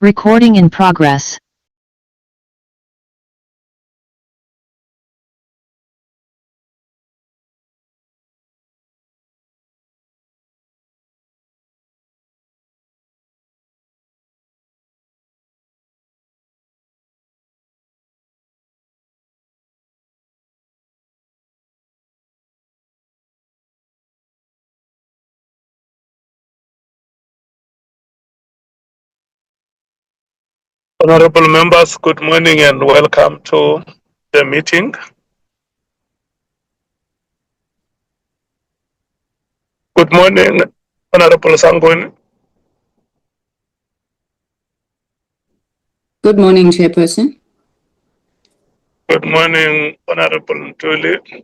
Recording in progress. Honorable members, good morning and welcome to the meeting. Good morning, Honorable Sangweni. Good morning, Chairperson. Good morning, Honorable Ntuli.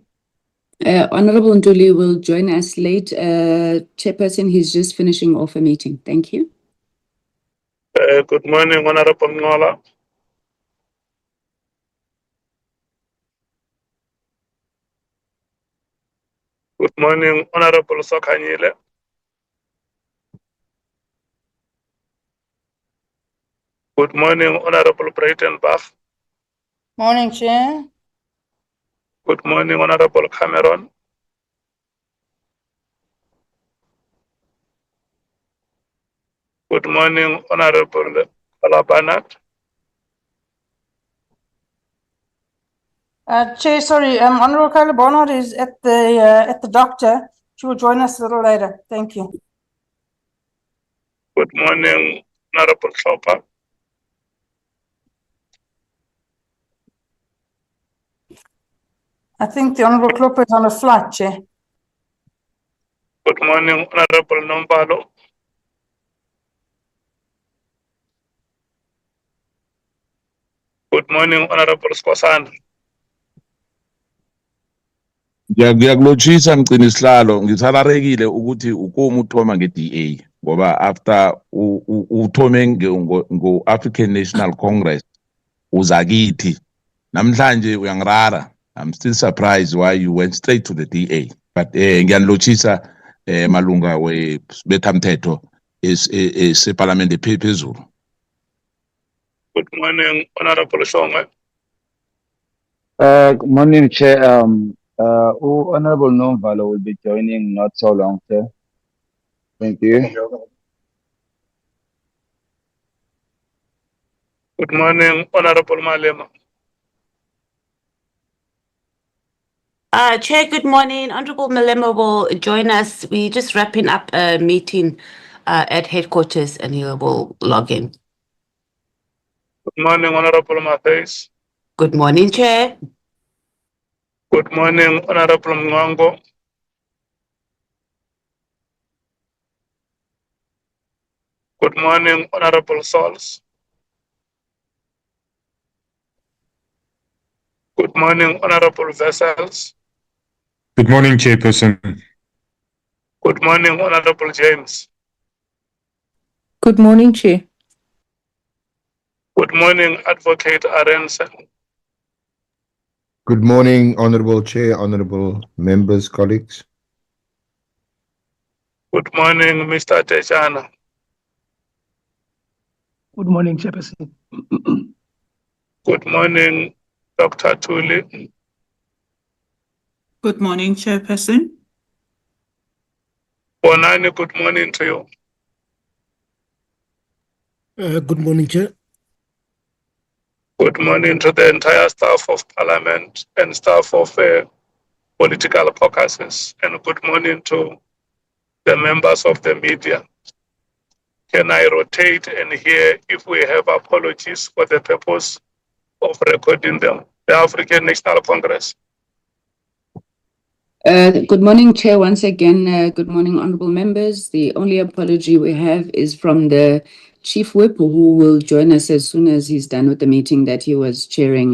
Honorable Ntuli will join us late. Chairperson, he's just finishing off a meeting. Thank you. Good morning, Honorable Nhlanhla. Good morning, Honorable Sokanyile. Good morning, Honorable Breitenbach. Morning, Chair. Good morning, Honorable Cameron. Good morning, Honorable Kalabanat. Chair, sorry, Honorable Kyla Barnard is at the doctor. She will join us a little later. Thank you. Good morning, Honorable Chopper. I think the Honorable Klopper is on a flight, Chair. Good morning, Honorable Nombalo. Good morning, Honorable Skosana. Ngiyakulotshisa mgcini isihlalo ngisalarekile ukuthi ukomu uthoma nge-DA ngoba after uthome ngo-African National Congress uzakithi namhlanje uyangirara. I'm still surprised why you went straight to the DA, but ngiyanilotshisa malunga webethamthetho eseparlamente phezulu. Good morning, Honorable Shongwe. Good morning, Chair. Honorable Nomvalo will be joining not so long, Chair. Thank you. Good morning, Honorable Malema. Chair, good morning. Honorable Malema will join us. We're just wrapping up a meeting at headquarters and he will log in. Good morning, Honorable Matthijs. Good morning, Chair. Good morning, Honorable Mngango. Good morning, Honorable Sols. Good morning, Honorable Vessels. Good morning, Chairperson. Good morning, Honorable James. Good morning, Chair. Good morning, Advocate Arensen. Good morning, Honorable Chair, Honorable members, colleagues. Good morning, Mr. Tejana. Good morning, Chairperson. Good morning, Dr. Tuli. Good morning, Chairperson. Bonani, good morning to you. Good morning, Chair. Good morning to the entire staff of Parliament and staff of political caucuses, and good morning to the members of the media. Can I rotate and hear if we have apologies for the purpose of recording them? The African National Congress. Good morning, Chair. Once again, good morning, honorable members. The only apology we have is from the Chief Whip, who will join us as soon as he's done with the meeting that he was chairing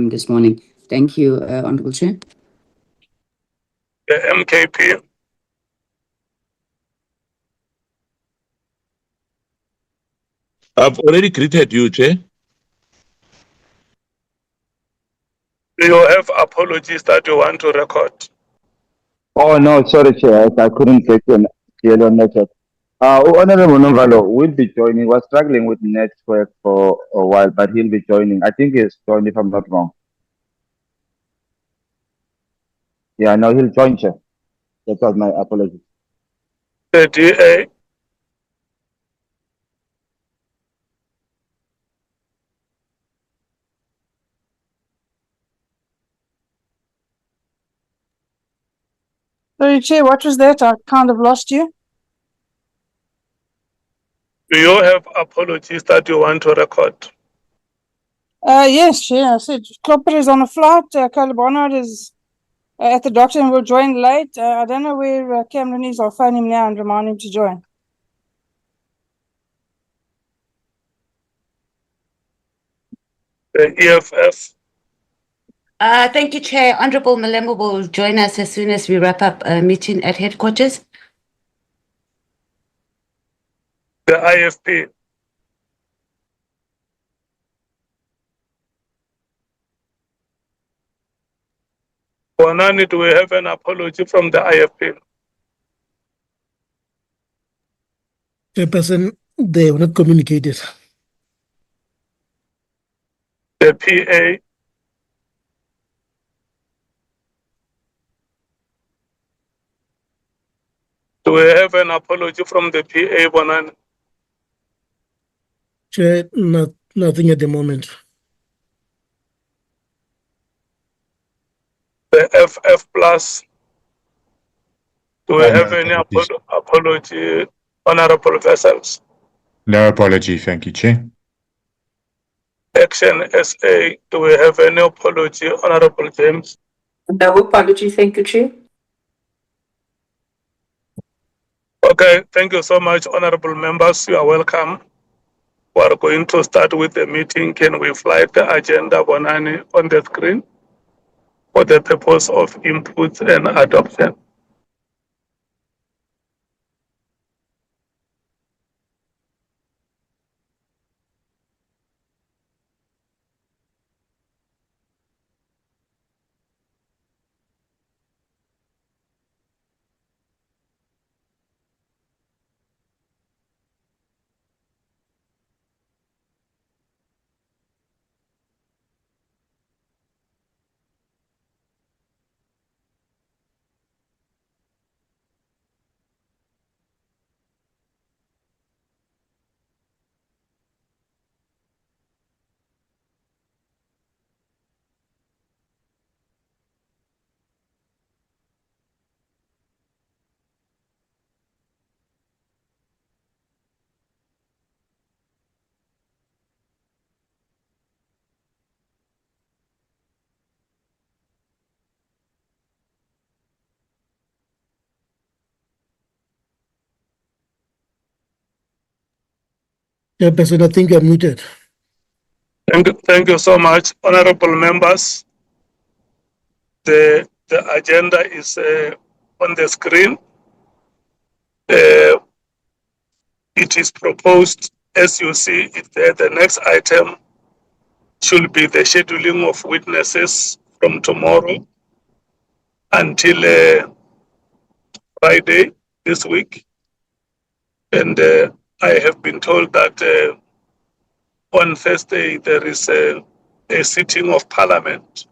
this morning. Thank you, Honorable Chair. The MKP. I've already greeted you, Chair. Do you have apologies that you want to record? Oh, no, sorry, Chair. I couldn't get your network. Honorable Novalo will be joining. Was struggling with network for a while, but he'll be joining. I think he's joined, if I'm not wrong. Yeah, no, he'll join, Chair. That was my apology. The DA. Sorry, Chair, what was that? I kind of lost you. Do you have apologies that you want to record? Yes, Chair. I said Klopper is on a flight. Curly Barnard is at the doctor and will join late. I don't know where Cameron is. I'll phone him now and remind him to join. The EFF. Thank you, Chair. Honorable Malema will join us as soon as we wrap up a meeting at headquarters. The IFP. Wanani, do we have an apology from the IFP? Chairperson, they have not communicated. The PA. Do we have an apology from the PA, Wanani? Chair, nothing at the moment. The FF plus. Do we No have any apologies. apology, Honorable Vessels? No apology, thank you, Chair. Action SA, do we have any apology, Honorable James? No apology, thank you, Chair. Okay, thank you so much, Honorable Members. You are welcome. We are going to start with the meeting. Can we fly the agenda, Bonani, on the screen for the purpose of input and adoption? Chairperson, I think you're muted. Thank you so much, Honorable Members. The agenda is on the screen. It is proposed, as you see it there, the next item should be the scheduling of witnesses from tomorrow until Friday this week. And I have been told that on Thursday there is a sitting of Parliament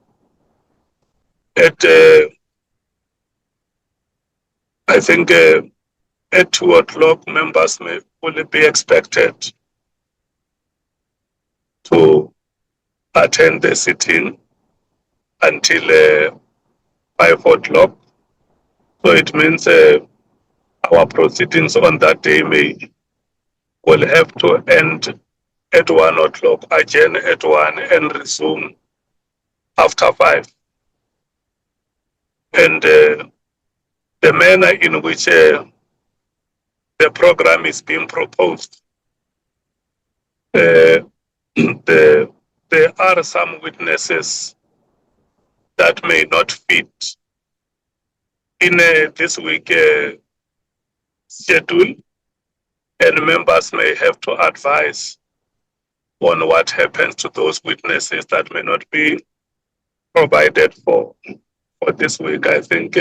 at, I think, at 2 o'clock. Members will be expected to attend the sitting until 5 o'clock. So it means our proceedings on that day will have to end at 1 o'clock, adjourn at 1 and resume after 5. And the manner in which the program is being proposed, there are some witnesses that may not fit in this week schedule, and members may have to advise on what happens to those witnesses that may not be provided for this week. I think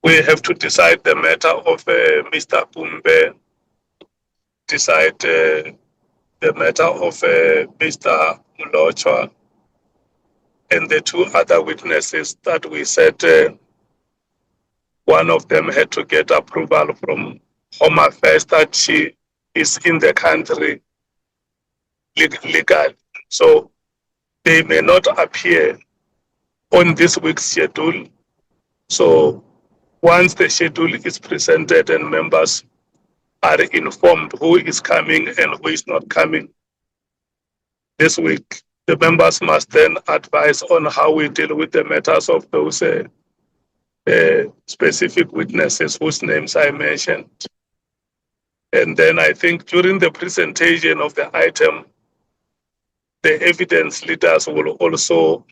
we have to decide the matter of Mr. Pumbe, decide the matter of Mr. Mlochwa, and the two other witnesses that we said one of them had to get approval from Home Affairs that she is in the country legally. So they may not appear on this week's schedule. So once the schedule is presented and members are informed who is coming and who is not coming this week, the members must then advise on how we deal with the matters of those specific witnesses whose names I mentioned. And then I think during the presentation of the item, the evidence leaders will also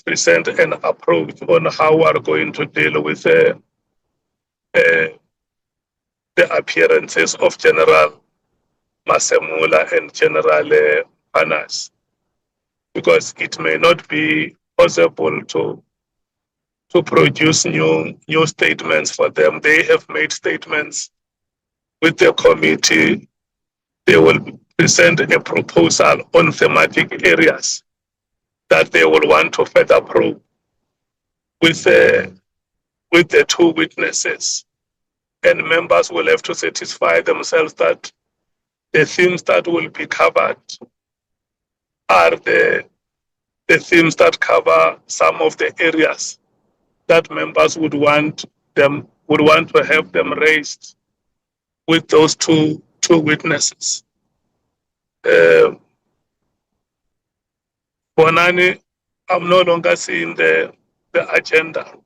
present an approach on how we are going to deal with the appearances of General Masemula and General Mkhwanazi, because it may not be possible to produce new statements for them. They have made statements with the committee. They will present a proposal on thematic areas that they will want to further probe with the two witnesses. And members will have to satisfy themselves that the themes that will be covered are the themes that cover some of the areas that members would want to have them raised with those two witnesses. Bonani, I'm no longer seeing the agenda.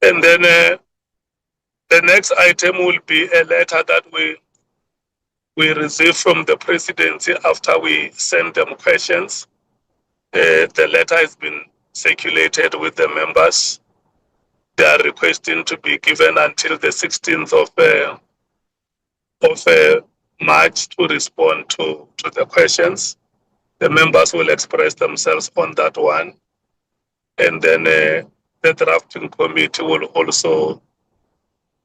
And then the next item will be a letter that we received from the presidency after we sent them questions. The letter has been circulated with the members. They are requesting to be given until the 16th of March to respond to the questions. The members will express themselves on that one. And then the drafting committee will also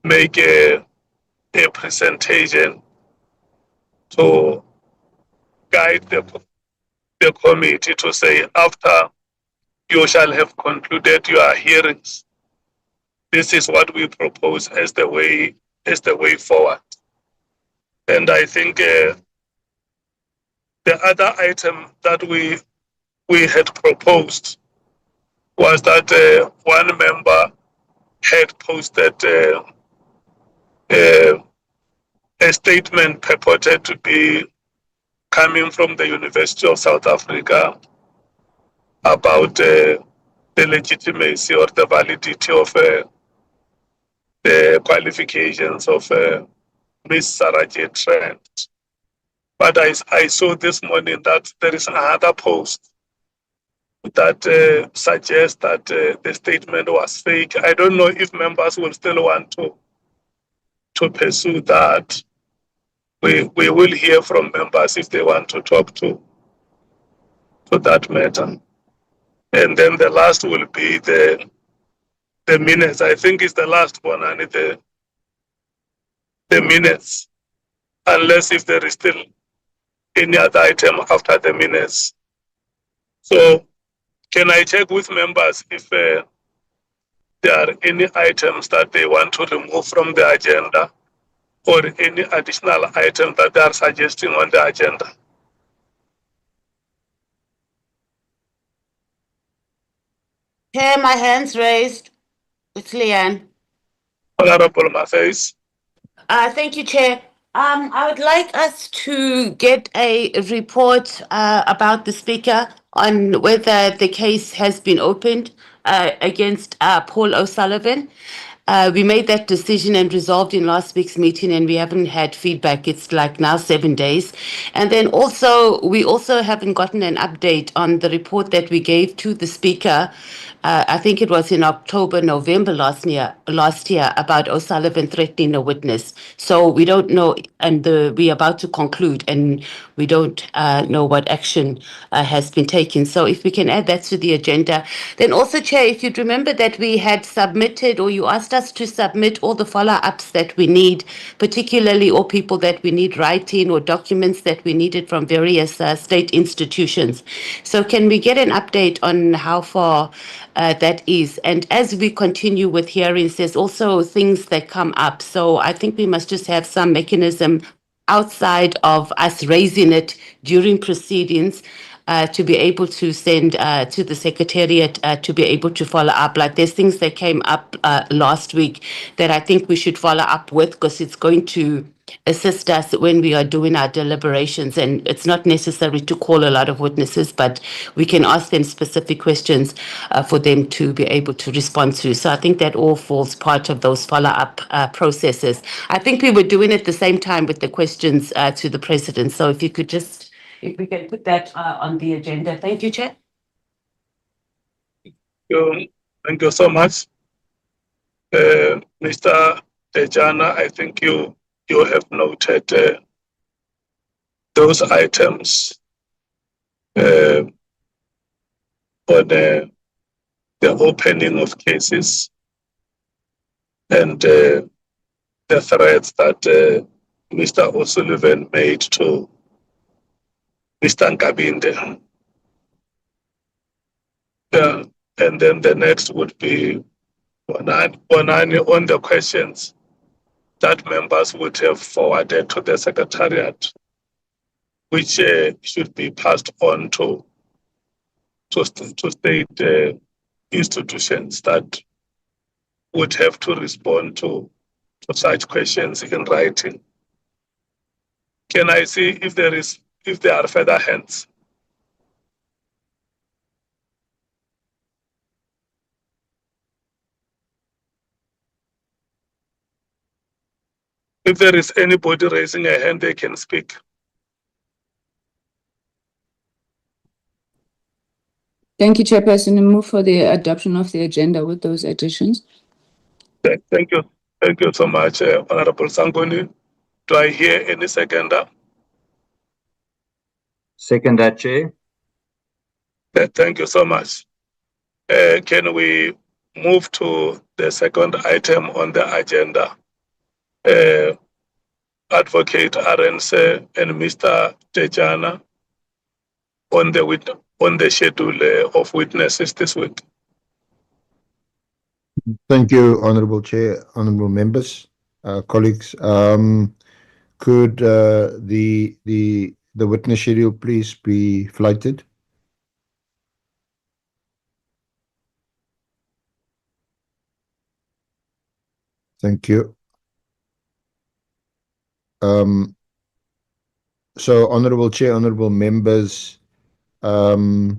make a presentation to guide the committee to say, after you shall have concluded your hearings, this is what we propose as the way forward. And I think the other item that we had proposed was that one member had posted a statement purported to be coming from the University of South Africa about the legitimacy or the validity of the qualifications of Ms. Sarah J. Trent. But I saw this morning that there is another post that suggests that the statement was fake. I don't know if members will still want to pursue that. We will hear from members if they want to talk to that matter. And then the last will be the minutes. I think it's the last one, and the minutes, unless if there is still any other item after the minutes. So can I check with members if there are any items that they want to remove from the agenda, or any additional item that they are suggesting on the agenda? Chair, my hand's raised. It's Leanne. Honorable Mathais. Thank you, Chair. I would like us to get a report about the Speaker on whether the case has been opened against Paul O'Sullivan. We made that decision and resolved in last week's meeting, and we haven't had feedback. It's like now 7 days. And then also, we also haven't gotten an update on the report that we gave to the Speaker. I think it was in October, November last year about O'Sullivan threatening a witness. So we don't know, and we're about to conclude, and we don't know what action has been taken. So if we can add that to the agenda. Then also, Chair, if you'd remember that we had submitted, or you asked us to submit all the follow-ups that we need, particularly all people that we need writing or documents that we needed from various state institutions. So can we get an update on how far that is? And as we continue with hearings, there's also things that come up. So I think we must just have some mechanism outside of us raising it during proceedings to be able to send to the Secretariat to be able to follow up. Like there's things that came up last week that I think we should follow up with, because it's going to assist us when we are doing our deliberations. And it's not necessary to call a lot of witnesses, but we can ask them specific questions for them to be able to respond to. So I think that all falls part of those follow-up processes. I think we were doing it at the same time with the questions to the President. So if you could just, if we can put that on the agenda. Thank you, Chair. Thank you so much. Mr. Tejana, I think you have noted those items on the opening of cases and the threats that Mr. O'Sullivan made to Mr. Nkabinde. And then the next would be on the questions that members would have forwarded to the Secretariat, which should be passed on to state institutions that would have to respond to such questions in writing. Can I see if there are further hands? If there is anybody raising a hand, they can speak. Thank you, Chairperson. I move for the adoption of the agenda with those additions. Thank you. Thank you so much, Honorable Sangoni. Do I hear any seconder? Second that, Chair. Thank you so much. Can we move to the second item on the agenda? Advocate Arens and Mr. Tejana on the schedule of witnesses this week. Thank you, Honorable Chair, honorable members, colleagues. Could the witness schedule please be flighted? Thank you. So, Honorable Chair, honorable members, the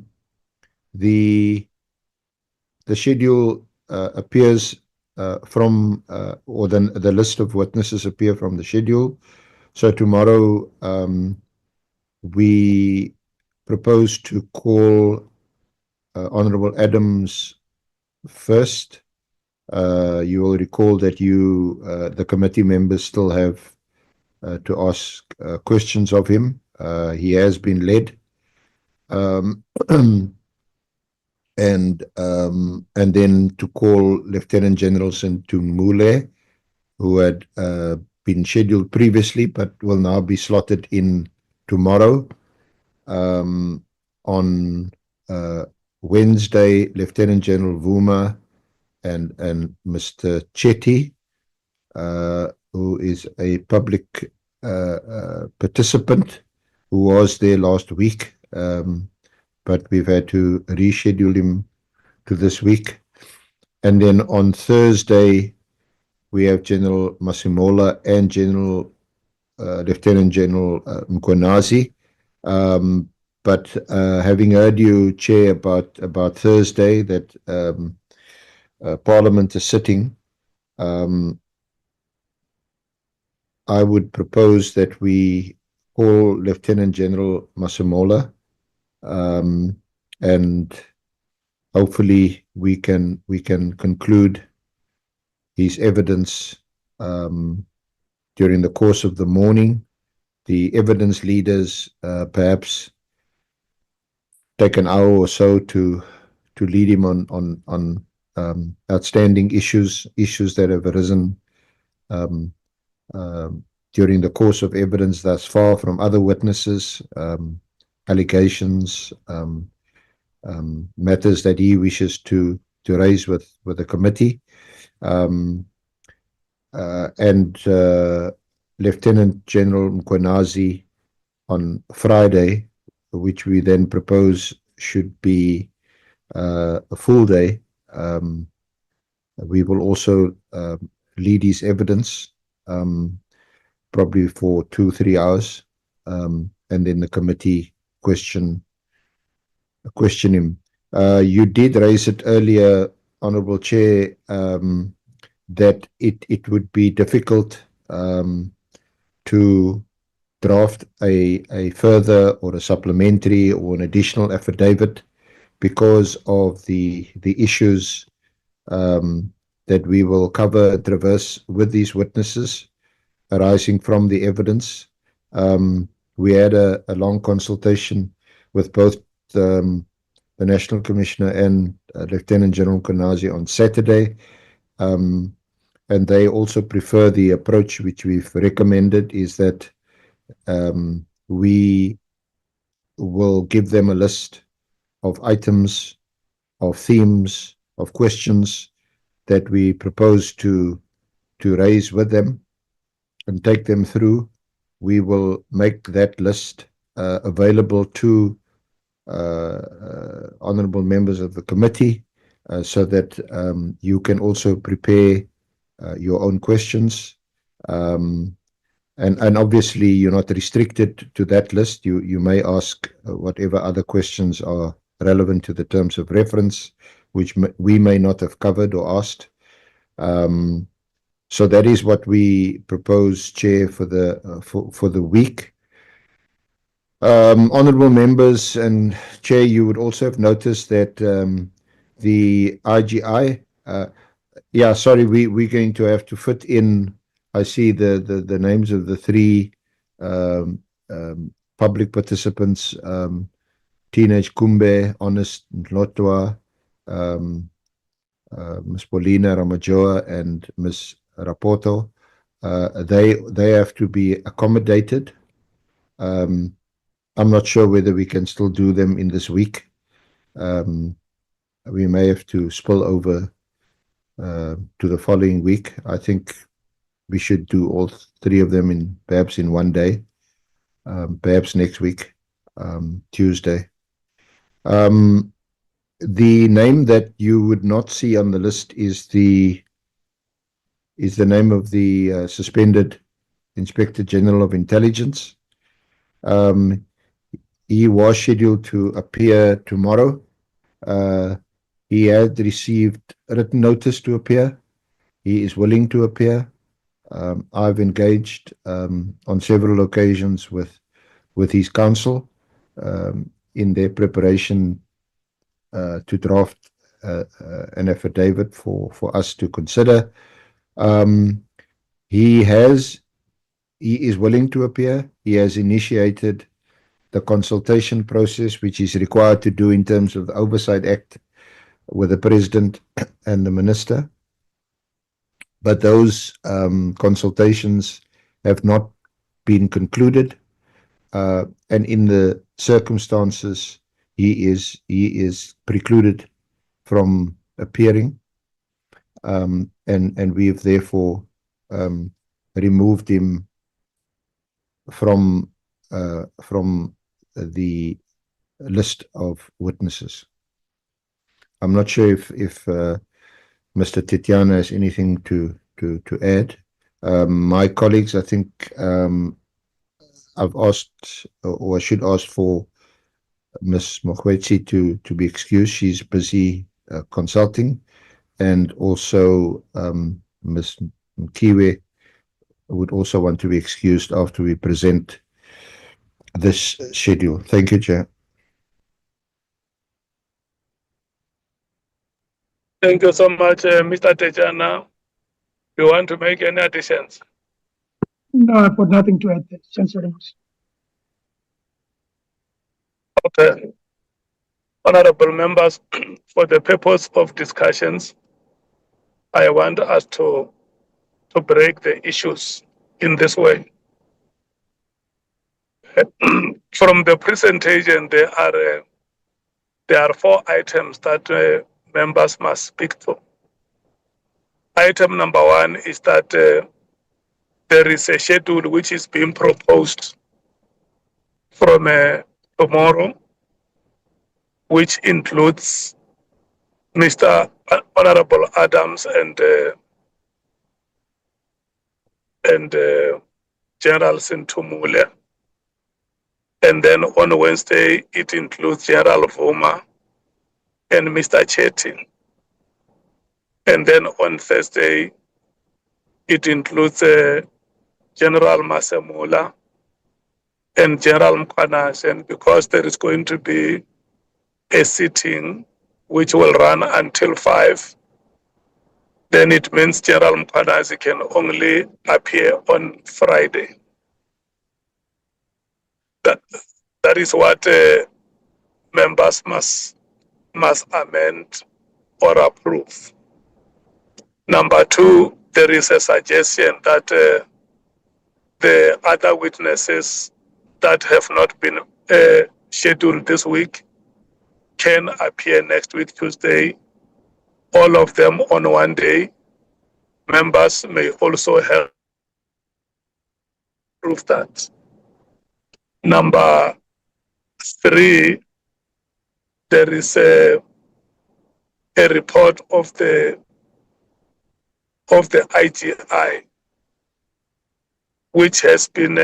schedule appears from, or the list of witnesses appear from the schedule. So tomorrow we propose to call Honorable Adams first. You will recall that the committee members still have to ask questions of him. He has been led. And then to call Lieutenant General Sintumule, who had been scheduled previously but will now be slotted in tomorrow. On Wednesday, Lieutenant General Vuma and Mr. Chetty, who is a public participant who was there last week, but we've had to reschedule him to this week. And then on Thursday, we have General Masimola and Lieutenant General Mkhwanazi. But having heard you, Chair, about Thursday, that Parliament is sitting, I would propose that we call Lieutenant General Masemola, and hopefully we can conclude his evidence during the course of the morning. The evidence leaders perhaps take an hour or so to lead him on outstanding issues that have arisen during the course of evidence thus far from other witnesses, allegations, matters that he wishes to raise with the committee. And Lieutenant General Mkhwanazi on Friday, which we then propose should be a full day. We will also lead his evidence, probably for 2-3 hours, and then the committee question him. You did raise it earlier, Honourable Chair, that it would be difficult to draft a further or a supplementary or an additional affidavit because of the issues that we will cover and traverse with these witnesses arising from the evidence. We had a long consultation with both the National Commissioner and Lieutenant General Mkhwanazi on Saturday, and they also prefer the approach which we've recommended, is that we will give them a list of items, of themes, of questions that we propose to raise with them and take them through. We will make that list available to honourable members of the committee so that you can also prepare your own questions. And obviously you're not restricted to that list. You may ask whatever other questions are relevant to the terms of reference, which we may not have covered or asked. So that is what we propose, Chair, for the week. Honourable members and Chair, you would also have noticed that the IGI, we're going to have to fit in. I see the names of the 3 public participants, Teenage Kumbe, Honest Nhlotwa, Ms. Paulina Ramajoa and Ms. Rapoto. They have to be accommodated. I'm not sure whether we can still do them in this week. We may have to spill over to the following week. I think we should do all 3 of them perhaps in one day, perhaps next week, Tuesday. The name that you would not see on the list is the name of the suspended Inspector General of Intelligence. He was scheduled to appear tomorrow. He had received written notice to appear. He is willing to appear. I've engaged on several occasions with his counsel in their preparation to draft an affidavit for us to consider. He is willing to appear. He has initiated the consultation process, which is required to do in terms of the Oversight Act with the President and the Minister. But those consultations have not been concluded, and in the circumstances, he is precluded from appearing, and we have therefore removed him from the list of witnesses. I'm not sure if Mr. Titiana has anything to add. My colleagues, I think I've asked, or I should ask for Ms. Mkhwanazi to be excused. She's busy consulting, and also Ms. Mkiwe would also want to be excused after we present this schedule. Thank you, Chair. Thank you so much, Mr. Tejana. You want to make any additions? No, I've got nothing to add. Thanks very much. Okay. Honorable members, for the purpose of discussions, I want us to break the issues in this way. From the presentation, there are 4 items that members must speak to. Item number 1 is that there is a schedule which is being proposed from tomorrow, which includes Mr. Honorable Adams and General Sintumule. And then on Wednesday, it includes General Vuma and Mr. Chetty. And then on Thursday, it includes General Masemula and General Mkhwanazi. And because there is going to be a sitting which will run until 5, then it means General Mkhwanazi can only appear on Friday. That is what members must amend or approve. Number 2, there is a suggestion that the other witnesses that have not been scheduled this week can appear next week, Tuesday, all of them on one day. Members may also help prove that. Number 3, there is a report of the IGI, which has been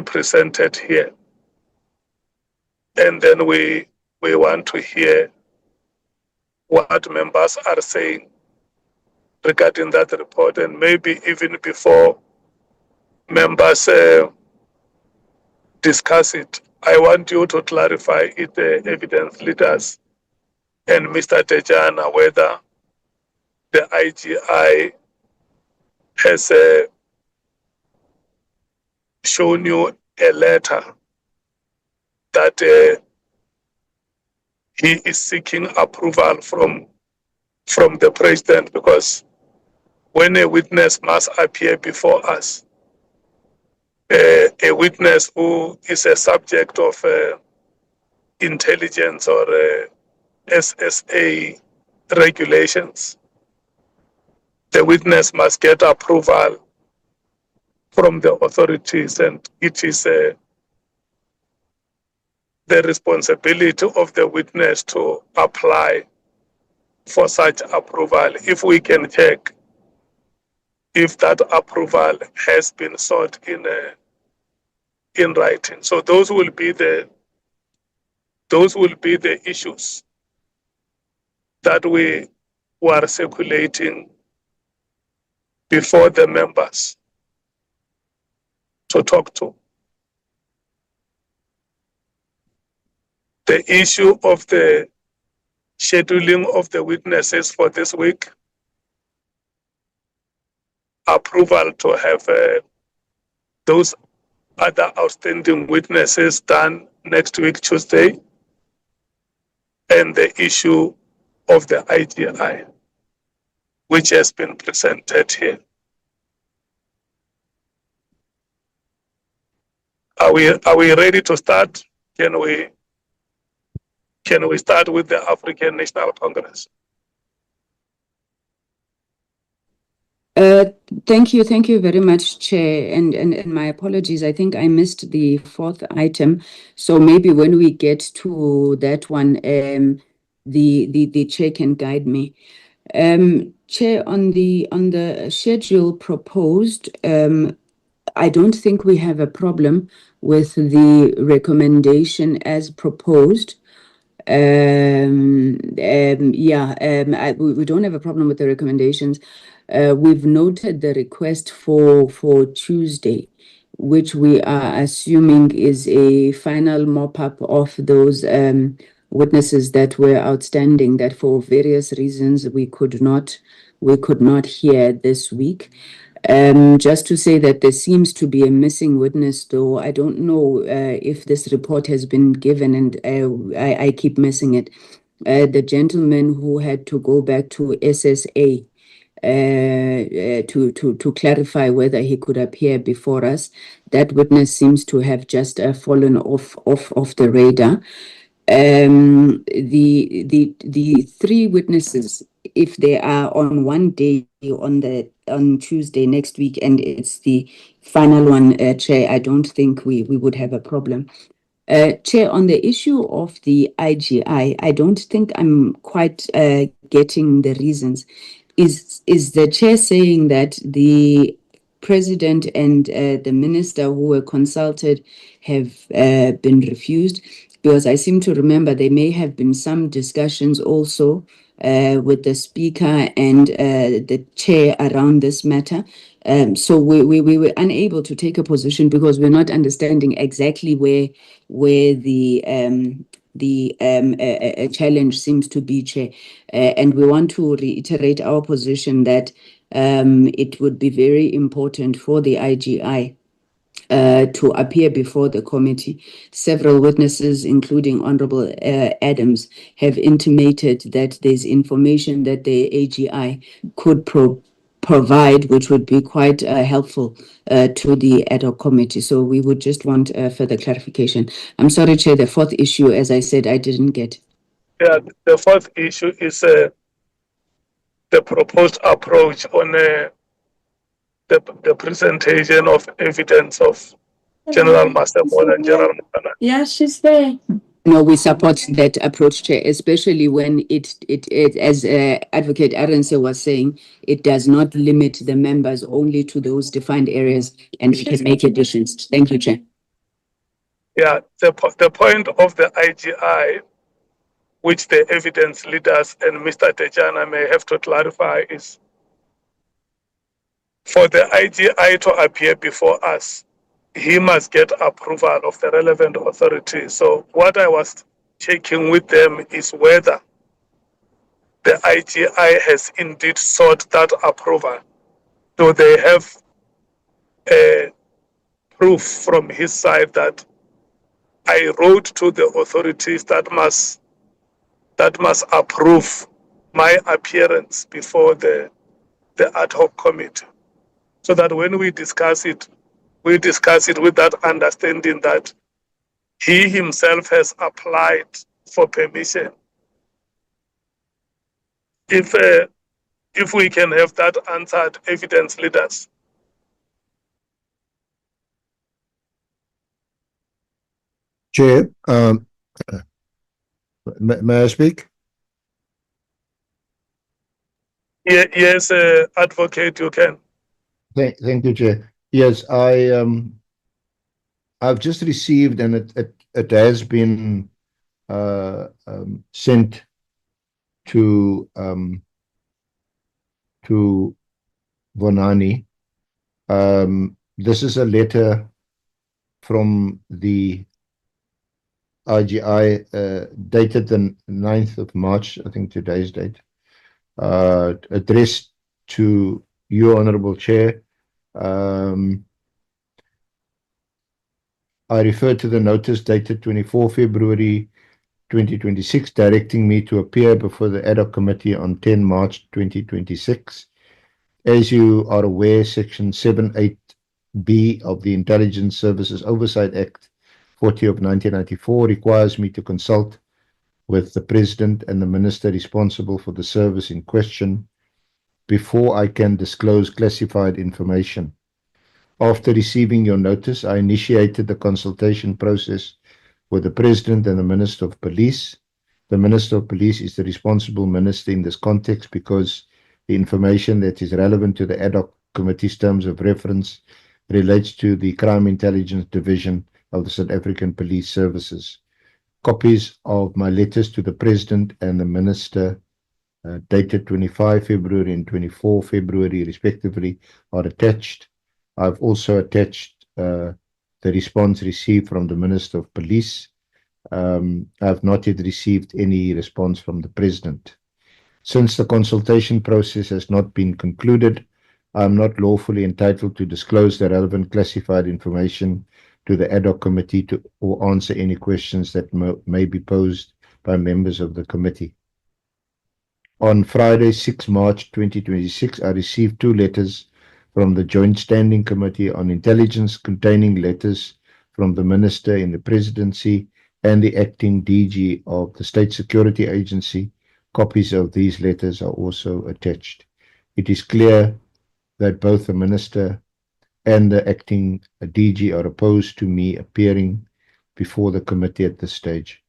presented here, and then we want to hear what members are saying regarding that report, and maybe even before members discuss it, I want you to clarify it, the evidence leaders and Mr. Tejana, whether the IGI has shown you a letter that he is seeking approval from the president, because when a witness must appear before us, a witness who is a subject of intelligence or SSA regulations, the witness must get approval from the authorities, and it is the responsibility of the witness to apply for such approval. If we can check if that approval has been sought in writing, so those will be the issues that we were circulating before the members to talk to. The issue of the scheduling of the witnesses for this week, approval to have those other outstanding witnesses done next week, Tuesday, and the issue of the IGI, which has been presented here. Are we ready to start? Can we start with the African National Congress? Thank you very much, Chair, and my apologies. I think I missed the 4th item, so maybe when we get to that one, the Chair can guide me. Chair, on the schedule proposed, I don't think we have a problem with the recommendation as proposed. We don't have a problem with the recommendations. We've noted the request for Tuesday, which we are assuming is a final mop-up of those witnesses that were outstanding, that for various reasons we could not hear this week. Just to say that there seems to be a missing witness, though I don't know if this report has been given, and I keep missing it. The gentleman who had to go back to SSA to clarify whether he could appear before us. That witness seems to have just fallen off the radar. The three witnesses, if they are on one day on Tuesday next week, and it's the final one, Chair, I don't think we would have a problem. Chair, on the issue of the IGI, I don't think I'm quite getting the reasons. Is the Chair saying that the President and the Minister who were consulted have been refused? Because I seem to remember there may have been some discussions also with the Speaker and the Chair around this matter. So we were unable to take a position because we're not understanding exactly where the challenge seems to be, Chair. And we want to reiterate our position that it would be very important for the IGI to appear before the committee. Several witnesses, including Honorable Adams, have intimated that there's information that the AGI could provide, which would be quite helpful to the ad hoc committee. So we would just want further clarification. I'm sorry, Chair, the fourth issue, as I said, I didn't get. Yeah, the fourth issue is the proposed approach on the presentation of evidence of General Masebo and General Mkhwanazi. Yeah, she's there. No, we support that approach, Chair, especially when it as Advocate Arendse was saying, it does not limit the members only to those defined areas, and we can make additions. Thank you, Chair. Yeah, the point of the IGI, which the evidence leaders and Mr. Tejana may have to clarify, is for the IGI to appear before us, he must get approval of the relevant authority. So what I was checking with them is whether the IGI has indeed sought that approval. Do they have proof from his side that I wrote to the authorities that must approve my appearance before the ad hoc committee, so that when we discuss it with that understanding that he himself has applied for permission. If we can have that answered, evidence leaders. Chair, may I speak? Yeah, yes, Advocate, you can. Thank you, Chair. Yes, I've just received, and it has been sent to Vonani. This is a letter from the IGI dated the 9th of March, I think today's date, addressed to you, Honorable Chair. I refer to the notice dated 24 February 2026, directing me to appear before the ad hoc committee on 10 March 2026. As you are aware, Section 78B of the Intelligence Services Oversight Act 40 of 1994 requires me to consult with the President and the Minister responsible for the service in question before I can disclose classified information. After receiving your notice, I initiated the consultation process with the President and the Minister of Police. The Minister of Police is the responsible minister in this context because the information that is relevant to the ad hoc committee's terms of reference relates to the Crime Intelligence Division of the South African Police Services. Copies of my letters to the President and the Minister dated 25 February and 24 February respectively are attached. I've also attached the response received from the Minister of Police. I've not yet received any response from the President. Since the consultation process has not been concluded, I am not lawfully entitled to disclose the relevant classified information to the ad hoc committee or answer any questions that may be posed by members of the committee. On Friday, 6 March 2026, I received 2 letters from the Joint Standing Committee on Intelligence containing letters from the Minister in the Presidency and the Acting DG of the State Security Agency. Copies of these letters are also attached. It is clear that both the Minister and the Acting DG are opposed to me appearing before the committee at this stage.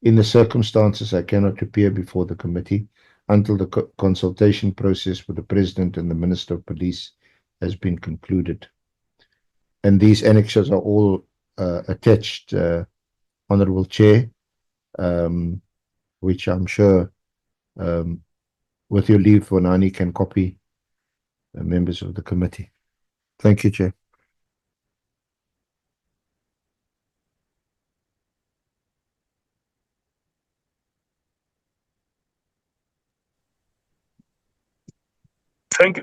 In the circumstances, I cannot appear before the committee until the consultation process with the President and the Minister of Police has been concluded. And these annexes are all attached, Honourable Chair, which I'm sure, with your leave, Vonani can copy the members of the committee. Thank you, Chair.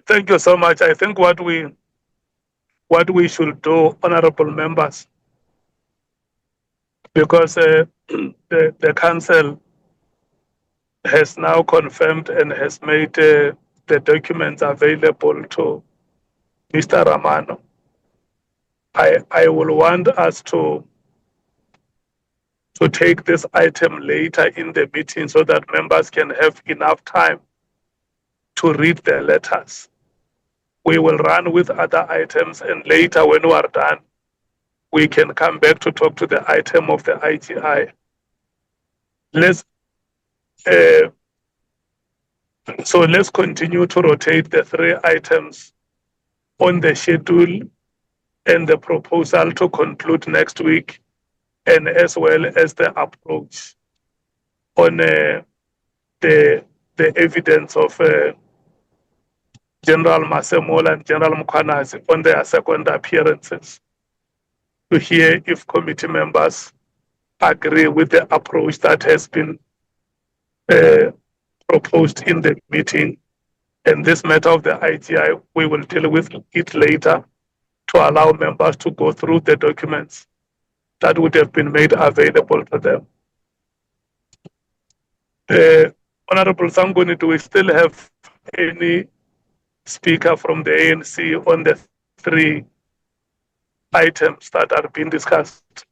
Thank you so much. I think what we should do, honorable members, because the council has now confirmed and has made the documents available to Mr. Ramano. I will want us to take this item later in the meeting so that members can have enough time to read the letters. We will run with other items, and later when we are done, we can come back to talk to the item of the IGI. So let's continue to rotate the 3 items on the schedule and the proposal to conclude next week, and as well as the approach on the evidence of General Masemola and General Mkhwanazi on their second appearances, to hear if committee members agree with the approach that has been proposed in the meeting. And this matter of the IGI, we will deal with it later to allow members to go through the documents that would have been made available to them. Honorable Sangoni, do we still have any speaker from the ANC on the 3 items that are being discussed?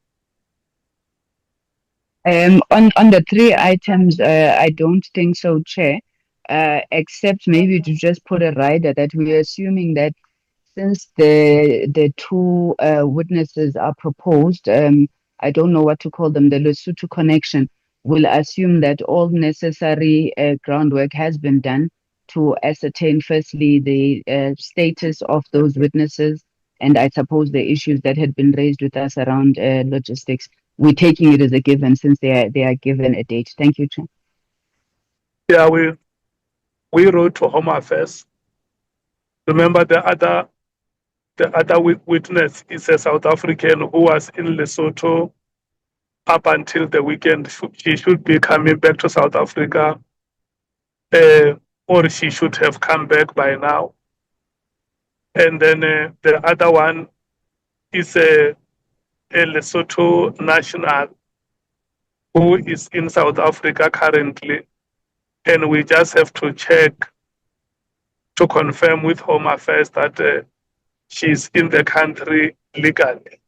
On the 3 items, I don't think so, Chair, except maybe to just put a rider that we're assuming that since the 2 witnesses are proposed, I don't know what to call them, the Lesotho connection, will assume that all necessary groundwork has been done to ascertain firstly the status of those witnesses, and I suppose the issues that had been raised with us around logistics. We're taking it as a given since they are given a date. Thank you, Chair. Yeah, we wrote to Home Affairs. Remember, the other witness is a South African who was in Lesotho up until the weekend. She should be coming back to South Africa, or she should have come back by now. And then the other one is a Lesotho national who is in South Africa currently. And we just have to check to confirm with Home Affairs that she's in the country legally.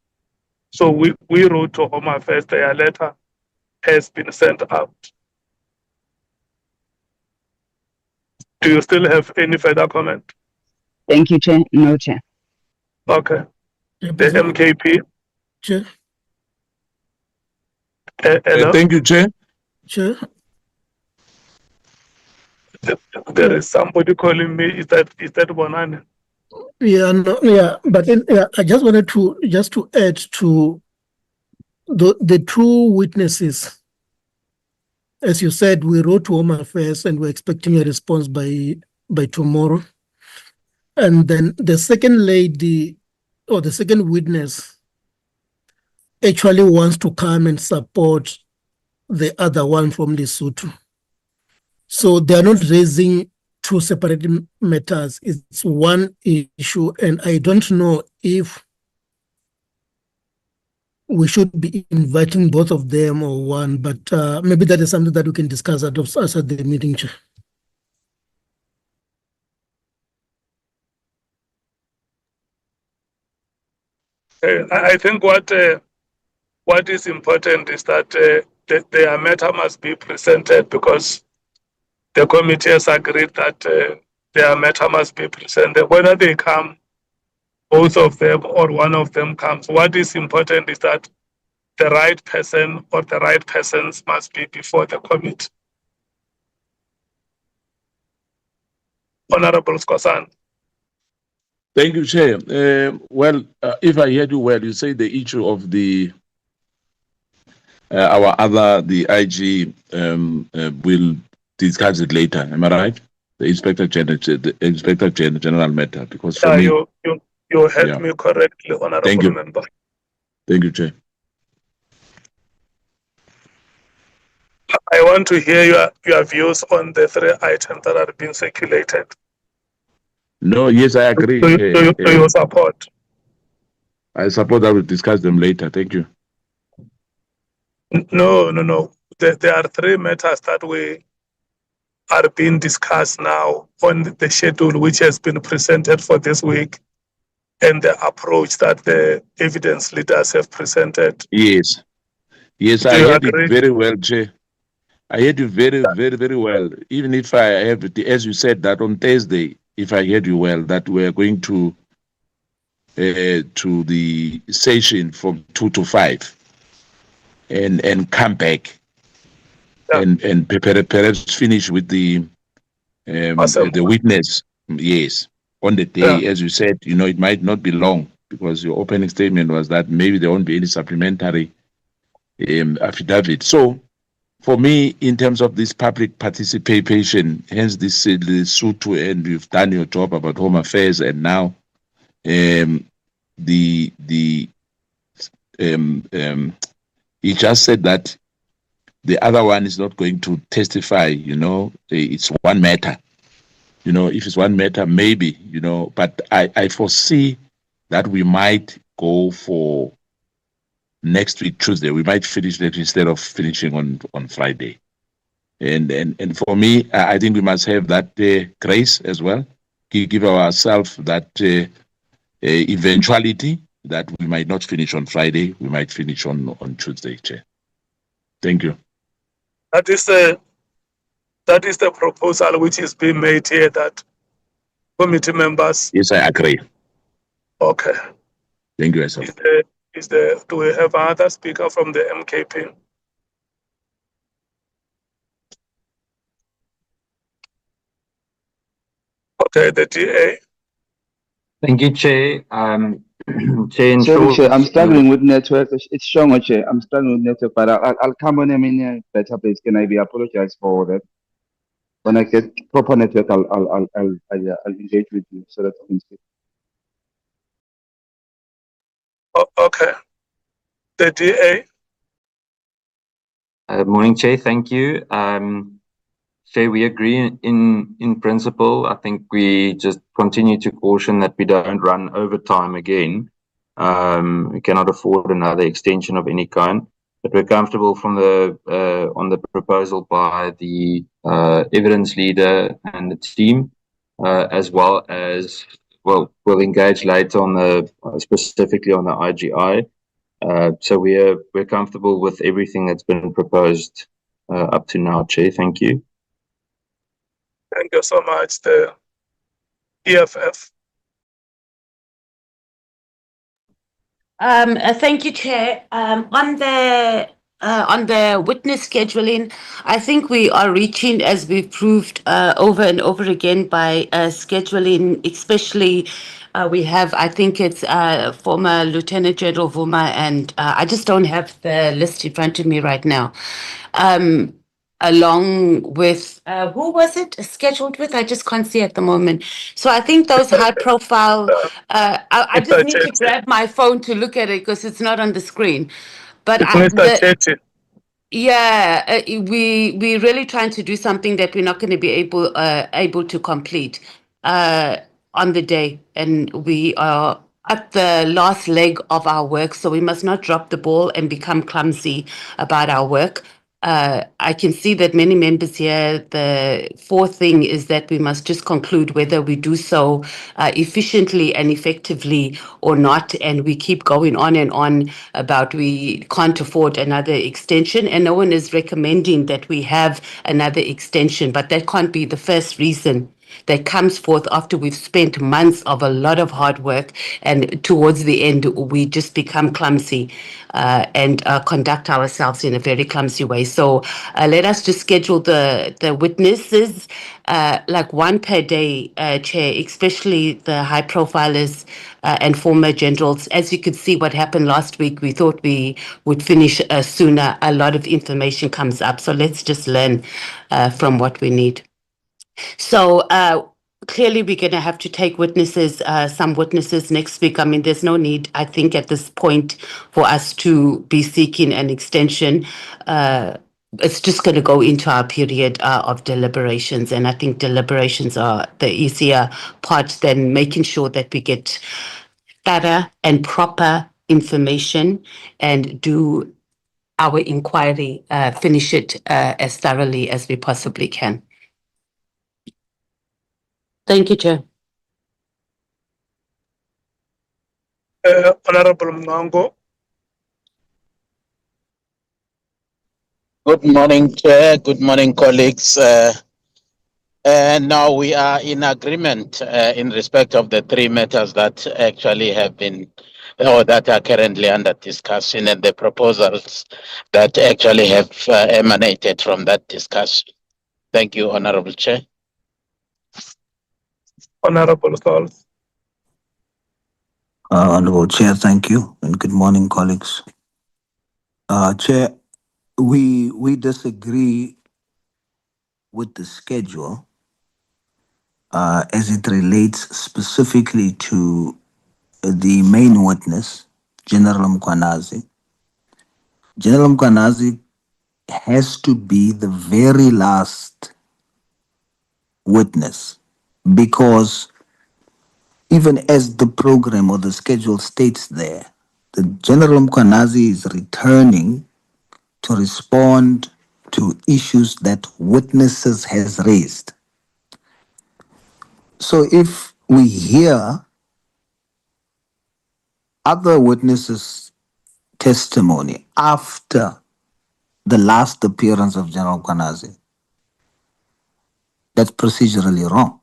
So we wrote to Home Affairs, their letter has been sent out. Do you still have any further comment? Thank you, Chair. No, Chair. Okay. The MKP. Chair. Hello? Thank you, Chair. Chair. There is somebody calling me. Is that Bonani? Yeah, no, yeah, but then, I just wanted to add to the 2 witnesses as you said, we wrote to Home Affairs and we're expecting a response by tomorrow. And then the second lady or the second witness actually wants to come and support the other one from Lesotho. So they are not raising two separate matters. It's one issue, and I don't know if we should be inviting both of them or one, but maybe that is something that we can discuss at the meeting, Chair. I think what is important is that their matter must be presented, because the committee has agreed that their matter must be presented. Whether they come, both of them or one of them comes, what is important is that the right person or the right persons must be before the committee. Honorable Skosan. Thank you, Chair. If I heard you well, you say the issue of the the IG will discuss it later. Am I right? The Inspector General matter, because for me, you heard me correctly, Honorable Member. Thank you, Chair. I want to hear your views on the 3 items that are being circulated. No, yes, I agree. Do you support? I support that we'll discuss them later. Thank you. No. There are 3 matters that are being discussed now on the schedule, which has been presented for this week, and the approach that the evidence leaders have presented. Yes, I heard it very well, Chair. I heard you very, very, very well. Even if I have, as you said, that on Thursday, if I heard you well, that we're going to the session from 2 to 5, and come back, and perhaps finish with the witness. Yes, on the day, as you said, it might not be long, because your opening statement was that maybe there won't be any supplementary affidavit. So, for me, in terms of this public participation, hence this Lesotho, and you've done your job about Home Affairs, and now he just said that the other one is not going to testify. It's one matter. If it's one matter, maybe. But I foresee that we might go for next week, Tuesday. We might finish that instead of finishing on Friday. And for me, I think we must have that grace as well. Give ourselves that eventuality that we might not finish on Friday. We might finish on Tuesday, Chair. Thank you. That is the proposal which is being made here, that committee members. Yes, I agree. Okay. Thank you, sir. Do we have another speaker from the MKP? Okay, the DA. Thank you, Chair. Chair, I'm struggling with network. It's strong, Chair. I'm struggling with network, but I'll come on a better place. Can I apologize for that? When I get proper network, I'll engage with you so that I can speak. Okay. The DA. Morning, Chair. Thank you. Chair, we agree in principle. I think we just continue to caution that we don't run overtime again. We cannot afford another extension of any kind. But we're comfortable from on the proposal by the evidence leader and the team, as well as we'll engage later on specifically on the IGI. So we're comfortable with everything that's been proposed up to now, Chair. Thank you. Thank you so much. The EFF. Thank you, Chair. On the witness scheduling, I think we are reaching, as we've proved over and over again, by scheduling, especially we have, I think it's former Lieutenant General Vuma, and I just don't have the list in front of me right now. along with who was it scheduled with? I just can't see at the moment. So I think those high profile. I just Mr. need to Chetty. grab my phone to look at it because it's not on the screen. But It's Mr. Chetty. yeah, we really trying to do something that we're not going to be able to complete on the day, and we are at the last leg of our work, so we must not drop the ball and become clumsy about our work. I can see that many members here, the fourth thing is that we must just conclude whether we do so efficiently and effectively or not. And we keep going on and on about we can't afford another extension. And no one is recommending that we have another extension, but that can't be the first reason that comes forth after we've spent months of a lot of hard work, and towards the end we just become clumsy and conduct ourselves in a very clumsy way. So let us just schedule the witnesses like one per day, Chair, especially the high profilers and former generals. As you could see what happened last week, we thought we would finish sooner. A lot of information comes up, so let's just learn from what we need. So clearly we're going to have to take witnesses, some witnesses next week. I mean, there's no need, I think, at this point for us to be seeking an extension. It's just going to go into our period of deliberations. And I think deliberations are the easier part than making sure that we get thorough and proper information and do our inquiry, finish it as thoroughly as we possibly can. Thank you, Chair. Honorable Mngango. Good morning, Chair. Good morning, colleagues. Now we are in agreement in respect of the three matters that actually have been or that are currently under discussion and the proposals that actually have emanated from that discussion. Thank you, Honorable Chair. Honorable Sauls. Honorable Chair, thank you, and good morning, colleagues. Chair, we disagree with the schedule as it relates specifically to the main witness, General Mkhwanazi. General Mkhwanazi has to be the very last witness because even as the program or the schedule states there, the General Mkhwanazi is returning to respond to issues that witnesses has raised. So if we hear other witnesses' testimony after the last appearance of General Mkhwanazi, that's procedurally wrong.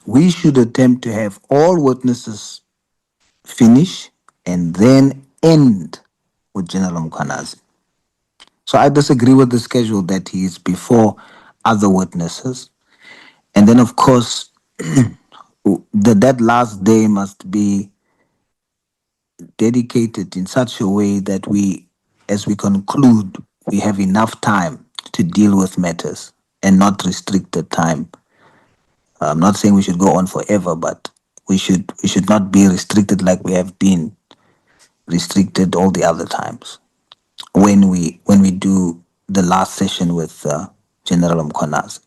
We should attempt to have all witnesses finish and then end with General Mkhwanazi. So I disagree with the schedule that he is before other witnesses. And then, of course, that last day must be dedicated in such a way that we, as we conclude, we have enough time to deal with matters and not restrict the time. I'm not saying we should go on forever, but we should not be restricted like we have been restricted all the other times when we do the last session with General Mkhwanazi.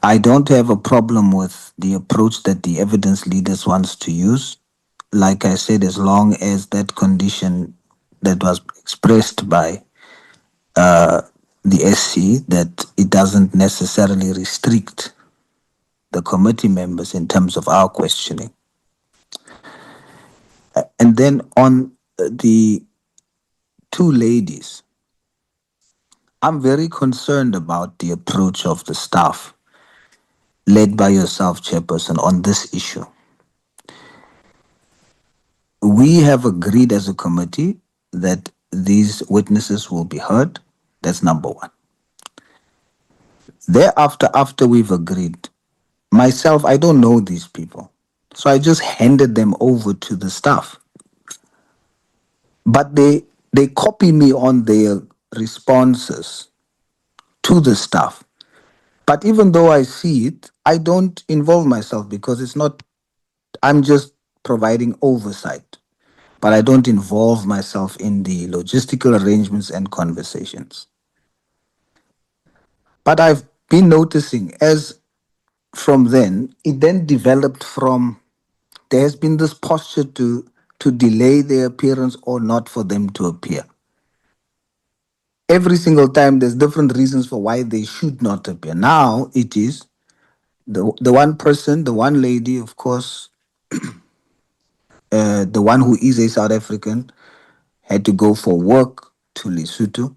I don't have a problem with the approach that the evidence leaders wants to use. Like I said, as long as that condition that was expressed by the SC, that it doesn't necessarily restrict the committee members in terms of our questioning. And then on the two ladies, I'm very concerned about the approach of the staff led by yourself, Chairperson, on this issue. We have agreed as a committee that these witnesses will be heard. That's number one. Thereafter, after we've agreed, myself, I don't know these people. So I just handed them over to the staff. But they they copy me on their responses to the staff. But even though I see it, I don't involve myself because it's not, I'm just providing oversight. But I don't involve myself in the logistical arrangements and conversations. But I've been noticing as from then, it then developed from, there has been this posture to delay their appearance or not for them to appear. Every single time there's different reasons for why they should not appear. Now it is the one person, the one lady, of course, the one who is a South African, had to go for work to Lesotho,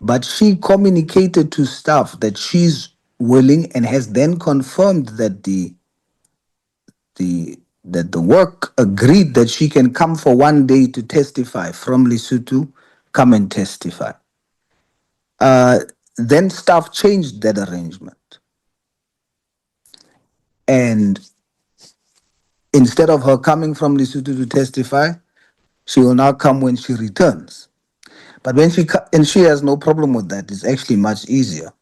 but she communicated to staff that she's willing and has then confirmed that the work agreed that she can come for one day to testify from Lesotho, come and testify. Then staff changed that arrangement. And instead of her coming from Lesotho to testify, she will now come when she returns. But when and she has no problem with that. It's actually much easier.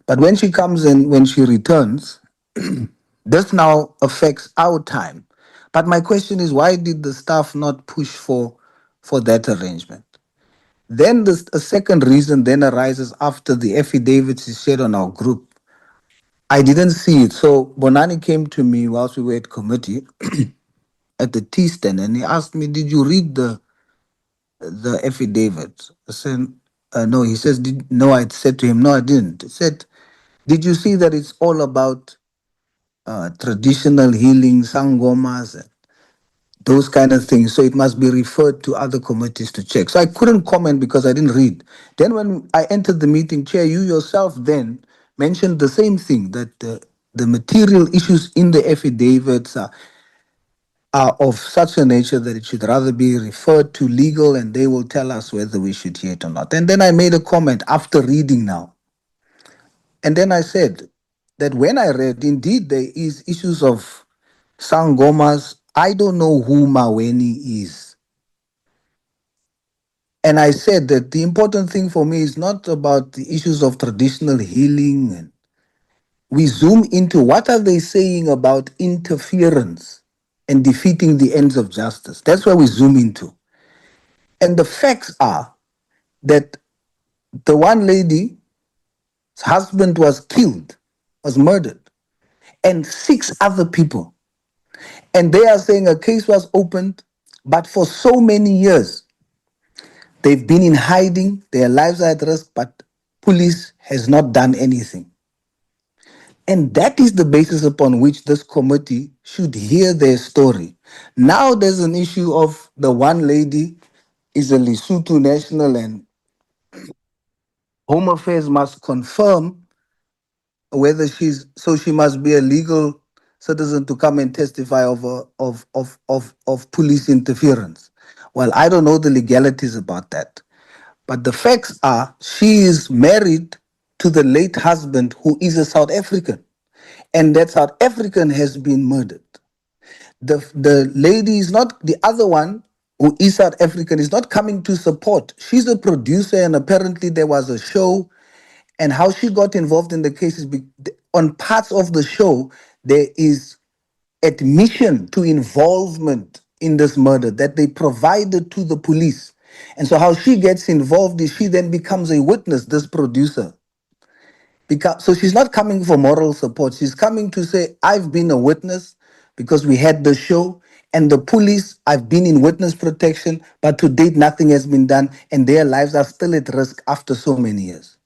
But when she comes in, when she returns, this now affects our time. But my question is, why did the staff not push for that arrangement? Then a second reason then arises after the affidavits is shared on our group. I didn't see it. So Bonani came to me whilst we were at committee at the tea stand and he asked me, did you read the affidavit? I said, no. He says, no. I said to him, no, I didn't. He said, did you see that it's all about traditional healing, sangomas, and those kind of things? So it must be referred to other committees to check. So I couldn't comment because I didn't read. Then when I entered the meeting, Chair, you yourself then mentioned the same thing, that the material issues in the affidavits are of such a nature that it should rather be referred to legal and they will tell us whether we should hear it or not. And then I made a comment after reading now. And then I said that when I read, indeed, there is issues of sangomas. I don't know who Maweni is. And I said that the important thing for me is not about the issues of traditional healing. And we zoom into what are they saying about interference and defeating the ends of justice. That's where we zoom into. And the facts are that the one lady's husband was killed, was murdered, and 6 other people. And they are saying a case was opened, but for so many years, they've been in hiding, their lives are at risk, but police has not done anything. And that is the basis upon which this committee should hear their story. Now there's an issue of the one lady is a Lesotho national and Home Affairs must confirm whether she must be a legal citizen to come and testify of police interference. Well, I don't know the legalities about that. But the facts are she is married to the late husband who is a South African. And that South African has been murdered. The lady is not, the other one who is South African is not coming to support. She's a producer and apparently there was a show, and how she got involved in the case is on parts of the show, there is admission to involvement in this murder that they provided to the police. And so how she gets involved is she then becomes a witness, this producer. So she's not coming for moral support. She's coming to say, I've been a witness because we had the show, and the police, I've been in witness protection, but to date nothing has been done, and their lives are still at risk after so many years.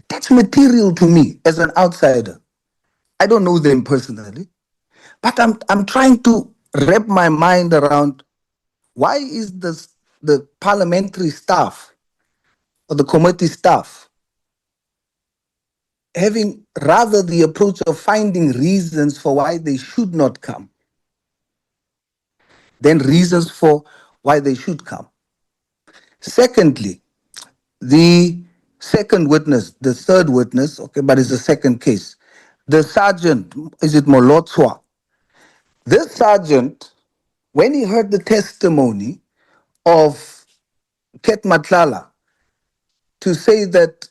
That's material to me as an outsider. I don't know them personally, but I'm trying to wrap my mind around why is the parliamentary staff or the committee staff having rather the approach of finding reasons for why they should not come than reasons for why they should come. Secondly, the second witness, the third witness, okay, but it's the second case. The sergeant, is it Molotswa? This sergeant, when he heard the testimony of Nhlanhla to say that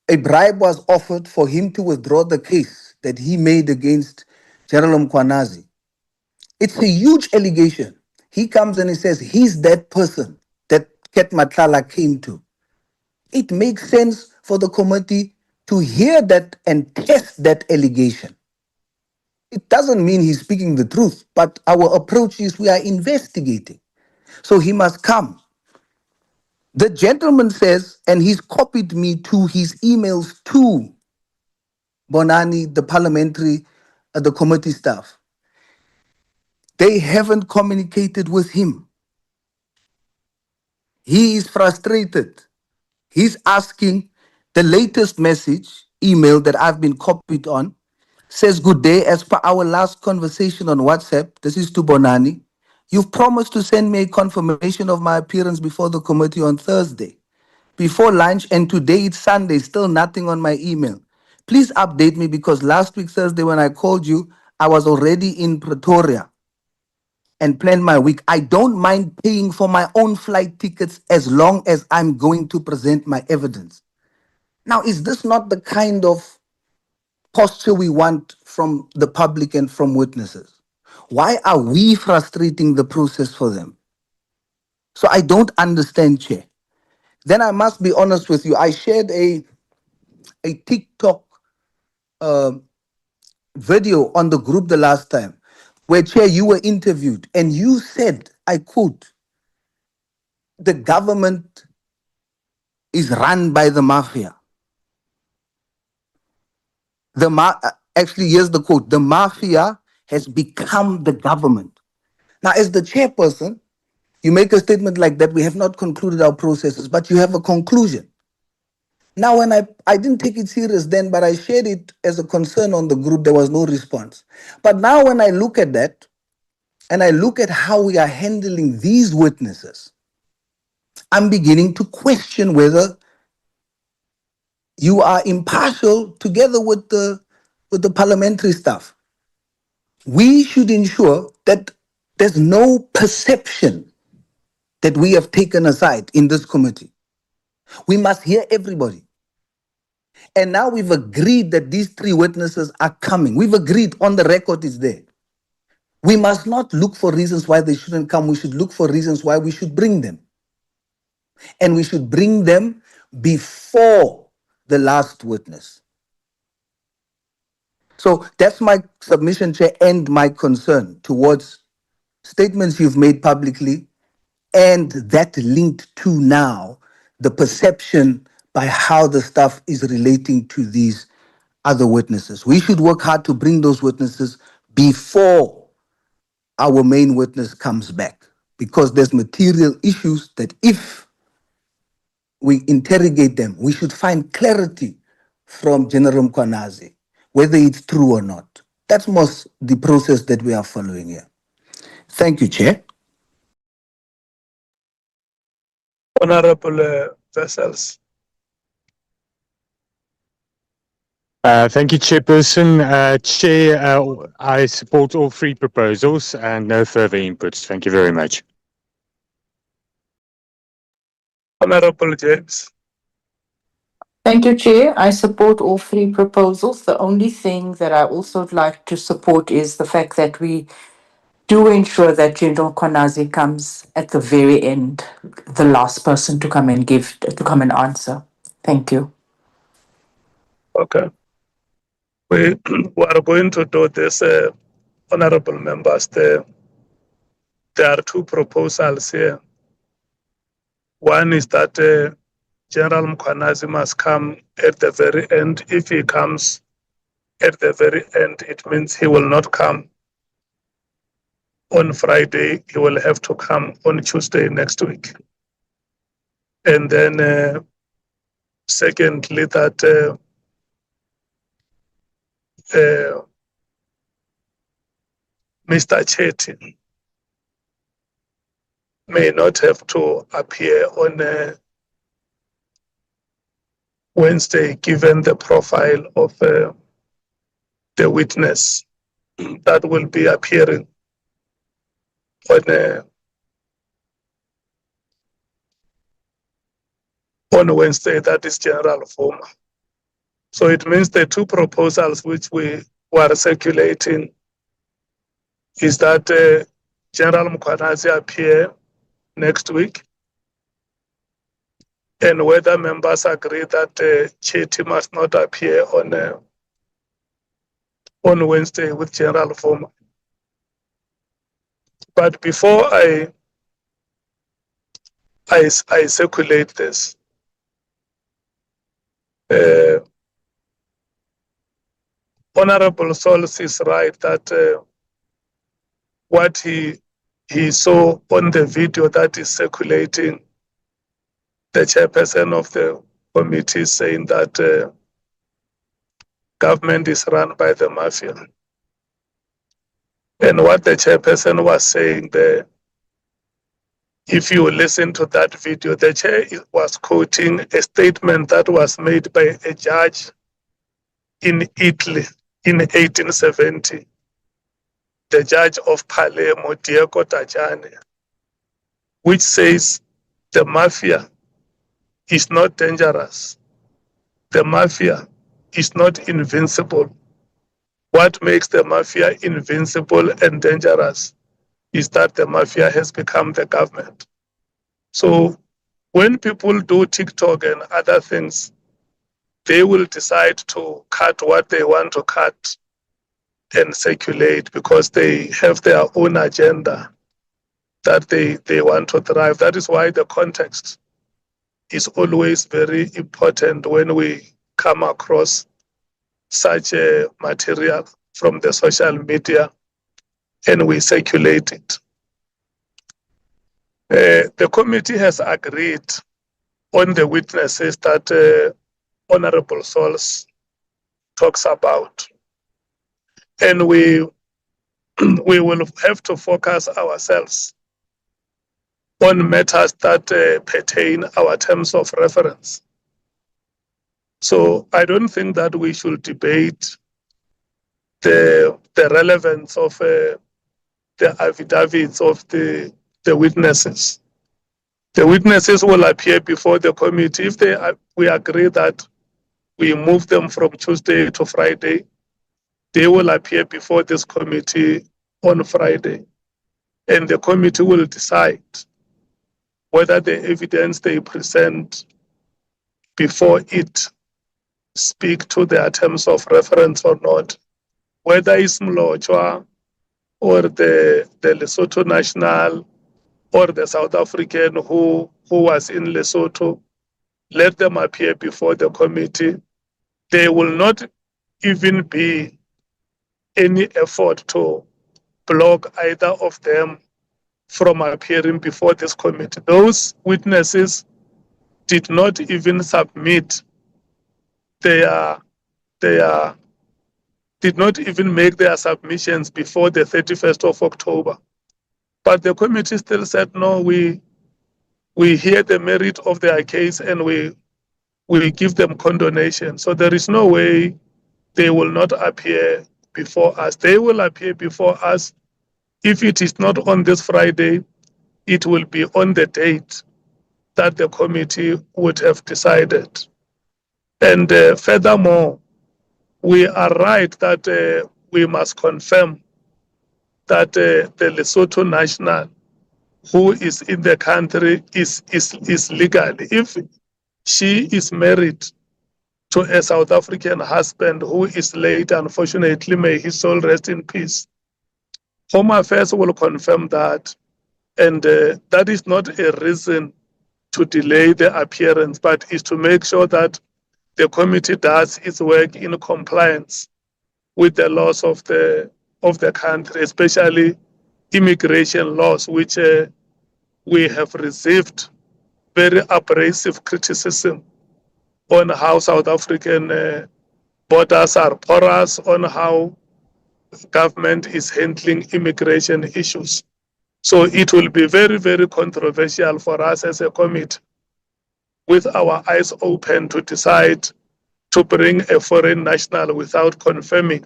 a bribe was offered for him to withdraw the case that he made against General Mkhwanazi. It's a huge allegation. He comes and he says he's that person that Nhlanhla came to. It makes sense for the committee to hear that and test that allegation. It doesn't mean he's speaking the truth, but our approach is we are investigating. So he must come. The gentleman says, and he's copied me to his emails to Bonani, the parliamentary, the committee staff. They haven't communicated with him. He is frustrated. He's asking the latest message, email that I've been copied on, says, good day, as per our last conversation on WhatsApp, this is to Bonani, you've promised to send me a confirmation of my appearance before the committee on Thursday, before lunch, and today it's Sunday, still nothing on my email. Please update me because last week Thursday when I called you, I was already in Pretoria and planned my week. I don't mind paying for my own flight tickets as long as I'm going to present my evidence. Now, is this not the kind of posture we want from the public and from witnesses? Why are we frustrating the process for them? So I don't understand, Chair. Then I must be honest with you. I shared a TikTok video on the group the last time where, Chair, you were interviewed and you said, I quote, the government is run by the mafia. Actually, here's the quote, the mafia has become the government. Now, as the chairperson, you make a statement like that, we have not concluded our processes, but you have a conclusion. Now, when I didn't take it serious then, but I shared it as a concern on the group, there was no response. But now when I look at that, and I look at how we are handling these witnesses, I'm beginning to question whether you are impartial together with the parliamentary staff. We should ensure that there's no perception that we have taken aside in this committee. We must hear everybody. And now we've agreed that these three witnesses are coming. We've agreed, on the record is there. We must not look for reasons why they shouldn't come. We should look for reasons why we should bring them. And we should bring them before the last witness. So that's my submission, Chair, and my concern towards statements you've made publicly and that linked to now the perception by how the stuff is relating to these other witnesses. We should work hard to bring those witnesses before our main witness comes back, because there's material issues that if we interrogate them, we should find clarity from General Mkhwanazi, whether it's true or not. That's most the process that we are following here. Thank you, Chair. Honorable Vessels. Thank you, Chairperson. Chair, I support all three proposals and no further inputs. Thank you very much. Honorable James. Thank you, Chair. I support all three proposals. The only thing that I also would like to support is the fact that we do ensure that General Mkhwanazi comes at the very end, the last person to come and answer. Thank you. Okay. We are going to do this, honorable members. There are two proposals here. One is that General Mkhwanazi must come at the very end. If he comes at the very end, it means he will not come on Friday. He will have to come on Tuesday next week. And then secondly, that Mr. Chetty may not have to appear on Wednesday, given the profile of the witness that will be appearing on on Wednesday, that is general form. So it means the two proposals which we were circulating is that General Mkhwanazi appear next week, and whether members agree that Chetty must not appear on Wednesday with general form. But before I circulate this, Honorable Sols is right that what he saw on the video that is circulating, the chairperson of the committee saying that government is run by the mafia. And what the chairperson was saying there, if you listen to that video, the chair was quoting a statement that was made by a judge in Italy in 1870, the judge of Palermo, Diego Tajani, which says the mafia is not dangerous. The mafia is not invincible. What makes the mafia invincible and dangerous is that the mafia has become the government. So when people do TikTok and other things, they will decide to cut what they want to cut and circulate because they have their own agenda that they want to drive. That is why the context is always very important when we come across such a material from the social media and we circulate it. The committee has agreed on the witnesses that Honorable Sols talks about. And we will have to focus ourselves on matters that pertain our terms of reference. So I don't think that we should debate the relevance of the affidavits of the witnesses. The witnesses will appear before the committee. If we agree that we move them from Tuesday to Friday, they will appear before this committee on Friday. And the committee will decide whether the evidence they present before it speak to their terms of reference or not. Whether it's Mlotshwa or the Lesotho national or the South African who was in Lesotho, let them appear before the committee. There will not even be any effort to block either of them from appearing before this committee. Those witnesses did not even submit did not even make their submissions before the 31st of October. But the committee still said, no, we hear the merit of their case and we give them condonation. So there is no way they will not appear before us. They will appear before us. If it is not on this Friday, it will be on the date that the committee would have decided. And furthermore, we are right that we must confirm that the Lesotho national who is in the country is legal. If she is married to a South African husband who is late, unfortunately, may his soul rest in peace, Home Affairs will confirm that. And that is not a reason to delay the appearance, but is to make sure that the committee does its work in compliance with the laws of the country, especially immigration laws, which we have received very abrasive criticism on how South African borders are porous, on how government is handling immigration issues. So it will be very, very controversial for us as a committee, with our eyes open, to decide to bring a foreign national without confirming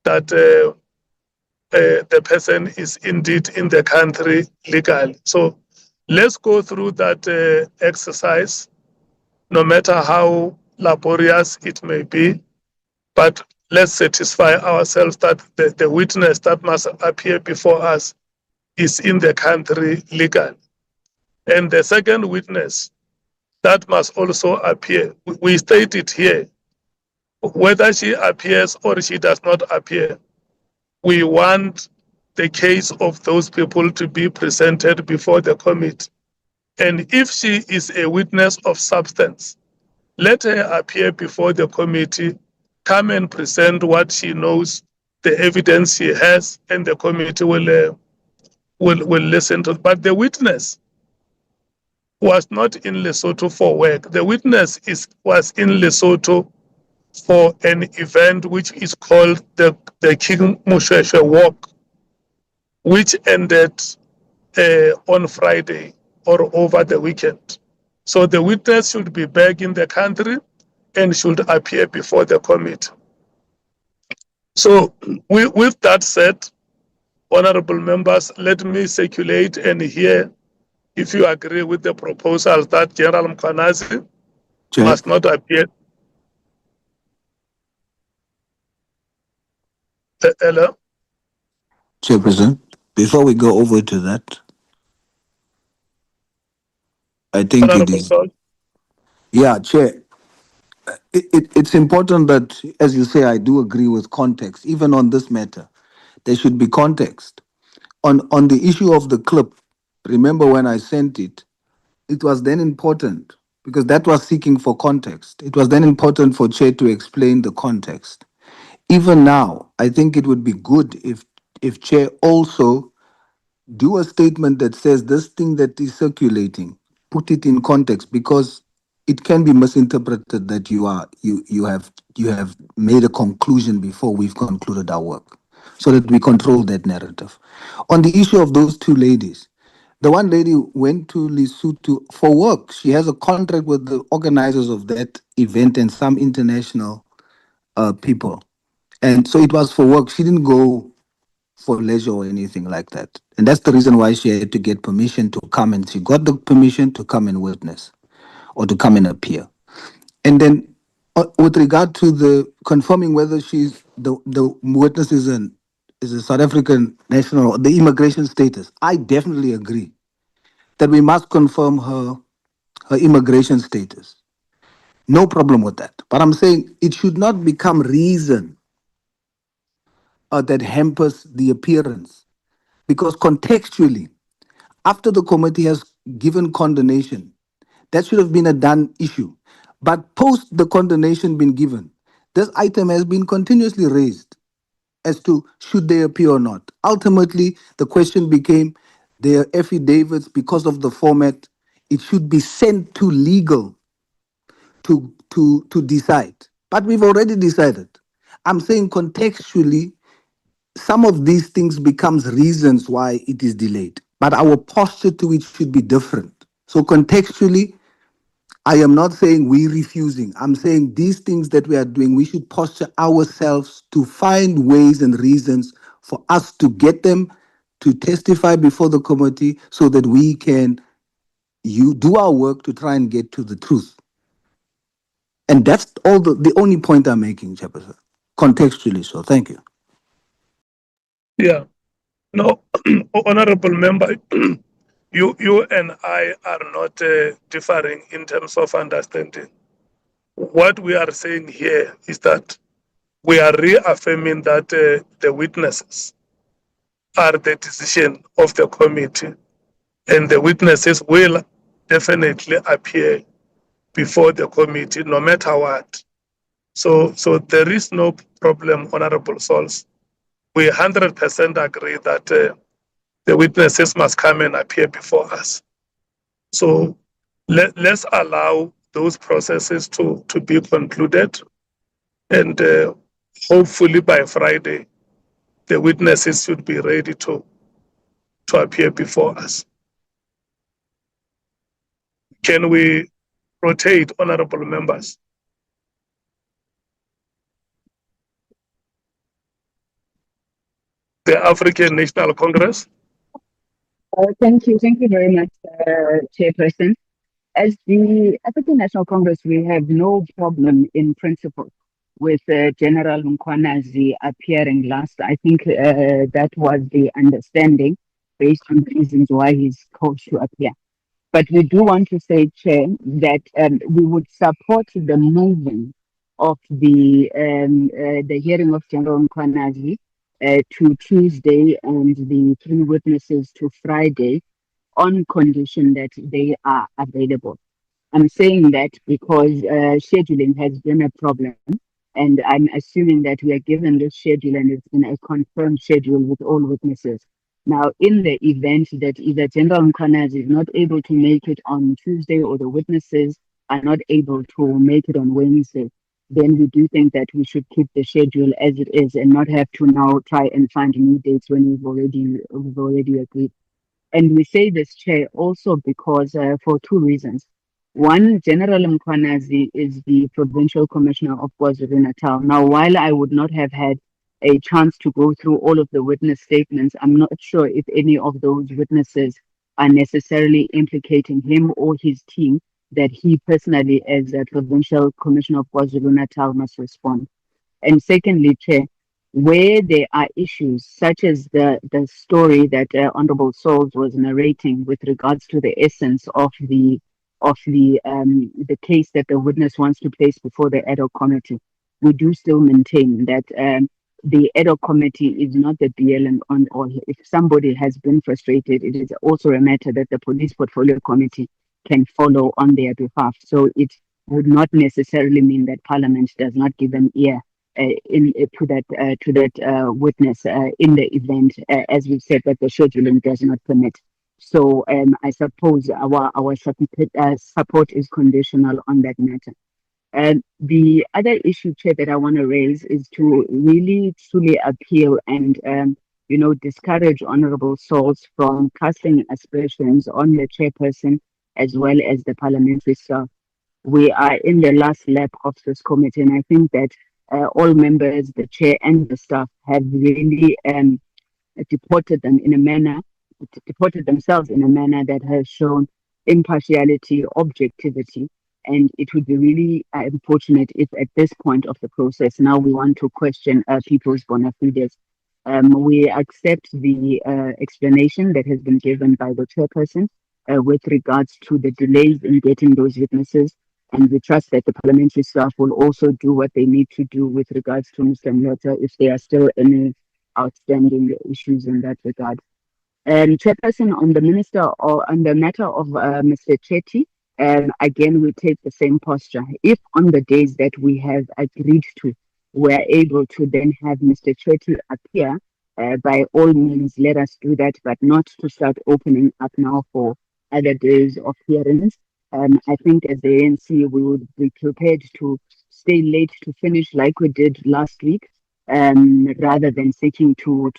that the person is indeed in the country legally. So let's go through that exercise no matter how laborious it may be, but let's satisfy ourselves that the witness that must appear before us is in the country legally. And the second witness that must also appear, we state it here, whether she appears or she does not appear, we want the case of those people to be presented before the committee. And if she is a witness of substance, let her appear before the committee, come and present what she knows, the evidence she has, and the committee will listen to it. But the witness was not in Lesotho for work. The witness was in Lesotho for an event which is called the King Moshoeshoe Walk, which ended on Friday or over the weekend. So the witness should be back in the country and should appear before the committee. So with that said, honorable members, let me circulate and hear if you agree with the proposal that General Mkhwanazi must not appear. Hello? Chairperson, before we go over to that, I think Honorable it is, Sol. yeah, Chair, it's important that, as you say, I do agree with context. Even on this matter, there should be context. On the issue of the clip, remember when I sent it, it was then important, because that was seeking for context. It was then important for Chair to explain the context. Even now, I think it would be good if Chair also do a statement that says this thing that is circulating, put it in context, because it can be misinterpreted that you have made a conclusion before we've concluded our work, so that we control that narrative. On the issue of those two ladies, the one lady went to Lesotho for work. She has a contract with the organizers of that event and some international people, and so it was for work. She didn't go for leisure or anything like that. And that's the reason why she had to get permission to come, and she got the permission to come and witness or to come and appear. And then with regard to the confirming whether she's the witness is a South African national, the immigration status, I definitely agree that we must confirm her immigration status. No problem with that. But I'm saying it should not become reason that hampers the appearance. Because contextually, after the committee has given condemnation, that should have been a done issue. But post the condemnation being given, this item has been continuously raised as to should they appear or not. Ultimately, the question became their affidavits, because of the format, it should be sent to legal to decide. But we've already decided. I'm saying contextually, some of these things becomes reasons why it is delayed, but our posture to it should be different. So contextually, I am not saying we're refusing. I'm saying these things that we are doing, we should posture ourselves to find ways and reasons for us to get them to testify before the committee so that we can do our work to try and get to the truth. And that's all the only point I'm making, Chairperson. Contextually, so thank you. Yeah. No, honorable member, you and I are not differing in terms of understanding. What we are saying here is that we are reaffirming that the witnesses are the decision of the committee, and the witnesses will definitely appear before the committee no matter what. So there is no problem, Honorable Sols. We 100% agree that the witnesses must come and appear before us. So let's allow those processes to be concluded, and hopefully by Friday, the witnesses should be ready to appear before us. Can we rotate, honorable members? The African National Congress. Thank you very much, Chairperson. As the African National Congress, we have no problem in principle with General Mkhwanazi appearing last. I think that was the understanding based on the reasons why he's called to appear. But we do want to say, Chair, that we would support the moving of the hearing of General Mkhwanazi to Tuesday and the 3 witnesses to Friday on condition that they are available. I'm saying that because scheduling has been a problem, and I'm assuming that we are given this schedule and it's been a confirmed schedule with all witnesses. Now, in the event that either General Mkhwanazi is not able to make it on Tuesday or the witnesses are not able to make it on Wednesday, then we do think that we should keep the schedule as it is and not have to now try and find new dates when we've already agreed. And we say this, Chair, also because for 2 reasons. One, General Mkhwanazi is the Provincial Commissioner of KwaZulu-Natal. Now, while I would not have had a chance to go through all of the witness statements, I'm not sure if any of those witnesses are necessarily implicating him or his team that he personally, as a Provincial Commissioner of KwaZulu-Natal, must respond. And secondly, Chair, where there are issues such as the story that Honorable Souls was narrating with regards to the essence of the case that the witness wants to place before the ad hoc committee, we do still maintain that the ad hoc committee is not the BL and all. If somebody has been frustrated, it is also a matter that the police portfolio committee can follow on their behalf. So it would not necessarily mean that Parliament does not give an ear to that witness in the event, as we've said, that the scheduling does not permit. So I suppose our support is conditional on that matter. And the other issue, Chair, that I want to raise is to really truly appeal and discourage Honourable Souls from casting aspersions on the chairperson as well as the parliamentary staff. We are in the last lap of this committee, and I think that all members, the chair and the staff have really deported themselves in a manner that has shown impartiality, objectivity, and it would be really unfortunate if at this point of the process now we want to question people's bona fides. We accept the explanation that has been given by the chairperson with regards to the delays in getting those witnesses, and we trust that the parliamentary staff will also do what they need to do with regards to Mr. Mlota if there are still any outstanding issues in that regard. Chairperson, on the minister or on the matter of Mr. Chetty, again, we take the same posture. If on the days that we have agreed to, we're able to then have Mr. Chetty appear, by all means, let us do that, but not to start opening up now for other days of hearings. I think as the ANC, we would be prepared to stay late to finish like we did last week, rather than seeking to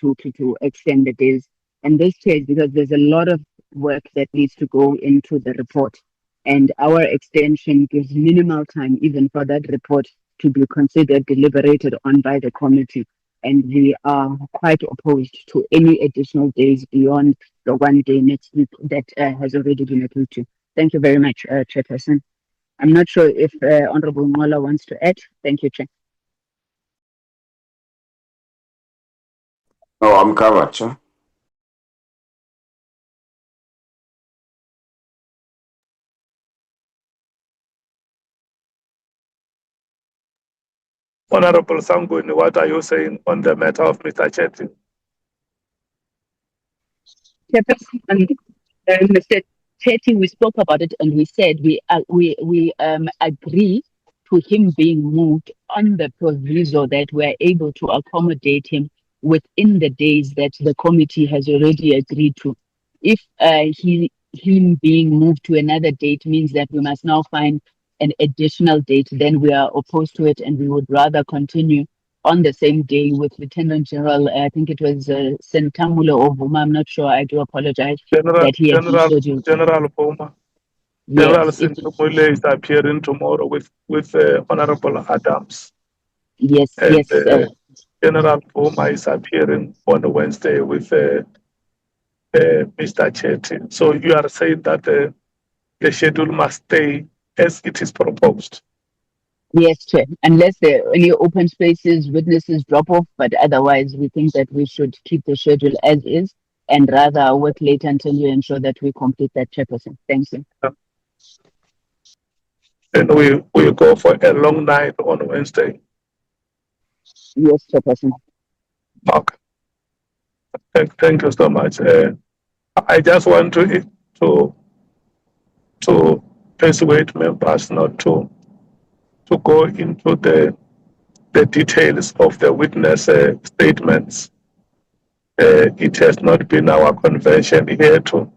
extend the days. And this case, because there's a lot of work that needs to go into the report. And our extension gives minimal time even for that report to be considered, deliberated on by the committee. And we are quite opposed to any additional days beyond the 1 day next week that has already been agreed to. Thank you very much, Chairperson. I'm not sure if Honorable Nhlanhla wants to add. Thank you, Chair. No, I'm covered, Chair. Honorable Sanguni, what are you saying on the matter of Mr. Chetty? Chairperson, Mr. Chetty, we spoke about it and we said we agree to him being moved on the proviso that we're able to accommodate him within the days that the committee has already agreed to. If him being moved to another date means that we must now find an additional date, then we are opposed to it, and we would rather continue on the same day with Lieutenant General, I think it was Sentamule or Vuma, I'm not sure, I do apologize. General Vuma. General Yes, Sentamule is appearing tomorrow with Honorable Adams. Yes, and, yes. General Vuma is appearing on Wednesday with Mr. Chetty. So you are saying that the schedule must stay as it is proposed. Yes, Chair. Unless there are any open spaces, witnesses drop off, but otherwise we think that we should keep the schedule as is and rather work late until you ensure that we complete that, Chairperson. Thank you. And we go for a long night on Wednesday. Yes, Chairperson. Okay. Thank you so much. I just want to persuade members not to go into the details of the witness statements. It has not been our convention here to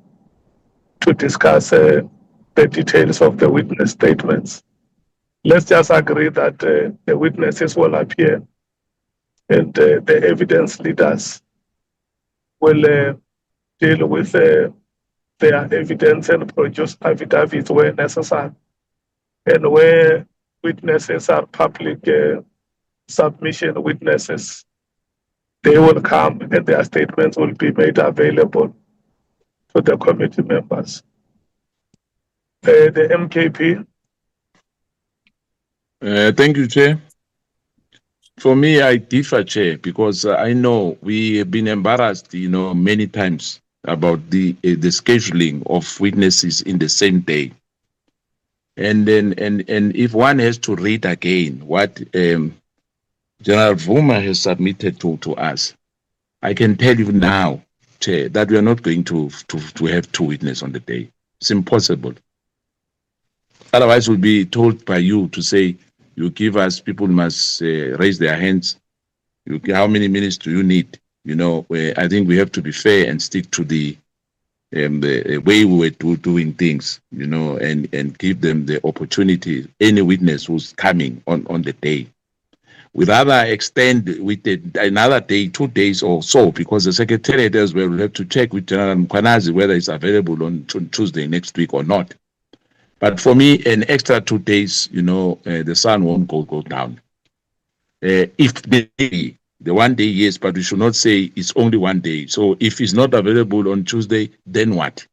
discuss the details of the witness statements. Let's just agree that the witnesses will appear and the evidence leaders will deal with their evidence and produce affidavits where necessary. And where witnesses are public submission witnesses, they will come and their statements will be made available to the committee members. The MKP. Thank you, Chair. For me, I differ, Chair, because I know we have been embarrassed, many times about the scheduling of witnesses in the same day. And then, and if one has to read again what General Vuma has submitted to us, I can tell you now, Chair, that we are not going to have two witnesses on the day. It's impossible. Otherwise, we'll be told by you to say, you give us, people must raise their hands. How many minutes do you need? I think we have to be fair and stick to the way we were doing things, and give them the opportunity, any witness who's coming on the day. We'd rather extend with another day, 2 days or so, because the Secretariat as well will have to check with Nhlanhla Mkhwanazi whether it's available on Tuesday next week or not. But for me, an extra 2 days, the sun won't go down. If the 1 day, yes, but we should not say it's only 1 day. So if it's not available on Tuesday, then what?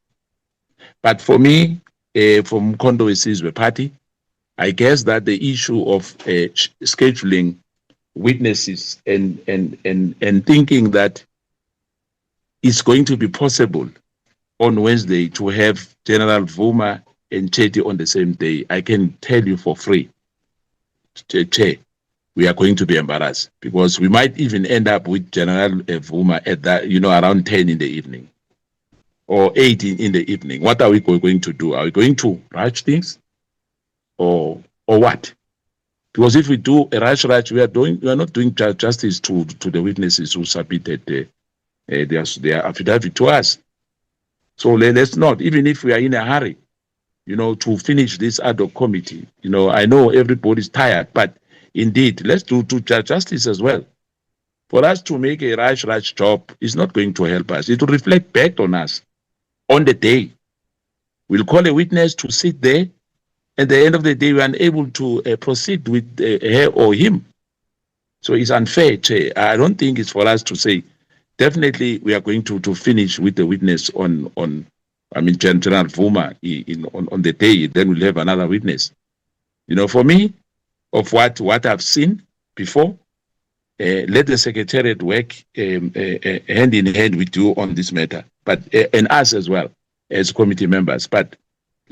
But for me, from Mkondo Wesizwe Party, I guess that the issue of scheduling witnesses and thinking that it's going to be possible on Wednesday to have General Vuma and Chetty on the same day, I can tell you for free, Che, we are going to be embarrassed, because we might even end up with General Vuma at that, around 10 in the evening or 8 in the evening. What are we going to do? Are we going to rush things or what? Because if we do a rush, we are not doing justice to the witnesses who submitted their affidavit to us. So let's not, even if we are in a hurry, to finish this ad hoc committee. I know everybody's tired, but indeed, let's do justice as well. For us to make a rush job is not going to help us. It will reflect back on us on the day. We'll call a witness to sit there. At the end of the day, we are unable to proceed with her or him. So it's unfair, Chair. I don't think it's for us to say, definitely we are going to finish with the witness on General Vuma on the day, then we'll have another witness. For me, of what I've seen before, let the Secretariat work hand in hand with you on this matter, but and us as well as committee members. But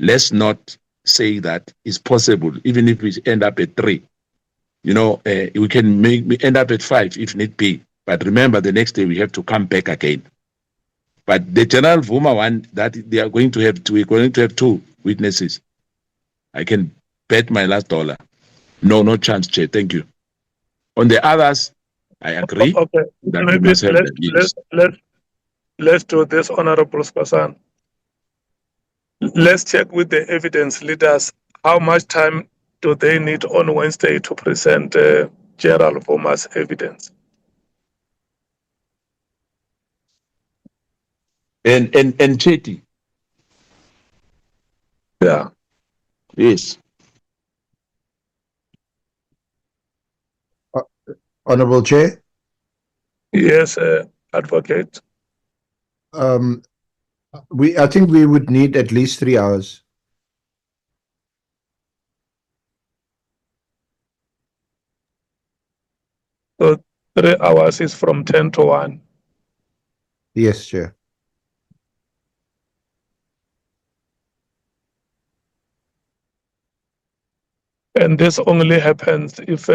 let's not say that it's possible, even if we end up at 3. We can end up at 5 if need be. But remember, the next day we have to come back again. But the General Vuma one, that they are going to have we're going to have 2 witnesses. I can bet my last dollar. No chance, Chair. Thank you. On the others, I agree. Okay. That Maybe let's do this, Honorable Spasan. Let's check with the evidence leaders. How much time do they need on Wednesday to present General Vuma's evidence? And Chetty. Yeah. Yes. Honorable Chair. Yes, Advocate. I think we would need at least 3 hours. So 3 hours is from 10 to 1. Yes, Chair. And this only happens if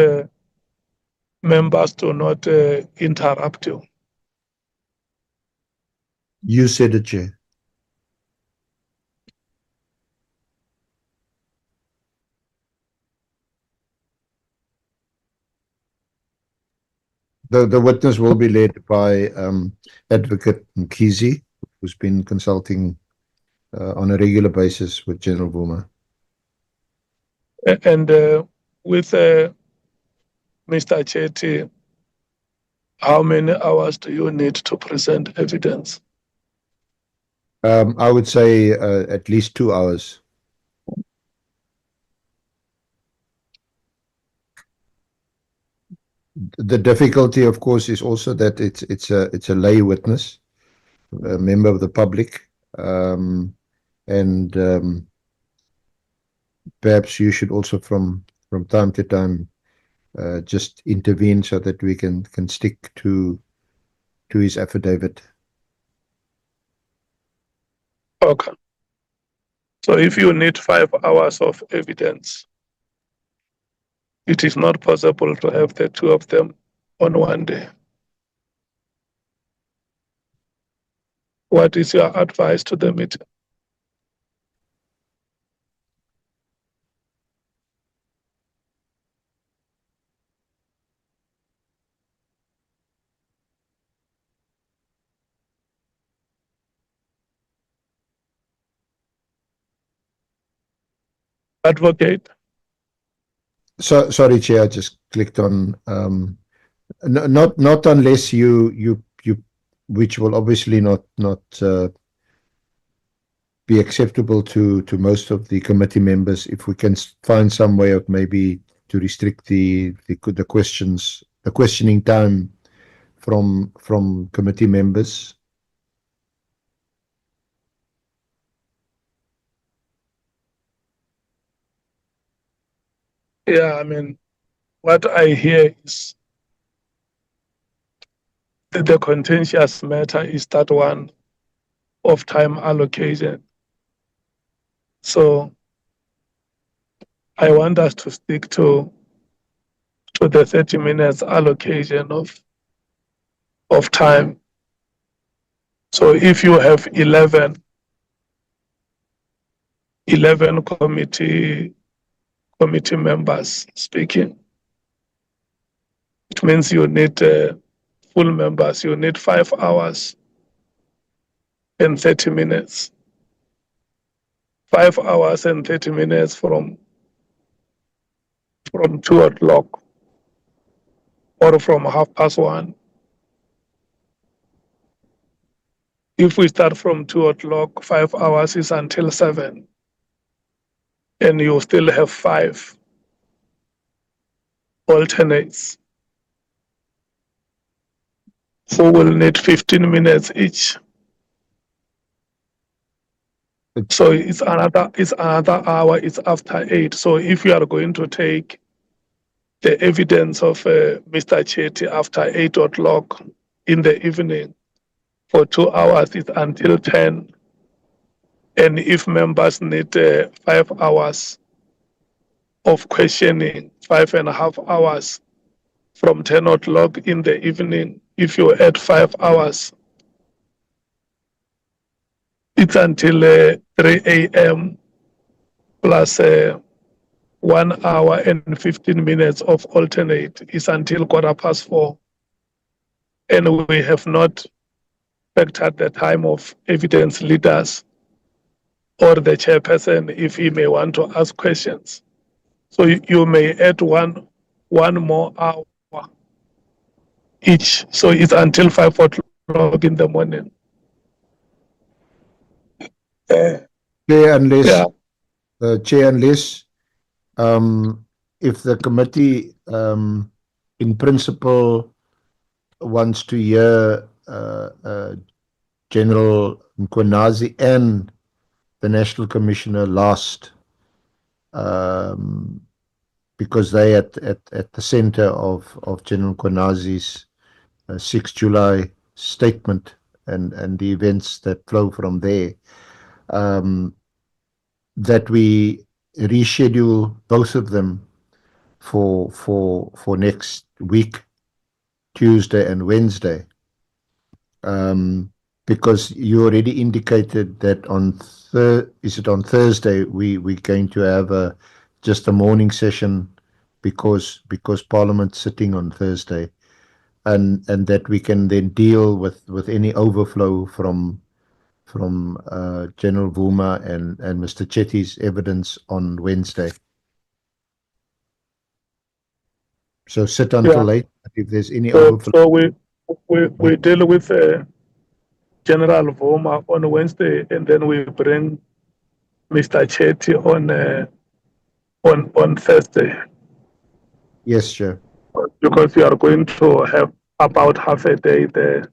members do not interrupt you. You said it, Chair. The witness will be led by Advocate Mkhizi, who's been consulting on a regular basis with General Vuma. And with Mr. Chetty, how many hours do you need to present evidence? I would say at least 2 hours. The difficulty, of course, is also that it's a lay witness, a member of the public, and perhaps you should also from time to time just intervene so that we can stick to his affidavit. Okay. So if you need 5 hours of evidence, it is not possible to have the two of them on one day. What is your advice to the meeting? Advocate? So sorry, Chair, I just clicked on not unless you which will obviously not be acceptable to most of the committee members, if we can find some way of maybe to restrict the questioning time from committee members. Yeah, I mean, what I hear is that the contentious matter is that one of time allocation. So I want us to stick to the 30 minutes allocation of time. So if you have 11 committee members speaking, it means you need full members, you need 5 hours and 30 minutes. 5 hours and 30 minutes from 2 o'clock or from 1:30. If we start from 2 o'clock, 5 hours is until 7, and you still have 5 alternates who will need 15 minutes each. So it's another hour, it's after 8. So if you are going to take the evidence of Mr. Chetty after 8 o'clock in the evening for 2 hours, it's until 10. And if members need 5 hours of questioning, 5.5 hours from 10 o'clock in the evening, if you add 5 hours, it's until 3 a.m. plus 1 hour and 15 minutes of alternate is until 4:15. And we have not factored the time of evidence leaders or the chairperson if he may want to ask questions. So you may add one more hour each. So it's until 5 o'clock in the morning. Chair, unless if the committee in principle wants to hear General Mkhwanazi and the National Commissioner last, because they at the center of General Mkhwanazi's 6 July statement and the events that flow from there, that we reschedule both of them for next week, Tuesday and Wednesday, because you already indicated that on Thursday we're going to have just a morning session because Parliament's sitting on Thursday, and that we can then deal with any overflow from General Vuma and Mr. Chetty's evidence on Wednesday. So sit until late if there's any overflow. So we deal with General Vuma on Wednesday, and then we bring Mr. Chetty on Thursday. Yes, Chair. Because we are going to have about half a day there.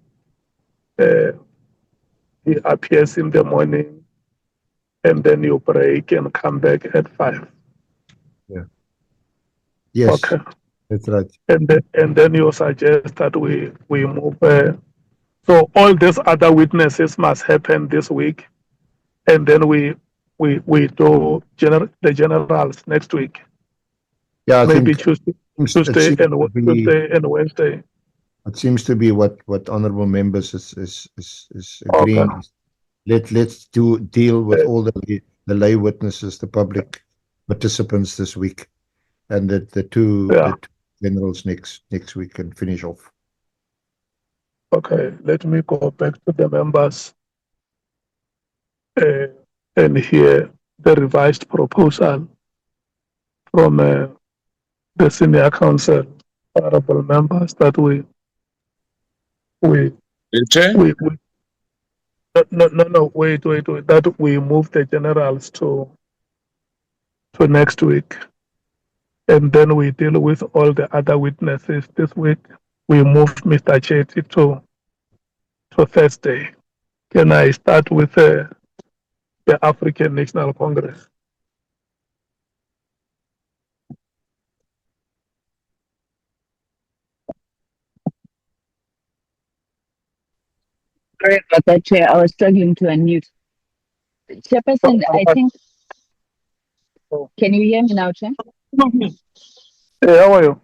He appears in the morning, and then you break and come back at 5. Yeah. Yes. Okay. That's right. And then you suggest that we move. So all these other witnesses must happen this week, and then we do the generals next week. Yeah, I maybe think Tuesday and Wednesday. It seems to be what honourable members is agreeing. Okay. Let's deal with all the lay witnesses, the public participants this week, and the two generals next week, and finish off. Okay, let me go back to the members and hear the revised proposal from the senior council, honourable members, that we wait, that we move the generals to next week, and then we deal with all the other witnesses this week. We move Mr. Chetty to Thursday. Can I start with the African National Congress? Sorry about that, Chair. I was struggling to unmute. Chairperson, I think. Can you hear me now, Chair? Hey, how are you?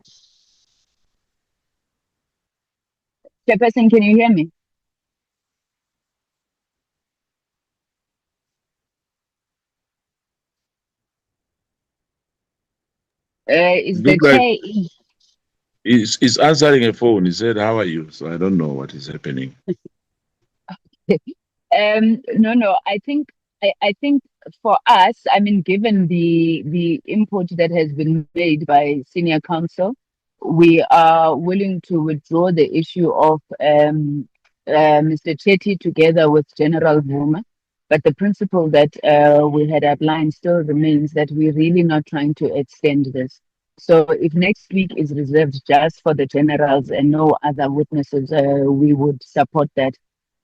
Chairperson, can you hear me? Is the chair? He's answering a phone. He said, "How are you?" So I don't know what is happening. No. I think for us, I mean, given the input that has been made by senior counsel, we are willing to withdraw the issue of Mr. Chetty together with General Vuma. But the principle that we had outlined still remains, that we're really not trying to extend this. So if next week is reserved just for the generals and no other witnesses, we would support that.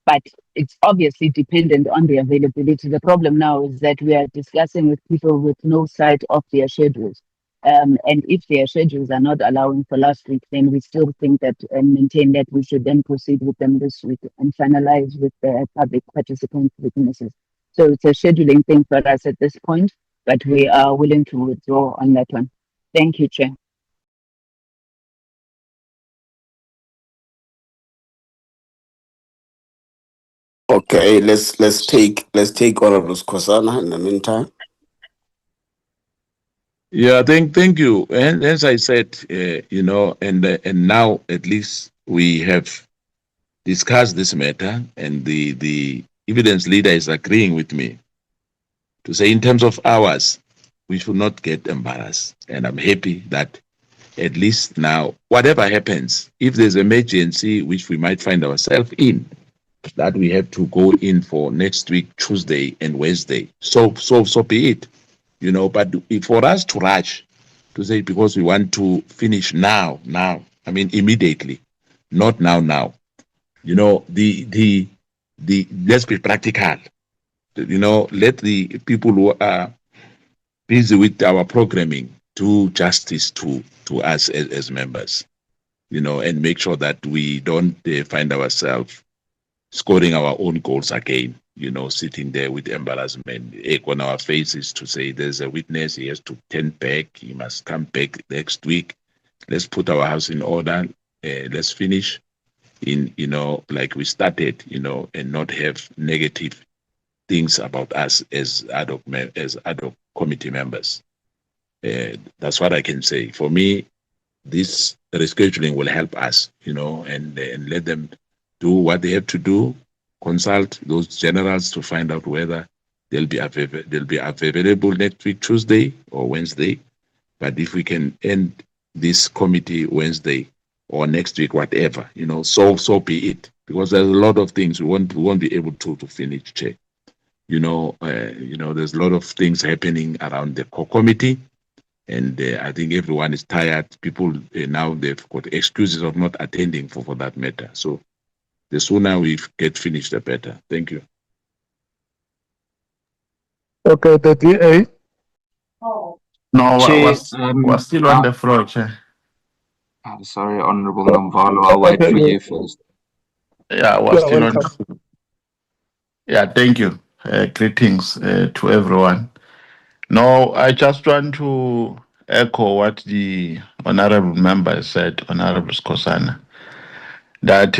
But it's obviously dependent on the availability. The problem now is that we are discussing with people with no sight of their schedules. And if their schedules are not allowing for last week, then we still think that and maintain that we should then proceed with them this week and finalize with the public participants witnesses. So it's a scheduling thing for us at this point, but we are willing to withdraw on that one. Thank you, Chair. Okay, let's take Honorable Skhosana in the meantime. Yeah, thank you. And as I said, and now at least we have discussed this matter, and the evidence leader is agreeing with me to say, in terms of hours, we should not get embarrassed. And I'm happy that at least now, whatever happens, if there's emergency which we might find ourselves in, that we have to go in for next week, Tuesday and Wednesday. So be it. But for us to rush to say because we want to finish now, I mean immediately, not now. The let's be practical. Let the people who are busy with our programming do justice to us as members, and make sure that we don't find ourselves scoring our own goals again, sitting there with embarrassment, egg on our faces to say there's a witness, he has to turn back, he must come back next week. Let's put our house in order. Let's finish in, like we started, and not have negative things about us as ad hoc committee members. That's what I can say. For me, this rescheduling will help us, and let them do what they have to do, consult those generals to find out whether they'll be available next week, Tuesday or Wednesday. But if we can end this committee Wednesday or next week, whatever, so be it. Because there's a lot of things we won't be able to finish, Chair. There's a lot of things happening around the core committee. And I think everyone is tired. People now, they've got excuses of not attending for that matter. So the sooner we get finished, the better. Thank you. Okay, the DA. No, Chair, we're still on the floor, Chair. Sorry, Honorable Nomvalo, I'll wait for you first. Yeah, we're still on the floor. Yeah, thank you. Greetings to everyone. No, I just want to echo what the honorable member said, Honorable Skosana, that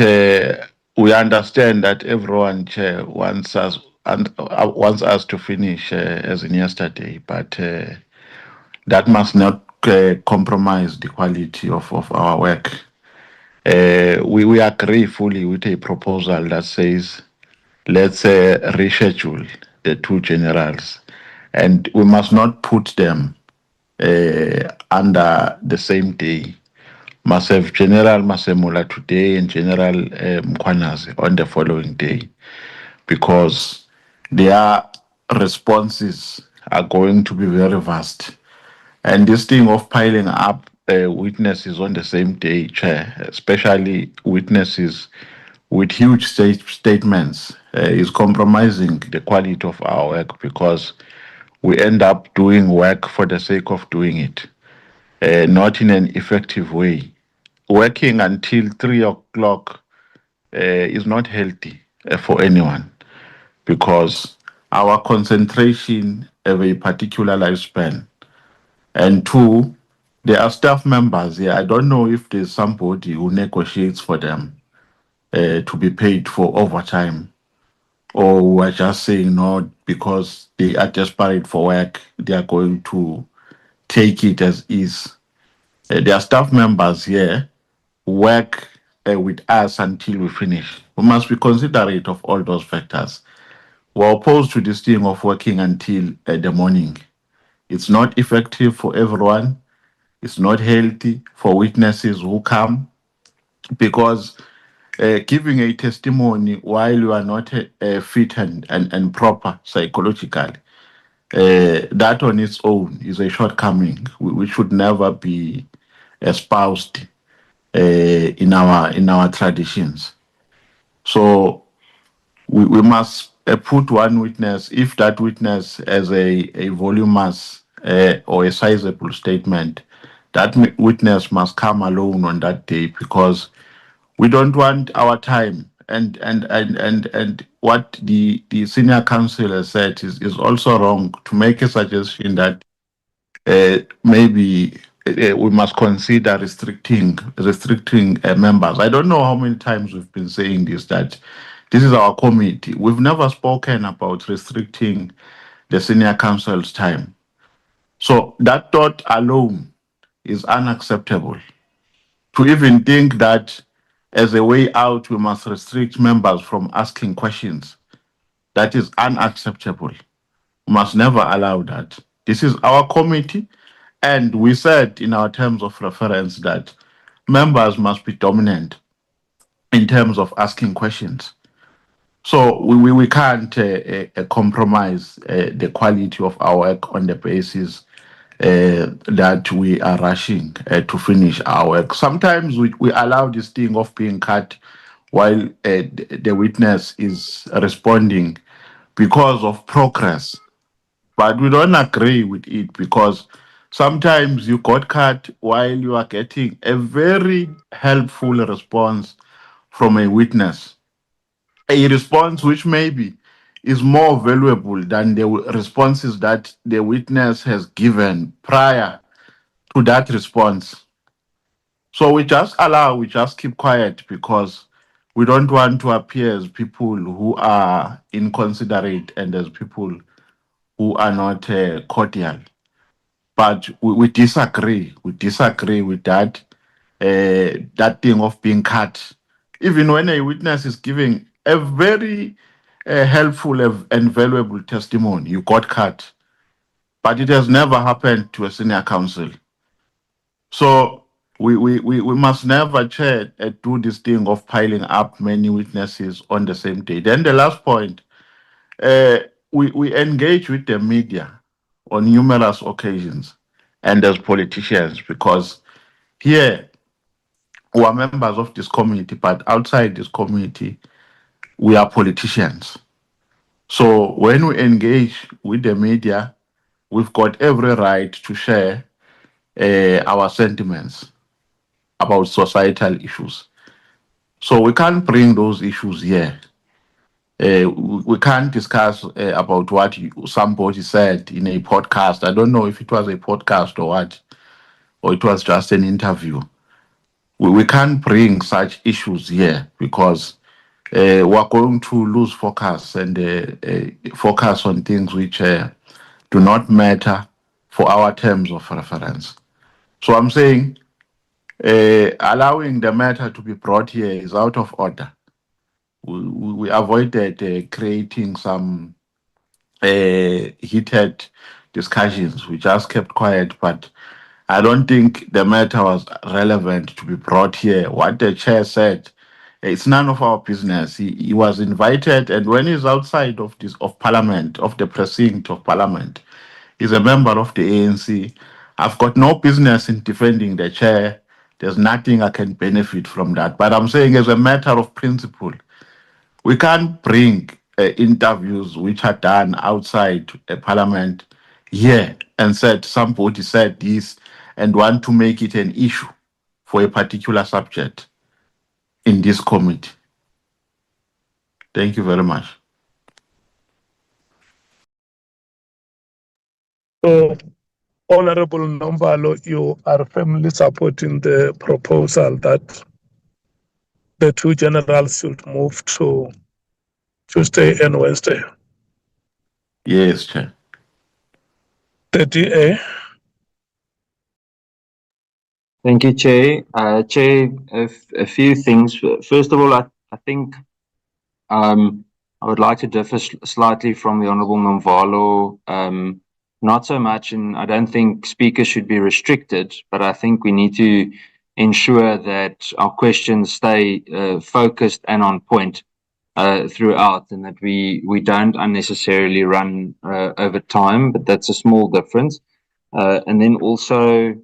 we understand that everyone, Chair, wants us to finish as in yesterday, but that must not compromise the quality of our work. We agree fully with a proposal that says let's reschedule the two generals, and we must not put them under the same day. Must have General Masemula today and General Mkhwanazi on the following day, because their responses are going to be very vast. And this thing of piling up witnesses on the same day, Chair, especially witnesses with huge statements, is compromising the quality of our work, because we end up doing work for the sake of doing it, not in an effective way. Working until 3 o'clock is not healthy for anyone, because our concentration have a particular lifespan. And two, there are staff members here. I don't know if there's somebody who negotiates for them to be paid for overtime, or who are just saying no because they are desperate for work, they are going to take it as is. There are staff members here who work with us until we finish. We must be considerate of all those factors. We're opposed to this thing of working until the morning. It's not effective for everyone. It's not healthy for witnesses who come, because giving a testimony while you are not fit and proper psychologically, that on its own is a shortcoming which should never be espoused in our traditions. So we must put one witness, if that witness has a voluminous or a sizable statement, that witness must come alone on that day, because we don't want our time. And what the senior counsel has said is also wrong, to make a suggestion that maybe we must consider restricting members. I don't know how many times we've been saying this, that this is our committee. We've never spoken about restricting the senior counsel's time. So that thought alone is unacceptable. To even think that as a way out, we must restrict members from asking questions, that is unacceptable. We must never allow that. This is our committee, and we said in our terms of reference that members must be dominant in terms of asking questions. So we can't compromise the quality of our work on the basis that we are rushing to finish our work. Sometimes we allow this thing of being cut while the witness is responding because of progress. But we don't agree with it, because sometimes you got cut while you are getting a very helpful response from a witness. A response which maybe is more valuable than the responses that the witness has given prior to that response. So we just keep quiet because we don't want to appear as people who are inconsiderate and as people who are not cordial. But we disagree. We disagree with that that thing of being cut. Even when a witness is giving a very helpful and valuable testimony, you got cut. But it has never happened to a senior counsel. So we must never do this thing of piling up many witnesses on the same day. Then the last point, we engage with the media on numerous occasions and as politicians because here we are members of this community, but outside this community, we are politicians. So when we engage with the media, we've got every right to share our sentiments about societal issues. So we can't bring those issues here. We can't discuss about what somebody said in a podcast. I don't know if it was a podcast or what, or it was just an interview. We can't bring such issues here because we're going to lose focus and focus on things which do not matter for our terms of reference. So I'm saying allowing the matter to be brought here is out of order. We avoided creating some heated discussions. We just kept quiet, but I don't think the matter was relevant to be brought here. What the chair said, it's none of our business. He was invited, and when he's outside of Parliament, of the precinct of Parliament, he's a member of the ANC. I've got no business in defending the chair. There's nothing I can benefit from that. But I'm saying, as a matter of principle, we can't bring interviews which are done outside Parliament here and said somebody said this and want to make it an issue for a particular subject in this committee. Thank you very much. So, Honorable Nombalo, you are firmly supporting the proposal that the two generals should move to Tuesday and Wednesday. Yes, Chair. The DA. Thank you, Chair. Chair, a few things. First of all, I think I would like to differ slightly from the Honourable Nomvalo. Not so much, and I don't think speakers should be restricted, but I think we need to ensure that our questions stay focused and on point throughout, and that we don't unnecessarily run over time, but that's a small difference. And then also,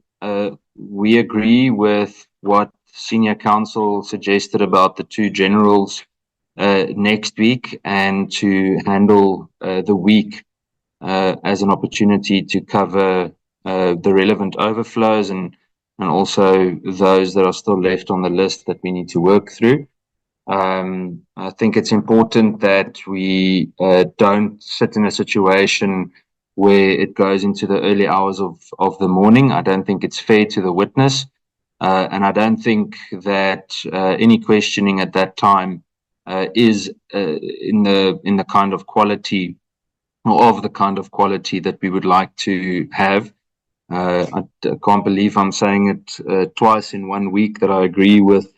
we agree with what Senior Counsel suggested about the two generals next week, and to handle the week as an opportunity to cover the relevant overflows and also those that are still left on the list that we need to work through. I think it's important that we don't sit in a situation where it goes into the early hours of the morning. I don't think it's fair to the witness, and I don't think that any questioning at that time is in the kind of quality, or of the kind of quality that we would like to have. I can't believe I'm saying it twice in 1 week that I agree with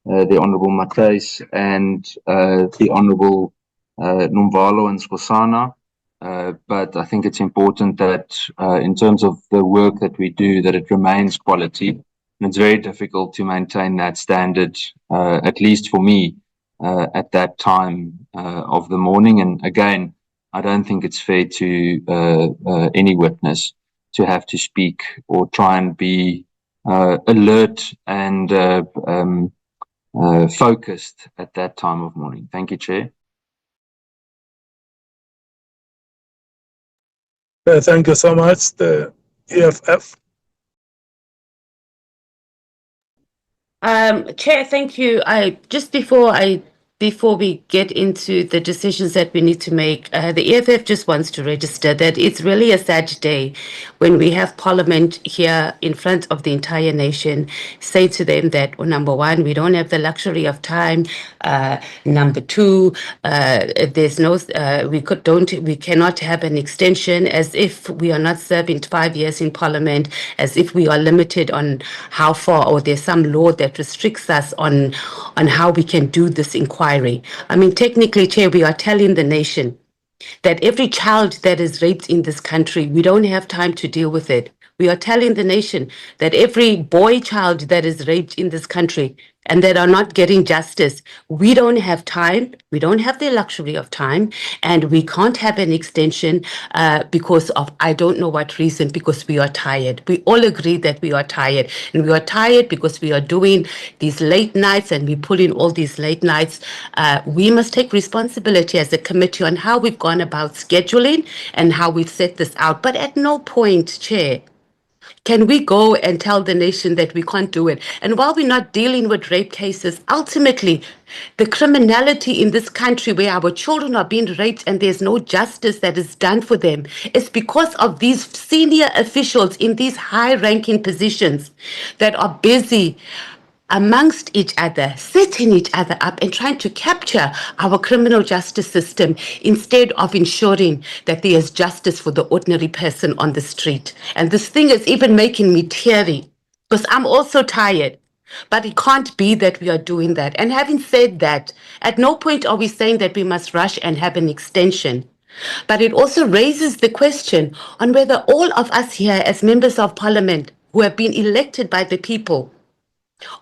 the Honourable Matthys and the Honourable Nomvalo and Skhosana. But I think it's important that in terms of the work that we do, that it remains quality. And it's very difficult to maintain that standard, at least for me, at that time of the morning. And again, I don't think it's fair to any witness to have to speak or try and be alert and focused at that time of morning. Thank you, Chair. Thank you so much. The EFF. Chair, thank you. Before we get into the decisions that we need to make, the EFF just wants to register that it's really a sad day when we have Parliament here in front of the entire nation say to them that, well, number one, we don't have the luxury of time. Number two, there's no, we cannot have an extension, as if we are not serving 5 years in Parliament, as if we are limited on how far, or there's some law that restricts us on how we can do this inquiry. I mean, technically, Chair, we are telling the nation that every child that is raped in this country, we don't have time to deal with it. We are telling the nation that every boy child that is raped in this country and that are not getting justice, we don't have time, we don't have the luxury of time, and we can't have an extension because of, I don't know what reason, because we are tired. We all agree that we are tired, and we are tired because we are doing these late nights and we pull in all these late nights. We must take responsibility as a committee on how we've gone about scheduling and how we've set this out. But at no point, Chair, can we go and tell the nation that we can't do it? And while we're not dealing with rape cases, ultimately, the criminality in this country where our children are being raped and there's no justice that is done for them is because of these senior officials in these high-ranking positions that are busy amongst each other, setting each other up and trying to capture our criminal justice system instead of ensuring that there is justice for the ordinary person on the street. And this thing is even making me teary because I'm also tired. But it can't be that we are doing that. And having said that, at no point are we saying that we must rush and have an extension. But it also raises the question on whether all of us here as members of parliament who have been elected by the people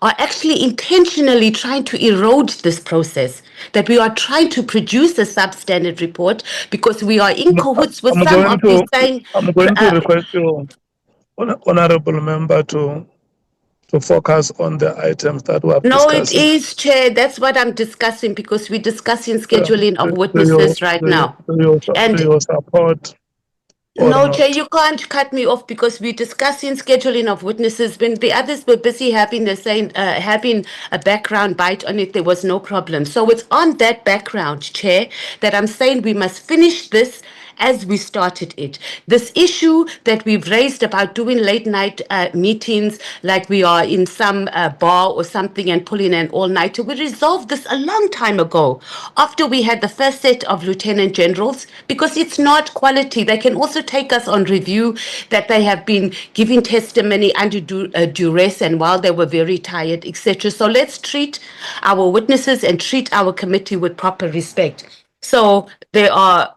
are actually intentionally trying to erode this process, that we are trying to produce a substandard report because we are in cahoots with some of these saying... I'm going to request you, honorable member, to focus on the items that we are No, it discussing. is, Chair. That's what I'm discussing because we're discussing scheduling of witnesses right now. Do you support? No, Chair, you can't cut me off because we're discussing scheduling of witnesses. When the others were busy having having a background bite on it, there was no problem. So it's on that background, Chair, that I'm saying we must finish this as we started it. This issue that we've raised about doing late night meetings, like we are in some bar or something and pulling an all-nighter, we resolved this a long time ago after we had the first set of lieutenant generals, because it's not quality. They can also take us on review that they have been giving testimony under duress and while they were very tired, etc. So let's treat our witnesses and treat our committee with proper respect. So there are...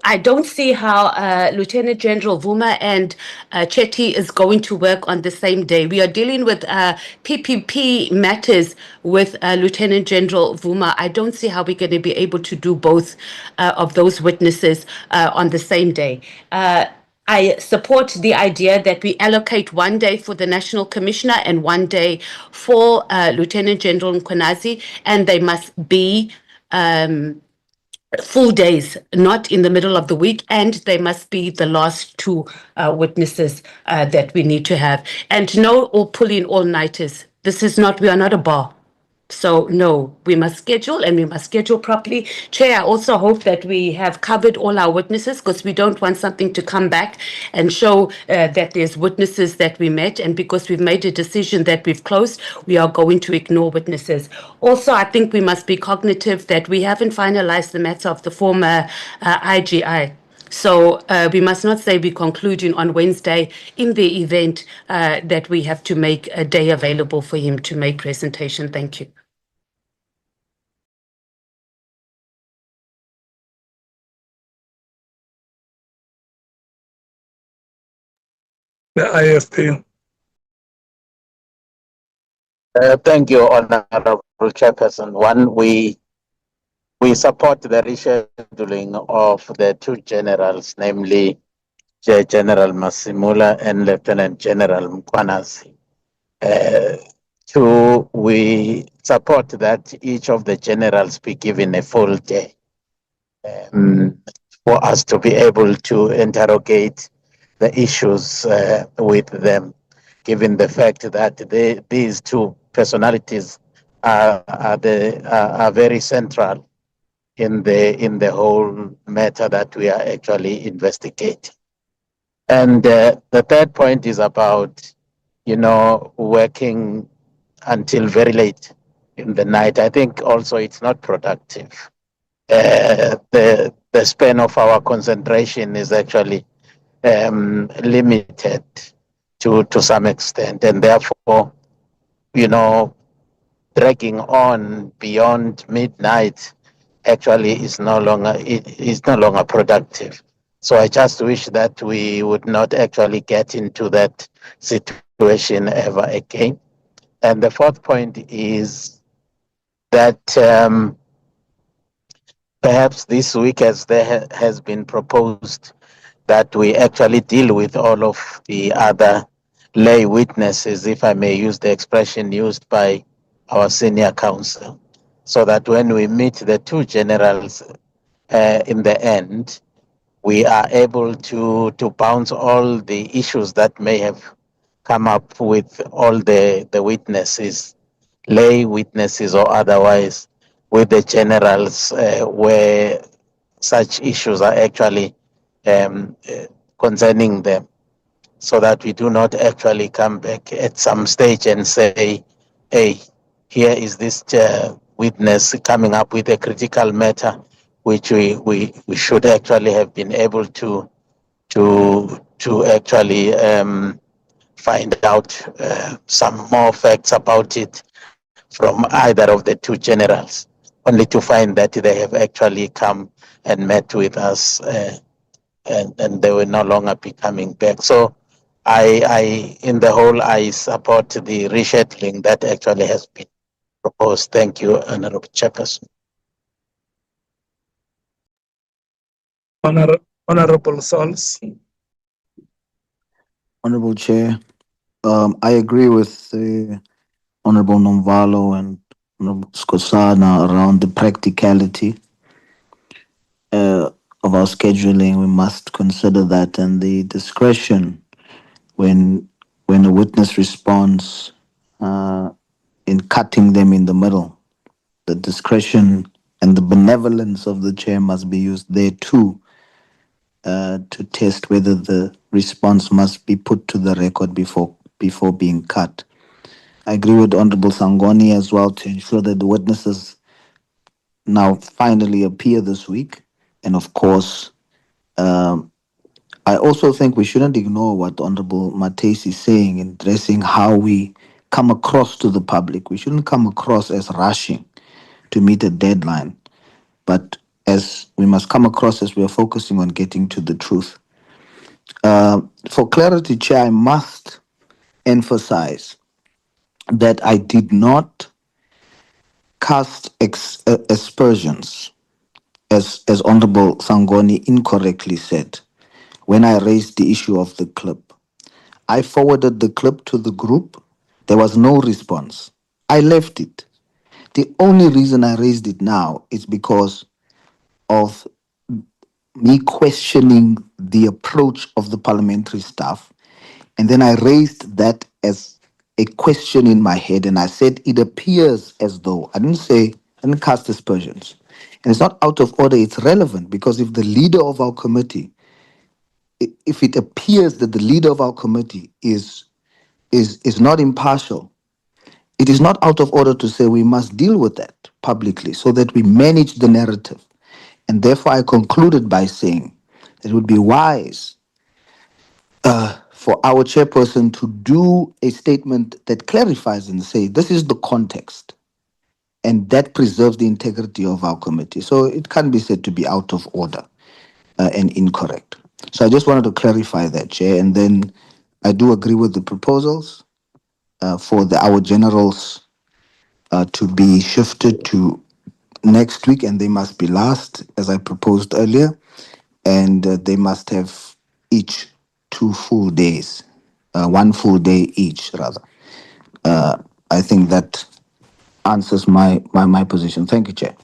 I don't see how Lieutenant General Vuma and Chetty is going to work on the same day. We are dealing with PPP matters with Lieutenant General Vuma. I don't see how we're going to be able to do both of those witnesses on the same day. I support the idea that we allocate 1 day for the National Commissioner and 1 day for Lieutenant General Mkhwanazi, and they must be full days, not in the middle of the week, and they must be the last two witnesses that we need to have. And no or pulling all-nighters. This is not, we are not a bar. So no, we must schedule and we must schedule properly. Chair, I also hope that we have covered all our witnesses because we don't want something to come back and show that there's witnesses that we met, and because we've made a decision that we've closed, we are going to ignore witnesses. Also, I think we must be cognitive that we haven't finalized the matter of the former IGI. So we must not say we're concluding on Wednesday in the event that we have to make a day available for him to make presentation. Thank you. The IFP. Thank you, Honorable Chairperson. One, we support the rescheduling of the two generals, namely General Masimula and Lieutenant General Mkhwanazi. Two, we support that each of the generals be given a full day for us to be able to interrogate the issues with them, given the fact that these two personalities are very central in the whole matter that we are actually investigating. And the third point is about, working until very late in the night. I think also it's not productive. The span of our concentration is actually limited to some extent, and therefore, dragging on beyond midnight actually is no longer productive. So I just wish that we would not actually get into that situation ever again. And the fourth point is that perhaps this week, as there has been proposed, that we actually deal with all of the other lay witnesses, if I may use the expression used by our senior counsel, so that when we meet the two generals in the end, we are able to bounce all the issues that may have come up with all the witnesses, lay witnesses or otherwise, with the generals where such issues are actually concerning them, so that we do not actually come back at some stage and say, hey, here is this witness coming up with a critical matter, which we should actually have been able to actually find out some more facts about it from either of the two generals, only to find that they have actually come and met with us and they will no longer be coming back. So I in the whole, I support the rescheduling that actually has been proposed. Thank you, Honorable Chairperson. Honorable Sols. Honorable Chair, I agree with Honorable Nomvalo and Honorable Skosana around the practicality of our scheduling. We must consider that, and the discretion when a witness responds in cutting them in the middle. The discretion and the benevolence of the chair must be used there too, to test whether the response must be put to the record before being cut. I agree with Honorable Sangoni as well to ensure that the witnesses now finally appear this week. And of course, I also think we shouldn't ignore what Honorable Matesi is saying in addressing how we come across to the public. We shouldn't come across as rushing to meet a deadline, but as we must come across as we are focusing on getting to the truth. For clarity, Chair, I must emphasize that I did not cast aspersions, as Honorable Sangoni incorrectly said, when I raised the issue of the clip. I forwarded the clip to the group. There was no response. I left it. The only reason I raised it now is because of me questioning the approach of the parliamentary staff. And then I raised that as a question in my head, and I said, it appears as though, I didn't cast aspersions. And it's not out of order, it's relevant, because if the leader of our committee, if it appears that the leader of our committee is not impartial, it is not out of order to say we must deal with that publicly so that we manage the narrative. And therefore, I concluded by saying it would be wise for our chairperson to do a statement that clarifies and say, this is the context, and that preserves the integrity of our committee. So it can't be said to be out of order and incorrect. So I just wanted to clarify that, Chair. And then I do agree with the proposals for our generals to be shifted to next week, and they must be last, as I proposed earlier, and they must have each 2 full days, 1 full day each, rather. I think that answers my position. Thank you, Chair.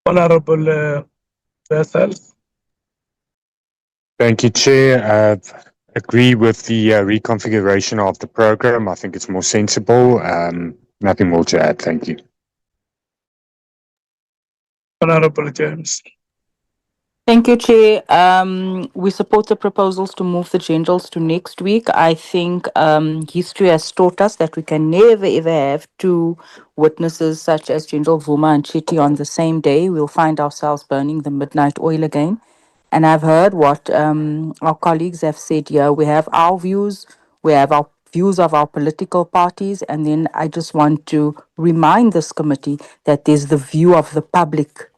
Honorable Vessels. Thank you, Chair. Agree with the reconfiguration of the program. I think it's more sensible. Nothing more to add. Thank you. Honorable James. Thank you, Chair. We support the proposals to move the generals to next week. I think history has taught us that we can never ever have two witnesses such as General Vuma and Chitty on the same day. We'll find ourselves burning the midnight oil again. And I've heard what our colleagues have said here. We have our views, we have our views of our political parties, and then I just want to remind this committee that there's the view of the public.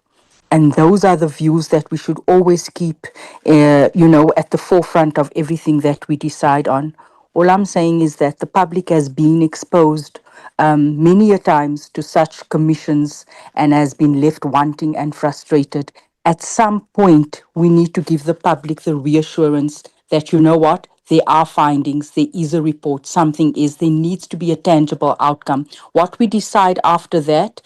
And those are the views that we should always keep, at the forefront of everything that we decide on. All I'm saying is that the public has been exposed many a times to such commissions and has been left wanting and frustrated. At some point, we need to give the public the reassurance that, you know what, there are findings, there is a report, there needs to be a tangible outcome. What we decide after that,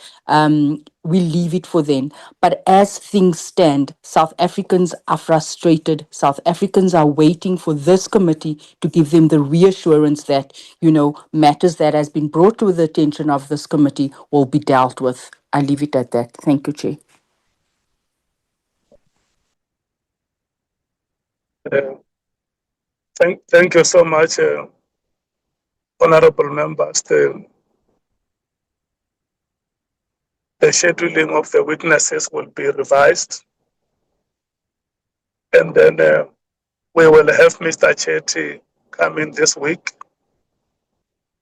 we leave it for then. But as things stand, South Africans are frustrated. South Africans are waiting for this committee to give them the reassurance that, matters that has been brought to the attention of this committee will be dealt with. I leave it at that. Thank you, Chair. Thank you so much, honorable members. The scheduling of the witnesses will be revised. And then we will have Mr. Chetty come in this week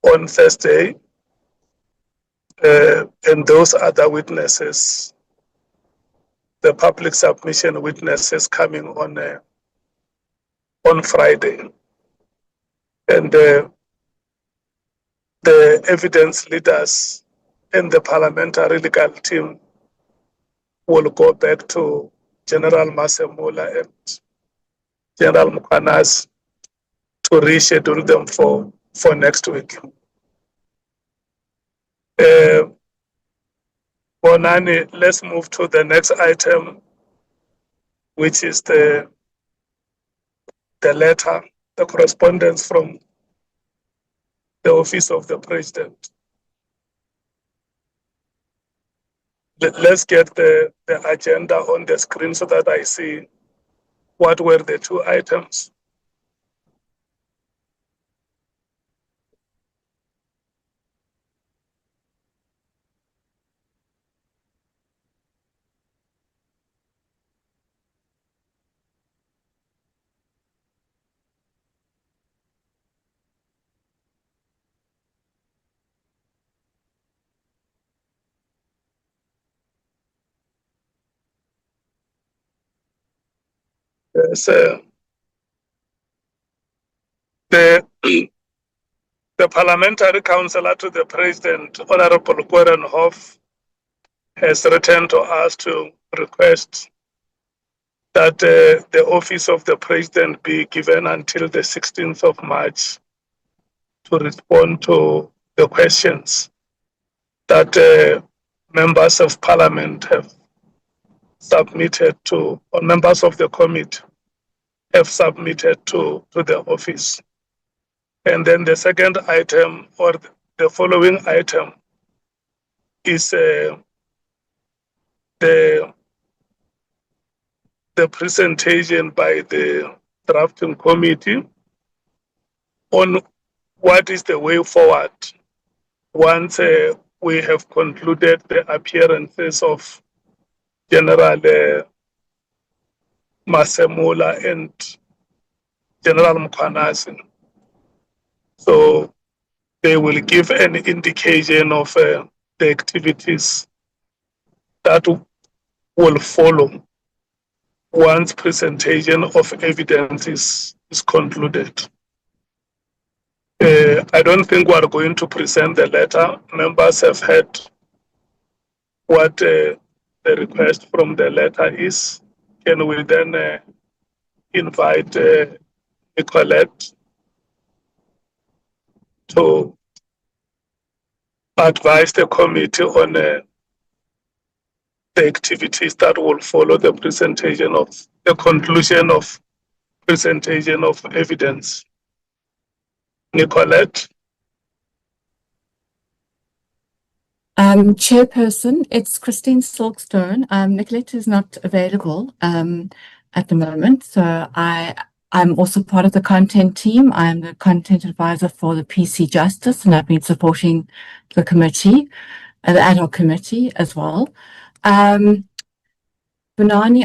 on Thursday. And those other witnesses, the public submission witnesses coming on Friday. And the evidence leaders and the parliamentary legal team will go back to General Masemola and General Mkhwanazi to reschedule them for next week. Bonani, let's move to the next item, which is the letter, the correspondence from the Office of the President. Let's get the agenda on the screen so that I see what were the two items. Yes, the parliamentary councillor to the President, Honorable Korenhoff, has written to us to request that the Office of the President be given until the 16th of March to respond to the questions that members of Parliament have submitted to, or members of the committee have submitted to the office. And then the second item, or the following item, is the presentation by the drafting committee on what is the way forward once we have concluded the appearances of General Masemola and General Mkhwanazi. So they will give an indication of the activities that will follow once presentation of evidence is concluded. I don't think we are going to present the letter. Members have heard what the request from the letter is. Can we then invite Nicolette to advise the committee on the activities that will follow the presentation of the conclusion of presentation of evidence. Nicolette. Chairperson, it's Christine Silkstone. Nicolette is not available at the moment, so I'm also part of the content team. I'm the content advisor for the PC Justice, and I've been supporting the committee, the ad hoc committee as well. Banani,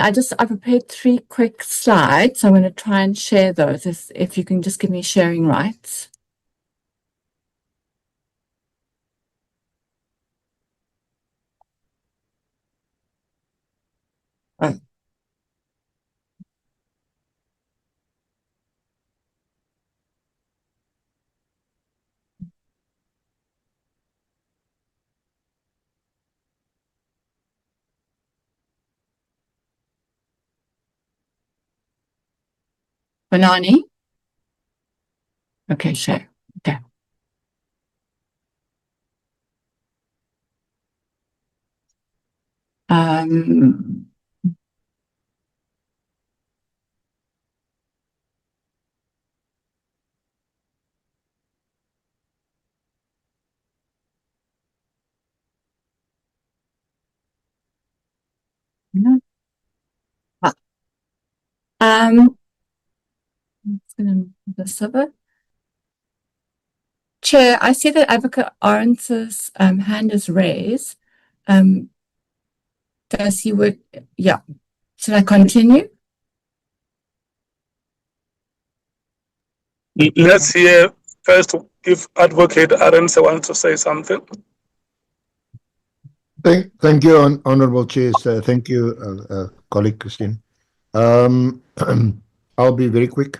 I prepared 3 quick slides. I'm going to try and share those if you can just give me sharing rights. Oh. Banani? Okay, share. Okay. Chair, I see that Advocate Orance's hand is raised. Does he would, yeah. Should I continue? Let's hear first if Advocate Arance wants to say something. Thank you, Honourable Chair. Thank you, colleague Christine. I'll be very quick.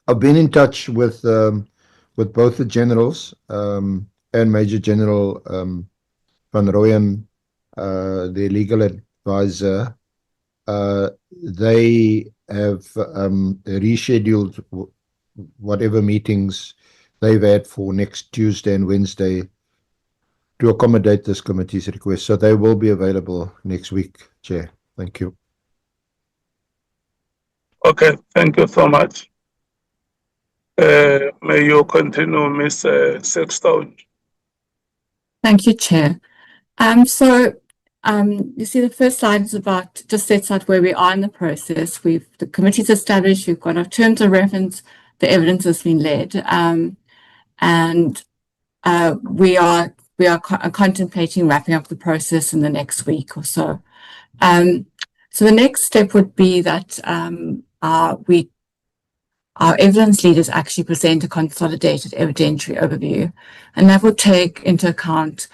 I've been in touch with both the generals and Major General Van Rooyen, their legal advisor. They have rescheduled whatever meetings they've had for next Tuesday and Wednesday to accommodate this committee's request. So they will be available next week, Chair. Thank you. Okay, thank you so much. May you continue, Ms. Silkstone. Thank you, Chair. You see the first slide is about, just sets out where we are in the process. The committee's established, we've got our terms of reference, the evidence has been led, and we are contemplating wrapping up the process in the next week or so. So the next step would be that our evidence leaders actually present a consolidated evidentiary overview, and that will take into account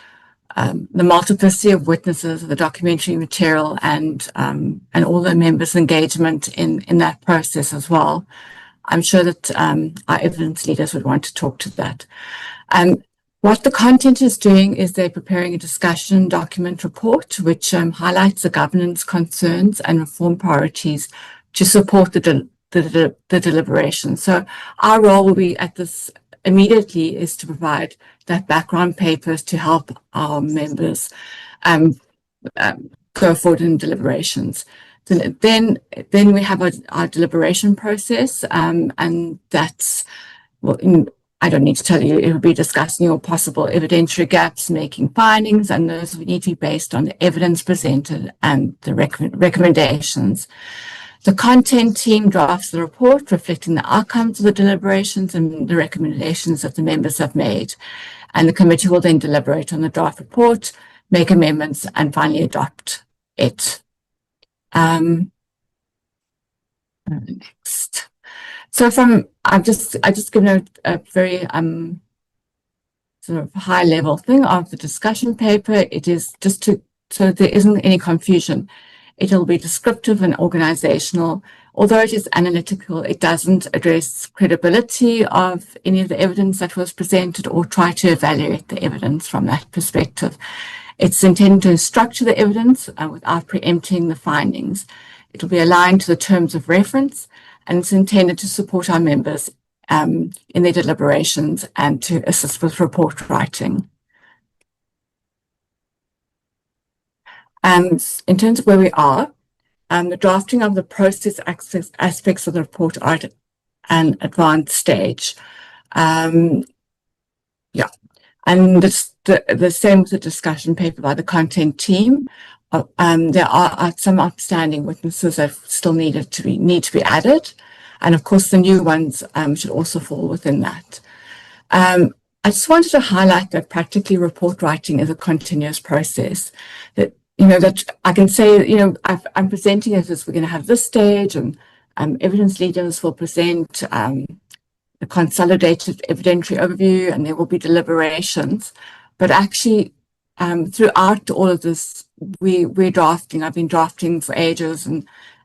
the multiplicity of witnesses, the documentary material, and all the members' engagement in that process as well. I'm sure that our evidence leaders would want to talk to that. What the content is doing is they're preparing a discussion document report, which highlights the governance concerns and reform priorities to support the deliberation. So our role will be at this immediately is to provide that background papers to help our members go forward in deliberations. Then we have our deliberation process, and that's, well, I don't need to tell you, it will be discussing your possible evidentiary gaps, making findings, and those will need to be based on the evidence presented and the recommendations. The content team drafts the report reflecting the outcomes of the deliberations and the recommendations that the members have made. And the committee will then deliberate on the draft report, make amendments, and finally adopt it. Next. So I've just given a very sort of high level thing of the discussion paper. It is just so there isn't any confusion. It'll be descriptive and organizational. Although it is analytical, it doesn't address credibility of any of the evidence that was presented or try to evaluate the evidence from that perspective. It's intended to structure the evidence without preempting the findings. It will be aligned to the terms of reference, and it's intended to support our members in their deliberations and to assist with report writing. And in terms of where we are, The drafting of the process aspects of the report are at an advanced stage. Yeah, and the same with the discussion paper by the content team. There are some outstanding witnesses that still need to be added, and of course the new ones should also fall within that. I just wanted to highlight that practically report writing is a continuous process. That that I can say, I'm presenting it as we're going to have this stage, and evidence leaders will present the consolidated evidentiary overview, and there will be deliberations. But actually, throughout all of this, we're drafting. I've been drafting for ages,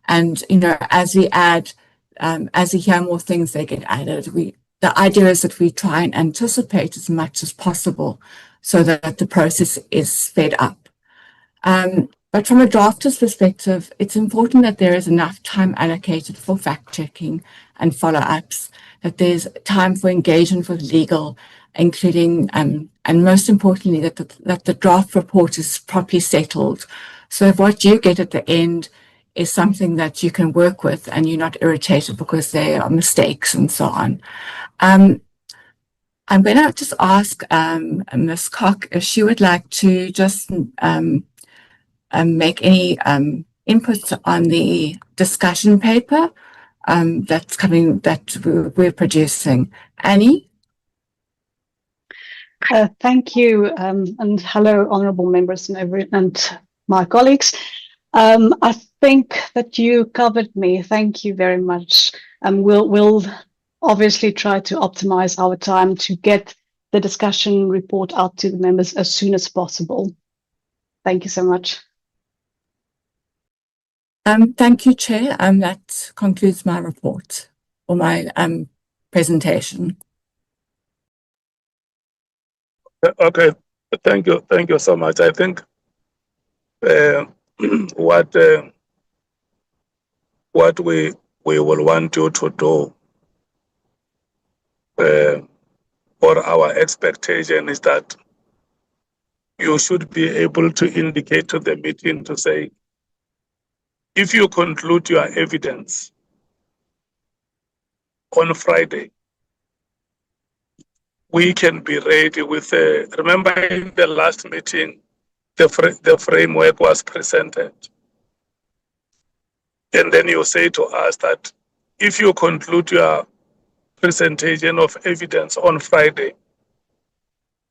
and as we add, as we hear more things, they get added. The idea is that we try and anticipate as much as possible, so that the process is sped up. But from a drafter's perspective, it's important that there is enough time allocated for fact-checking and follow-ups, that there's time for engagement with legal, including, and most importantly, that the draft report is properly settled. So if what you get at the end is something that you can work with and you're not irritated because there are mistakes and so on. I'm going to just ask Ms. Koch if she would like to just make any inputs on the discussion paper that's coming, that we're producing. Annie? Thank you, and hello, honourable members and my colleagues. I think that you covered me. Thank you very much. We'll obviously try to optimise our time to get the discussion report out to the members as soon as possible. Thank you so much. Thank you, Chair. That concludes my report or my presentation. Okay, thank you so much. I think what we will want you to do, or our expectation is that you should be able to indicate to the meeting to say, if you conclude your evidence on Friday, we can be ready with remember in the last meeting, the framework was presented. And then you say to us that if you conclude your presentation of evidence on Friday,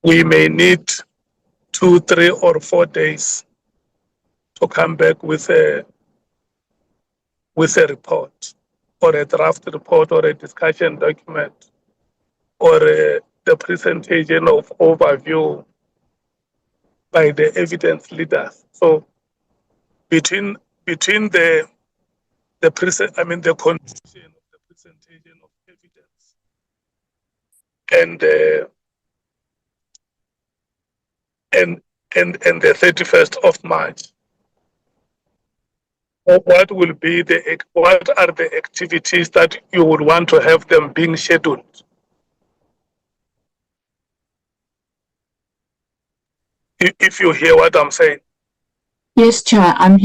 we may need 2, 3, or 4 days to come back with a report, or a draft report, or a discussion document, or the presentation of overview by the evidence leaders. So between the conclusion of the presentation of evidence and the 31st of March, what are the activities that you would want to have them being scheduled? If you hear what I'm saying. Yes, Chair, I'm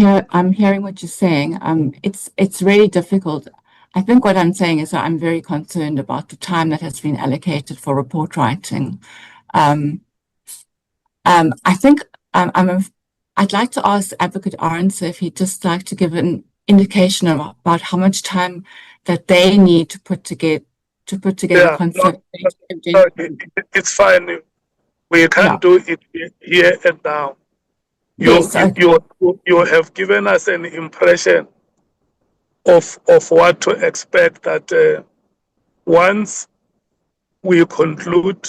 hearing what you're saying. It's really difficult. I think what I'm saying is that I'm very concerned about the time that has been allocated for report writing. I think I'd like to ask Advocate Arendse if he'd just like to give an indication about how much time that they need to put together it's fine. We can't do it here and now. You have given us an impression of what to expect, that once we conclude,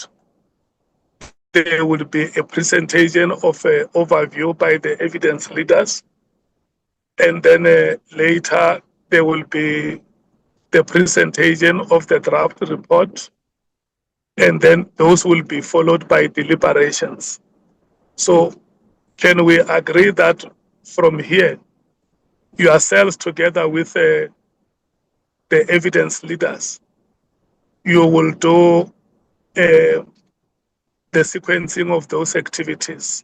there will be a presentation of an overview by the evidence leaders, and then later there will be the presentation of the draft report, and then those will be followed by deliberations. So can we agree that from here, yourselves together with the evidence leaders, you will do the sequencing of those activities,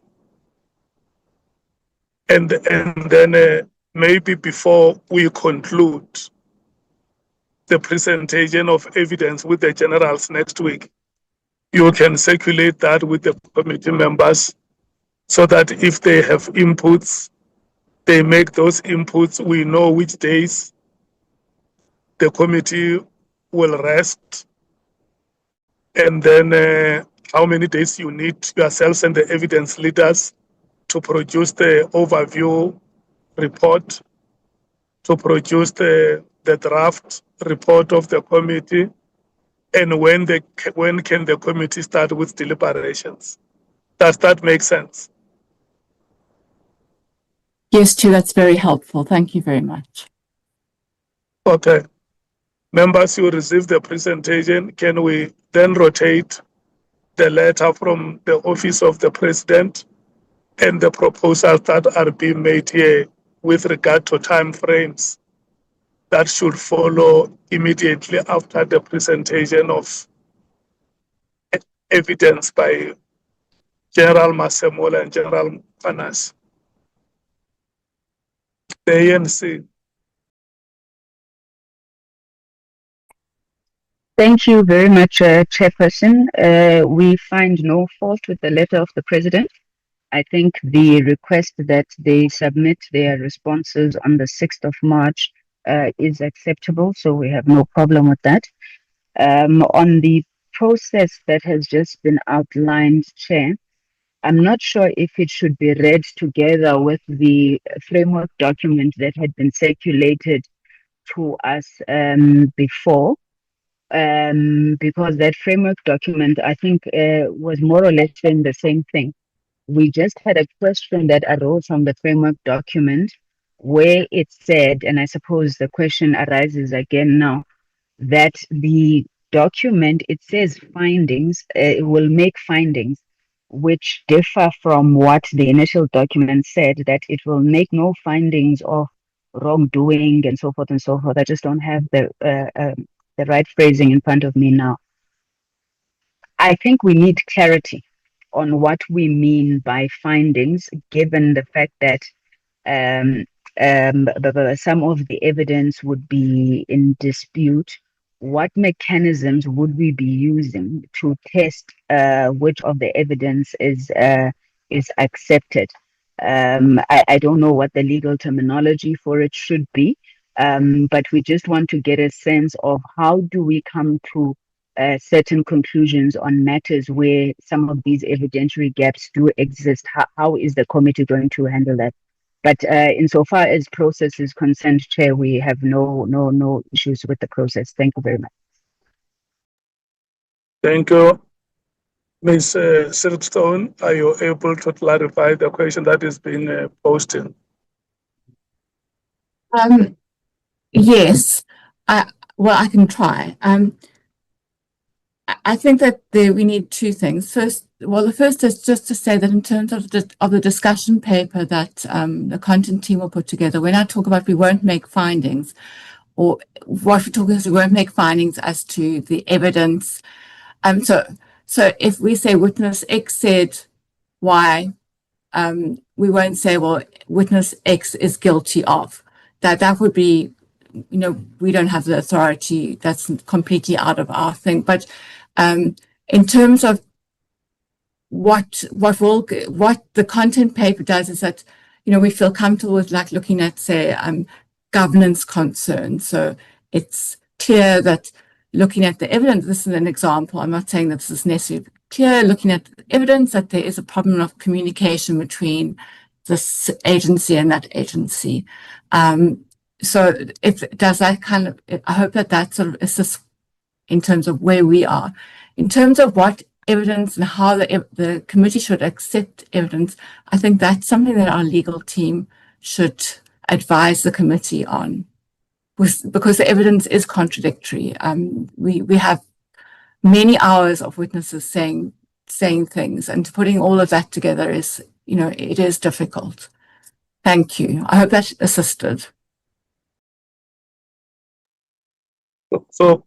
and then maybe before we conclude the presentation of evidence with the generals next week, you can circulate that with the committee members so that if they have inputs, they make those inputs. We know which days the committee will rest, and then how many days you need yourselves and the evidence leaders to produce the overview report, to produce the draft report of the committee, and when can the committee start with deliberations. Does that make sense? Yes, Chair, that's very helpful. Thank you very much. Okay. Members, you receive the presentation. Can we then rotate the letter from the Office of the President and the proposals that are being made here with regard to time frames that should follow immediately after the presentation of evidence by General Masemola and General Mkhwanazi? The ANC. Thank you very much, Chairperson. We find no fault with the letter of the President. I think the request that they submit their responses on the 6th of March is acceptable, so we have no problem with that. On the process that has just been outlined, Chair, I'm not sure if it should be read together with the framework document that had been circulated to us before, because that framework document, I think, was more or less saying the same thing. We just had a question that arose from the framework document where it said, and I suppose the question arises again now, that the document, it says findings, it will make findings which differ from what the initial document said, that it will make no findings of wrongdoing and so forth and so forth. I just don't have the right phrasing in front of me now. I think we need clarity on what we mean by findings, given the fact that some of the evidence would be in dispute. What mechanisms would we be using to test which of the evidence is accepted? I don't know what the legal terminology for it should be, but we just want to get a sense of how do we come to certain conclusions on matters where some of these evidentiary gaps do exist. How is the committee going to handle that? But insofar as process is concerned, Chair, we have no issues with the process. Thank you very much. Thank you. Ms. Silkstone, are you able to clarify the question that is being posted? Yes. Well, I can try. I think that we need two things. First, well, the first is just to say that in terms of the discussion paper that the content team will put together, when I talk about we won't make findings, or what we're talking is we won't make findings as to the evidence. So if we say witness X said Y, we won't say, well, witness X is guilty of. That would be, we don't have the authority. That's completely out of our thing. But in terms of what the content paper does is that, we feel comfortable with like looking at, say, governance concerns. So it's clear that looking at the evidence, this is an example. I'm not saying that this is necessarily clear, looking at the evidence that there is a problem of communication between this agency and that agency. So if it does that kind of, I hope that sort of assists in terms of where we are. In terms of what evidence and how the committee should accept evidence, I think that's something that our legal team should advise the committee on, because the evidence is contradictory. We have many hours of witnesses saying things, and putting all of that together is, it is difficult. Thank you. I hope that assisted. So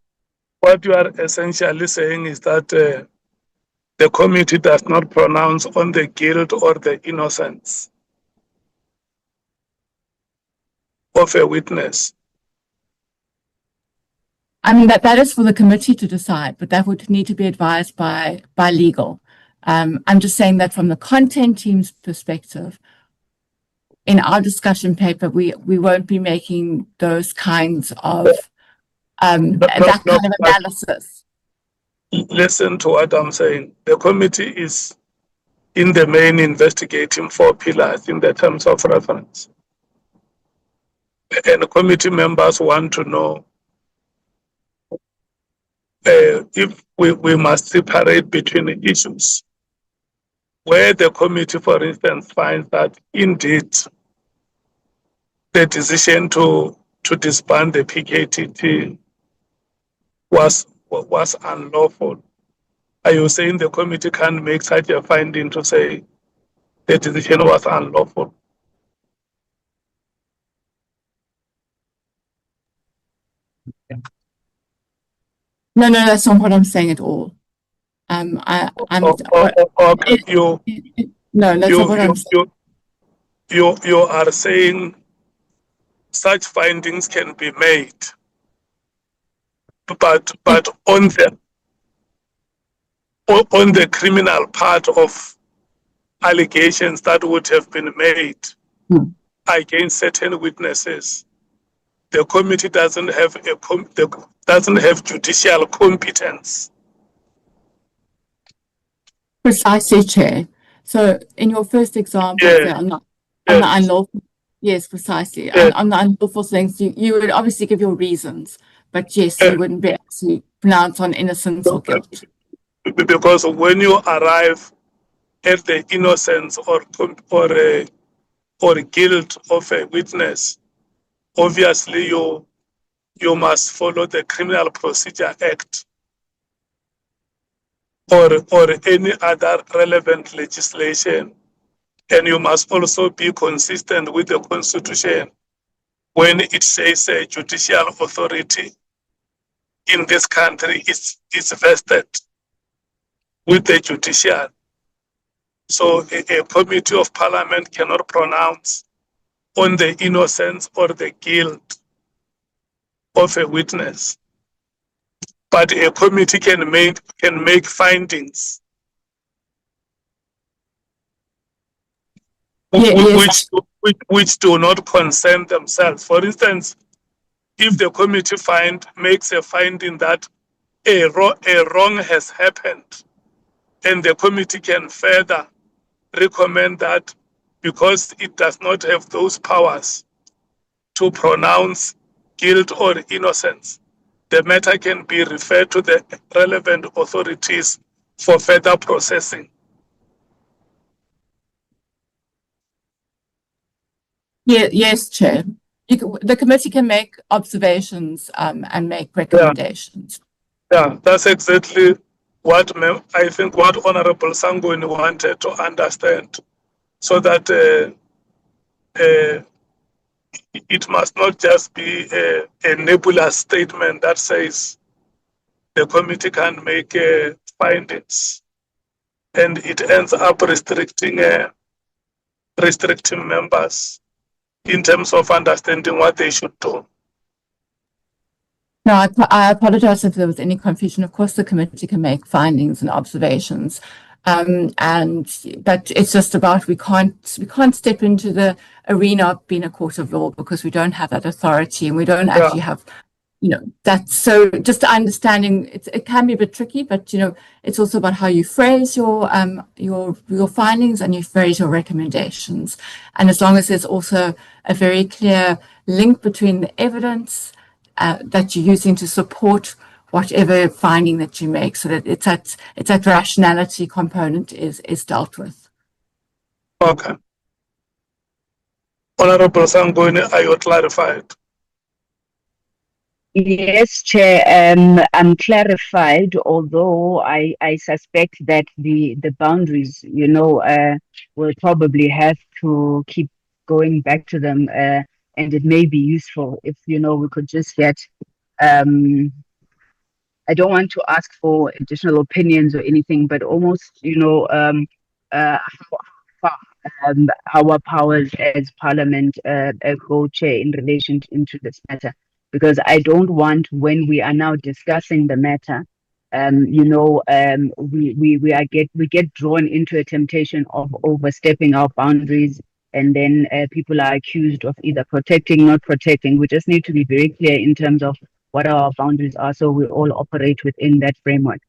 what you are essentially saying is that the committee does not pronounce on the guilt or the innocence. of a witness? I mean, that is for the committee to decide, but that would need to be advised by legal. I'm just saying that from the content team's perspective, in our discussion paper, we won't be making those kinds of that kind of analysis. Listen to what I'm saying. The committee is in the main investigating 4 pillars in the terms of reference. And committee members want to know if we must separate between issues. Where the committee, for instance, finds that indeed the decision to disband the PKTT was unlawful. Are you saying the committee can make such a finding to say the decision was unlawful? No, that's not what I'm saying at all. No, that's not what I'm saying. You are saying such findings can be made, but on the criminal part of allegations that would have been made against certain witnesses, the committee doesn't have judicial competence. Precisely, Chair. So in your first example, on the unlawful, yes, precisely. On the unlawful things, you would obviously give your reasons, but yes, you wouldn't be able to pronounce on innocence or guilt. Because when you arrive at the innocence or guilt of a witness, obviously you must follow the Criminal Procedure Act or any other relevant legislation, and you must also be consistent with the Constitution when it says a judicial authority in this country is vested with the judicial. So a committee of parliament cannot pronounce on the innocence or the guilt of a witness, but a committee can make findings which do not concern themselves. For instance, if the committee makes a finding that a wrong has happened, and the committee can further recommend that because it does not have those powers to pronounce guilt or innocence, the matter can be referred to the relevant authorities for further processing. Yes, Chair. The committee can make observations and make recommendations. Yeah, that's exactly what I think what Honorable Sangweni wanted to understand, so that it must not just be a nebulous statement that says the committee can make findings and it ends up restricting members in terms of understanding what they should do. No, I apologize if there was any confusion. Of course, the committee can make findings and observations, but it's just about we can't step into the arena of being a court of law because we don't have that authority and we don't actually have, that's so just understanding. It can be a bit tricky, but it's also about how you phrase your findings and you phrase your recommendations, and as long as there's also a very clear link between the evidence that you're using to support whatever finding that you make, so that it's that rationality component is dealt with. Okay. Honorable Sangweni, are you clarified? Yes, Chair, I'm clarified, although I suspect that the boundaries, we'll probably have to keep going back to them, and it may be useful if, we could just get, I don't want to ask for additional opinions or anything, but almost, how far our powers as Parliament co-chair in relation into this matter, because I don't want, when we are now discussing the matter, we get drawn into a temptation of overstepping our boundaries, and then people are accused of either protecting, not protecting. We just need to be very clear in terms of what our boundaries are, so we all operate within that framework.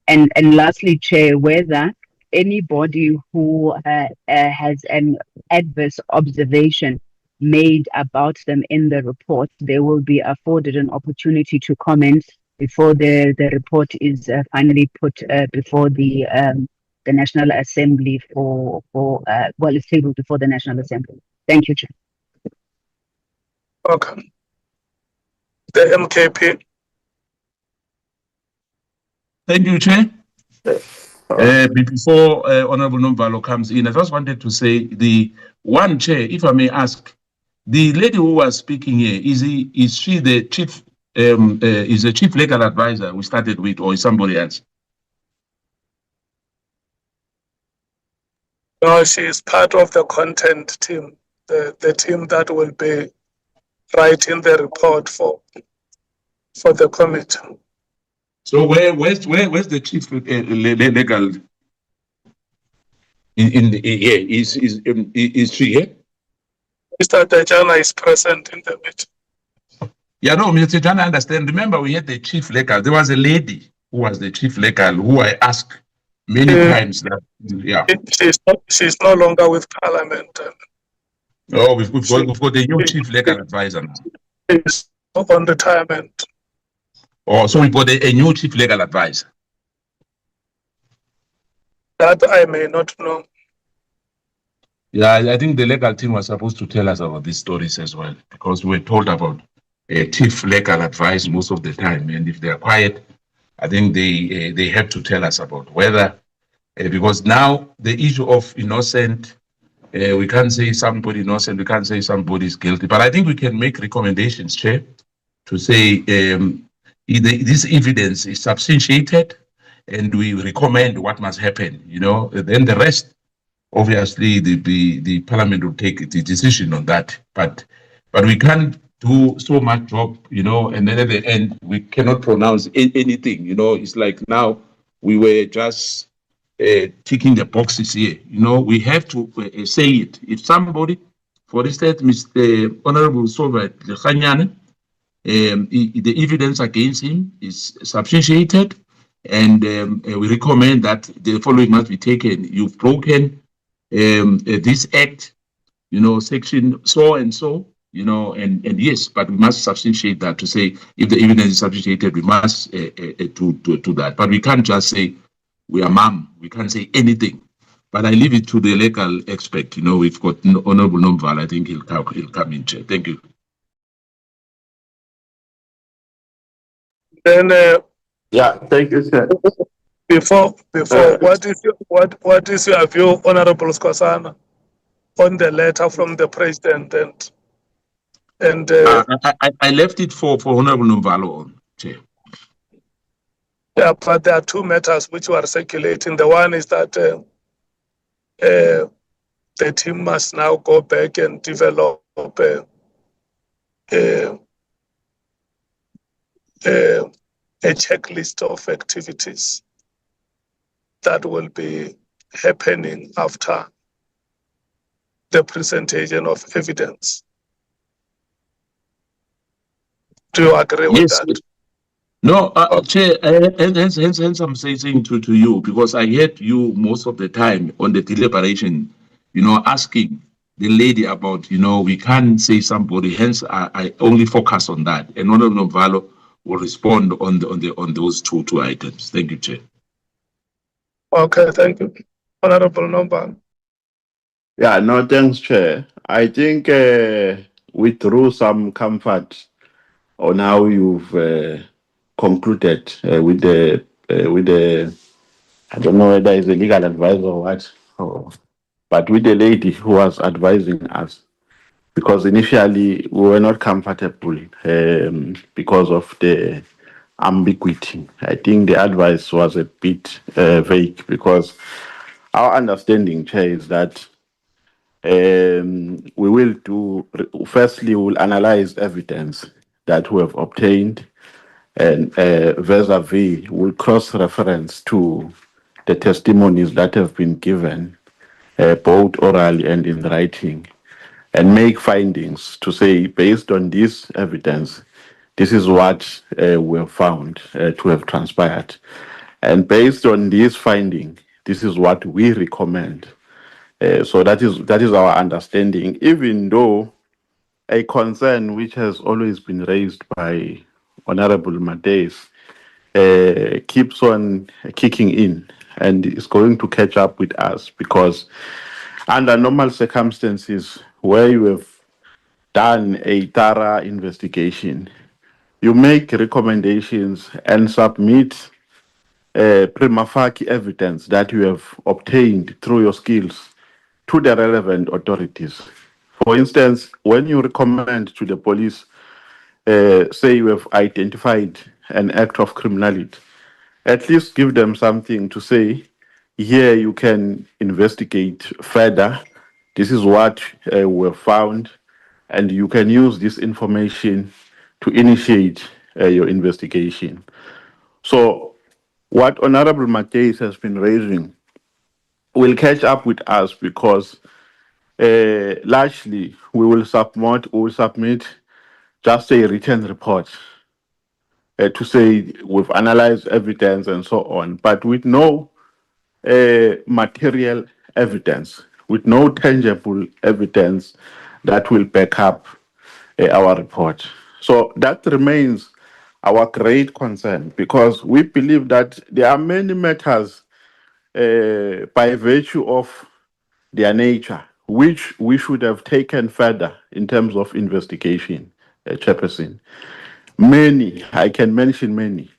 And lastly, Chair, whether anybody who has an adverse observation made about them in the report, they will be afforded an opportunity to comment before the report is finally put before the National Assembly it's tabled before the National Assembly. Thank you, Chair. Okay. The MKP. Thank you, Chair. Before Honorable Nomvalo comes in, I just wanted to say the one, Chair, if I may ask, the lady who was speaking here, is she the chief, is the chief legal advisor we started with, or is somebody else? No, she is part of the content team, the team that will be writing the report for the committee. So where's the chief legal in the here? Is she here? Mr. Dajana is present in the meeting. Yeah, no, Mr. Dajana, I understand. Remember, we had the chief legal. There was a lady who was the chief legal who I asked many times that, yeah. She's no longer with Parliament. Oh, we've got the new chief legal advisor now. She's on retirement. Oh, so we've got a new chief legal advisor. That I may not know. Yeah, I think the legal team was supposed to tell us about these stories as well, because we were told about a chief legal advice most of the time, and if they are quiet, I think they have to tell us about whether, because now the issue of innocent, we can't say somebody innocent, we can't say somebody is guilty, but I think we can make recommendations, Chair, to say this evidence is substantiated, and we recommend what must happen. Then the rest, obviously, the Parliament will take the decision on that. But we can't do so much job, and then at the end we cannot pronounce anything. It's like now we were just ticking the boxes here. We have to say it. If somebody, for instance, Mr. Honorable Soviet Nhlanhla, the evidence against him is substantiated, and we recommend that the following must be taken. You've broken this act, section so and so, and yes, but we must substantiate that to say if the evidence is substantiated, we must do that. But we can't just say we are mum. We can't say anything. But I leave it to the legal expert. We've got Honorable Nomvalo. I think he'll come in, Chair. Thank you. Then, yeah, thank you, sir. Before, what is your view, Honorable Skhosana, on the letter from the President and I left it for Honorable Nomvalo, Chair. Yeah, but there are two matters which were circulating. The one is that the team must now go back and develop a checklist of activities that will be happening after the presentation of evidence. Do you agree with that? No, Chair, hence I'm saying to you, because I heard you most of the time on the deliberation, asking the lady about, we can't say somebody, hence I only focus on that. And Honorable Nomvalo will respond on those two items. Thank you, Chair. Okay, thank you. Honorable Nomvalo. Yeah, no, thanks, Chair. I think we drew some comfort on how you've concluded with the I don't know whether it's a legal advisor or what, but with the lady who was advising us, because initially we were not comfortable because of the ambiguity. I think the advice was a bit vague, because our understanding, Chair, is that We will do, firstly, we will analyze evidence that we have obtained, and vis-a-vis, we'll cross-reference to the testimonies that have been given, both orally and in writing, and make findings to say, based on this evidence, this is what we have found to have transpired. And based on this finding, this is what we recommend. So that is our understanding, even though a concern which has always been raised by Honorable Mates keeps on kicking in and is going to catch up with us, because under normal circumstances where you have done a thorough investigation, you make recommendations and submit prima facie evidence that you have obtained through your skills to the relevant authorities. For instance, when you recommend to the police, say you have identified an act of criminality, at least give them something to say, here you can investigate further. This is what we have found, and you can use this information to initiate your investigation. So what Honorable Mates has been raising will catch up with us, because largely we will submit just a written report to say we've analyzed evidence and so on, but with no material evidence, with no tangible evidence that will back up our report. So that remains our great concern, because we believe that there are many matters by virtue of their nature which we should have taken further in terms of investigation, Chairperson. Many, I can mention many,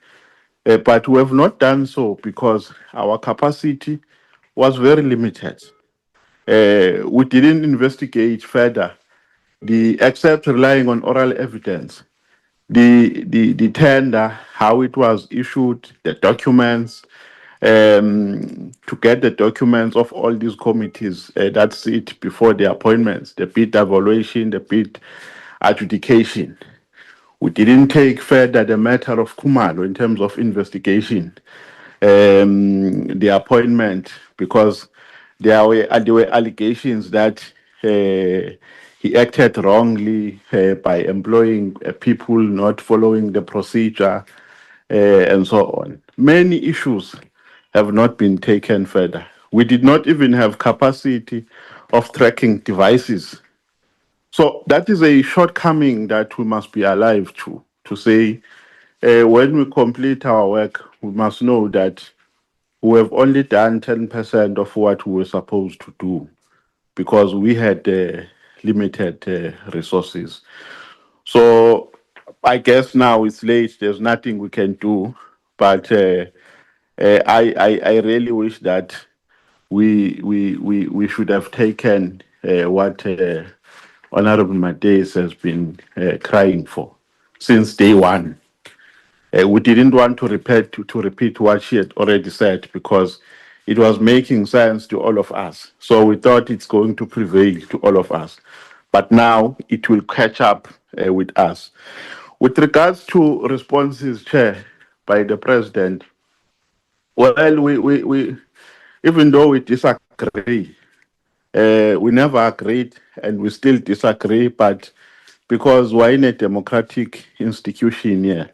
but we have not done so because our capacity was very limited. We didn't investigate further, except relying on oral evidence. The tender, how it was issued, the documents, to get the documents of all these committees that sit before the appointments, the bid evaluation, the bid adjudication. We didn't take further the matter of Kumalo in terms of investigation, the appointment, because there were allegations that he acted wrongly by employing people not following the procedure, and so on. Many issues have not been taken further. We did not even have capacity of tracking devices. So that is a shortcoming that we must be alive to say, when we complete our work, we must know that we have only done 10% of what we were supposed to do, because we had limited resources. So I guess now it's late, there's nothing we can do, but I really wish that we should have taken what Honorable Mates has been crying for since day one. We didn't want to repeat what she had already said, because it was making sense to all of us. So we thought it's going to prevail to all of us. But now it will catch up with us. With regards to responses, Chair, by the President, well, we even though we disagree, we never agreed and we still disagree, but because we're in a democratic institution here,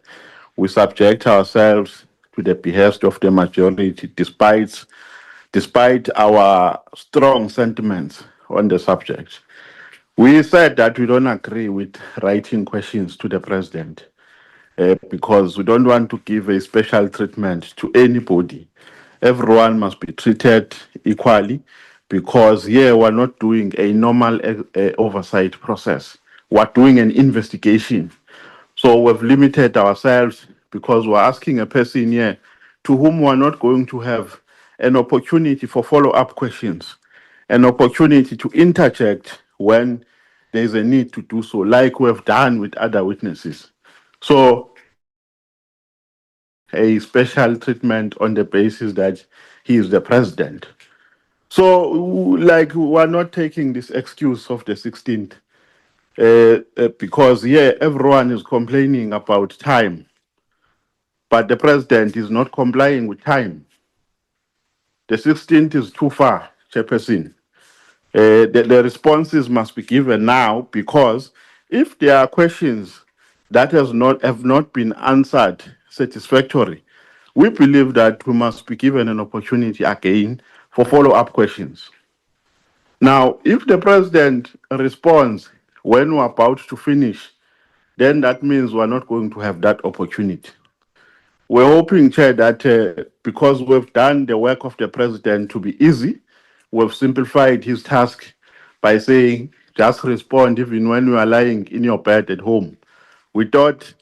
we subject ourselves to the behest of the majority, despite our strong sentiments on the subject. We said that we don't agree with writing questions to the President, because we don't want to give a special treatment to anybody. Everyone must be treated equally, because here we're not doing a normal oversight process. We're doing an investigation. So we've limited ourselves, because we're asking a person here to whom we're not going to have an opportunity for follow-up questions, an opportunity to interject when there's a need to do so, like we have done with other witnesses. So a special treatment on the basis that he is the president. So, like, we're not taking this excuse of the 16th because, yeah, everyone is complaining about time, but the president is not complying with time. The 16th is too far, Chairperson. The responses must be given now, because if there are questions that have not been answered satisfactorily, we believe that we must be given an opportunity again for follow-up questions. Now, if the president responds when we're about to finish, then that means we're not going to have that opportunity. We're hoping, Chair, that because we've done the work of the president to be easy, we've simplified his task by saying, just respond even when you are lying in your bed at home. We thought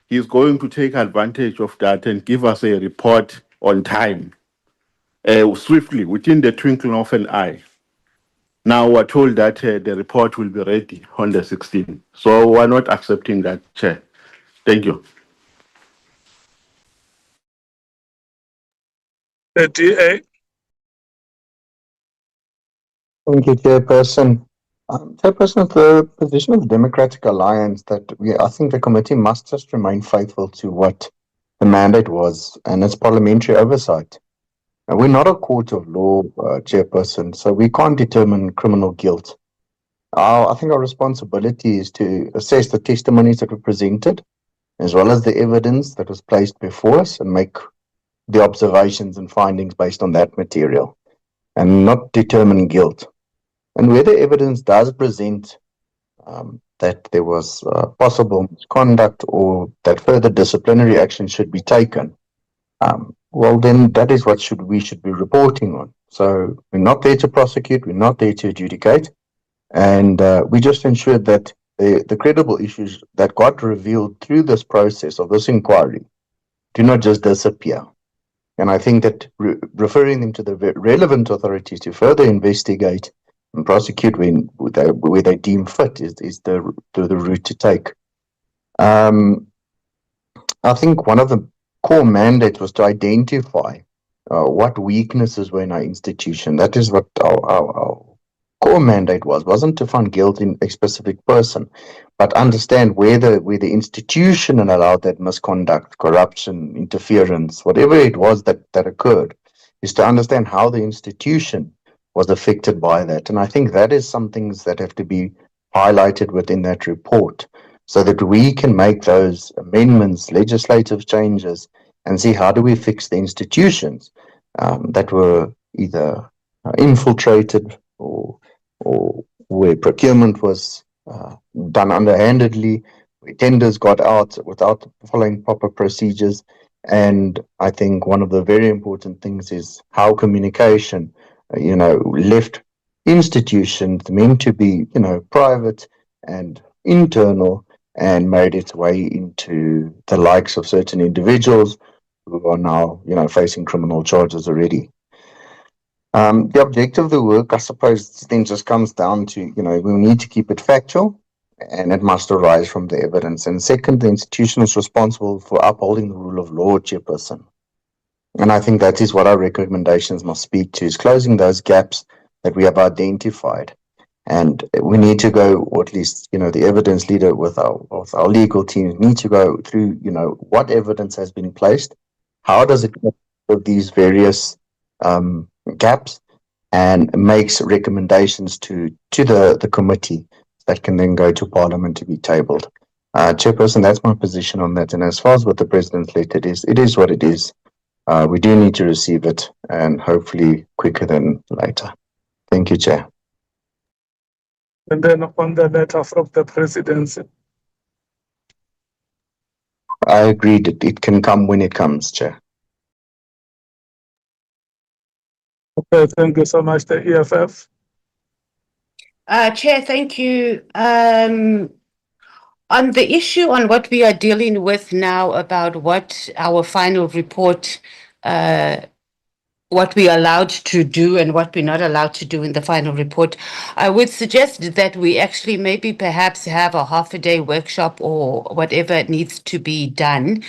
he's going to take advantage of that and give us a report on time, swiftly, within the twinkling of an eye. Now we're told that the report will be ready on the 16th. So we're not accepting that, Chair. Thank you. The DA. Thank you, Chairperson. Chairperson, it's the position of the Democratic Alliance that I think the committee must just remain faithful to what the mandate was, and it's parliamentary oversight. And we're not a court of law, Chairperson, so we can't determine criminal guilt. I think our responsibility is to assess the testimonies that were presented, as well as the evidence that was placed before us, and make the observations and findings based on that material, and not determine guilt. And where the evidence does present that there was possible misconduct or that further disciplinary action should be taken, well, then that is what we should be reporting on. So we're not there to prosecute, we're not there to adjudicate, and we just ensure that the credible issues that got revealed through this process of this inquiry do not just disappear. And I think that referring them to the relevant authorities to further investigate and prosecute where they deem fit is the route to take. I think one of the core mandates was to identify what weaknesses were in our institution. That is what our core mandate wasn't to find guilt in a specific person, but understand where the institution allowed that misconduct, corruption, interference, whatever it was that occurred, is to understand how the institution was affected by that. And I think that is some things that have to be highlighted within that report, so that we can make those amendments, legislative changes, and see how do we fix the institutions that were either infiltrated or where procurement was done underhandedly, where tenders got out without following proper procedures. And I think one of the very important things is how communication, left institutions meant to be, private and internal, and made its way into the likes of certain individuals who are now, facing criminal charges already. The objective of the work, I suppose, then just comes down to, we need to keep it factual, and it must arise from the evidence. And second, the institution is responsible for upholding the rule of law, Chairperson. And I think that is what our recommendations must speak to, is closing those gaps that we have identified. And we need to go, or at least, the evidence leader with our legal team need to go through, what evidence has been placed, how does it with these various gaps, and makes recommendations to the committee that can then go to Parliament to be tabled. Chairperson, that's my position on that. And as far as what the President's letter is, it is what it is. We do need to receive it, and hopefully quicker than later. Thank you, Chair. And then on the letter from the Presidency. I agree that it can come when it comes, Chair. Okay, thank you so much, the EFF. Chair, thank you. On the issue on what we are dealing with now about what our final report what we're allowed to do and what we're not allowed to do in the final report, I would suggest that we actually maybe perhaps have a half a day workshop or whatever needs to be done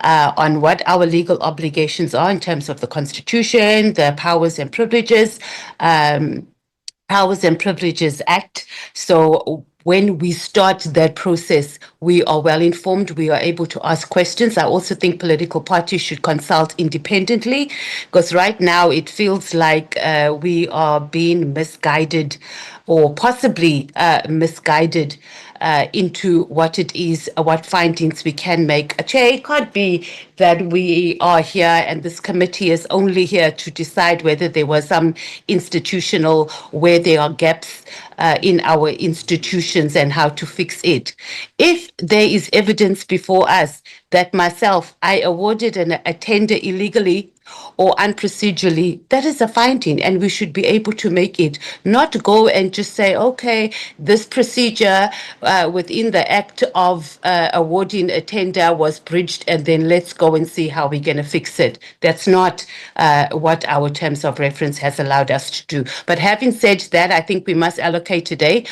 on what our legal obligations are in terms of the Constitution, the powers and privileges, Powers and Privileges Act. So when we start that process, we are well informed, we are able to ask questions. I also think political parties should consult independently, because right now it feels like we are being misguided or possibly misguided into what it is, what findings we can make. Chair, it can't be that we are here and this committee is only here to decide whether there was some institutional, where there are gaps in our institutions and how to fix it. If there is evidence before us that myself, I awarded a tender illegally or unprocedurally, that is a finding, and we should be able to make it, not go and just say, okay, this procedure within the act of awarding a tender was breached, and then let's go and see how we're going to fix it. That's not what our terms of reference has allowed us to do. But having said that, I think we must allocate today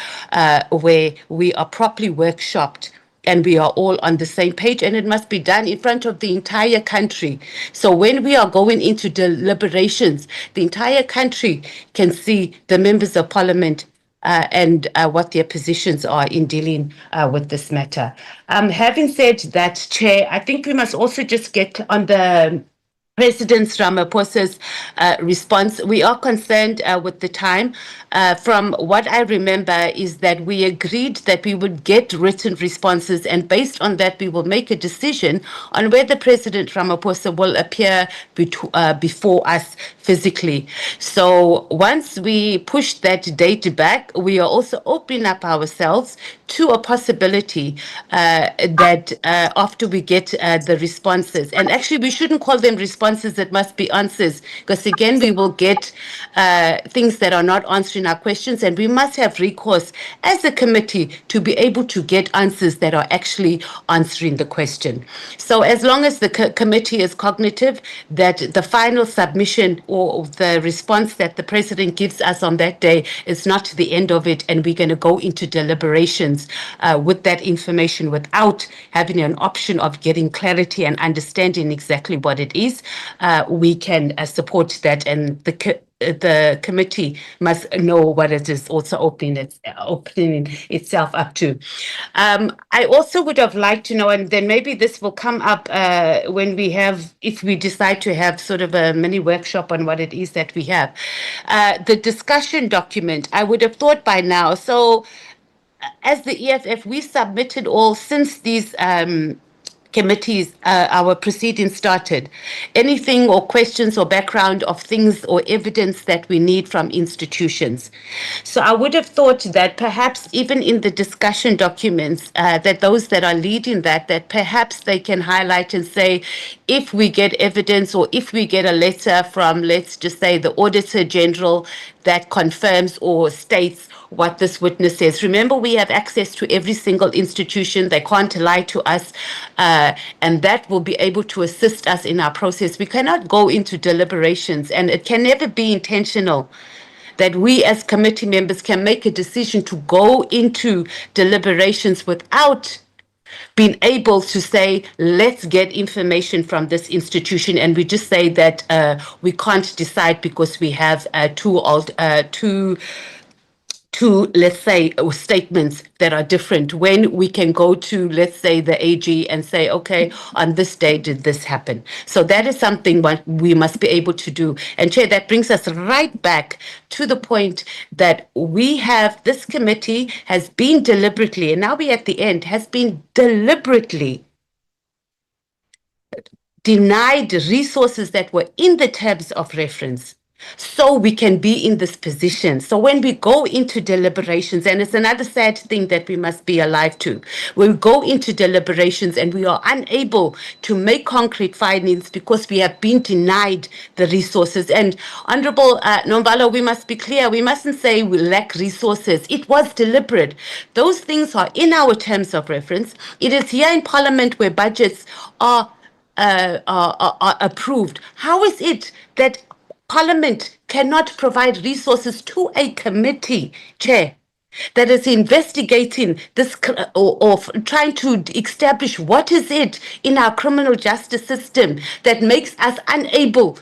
where we are properly workshopped and we are all on the same page, and it must be done in front of the entire country. So when we are going into deliberations, the entire country can see the members of parliament and what their positions are in dealing with this matter. Having said that, Chair, I think we must also just get on the President Ramaphosa's response. We are concerned with the time. From what I remember is that we agreed that we would get written responses, and based on that, we will make a decision on whether President Ramaphosa will appear before us physically. So once we push that date back, we are also opening up ourselves to a possibility that after we get the responses, and actually we shouldn't call them responses, it must be answers, because again we will get things that are not answering our questions, and we must have recourse as a committee to be able to get answers that are actually answering the question. So as long as the committee is cognitive that the final submission or the response that the president gives us on that day is not the end of it, and we're going to go into deliberations with that information without having an option of getting clarity and understanding exactly what it is, we can support that, and the committee must know what it is also opening itself up to. I also would have liked to know, and then maybe this will come up when we have, if we decide to have sort of a mini workshop on what it is that we have. The discussion document, I would have thought by now. So as the EFF, we submitted all since these committees, our proceedings started, anything or questions or background of things or evidence that we need from institutions. So I would have thought that perhaps even in the discussion documents, that those that are leading that perhaps they can highlight and say, if we get evidence or if we get a letter from, let's just say, the Auditor General that confirms or states what this witness says. Remember, we have access to every single institution. They can't lie to us, and that will be able to assist us in our process. We cannot go into deliberations, and it can never be intentional that we as committee members can make a decision to go into deliberations without being able to say, let's get information from this institution, and we just say that we can't decide because we have two, let's say, statements that are different, when we can go to, let's say, the AG and say, okay, on this day did this happen. So that is something what we must be able to do. And Chair, that brings us right back to the point that we have, this committee has been deliberately, and now we're at the end, has been deliberately denied resources that were in the terms of reference, so we can be in this position. So when we go into deliberations, and it's another sad thing that we must be alive to, when we go into deliberations and we are unable to make concrete findings because we have been denied the resources. And Honorable Nombala, we must be clear, we mustn't say we lack resources. It was deliberate. Those things are in our terms of reference. It is here in Parliament where budgets are approved. How is it that Parliament cannot provide resources to a committee, Chair, that is investigating this or trying to establish what is it in our criminal justice system that makes us unable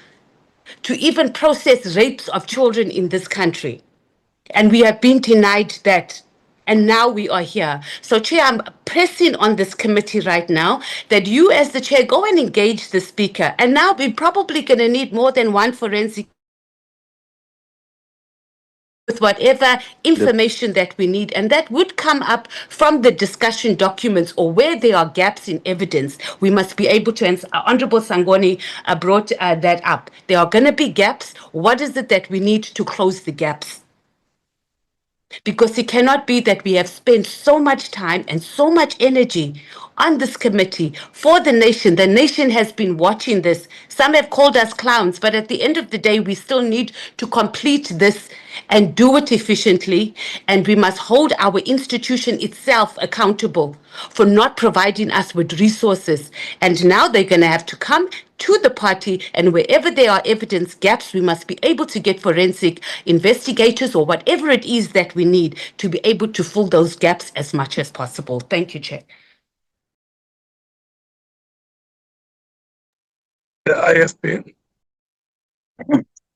to even process rapes of children in this country. And we have been denied that. And now we are here. So, Chair, I'm pressing on this committee right now that you, as the Chair, go and engage the Speaker. And now we're probably going to need more than one forensic with whatever information that we need, and that would come up from the discussion documents or where there are gaps in evidence. We must be able to, and Honorable Sangoni brought that up. There are going to be gaps. What is it that we need to close the gaps? Because it cannot be that we have spent so much time and so much energy on this committee for the nation. The nation has been watching this. Some have called us clowns, but at the end of the day, we still need to complete this and do it efficiently. And we must hold our institution itself accountable for not providing us with resources. And now they're going to have to come to the party, and wherever there are evidence gaps, we must be able to get forensic investigators or whatever it is that we need to be able to fill those gaps as much as possible. Thank you, Chair. The IFP.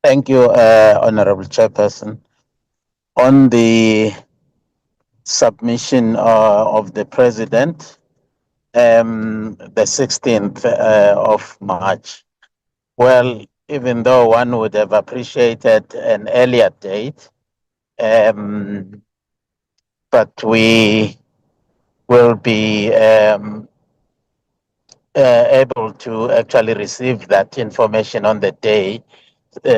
Thank you, Honorable Chairperson. On the submission of the President, the 16th of March, well, even though one would have appreciated an earlier date, but we will be able to actually receive that information on the day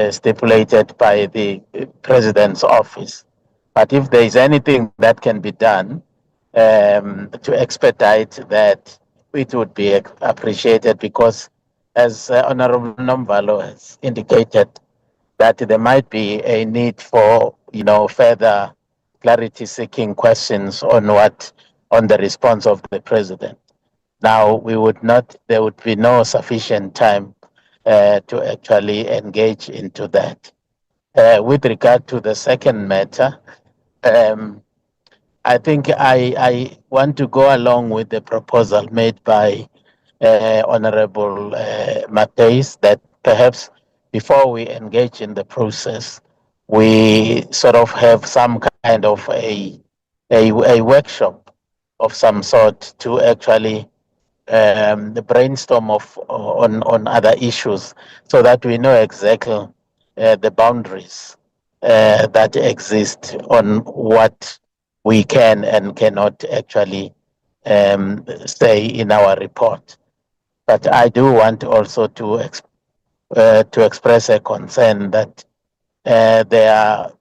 stipulated by the President's office. But if there is anything that can be done to expedite that, it would be appreciated, because as Honorable Nomvalo has indicated, that there might be a need for, further clarity-seeking questions on the response of the President. Now, there would be no sufficient time to actually engage into that. With regard to the second matter, I think I want to go along with the proposal made by Honorable Matthys, that perhaps before we engage in the process, we sort of have some kind of a workshop of some sort to actually the brainstorm on other issues, so that we know exactly the boundaries that exist on what we can and cannot actually say in our report. But I do want also to express a concern that there are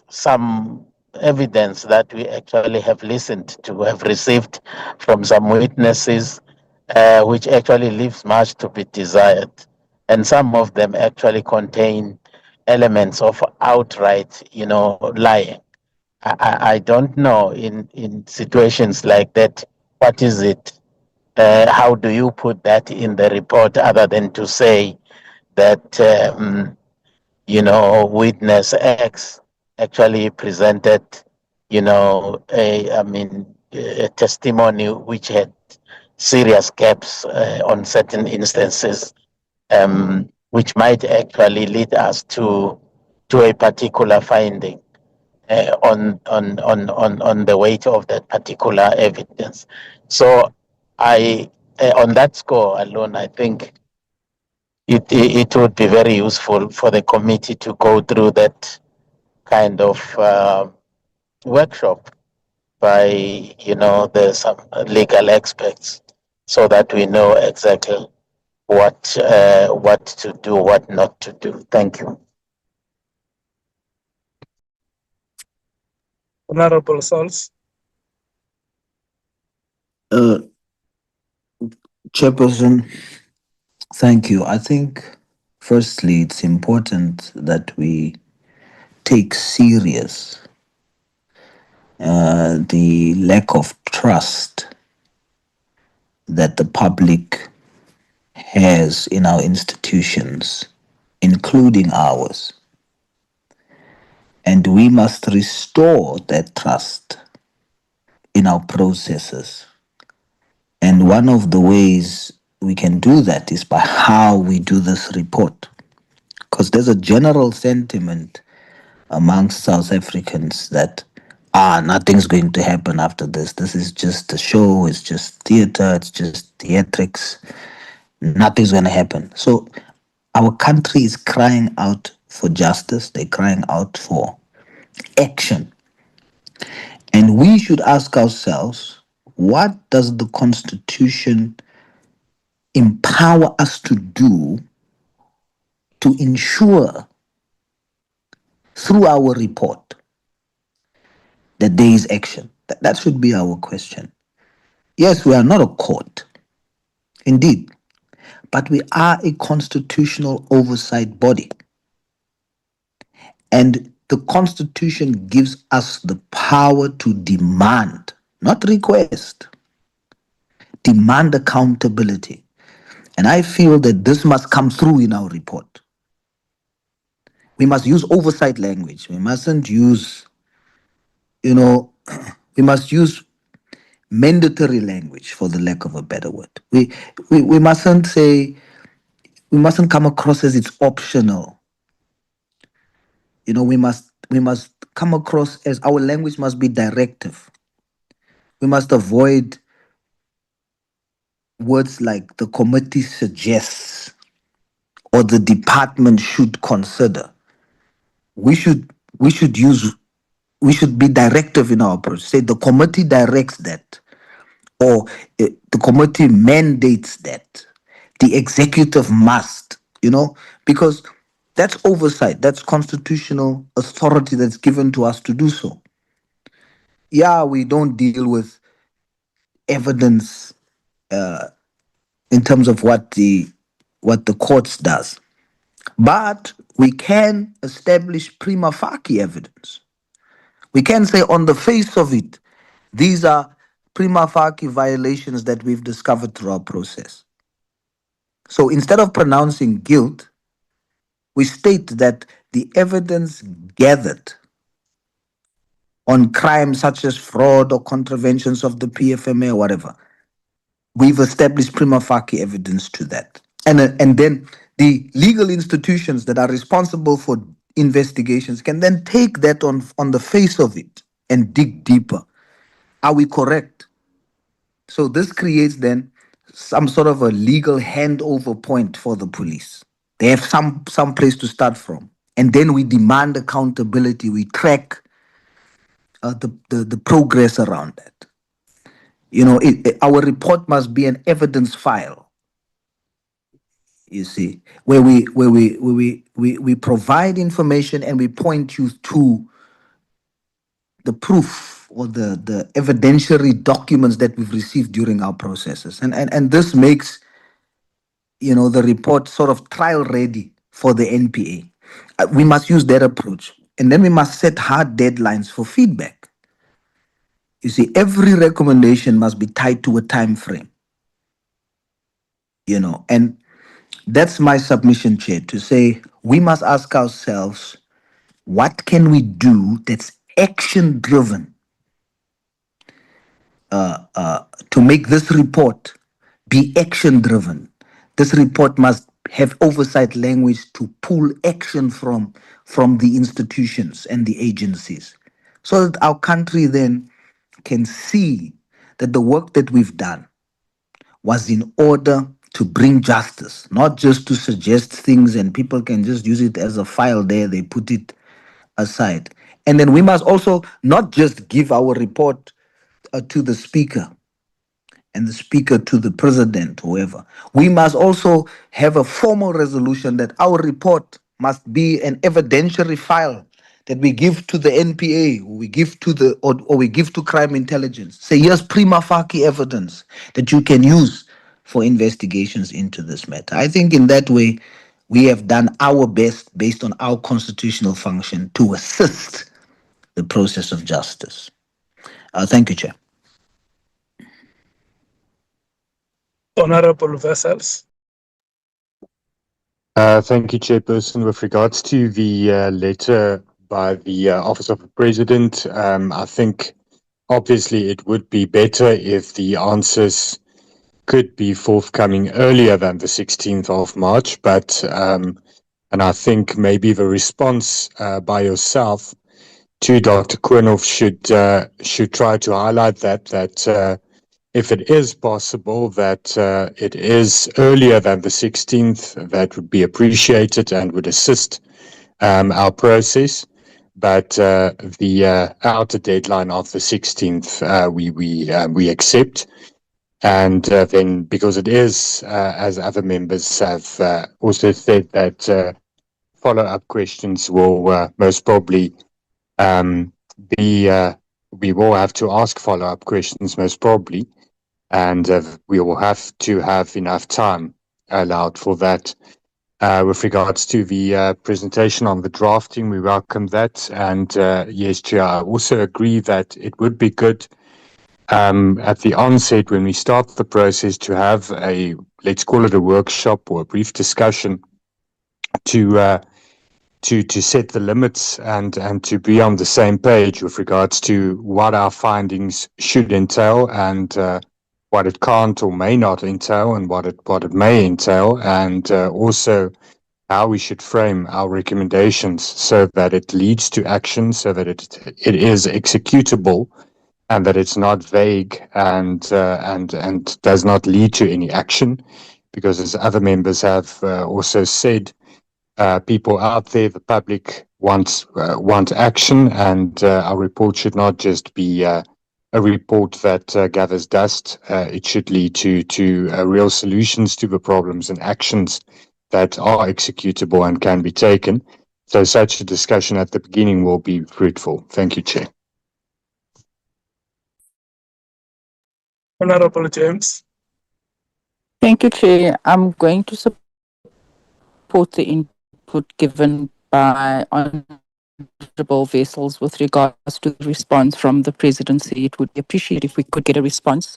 some evidence that we actually have listened to, have received from some witnesses, which actually leaves much to be desired. And some of them actually contain elements of outright, lying. I don't know in situations like that, what is it? How do you put that in the report other than to say that, witness X actually presented, a testimony which had serious gaps on certain instances, which might actually lead us to a particular finding on the weight of that particular evidence. So on that score alone, I think it would be very useful for the committee to go through that kind of workshop by some legal experts, so that we know exactly what to do, what not to do. Thank you. Honorable Sals. Chairperson, thank you. I think, firstly, it's important that we take serious the lack of trust that the public has in our institutions including ours. And we must restore that trust in our processes. And one of the ways we can do that is by how we do this report. Because there's a general sentiment amongst South Africans that nothing's going to happen after this. This is just a show, it's just theater, it's just theatrics. Nothing's going to happen. So our country is crying out for justice, they're crying out for action. And we should ask ourselves, what does the Constitution empower us to do to ensure through our report that there is action? That should be our question. Yes, we are not a court, indeed, but we are a constitutional oversight body. And the Constitution gives us the power to demand, not request, demand accountability. And I feel that this must come through in our report. We must use oversight language. We mustn't use, we must use mandatory language, for the lack of a better word. We mustn't say, we mustn't come across as it's optional. We must come across as our language must be directive. We must avoid words like the committee suggests or the department should consider. We should be directive in our approach. Say the committee directs that, or the committee mandates that. The executive must, because that's oversight. That's constitutional authority that's given to us to do so. Yeah, we don't deal with evidence in terms of what the courts does, but we can establish prima facie evidence. We can say on the face of it, these are prima facie violations that we've discovered through our process. So instead of pronouncing guilt, we state that the evidence gathered on crimes such as fraud or contraventions of the PFMA or whatever, we've established prima facie evidence to that. And then the legal institutions that are responsible for investigations can then take that on the face of it and dig deeper. Are we correct? So this creates then some sort of a legal handover point for the police. They have some place to start from. And then we demand accountability. We track the progress around that. Our report must be an evidence file. You see, where we provide information and we point you to the proof or the evidentiary documents that we've received during our processes. And this makes, the report sort of trial ready for the NPA. We must use that approach. And then we must set hard deadlines for feedback. You see, every recommendation must be tied to a time frame. And that's my submission, Chair, to say we must ask ourselves, what can we do that's action driven to make this report be action driven? This report must have oversight language to pull action from the institutions and the agencies, so that our country then can see that the work that we've done was in order to bring justice, not just to suggest things and people can just use it as a file there, they put it aside. And then we must also not just give our report to the speaker and the speaker to the president, whoever. We must also have a formal resolution that our report must be an evidentiary file that we give to the NPA, or we give to or we give to crime intelligence. Say, here's prima facie evidence that you can use for investigations into this matter. I think in that way, we have done our best based on our constitutional function to assist the process of justice. Thank you, Chair. Honorable Vessels. Thank you, Chairperson. With regards to the letter by the Office of the President, I think obviously it would be better if the answers could be forthcoming earlier than the 16th of March, but and I think maybe the response by yourself to Dr. Koornoff should try to highlight that if it is possible that it is earlier than the 16th, that would be appreciated and would assist our process. But the outer deadline of the 16th, we accept. And then, because it is, as other members have also said, that follow-up questions will most probably be, we will have to ask follow-up questions most probably, and we will have to have enough time allowed for that. With regards to the presentation on the drafting, we welcome that. And yes, Chair, I also agree that it would be good at the onset, when we start the process, to have a, let's call it a workshop or a brief discussion to set the limits and to be on the same page with regards to what our findings should entail and what it can't or may not entail and what it may entail, and also how we should frame our recommendations so that it leads to action, so that it is executable, and that it's not vague and does not lead to any action. Because as other members have also said, people out there, the public want action, and our report should not just be a report that gathers dust. It should lead to real solutions to the problems and actions that are executable and can be taken. So such a discussion at the beginning will be fruitful. Thank you, Chair. Honorable James. Thank you, Chair. I'm going to support the input given by Honourable Vessels with regards to the response from the Presidency. It would be appreciated if we could get a response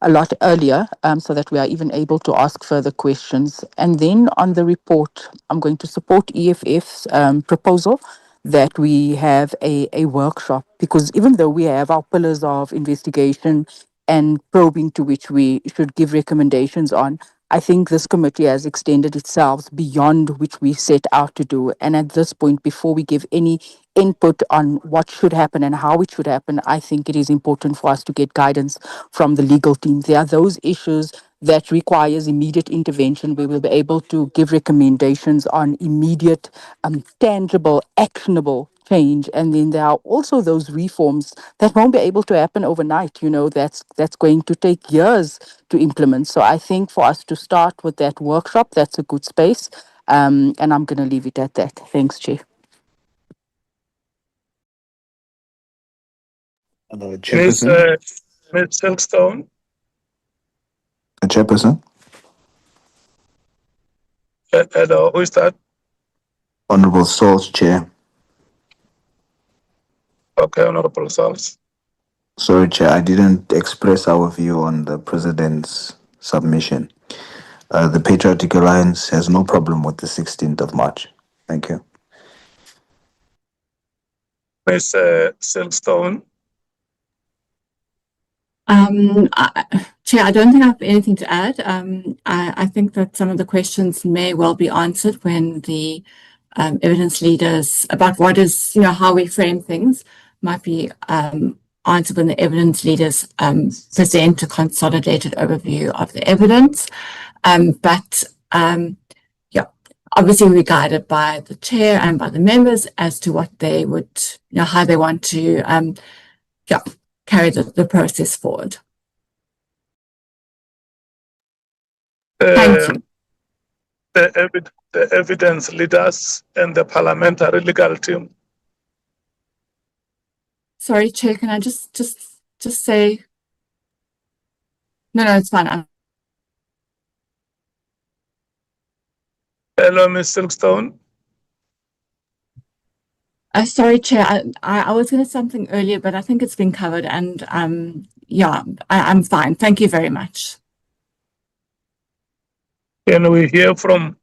a lot earlier, so that we are even able to ask further questions. And then on the report, I'm going to support EFF's proposal that we have a workshop, because even though we have our pillars of investigation and probing to which we should give recommendations on, I think this committee has extended itself beyond which we set out to do. And at this point, before we give any input on what should happen and how it should happen, I think it is important for us to get guidance from the legal team. There are those issues that requires immediate intervention. We will be able to give recommendations on immediate, tangible, actionable change. And then there are also those reforms that won't be able to happen overnight. You know, that's going to take years to implement. So I think for us to start with that workshop, that's a good space. And I'm going to leave it at that. Thanks, Chair. Chairperson. Ms. Silkstone. Chairperson. Hello, who is that? Honourable Souls, Chair. Okay, Honourable Souls. Sorry, Chair, I didn't express our view on the President's submission. The Patriotic Alliance has no problem with the 16th of March. Thank you. Ms. Silkstone. Chair, I don't think I have anything to add. I think that some of the questions may well be answered when the evidence leaders, about what is, how we frame things, might be answered when the evidence leaders present a consolidated overview of the evidence. Obviously we're guided by the chair and by the members as to what they would, how they want to carry the process forward. Thank you. The evidence leaders and the parliamentary legal team. Sorry, Chair, can I just say? No, it's fine. Hello, Ms. Silkstone. Sorry, Chair, I was going to say something earlier, but I think it's been covered, and I'm fine. Thank you very much. Can we hear from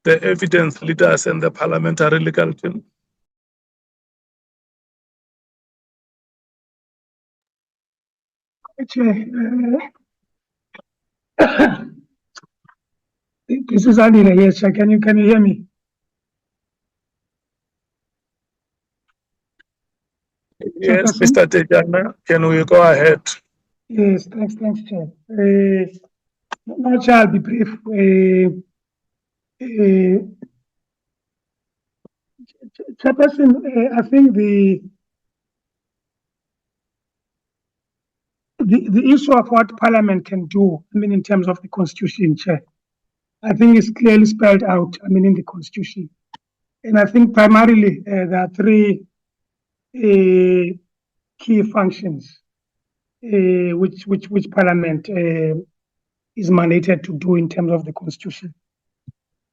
the evidence leaders and the parliamentary legal team. Chair, this is Andy. Yes, Chair. Can you hear me? Yes, Mr. Tejana, can we go ahead? Yes, thanks, Chair. No, Chair, I'll be brief. Chairperson, I think the issue of what Parliament can do, I mean, in terms of the Constitution, Chair, I think is clearly spelled out, I mean, in the Constitution. And I think primarily there are three key functions which Parliament is mandated to do in terms of the Constitution.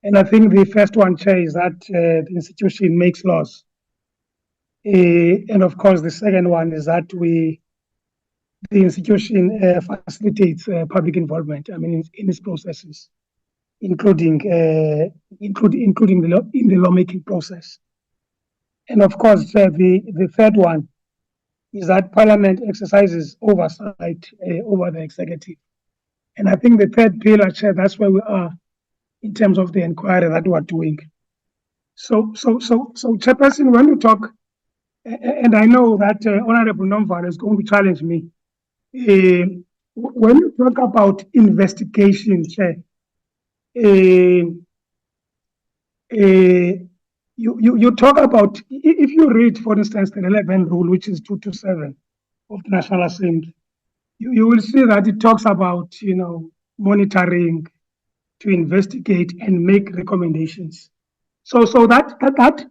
And I think the first one, Chair, is that the institution makes laws. And of course, the second one is that the institution facilitates public involvement, I mean, in its processes, including in the lawmaking process. And of course, the third one is that Parliament exercises oversight over the executive. And I think the third pillar, Chair, that's where we are in terms of the inquiry that we're doing. So Chairperson, when you talk, and I know that Honorable Nomvara is going to challenge me, when you talk about investigation, Chair, you talk about, if you read, for instance, the relevant rule, which is 227 of the National Assembly, you will see that it talks about, monitoring, to investigate and make recommendations. So that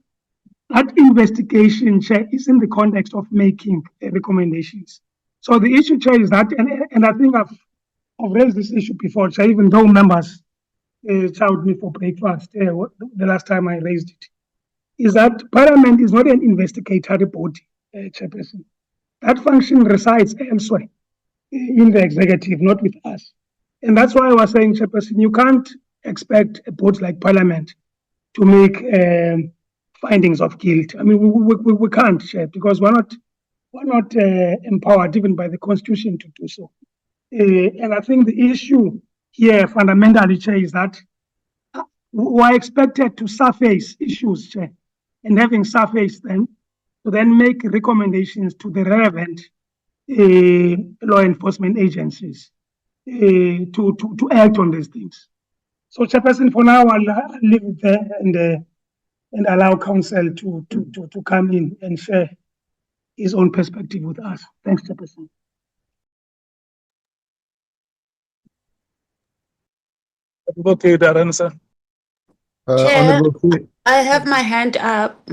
investigation, Chair, is in the context of making recommendations. So the issue, Chair, is that, and I think I've raised this issue before, Chair, even though members chowed me for breakfast the last time I raised it, is that Parliament is not an investigatory body, Chairperson. That function resides elsewhere in the executive, not with us. And that's why I was saying, Chairperson, you can't expect a body like Parliament to make findings of guilt. I mean, we can't, Chair, because we're not empowered even by the Constitution to do so. And I think the issue here fundamentally, Chair, is that we're expected to surface issues, Chair, and having surfaced them, to then make recommendations to the relevant law enforcement agencies to act on these things. So, Chairperson, for now, I'll leave it there and allow Council to come in and share his own perspective with us. Thanks, Chairperson. Okay, Darren, sir. Chair, I have my hand up.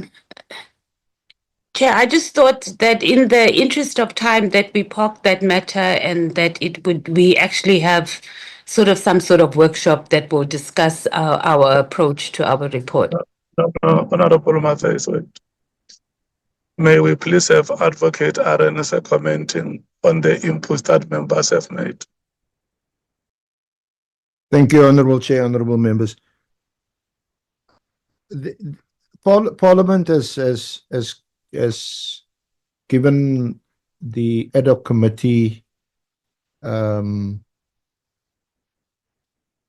Chair, I just thought that in the interest of time that we park that matter and that we actually have some sort of workshop that will discuss our approach to our report. Honorable Matthijs, may we please have Advocate Arenese commenting on the inputs that members have made. Thank you, Honorable Chair, honorable members. Parliament has given the ad hoc committee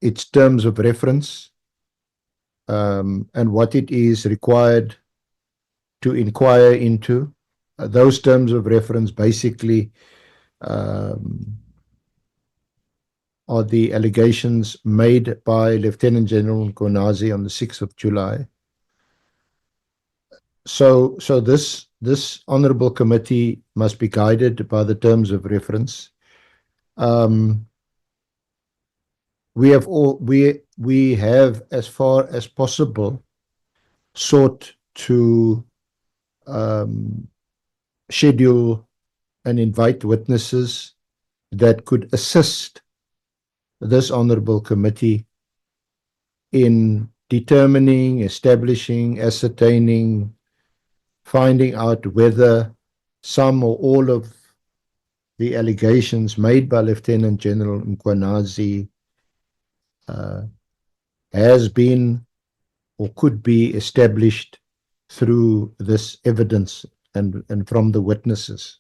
its terms of reference and what it is required to inquire into. Those terms of reference basically are the allegations made by Lieutenant General Mkhwanazi on the 6th of July. So this honorable committee must be guided by the terms of reference. We have, as far as possible, sought to schedule and invite witnesses that could assist this honorable committee in determining, establishing, ascertaining, finding out whether some or all of the allegations made by Lieutenant General Mkhwanazi has been or could be established through this evidence and from the witnesses.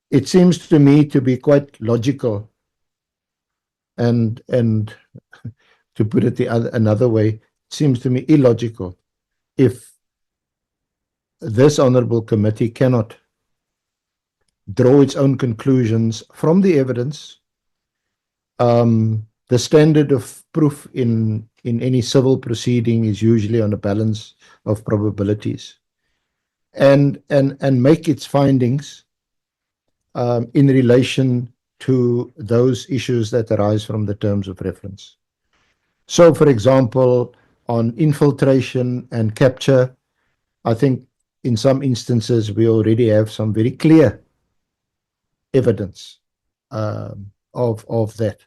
It seems to me to be quite logical, and to put it another way, it seems to me illogical if this honorable committee cannot draw its own conclusions from the evidence. The standard of proof in any civil proceeding is usually on a balance of probabilities, and make its findings in relation to those issues that arise from the terms of reference. So, for example, on infiltration and capture, I think in some instances we already have some very clear evidence of that.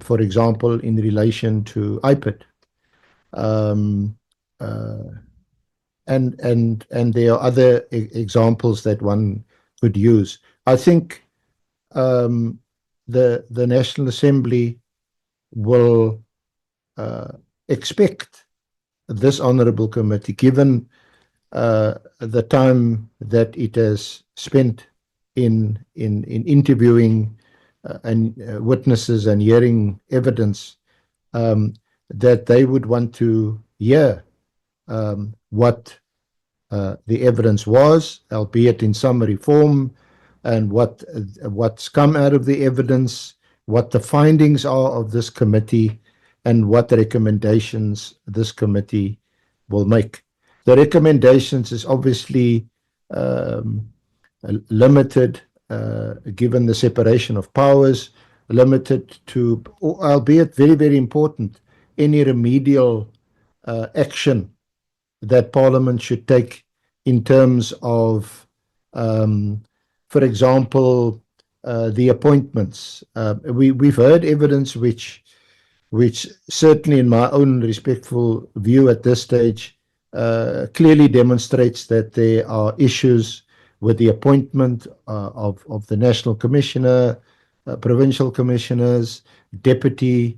For example, in relation to IPID. And there are other examples that one could use. I think the National Assembly will expect this honorable committee, given the time that it has spent in interviewing and witnesses and hearing evidence, that they would want to hear what the evidence was, albeit in summary form, and what's come out of the evidence, what the findings are of this committee, and what recommendations this committee will make. The recommendations is obviously limited, given the separation of powers, limited to, albeit very, very important, any remedial action that Parliament should take in terms of, for example, the appointments. We've heard evidence which certainly, in my own respectful view at this stage, clearly demonstrates that there are issues with the appointment of the National Commissioner, provincial commissioners, deputy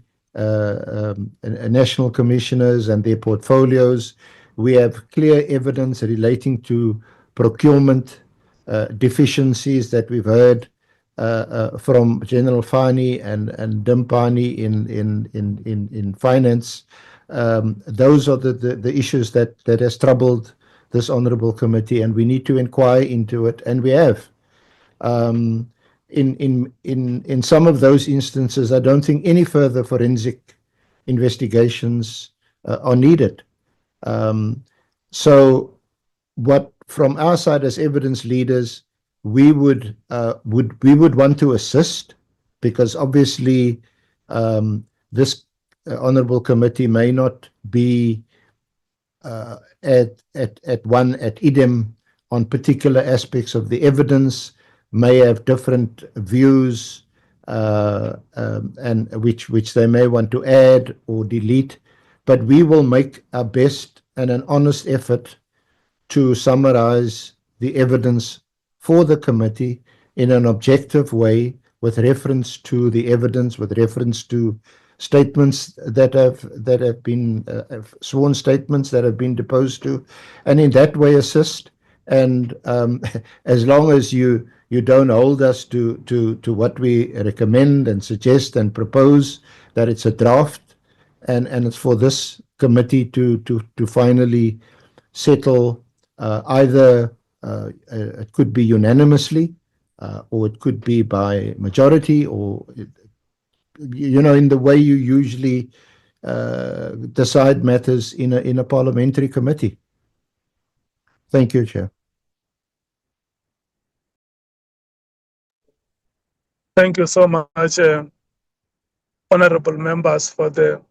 national commissioners and their portfolios. We have clear evidence relating to procurement deficiencies that we've heard from General Fani and Dimpani in finance. Those are the issues that has troubled this honourable committee, and we need to inquire into it, and we have. In some of those instances, I don't think any further forensic investigations are needed. So, what from our side as evidence leaders, we would want to assist, because obviously this honourable committee may not be at idem on particular aspects of the evidence, may have different views, and which they may want to add or delete, but we will make our best and an honest effort to summarize the evidence for the committee in an objective way, with reference to the evidence, with reference to statements that have been sworn statements that have been deposed to, and in that way assist. And as long as you don't hold us to what we recommend and suggest and propose, that it's a draft, and it's for this committee to finally settle, either it could be unanimously, or it could be by majority, or in the way you usually decide matters in a parliamentary committee. Thank you, Chair. Thank you so much, honorable members, for the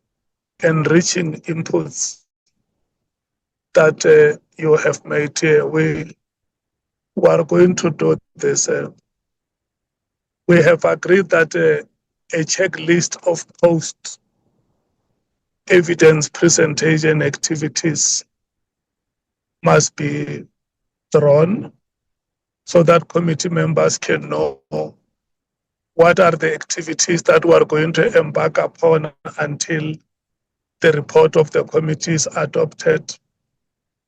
enriching inputs that you have made here. We are going to do this. We have agreed that a checklist of post-evidence presentation activities must be drawn, so that committee members can know what are the activities that we are going to embark upon until the report of the committee is adopted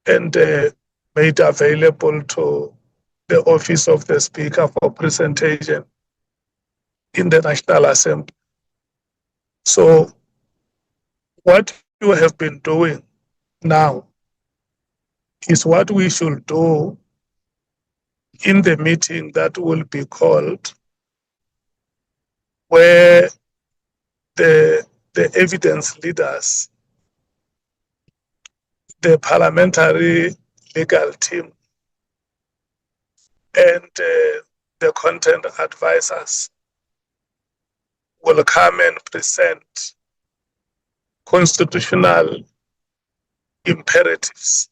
and made available to the Office of the Speaker for presentation in the National Assembly. So what you have been doing now is what we should do in the meeting that will be called, where the evidence leaders, the parliamentary legal team, and the content advisors will come and present constitutional imperatives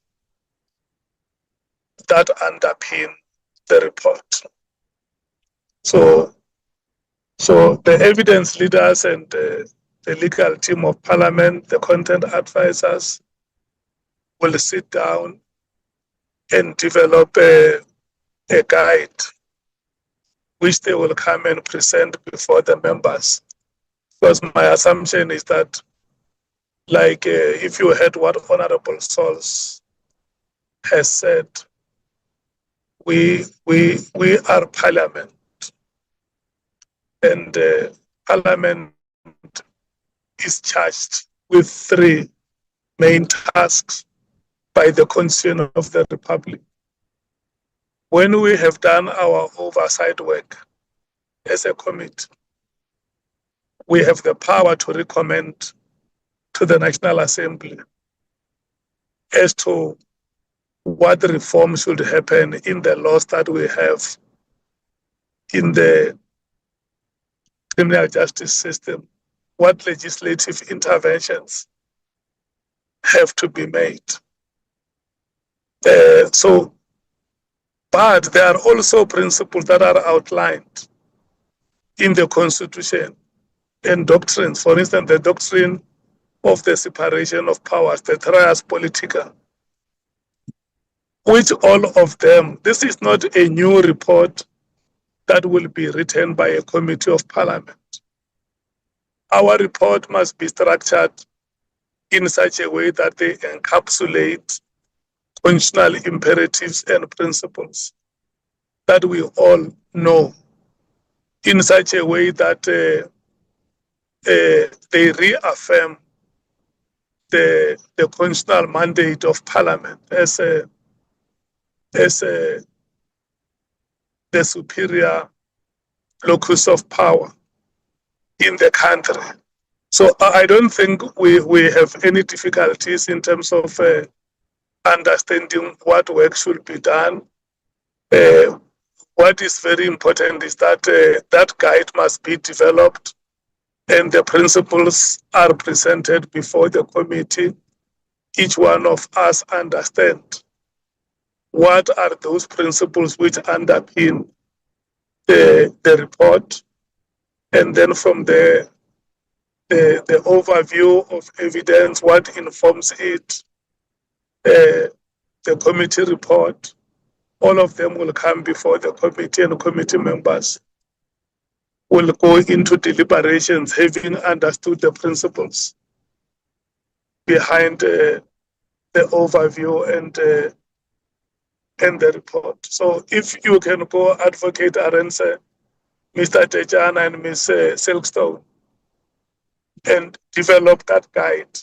that underpin the report. So the evidence leaders and the legal team of Parliament, the content advisors, will sit down and develop a guide which they will come and present before the members. Because my assumption is that, like if you heard what Honorable Sauls has said, we are Parliament, and Parliament is charged with three main tasks by the Constitution of the Republic. When we have done our oversight work as a committee, we have the power to recommend to the National Assembly as to what reform should happen in the laws that we have in the criminal justice system, what legislative interventions have to be made. But there are also principles that are outlined in the Constitution and doctrines. For instance, the doctrine of the separation of powers, the trias politica, which all of them, this is not a new report that will be written by a committee of Parliament. Our report must be structured in such a way that they encapsulate constitutional imperatives and principles that we all know, in such a way that they reaffirm the constitutional mandate of Parliament as the superior locus of power in the country. So I don't think we have any difficulties in terms of understanding what work should be done. What is very important is that that guide must be developed and the principles are presented before the committee. Each one of us understand what are those principles which underpin the report, and then from there, the overview of evidence, what informs it, the committee report, all of them will come before the committee, and committee members will go into deliberations having understood the principles behind the overview and the report. So if you can go, Advocate Arendse, Mr. Tejana and Ms. Silkstone, and develop that guide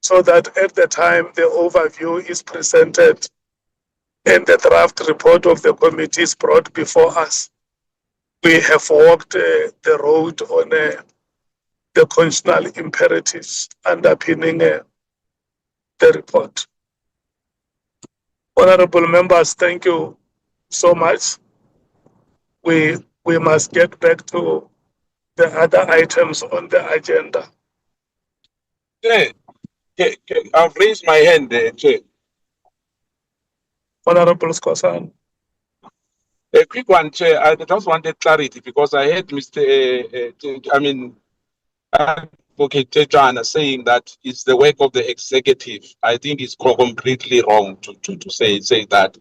so that at the time the overview is presented and the draft report of the committee is brought before us, we have walked the road on the constitutional imperatives underpinning the report. Honorable members, thank you so much. We must get back to the other items on the agenda. I've raised my hand there, Chair. Honorable Skosan. A quick one, Chair. I just wanted clarity because I heard Advocate Tejana saying that it's the work of the executive. I think it's completely wrong to say that.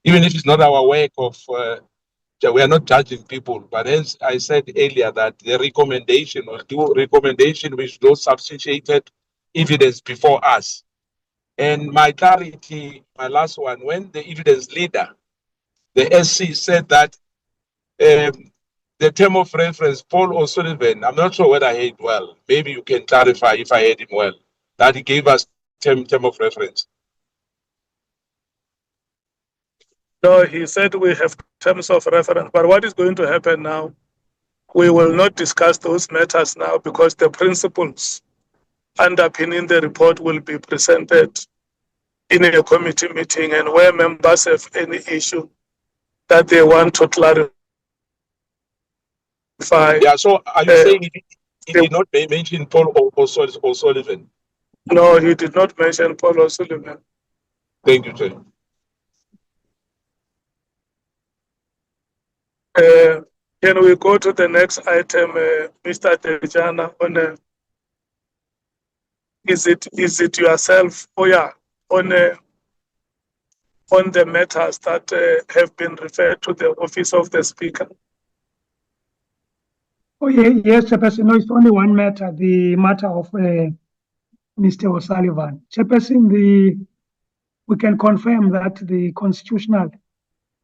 Even if it's not our work of, we are not judging people, but as I said earlier, that the recommendation or recommendation which those substantiated evidence before us. And my clarity, my last one, when the evidence leader, the SC, said that the term of reference, Paul O'Sullivan, I'm not sure whether I heard well. Maybe you can clarify if I heard him well, that he gave us term of reference. No, he said we have terms of reference, but what is going to happen now? We will not discuss those matters now because the principles underpinning the report will be presented in a committee meeting, and where members have any issue that they want to clarify. Yeah, so are you saying he did not mention Paul O'Sullivan? No, he did not mention Paul O'Sullivan. Thank you, Chair. Can we go to the next item, Mr. Tejana? Is it yourself? Oh yeah, on the matters that have been referred to the office of the Speaker. Oh yeah, yes, Chairperson. No, it's only one matter, the matter of Mr. O'Sullivan. Chairperson, we can confirm that the Constitutional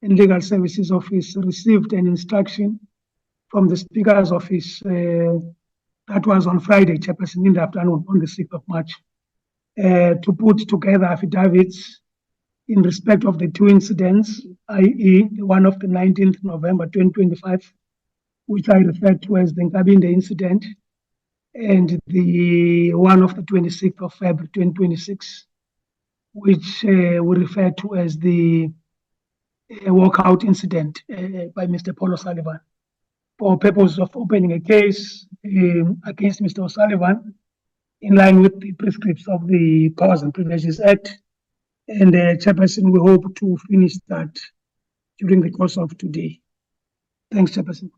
and Legal Services Office received an instruction from the Speaker's office that was on Friday, Chairperson, in the afternoon, on the 6th of March, to put together affidavits in respect of the two incidents, i.e. the one of the 19th November 2025, which I referred to as the Nkabinde incident, and the one of the 26th of February 2026, which we refer to as the walkout incident by Mr. Paul O'Sullivan, for purpose of opening a case against Mr. O'Sullivan in line with the prescripts of the Powers and Privileges Act. And Chairperson, we hope to finish that during the course of today. Thanks, Chairperson.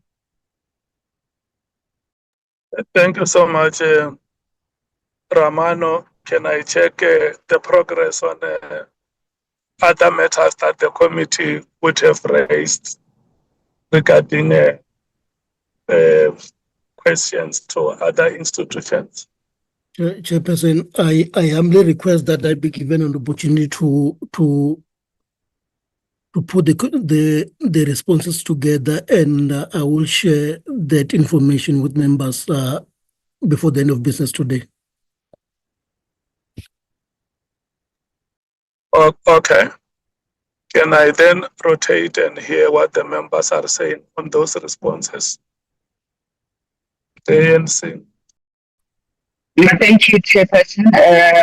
Thank you so much, Ramano. Can I check the progress on other matters that the committee would have raised regarding questions to other institutions? Chairperson, I humbly request that I be given an opportunity to put the responses together, and I will share that information with members before the end of business today. Okay. Can I then rotate and hear what the members are saying on those responses? The ANC. Thank you, Chairperson.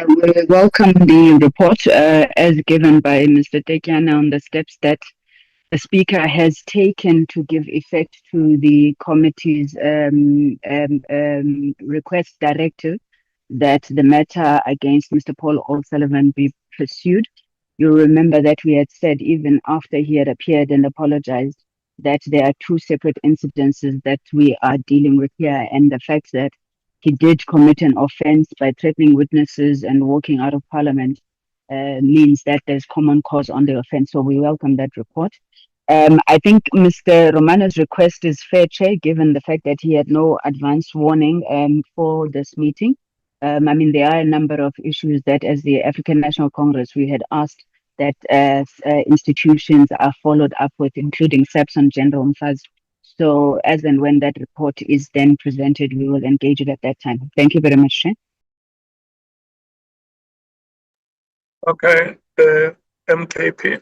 We welcome the report as given by Mr. Tekiana on the steps that the Speaker has taken to give effect to the committee's request directive that the matter against Mr. Paul O'Sullivan be pursued. You'll remember that we had said, even after he had appeared and apologized, that there are two separate incidences that we are dealing with here, and the fact that he did commit an offense by threatening witnesses and walking out of Parliament means that there's common cause on the offense. So we welcome that report. I think Mr. Romano's request is fair, Chair, given the fact that he had no advance warning for this meeting. I mean, there are a number of issues that, as the African National Congress, we had asked that institutions are followed up with, including SAPS on General Mfaz. So as and when that report is then presented, we will engage it at that time. Thank you very much, Chair. Okay, the MKP.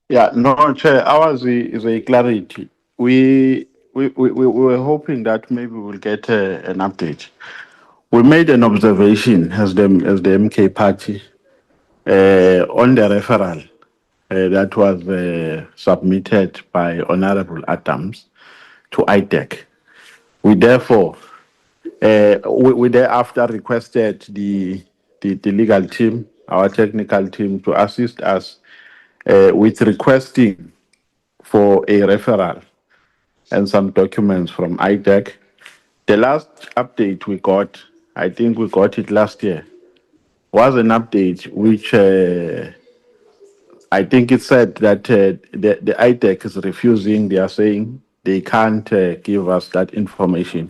Yeah, no, Chair, ours is a clarity. We were hoping that maybe we'll get an update. We made an observation as the MK party on the referral that was submitted by Honorable Adams to ITEC. We therefore, we thereafter requested the legal team, our technical team, to assist us with requesting for a referral and some documents from ITEC. The last update we got, I think we got it last year, was an update which I think it said that the ITEC is refusing. They are saying they can't give us that information.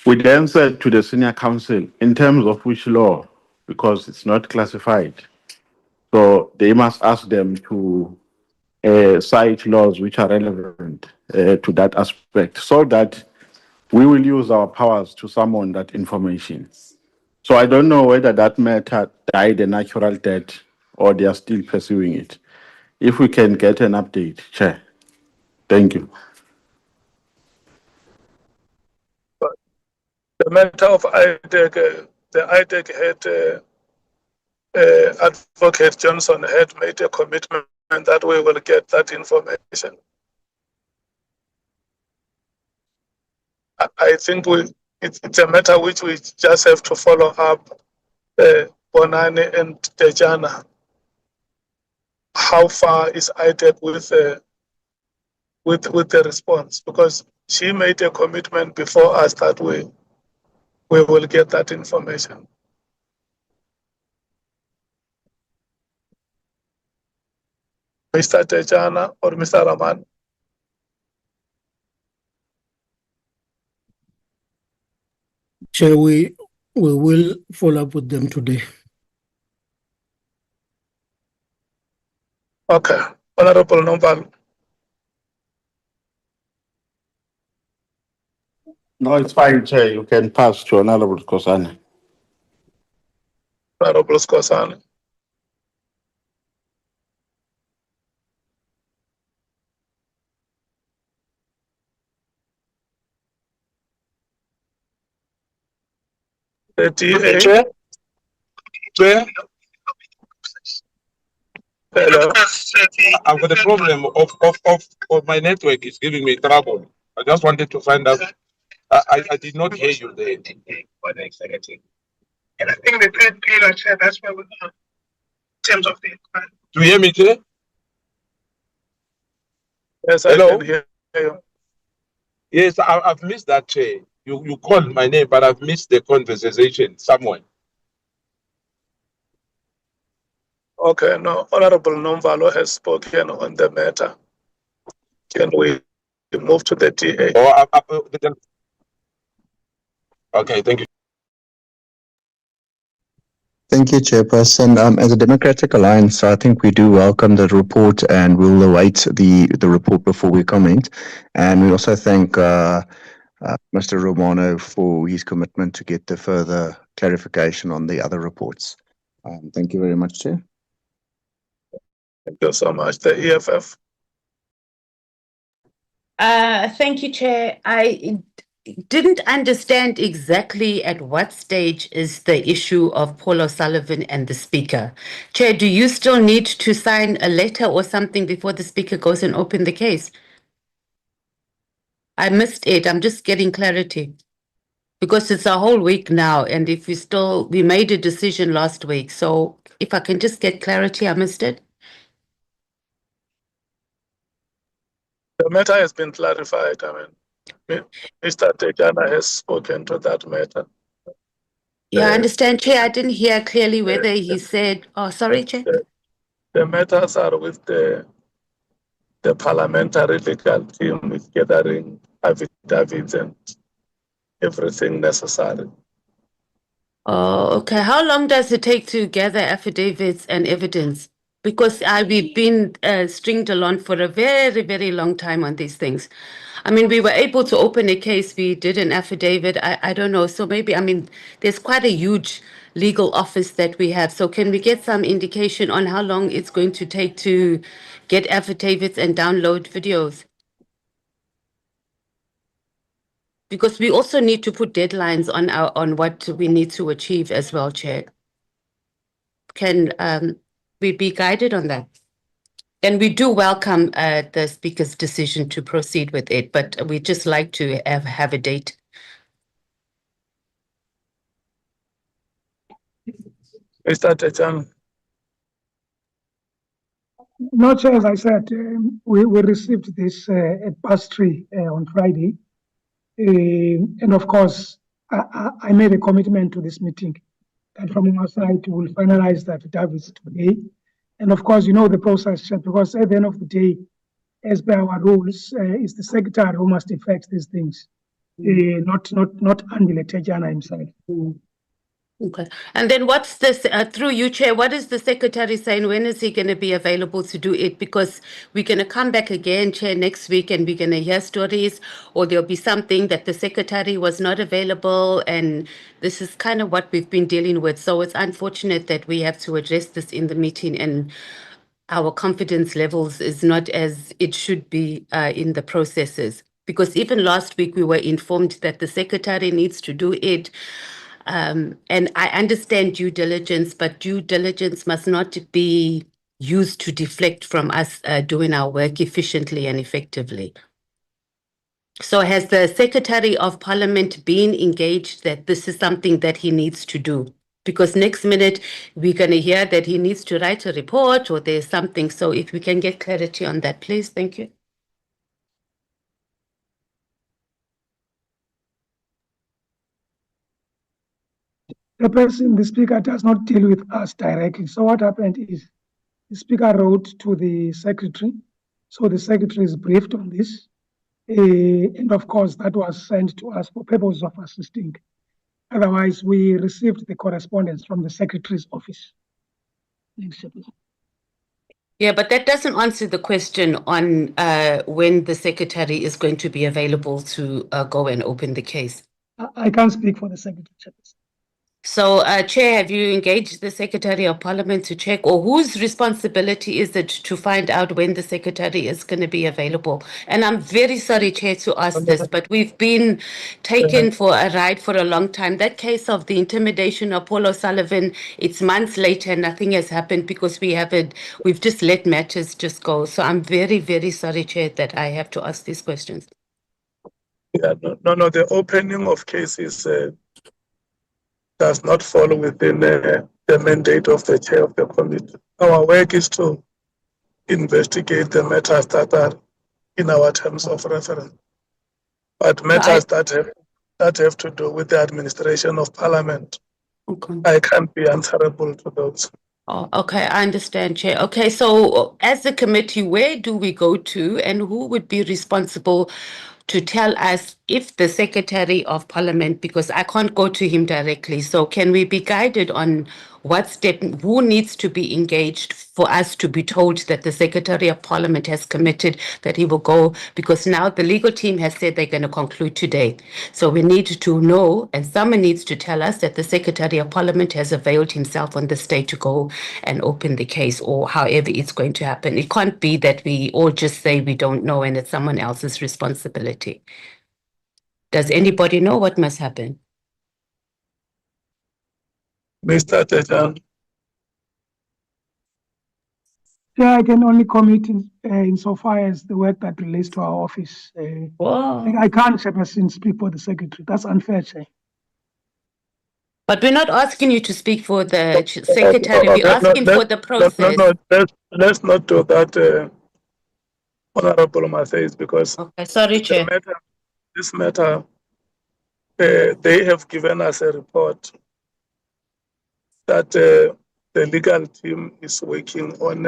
We then said to the senior counsel, in terms of which law, because it's not classified, so they must ask them to cite laws which are relevant to that aspect, so that we will use our powers to summon that information. So I don't know whether that matter died a natural death or they are still pursuing it. If we can get an update, Chair. Thank you. The matter of IDEC, the IDEC head, Advocate Johnson had made a commitment that we will get that information. I think it's a matter which we just have to follow up, Bonani and Dejana. How far is IDEC with the response? Because she made a commitment before us that we will get that information. Mr. Dejana or Mr. Raman? Chair, we will follow up with them today. Okay. Honorable Nombal. No, it's fine, Chair. You can pass to Honorable Kosana. Honorable Kosana. The DA. Chair? Chair? Hello. I've got a problem of my network is giving me trouble. I just wanted to find out. I did not hear you there. And I think the third pillar, Chair, that's where we are in terms of the inquiry. Do you hear me, Chair? Yes, Hello? I can hear you. Yes, I've missed that, Chair. You called my name, but I've missed the conversation somewhere. Okay, no, Honorable Nomvalo has spoken on the matter. Can we move to the DA? Okay, thank you. Thank you, Chairperson. As a Democratic Alliance, I think we do welcome the report and we'll await the report before we comment. And we also thank Mr. Romano for his commitment to get the further clarification on the other reports. Thank you very much, Chair. Thank you so much. The EFF. Thank you, Chair. I didn't understand exactly at what stage is the issue of Paul O'Sullivan and the Speaker. Chair, do you still need to sign a letter or something before the Speaker goes and open the case? I missed it. I'm just getting clarity. Because it's a whole week now, and if we made a decision last week. So if I can just get clarity, I missed it. The matter has been clarified. I mean, Mr. Dejana has spoken to that matter. Yeah, I understand, Chair. I didn't hear clearly whether he said, oh, sorry, Chair. The matters are with the parliamentary legal team with gathering affidavits and everything necessary. Oh, okay. How long does it take to gather affidavits and evidence? Because we've been stringed along for a very, very long time on these things. I mean, we were able to open a case. We did an affidavit. I don't know. So maybe, I mean, there's quite a huge legal office that we have. So can we get some indication on how long it's going to take to get affidavits and download videos? Because we also need to put deadlines on what we need to achieve as well, Chair. Can we be guided on that? And we do welcome the Speaker's decision to proceed with it, but we just like to have a date. Mr. Tejan. No, Chair, as I said, we received this at past 3 on Friday. And of course, I made a commitment to this meeting that from our side, we will finalize the affidavits today. And of course, you know the process, because at the end of the day, as per our rules, it's the secretary who must effect these things, not Andile Tejana himself. Okay. And then what's this, through you, Chair, what is the Secretary saying? When is he going to be available to do it? Because we're going to come back again, Chair, next week, and we're going to hear stories, or there'll be something that the Secretary was not available, and this is kind of what we've been dealing with. So it's unfortunate that we have to address this in the meeting, and our confidence levels is not as it should be in the processes. Because even last week, we were informed that the Secretary needs to do it. And I understand due diligence, but due diligence must not be used to deflect from us doing our work efficiently and effectively. So has the Secretary of Parliament been engaged that this is something that he needs to do? Because next minute we're going to hear that he needs to write a report or there's something. So if we can get clarity on that, please. Thank you. The speaker does not deal with us directly. So what happened is the speaker wrote to the secretary. So the secretary is briefed on this. And of course, that was sent to us for purposes of assisting. Otherwise, we received the correspondence from the secretary's office. Thanks, Chairperson. Yeah, but that doesn't answer the question on when the secretary is going to be available to go and open the case. I can't speak for the secretary, Chairperson. So, Chair, have you engaged the Secretary of Parliament to check, or whose responsibility is it to find out when the Secretary is going to be available? And I'm very sorry, Chair, to ask this, but we've been taken for a ride for a long time. That case of the intimidation of Paul O'Sullivan, it's months later and nothing has happened because we've just let matters just go. So I'm very, very sorry, Chair, that I have to ask these questions. Yeah, no, the opening of cases does not fall within the mandate of the chair of the committee. Our work is to investigate the matters that are in our terms of reference. But matters that have to do with the administration of Parliament, I can't be answerable to those. Oh, okay, I understand, Chair. Okay, so as a committee, where do we go to and who would be responsible to tell us if the Secretary of Parliament, because I can't go to him directly, so can we be guided on what step, who needs to be engaged for us to be told that the Secretary of Parliament has committed that he will go, because now the legal team has said they're going to conclude today. So we need to know, and someone needs to tell us that the Secretary of Parliament has availed himself on this day to go and open the case, or however it's going to happen. It can't be that we all just say we don't know and it's someone else's responsibility. Does anybody know what must happen? Mr. Tejan. Yeah, I can only commit insofar as the work that relates to our office. I can't, Chairperson, speak for the secretary. That's unfair, Chair. But we're not asking you to speak for the secretary. We're asking for the process. Let's not do that, Honorable Matthews, because sorry, Chair. This matter, they have given us a report that the legal team is working on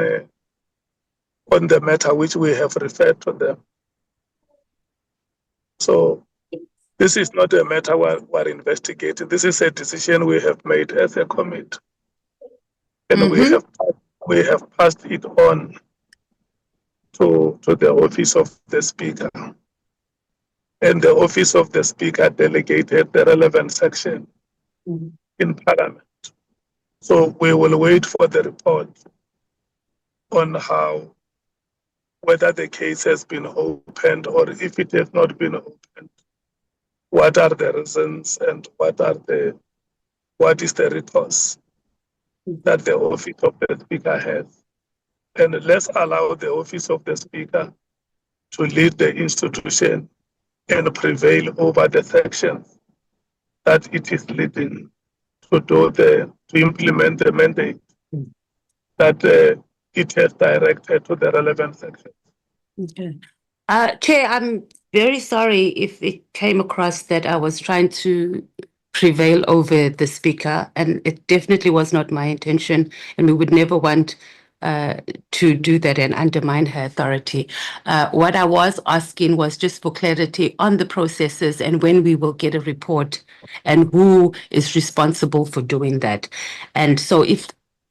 the matter which we have referred to them. So this is not a matter we're investigating. This is a decision we have made as a committee, and we have passed it on to the office of the Speaker, and the office of the Speaker delegated the relevant section in Parliament. So we will wait for the report on whether the case has been opened or if it has not been opened. What are the reasons and what is the recourse that the office of the Speaker has? And let's allow the office of the Speaker to lead the institution and prevail over the sections that it is leading to implement the mandate that it has directed to the relevant sections. Okay. Chair, I'm very sorry if it came across that I was trying to prevail over the Speaker, and it definitely was not my intention, and we would never want to do that and undermine her authority. What I was asking was just for clarity on the processes and when we will get a report and who is responsible for doing that. And so if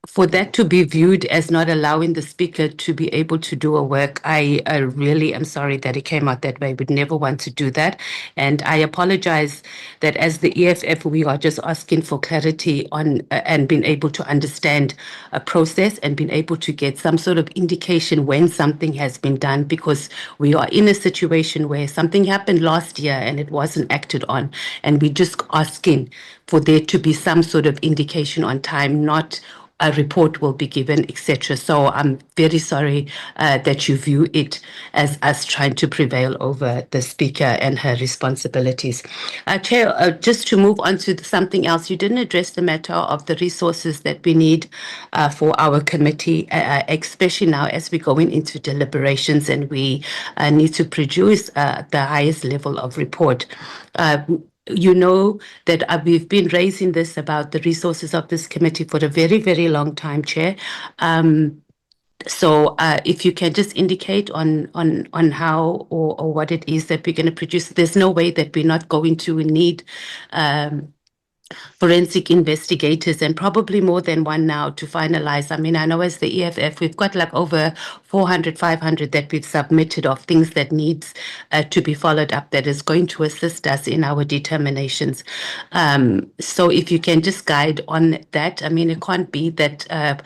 for that to be viewed as not allowing the speaker to be able to do a work, I really am sorry that it came out that way. We'd never want to do that. And I apologize that as the EFF, we are just asking for clarity on and being able to understand a process and being able to get some sort of indication when something has been done, because we are in a situation where something happened last year and it wasn't acted on. And we're just asking for there to be some sort of indication on time, not a report will be given, etc. So I'm very sorry that you view it as us trying to prevail over the speaker and her responsibilities. Chair, just to move on to something else, you didn't address the matter of the resources that we need for our committee, especially now as we're going into deliberations and we need to produce the highest level of report. You know that we've been raising this about the resources of this committee for a very, very long time, Chair. So if you can just indicate on how or what it is that we're going to produce. There's no way that we're not going to need forensic investigators, and probably more than one now to finalize. I mean, I know as the EFF, we've got like over 400, 500 that we've submitted of things that needs to be followed up that is going to assist us in our determinations. So if you can just guide on that. I mean, it can't be that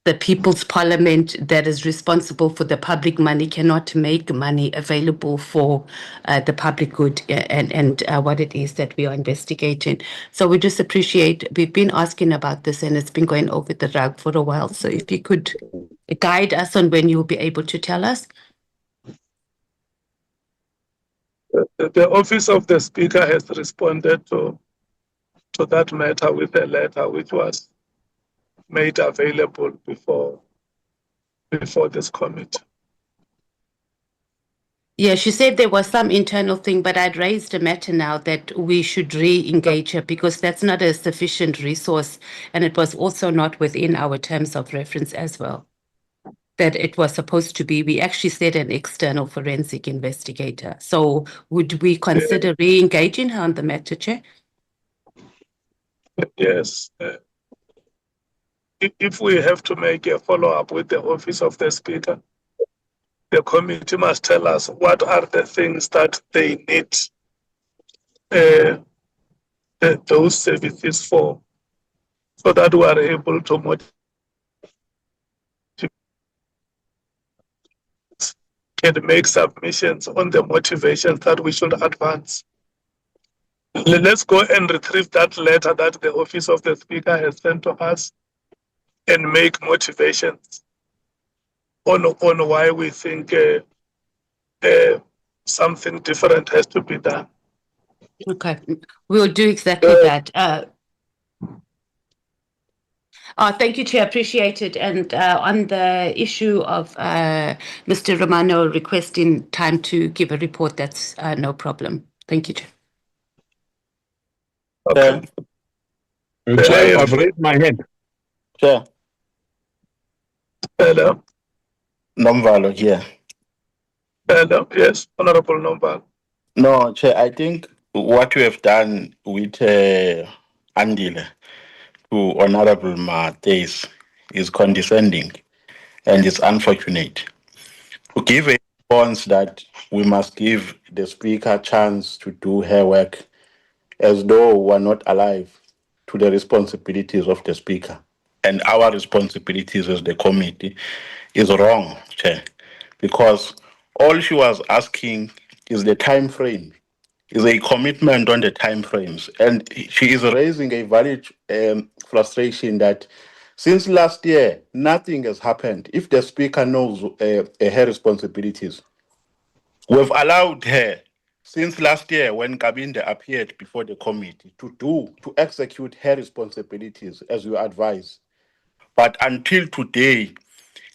the People's Parliament that is responsible for the public money cannot make money available for the public good and what it is that we are investigating. So we just appreciate, we've been asking about this and it's been going over the rug for a while. So if you could guide us on when you'll be able to tell us. The Office of the Speaker has responded to that matter with a letter which was made available before this committee. Yeah, she said there was some internal thing, but I'd raised a matter now that we should re-engage her because that's not a sufficient resource, and it was also not within our terms of reference as well. That it was supposed to be, we actually said an external forensic investigator. So would we consider re-engaging her on the matter, Chair? Yes. If we have to make a follow-up with the Office of the Speaker, the committee must tell us what are the things that they need those services for, so that we are able to motivate and make submissions on the motivations that we should advance. Let's go and retrieve that letter that the Office of the Speaker has sent to us and make motivations on why we think something different has to be done. Okay, we'll do exactly that. Thank you, Chair. Appreciate it. And on the issue of Mr. Romano requesting time to give a report, that's no problem. Thank you, Chair. Okay. Chair, I've raised my hand. Chair. Hello. Nomvalo here. Hello. Yes, Honorable Nomvalo. No, Chair, I think what you have done with Andile to Honorable Mates is condescending and it's unfortunate. To give a response that we must give the Speaker a chance to do her work as though we are not alive to the responsibilities of the Speaker and our responsibilities as the committee is wrong, Chair, because all she was asking is the time frame, is a commitment on the time frames, and she is raising a valid frustration that since last year nothing has happened. If the Speaker knows her responsibilities, we've allowed her since last year when Kabinde appeared before the committee to execute her responsibilities as you advise. But until today,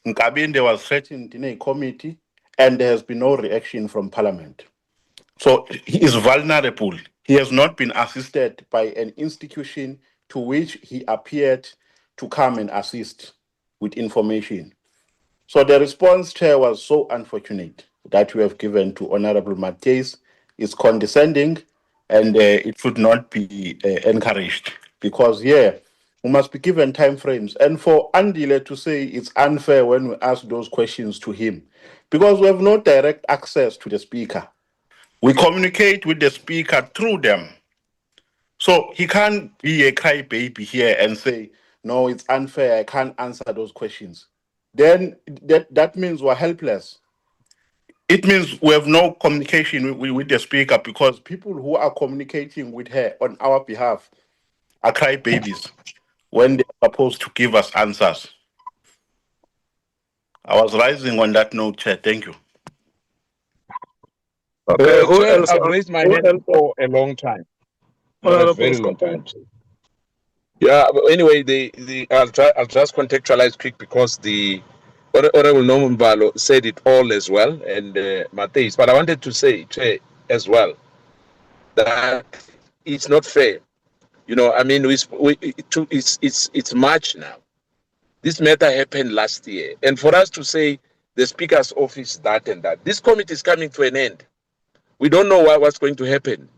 Nkabinde was threatened in a committee and there has been no reaction from Parliament. So he is vulnerable. He has not been assisted by an institution to which he appeared to come and assist. with information. So the response, Chair, was so unfortunate that we have given to Honorable Matthews. It's condescending, and it should not be encouraged, because here we must be given time frames. And for Andile to say it's unfair when we ask those questions to him, because we have no direct access to the speaker. We communicate with the speaker through them. So he can't be a crybaby here and say, no, it's unfair, I can't answer those questions. Then that means we're helpless. It means we have no communication with the speaker, because people who are communicating with her on our behalf are crybabies when they're supposed to give us answers. I was rising on that note, Chair. Thank you. Who Chair, else? I've raised my hand for a long time. For a very long time. Yeah, but anyway, I'll just contextualize quick, because the Honorable Nombalo said it all as well, and Matthijs. But I wanted to say, Chair, as well, that it's not fair. You know, I mean, it's March now. This matter happened last year, and for us to say the Speaker's office that and that, this committee is coming to an end. We don't know what's going to happen.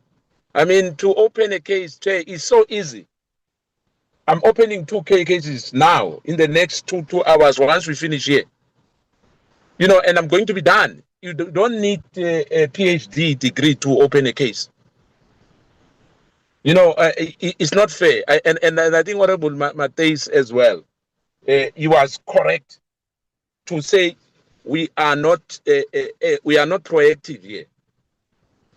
I mean, to open a case, Chair, is so easy. I'm opening 2 cases now in the next two hours once we finish here. You know, and I'm going to be done. You don't need a PhD degree to open a case. You know, it's not fair. And I think Honorable Matthijs as well, he was correct to say we are not proactive here.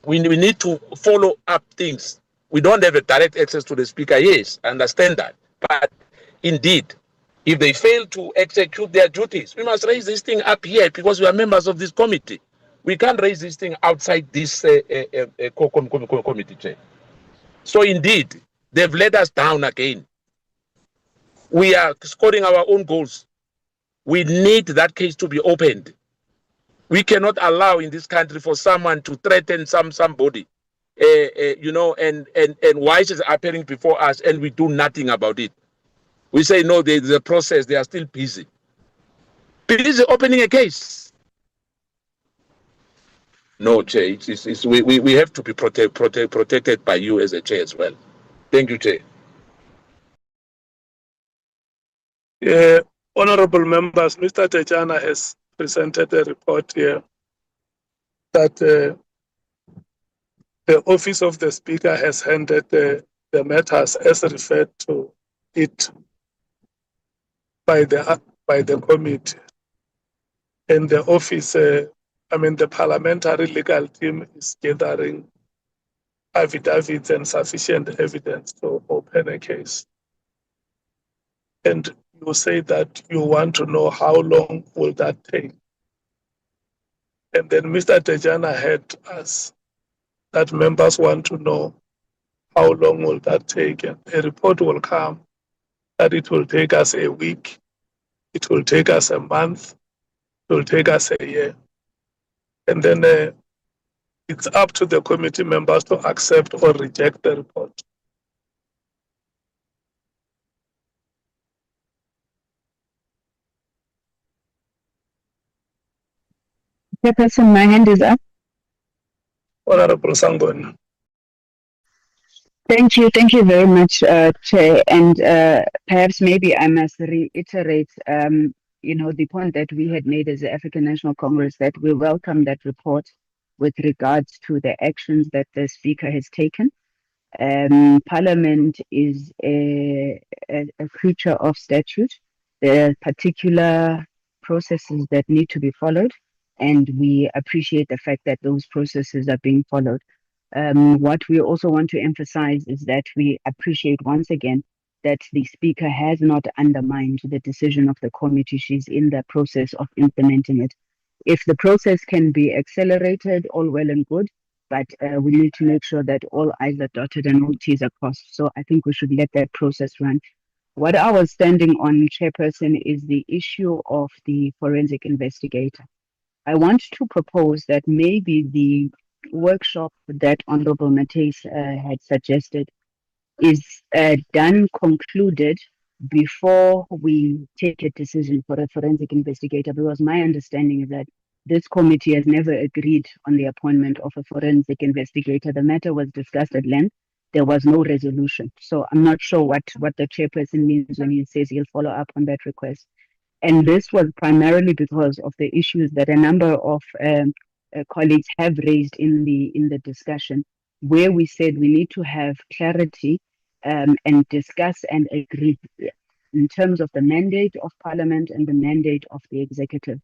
We need to follow up things. We don't have a direct access to the speaker. Yes, I understand that. But indeed, if they fail to execute their duties, we must raise this thing up here, because we are members of this committee. We can't raise this thing outside this committee, Chair. So indeed, they've let us down again. We are scoring our own goals. We need that case to be opened. We cannot allow in this country for someone to threaten somebody, you know, and why is it appearing before us and we do nothing about it? We say, no, there's a process, they are still busy. Busy opening a case. No, Chair, we have to be protected by you as a Chair as well. Thank you, Chair. Honorable members, Mr. Tejana has presented a report here that the Office of the Speaker has handed the matters as referred to it by the committee. And the office, the parliamentary legal team is gathering affidavits and sufficient evidence to open a case. And you say that you want to know how long will that take. And then Mr. Tejana had us that members want to know how long will that take. And a report will come that it will take us a week, it will take us a month, it will take us a year. And then it's up to the committee members to accept or reject the report. Chairperson, my hand is up. Honorable Sangoni. Thank you very much, Chair. And perhaps maybe I must reiterate, the point that we had made as the African National Congress, that we welcome that report with regards to the actions that the Speaker has taken. Parliament is a creature of statute. There are particular processes that need to be followed, and we appreciate the fact that those processes are being followed. What we also want to emphasize is that we appreciate once again that the Speaker has not undermined the decision of the committee. She's in the process of implementing it. If the process can be accelerated, all well and good, but we need to make sure that all I's are dotted and all T's are crossed. So I think we should let that process run. What I was standing on, Chairperson, is the issue of the forensic investigator. I want to propose that maybe the workshop that Honorable Matthijs had suggested is concluded before we take a decision for a forensic investigator, because my understanding is that this committee has never agreed on the appointment of a forensic investigator. The matter was discussed at length. There was no resolution. So I'm not sure what the chairperson means when he says he'll follow up on that request. And this was primarily because of the issues that a number of colleagues have raised in the discussion, where we said we need to have clarity and discuss and agree in terms of the mandate of Parliament and the mandate of the executive.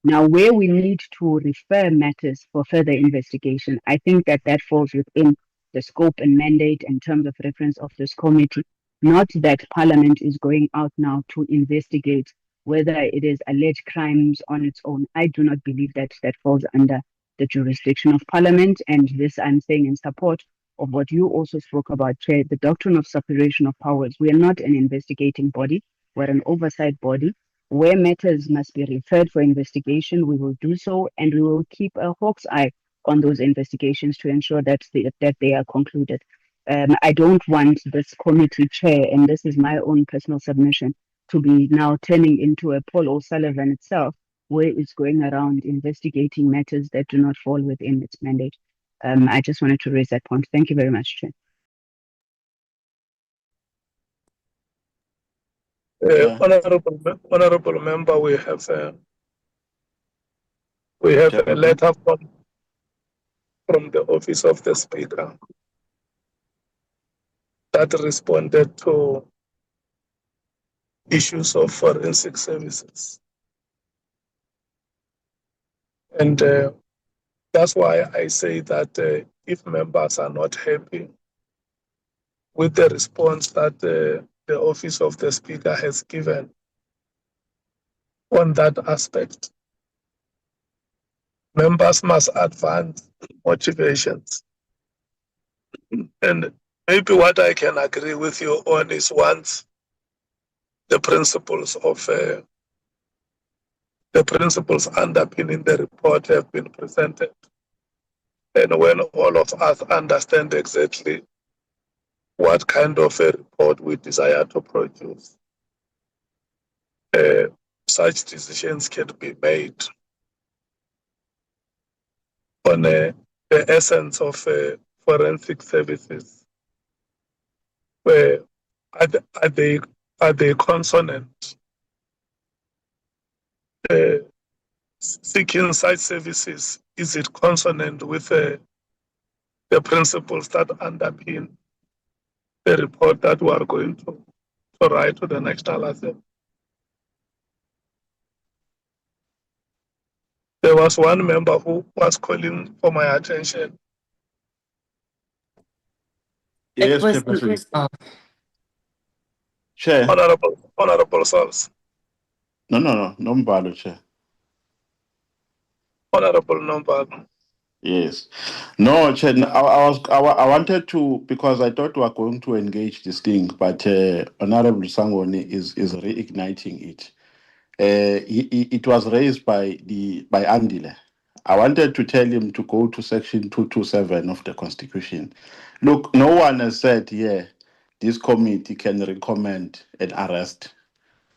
Now, where we need to refer matters for further investigation, I think that falls within the scope and mandate in terms of reference of this committee, not that Parliament is going out now to investigate whether it is alleged crimes on its own. I do not believe that falls under the jurisdiction of Parliament, and this I'm saying in support of what you also spoke about, Chair, the doctrine of separation of powers. We are not an investigating body, we're an oversight body. Where matters must be referred for investigation, we will do so, and we will keep a hawk's eye on those investigations to ensure that they are concluded. I don't want this committee chair, and this is my own personal submission, to be now turning into a Paul O'Sullivan itself, where it's going around investigating matters that do not fall within its mandate. I just wanted to raise that point. Thank you very much, Chair. Honorable member, we have a letter from the Office of the Speaker that responded to issues of forensic services. And that's why I say that if members are not happy with the response that the Office of the Speaker has given on that aspect, members must advance motivations. And maybe what I can agree with you on is once the principles underpinning the report have been presented, and when all of us understand exactly what kind of a report we desire to produce, such decisions can be made on the essence of forensic services. Where are they consonant? Seeking such services, is it consonant with the principles that underpin the report that we are going to write to the National Assembly? There was one member who was calling for my attention. Yes, Chairperson. Chair. Honorable Sals. No, Mbalo, Chair. Honorable Nombalo. Yes. No, Chair, I wanted to, because I thought we were going to engage this thing, but Honorable Sangoni is reigniting it. It was raised by Andile. I wanted to tell him to go to section 227 of the Constitution. Look, no one has said here this committee can recommend an arrest.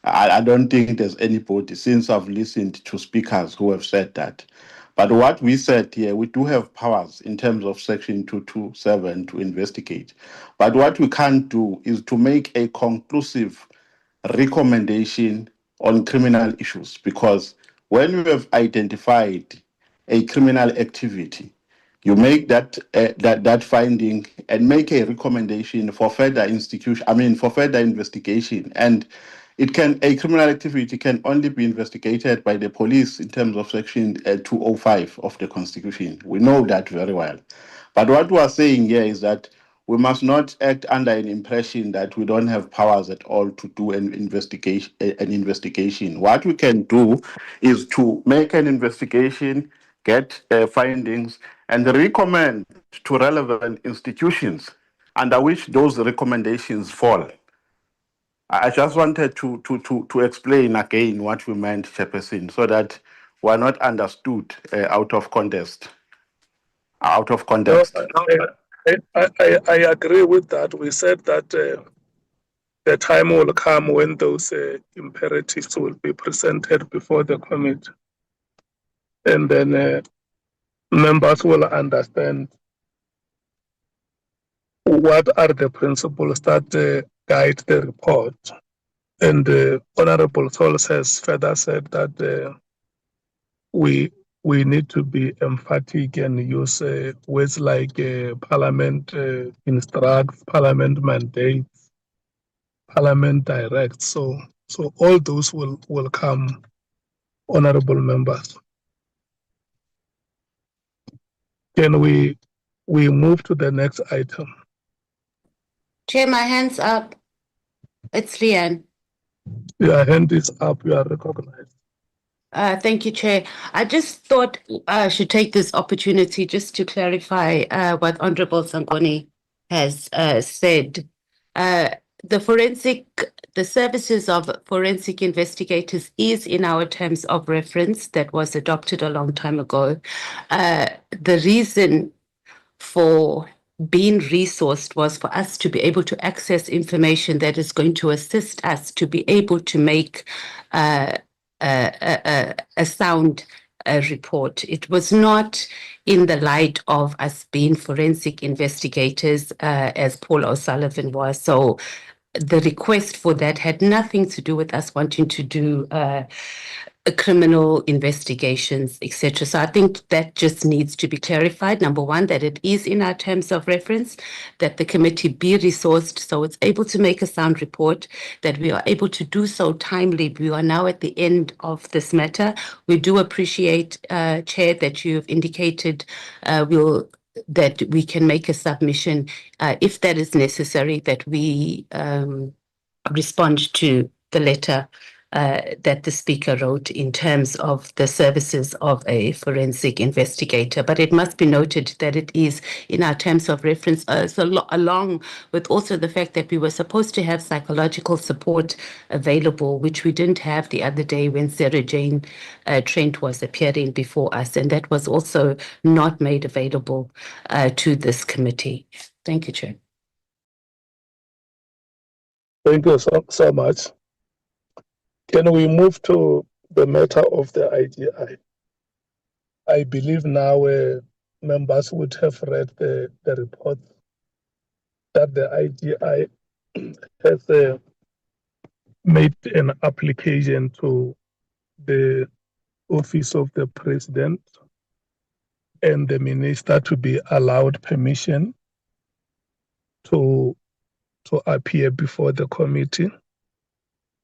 I don't think there's anybody, since I've listened to speakers who have said that. But what we said here, we do have powers in terms of section 227 to investigate. But what we can't do is to make a conclusive recommendation on criminal issues, because when you have identified a criminal activity, you make that finding and make a recommendation for further investigation. And a criminal activity can only be investigated by the police in terms of section 205 of the Constitution. We know that very well. But what we are saying here is that we must not act under an impression that we don't have powers at all to do an investigation. What we can do is to make an investigation, get findings, and recommend to relevant institutions under which those recommendations fall. I just wanted to explain again what we meant, Chairperson, so that we're not understood out of context. No, I agree with that. We said that the time will come when those imperatives will be presented before the committee. And then members will understand what are the principles that guide the report. And Honorable Souls has further said that we need to be emphatic and use words like Parliament instructs, Parliament mandates, Parliament directs. So all those will come, honorable members. Can we move to the next item? Chair, my hand's up. It's Leanne. Your hand is up. You are recognized. Thank you, Chair. I just thought I should take this opportunity just to clarify what Honorable Sangoni has said. The services of forensic investigators is in our terms of reference that was adopted a long time ago. The reason for being resourced was for us to be able to access information that is going to assist us to be able to make a sound report. It was not in the light of us being forensic investigators, as Paul O'Sullivan was. So the request for that had nothing to do with us wanting to do criminal investigations, etc. So I think that just needs to be clarified. Number one, that it is in our terms of reference, that the committee be resourced so it's able to make a sound report, that we are able to do so timely. We are now at the end of this matter. We do appreciate, Chair, that you've indicated that we can make a submission if that is necessary, that we respond to the letter that the Speaker wrote in terms of the services of a forensic investigator. But it must be noted that it is in our terms of reference, along with also the fact that we were supposed to have psychological support available, which we didn't have the other day when Sarah Jane Trent was appearing before us. And that was also not made available to this committee. Thank you, Chair. Thank you so much. Can we move to the matter of the IGI? I believe now members would have read the report that the IGI has made an application to the Office of the President and the Minister to be allowed permission to appear before the committee,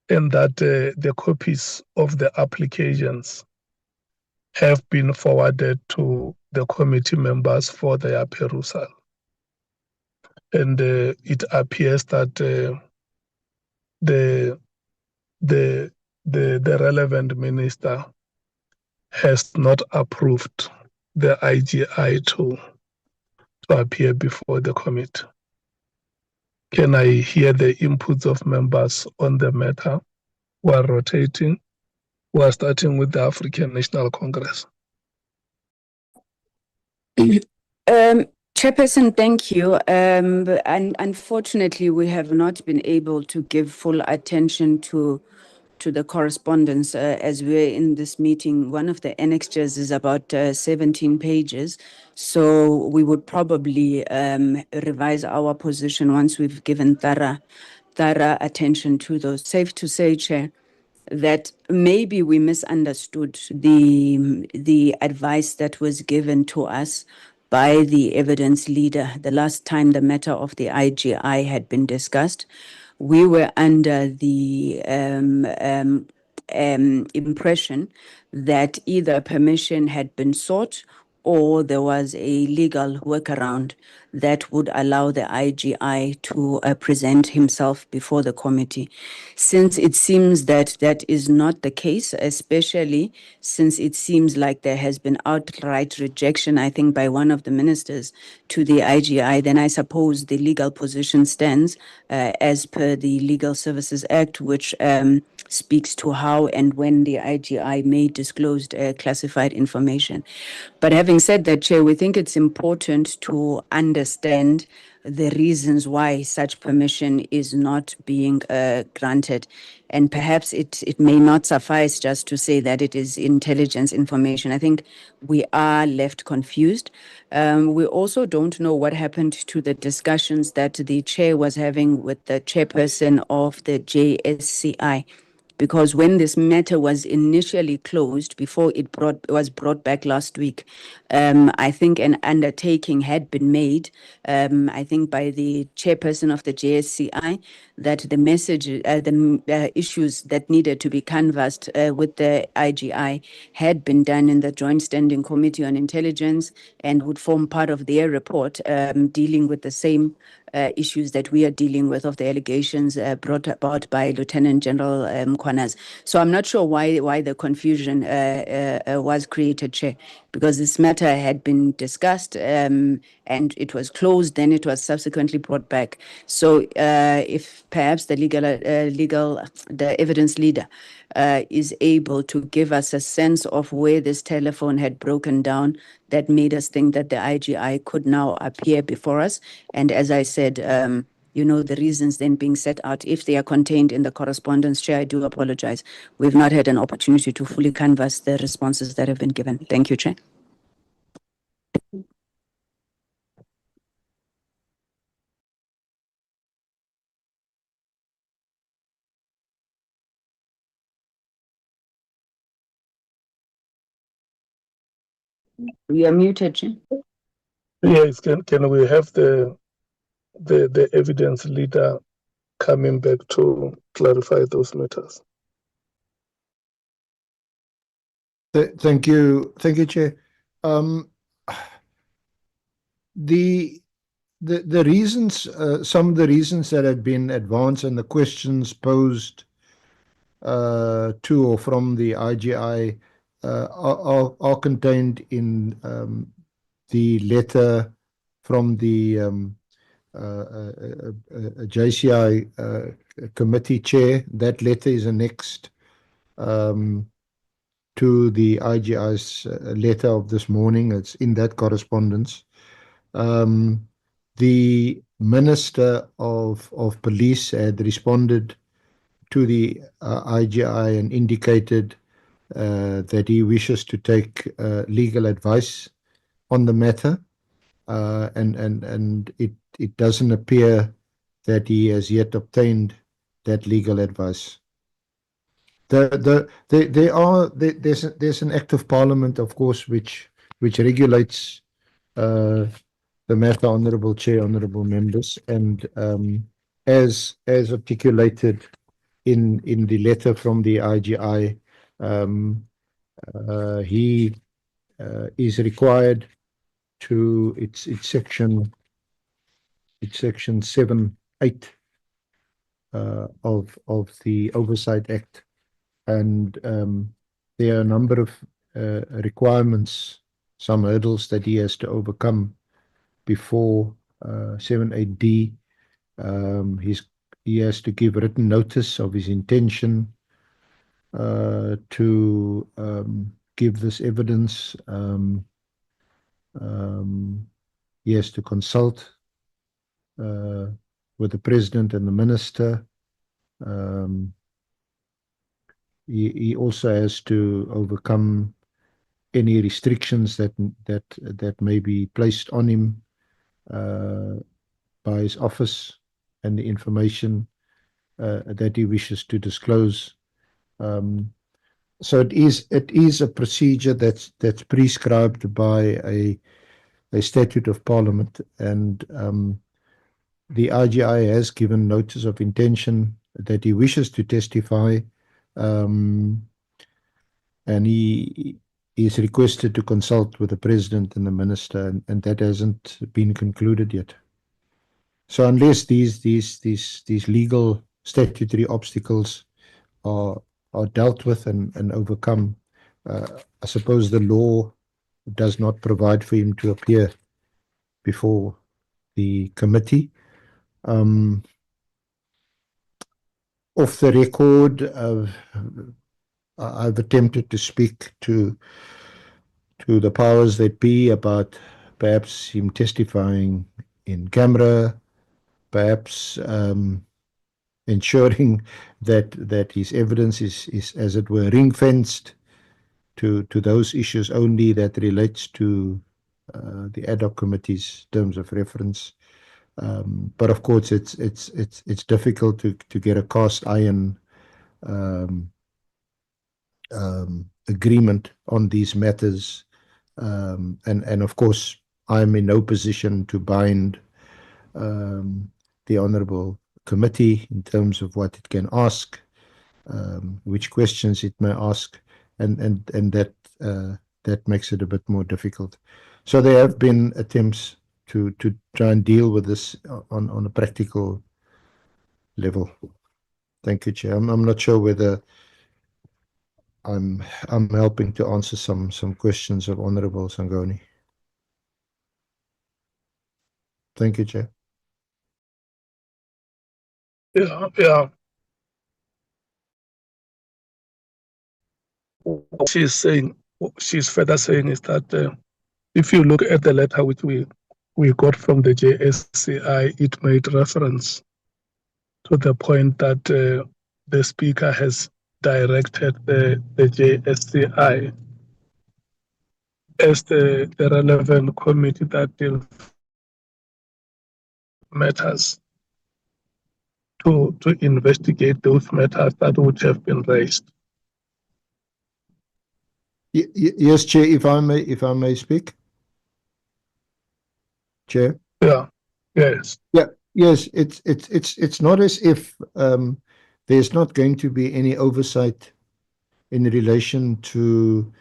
and that the copies of the applications have been forwarded to the committee members for their perusal. And it appears that the relevant minister has not approved the IGI to appear before the committee. Can I hear the inputs of members on the matter who are rotating? We are starting with the African National Congress. Chairperson, thank you. And unfortunately, we have not been able to give full attention to the correspondence as we're in this meeting. One of the annexures is about 17 pages. So we would probably revise our position once we've given thorough attention to those. Safe to say, Chair, that maybe we misunderstood the advice that was given to us by the evidence leader the last time the matter of the IGI had been discussed. We were under the impression that either permission had been sought or there was a legal workaround that would allow the IGI to present himself before the committee. Since it seems that that is not the case, especially since it seems like there has been outright rejection, I think, by one of the ministers to the IGI, then I suppose the legal position stands as per the Legal Services Act, which speaks to how and when the IGI may disclose classified information. But having said that, Chair, we think it's important to understand the reasons why such permission is not being granted. And perhaps it may not suffice just to say that it is intelligence information. I think we are left confused. We also don't know what happened to the discussions that the chair was having with the chairperson of the JSCI. Because when this matter was initially closed, before it was brought back last week, I think an undertaking had been made, I think by the chairperson of the JSCI, that the message, the issues that needed to be canvassed with the IGI had been done in the Joint Standing Committee on Intelligence and would form part of their report dealing with the same issues that we are dealing with of the allegations brought about by Lieutenant General Mkhwanazi. So I'm not sure why the confusion was created, Chair, because this matter had been discussed and it was closed, then it was subsequently brought back. So if perhaps the the evidence leader is able to give us a sense of where this telephone had broken down, that made us think that the IGI could now appear before us. And as I said, the reasons then being set out, if they are contained in the correspondence, Chair, I do apologize. We've not had an opportunity to fully canvass the responses that have been given. Thank you, Chair. We are muted, Chair. Yes, can we have the evidence leader coming back to clarify those matters? Thank you, Chair. The reasons, some of the reasons that have been advanced and the questions posed to or from the IGI are contained in the letter from the JCI committee chair. That letter is annexed to the IGI's letter of this morning. It's in that correspondence. The Minister of Police had responded to the IGI and indicated that he wishes to take legal advice on the matter, and it doesn't appear that he has yet obtained that legal advice. There's an act of Parliament, of course, which regulates the matter, Honourable Chair, honourable members, and as articulated in the letter from the IGI, he is required to it's section 7(8) of the Oversight Act, and there are a number of requirements, some hurdles that he has to overcome before 7(8)D. He has to give written notice of his intention to give this evidence. He has to consult with the President and the Minister. He also has to overcome any restrictions that may be placed on him by his office and the information that he wishes to disclose. So it is a procedure that's prescribed by a statute of Parliament, and the IGI has given notice of intention that he wishes to testify, and he is requested to consult with the President and the Minister, and that hasn't been concluded yet. So unless these legal statutory obstacles are dealt with and overcome, I suppose the law does not provide for him to appear before the committee. Off the record, I've attempted to speak to the powers that be about perhaps him testifying in camera, perhaps ensuring that his evidence is as it were ring fenced to those issues only that relates to the ad hoc committee's terms of reference. But of course, it's difficult to get a cast iron agreement on these matters, and of course, I'm in no position to bind the honourable committee in terms of what it can ask, which questions it may ask, and that makes it a bit more difficult. So there have been attempts to try and deal with this on a practical level. Thank you, Chair. I'm not sure whether I'm helping to answer some questions of Honourable Sangoni. Thank you, Chair. Yeah. What she's further saying is that if you look at the letter which we got from the JSCI, it made reference to the point that the Speaker has directed the JSCI as the relevant committee that deals matters to investigate those matters that would have been raised. Yes, Chair, if I may speak. Chair? Yeah. Yes. Yeah. Yes, it's not as if there's not going to be any oversight in relation to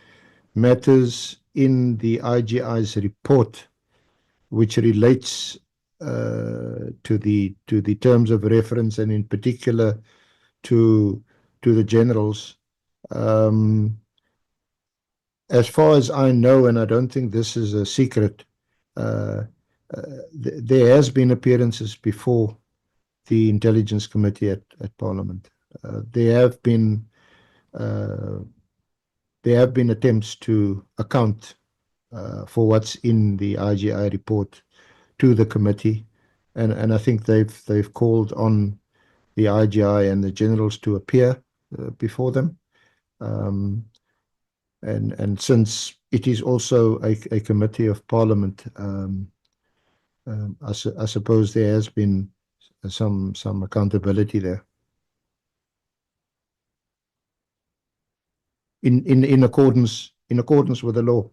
matters in the IGI's report, which relates to the terms of reference, and in particular to the generals. As far as I know, and I don't think this is a secret, there has been appearances before the Intelligence Committee at Parliament. There have been attempts to account for what's in the IGI report to the committee, and I think they've called on the IGI and the generals to appear before them. And since it is also a committee of Parliament, I suppose there has been some accountability there. In accordance with the law.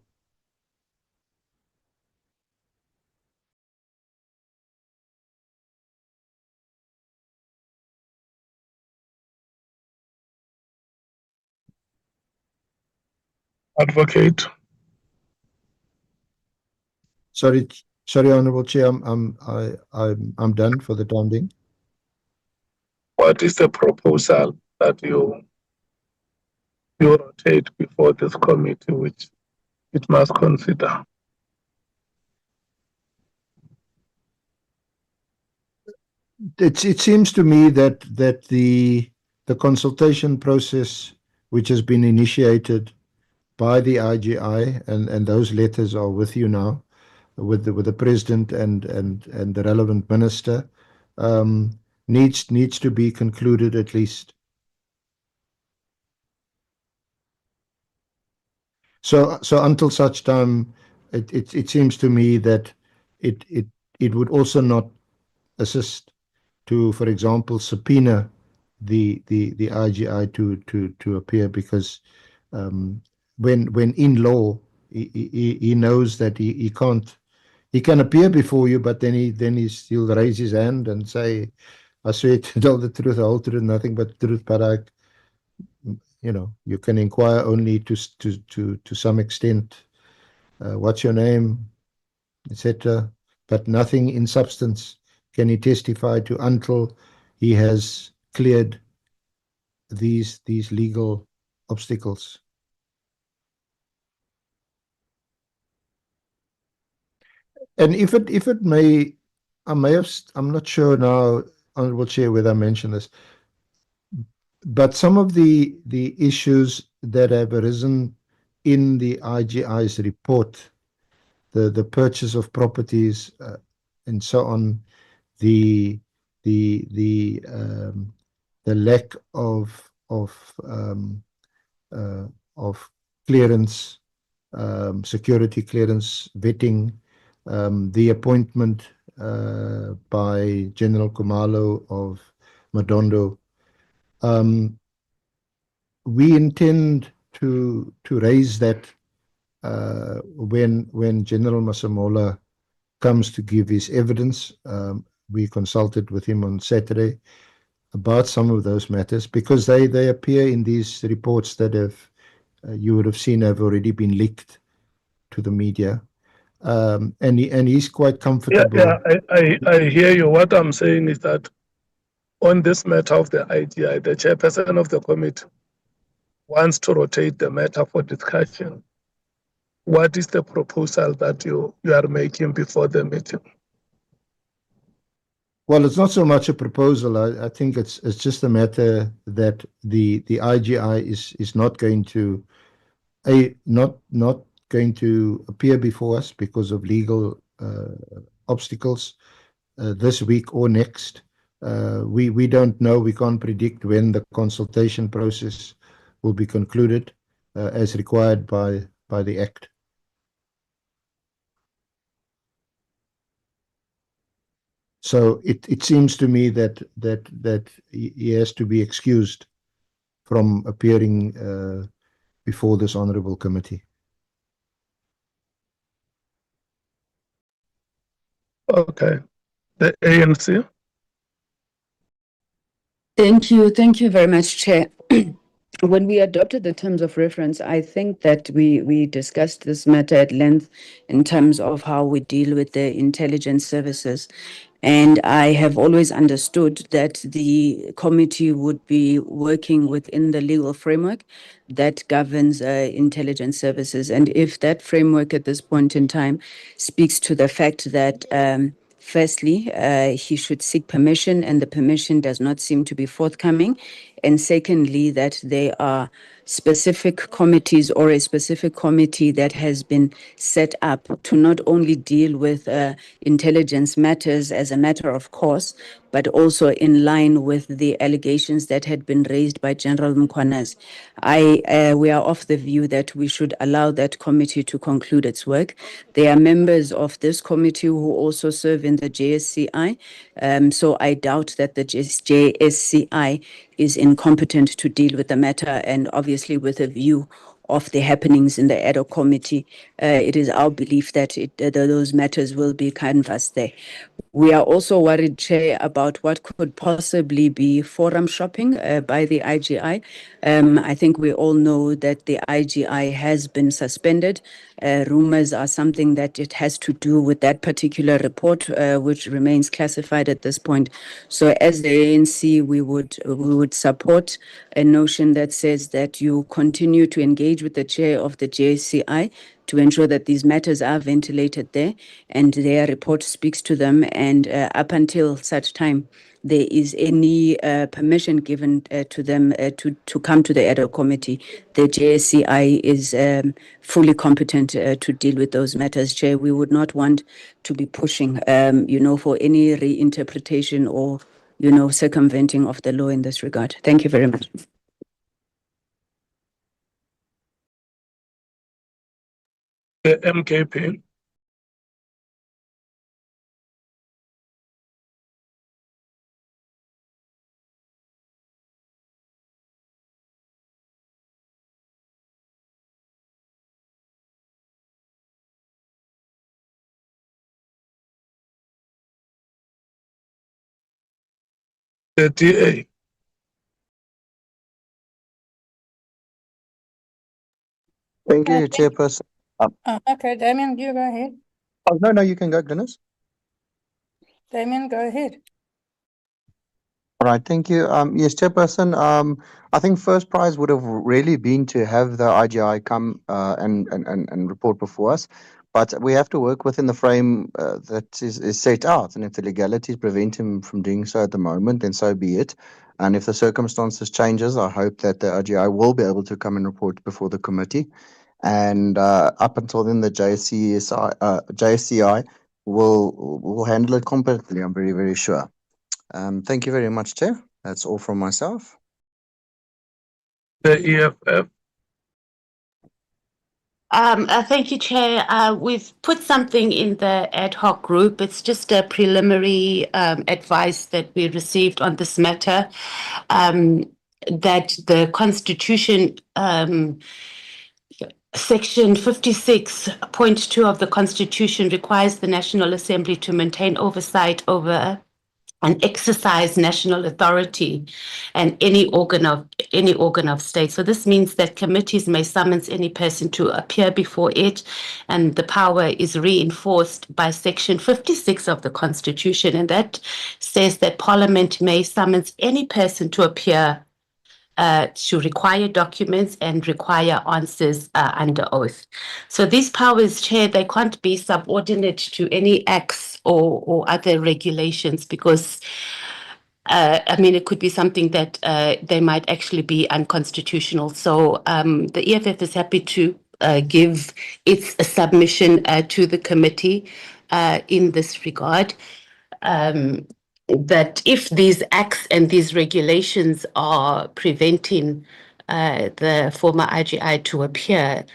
Advocate. Sorry, Honourable Chair, I'm done for the time being. What is the proposal that you rotate before this committee, which it must consider? It seems to me that the consultation process, which has been initiated by the IGI, and those letters are with you now, with the President and the relevant minister, needs to be concluded at least. So until such time, it seems to me that it would also not assist to, for example, subpoena the IGI to appear, because when in law he knows that he can appear before you, but then he'll raise his hand and say, I swear to tell the truth, the whole truth, nothing but the truth, but you can inquire only to some extent. What's your name, etc., but nothing in substance can he testify to until he has cleared these legal obstacles. And if it may, I'm not sure now, Honourable Chair, whether I mentioned this, but some of the issues that have arisen in the IGI's report, the purchase of properties, and so on, the lack of clearance, security clearance, vetting, the appointment by General Kumalo of Madondo. We intend to raise that when General Masemola comes to give his evidence. We consulted with him on Saturday about some of those matters because they appear in these reports that you would have seen have already been leaked to the media. And he's quite comfortable. I hear you. What I'm saying is that on this matter of the IGI, the chairperson of the committee wants to rotate the matter for discussion. What is the proposal that you are making before the meeting? Well, it's not so much a proposal. I think it's just a matter that the IGI is not going to not going to appear before us because of legal obstacles this week or next. We don't know. We can't predict when the consultation process will be concluded as required by the Act. So it seems to me that he has to be excused from appearing before this honourable committee. Okay. The ANC? Thank you very much, Chair. When we adopted the terms of reference, I think that we discussed this matter at length in terms of how we deal with the intelligence services. And I have always understood that the committee would be working within the legal framework that governs intelligence services. And if that framework at this point in time speaks to the fact that firstly, he should seek permission, and the permission does not seem to be forthcoming. And secondly, that there are specific committees or a specific committee that has been set up to not only deal with intelligence matters as a matter of course, but also in line with the allegations that had been raised by General Mkhwanazi. We are of the view that we should allow that committee to conclude its work. There are members of this committee who also serve in the JSCI, so I doubt that the JSCI is incompetent to deal with the matter, and obviously with a view of the happenings in the ad hoc committee, it is our belief that those matters will be canvassed there. We are also worried, Chair, about what could possibly be forum shopping by the IGI. I think we all know that the IGI has been suspended. Rumors are something that it has to do with that particular report, which remains classified at this point. So as the ANC, we would support a notion that says that you continue to engage with the chair of the JSCI to ensure that these matters are ventilated there and their report speaks to them. And up until such time there is any permission given to them to come to the ad hoc committee, the JSCI is fully competent to deal with those matters, Chair. We would not want to be pushing, for any reinterpretation or, circumventing of the law in this regard. Thank you very much. The MKP? The DA? Thank you, Chairperson. Okay, Damien, you go ahead. Oh, no, you can go, Glynis. Damien, go ahead. All right, thank you. Yes, Chairperson, I think first prize would have really been to have the IGI come and report before us, but we have to work within the frame that is set out, and if the legalities prevent him from doing so at the moment, then so be it. And if the circumstances changes, I hope that the IGI will be able to come and report before the committee. And up until then, the JSCI will handle it competently. I'm very, very sure. Thank you very much, Chair. That's all from myself. The EFF. Thank you, Chair. We've put something in the ad hoc group. It's just a preliminary advice that we received on this matter, that the Constitution, Section 56.2 of the Constitution requires the National Assembly to maintain oversight over and exercise national authority and any organ of state. So this means that committees may summons any person to appear before it, and the power is reinforced by Section 56 of the Constitution, and that says that Parliament may summons any person to appear to require documents and require answers under oath. So these powers, Chair, they can't be subordinate to any acts or other regulations, because it could be something that they might actually be unconstitutional. So the EFF is happy to give its submission to the committee in this regard. That if these acts and these regulations are preventing the former IGI to appear,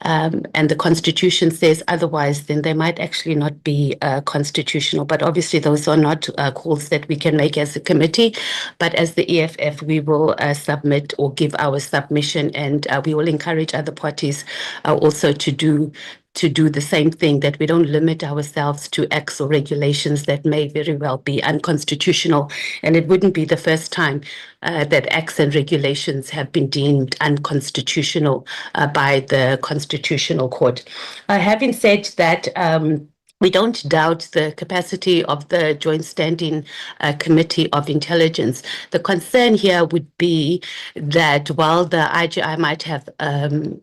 and the Constitution says otherwise, then they might actually not be constitutional. But obviously, those are not calls that we can make as a committee. But as the EFF, we will submit or give our submission, and we will encourage other parties also to do the same thing, that we don't limit ourselves to acts or regulations that may very well be unconstitutional. And it wouldn't be the first time that acts and regulations have been deemed unconstitutional by the Constitutional Court. Having said that, we don't doubt the capacity of the Joint Standing Committee of Intelligence. The concern here would be that while the IGI might have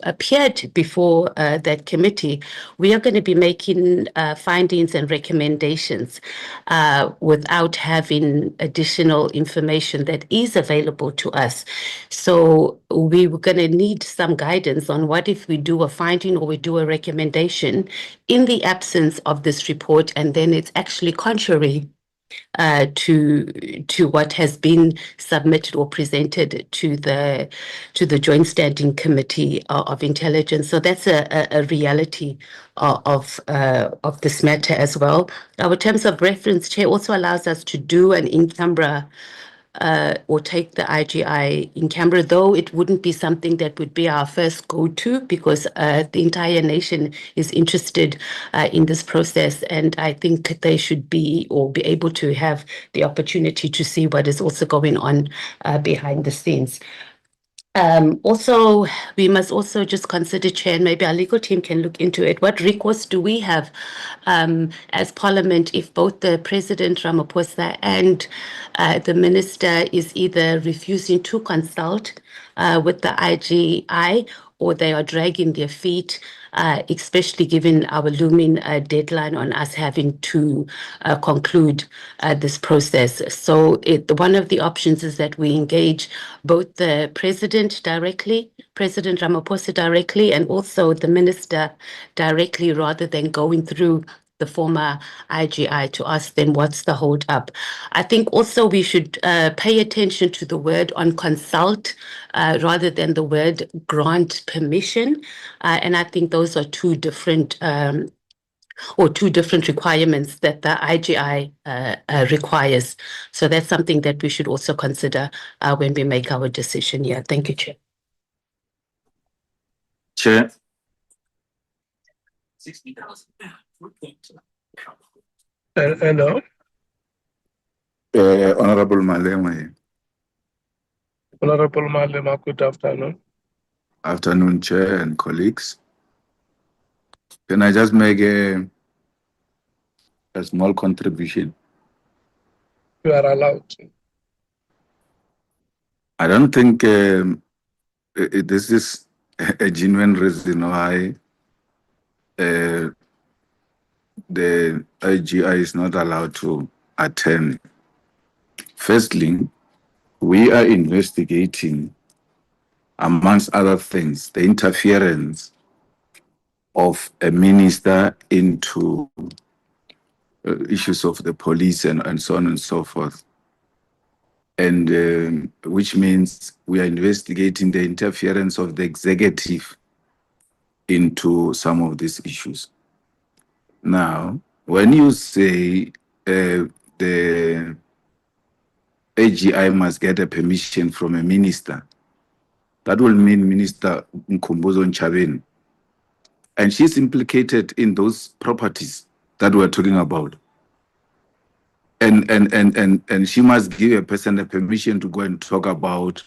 appeared before that committee, we are going to be making findings and recommendations without having additional information that is available to us. So we were going to need some guidance on what if we do a finding or we do a recommendation in the absence of this report, and then it's actually contrary to what has been submitted or presented to the Joint Standing Committee of Intelligence. So that's a reality of this matter as well. Our terms of reference, Chair, also allows us to do an in-camera or take the IGI in camera, though it wouldn't be something that would be our first go-to, because the entire nation is interested in this process, and I think they should be or be able to have the opportunity to see what is also going on behind the scenes. Also, we must also just consider, Chair, and maybe our legal team can look into it, what recourse do we have as Parliament if both the President Ramaphosa and the Minister is either refusing to consult with the IGI, or they are dragging their feet, especially given our looming deadline on us having to conclude this process. So one of the options is that we engage both the President directly, President Ramaphosa directly, and also the Minister directly, rather than going through the former IGI to ask them what's the hold up. I think also we should pay attention to the word on consult rather than the word grant permission. And I think those are two different requirements that the IGI requires. So that's something that we should also consider when we make our decision here. Thank you, Chair. Chair. Hello. Honorable Malema. Honorable Malema, good afternoon. Afternoon, Chair and colleagues. Can I just make a small contribution? You are allowed to. I don't think this is a genuine reason why the IGI is not allowed to attend. Firstly, we are investigating, amongst other things, the interference of a minister into issues of the police and so on and so forth. And which means we are investigating the interference of the executive into some of these issues. Now, when you say the AGI must get a permission from a minister, that will mean Minister Mkhumbuzo Ntshavheni. And she's implicated in those properties that we're talking about. And she must give a person a permission to go and talk about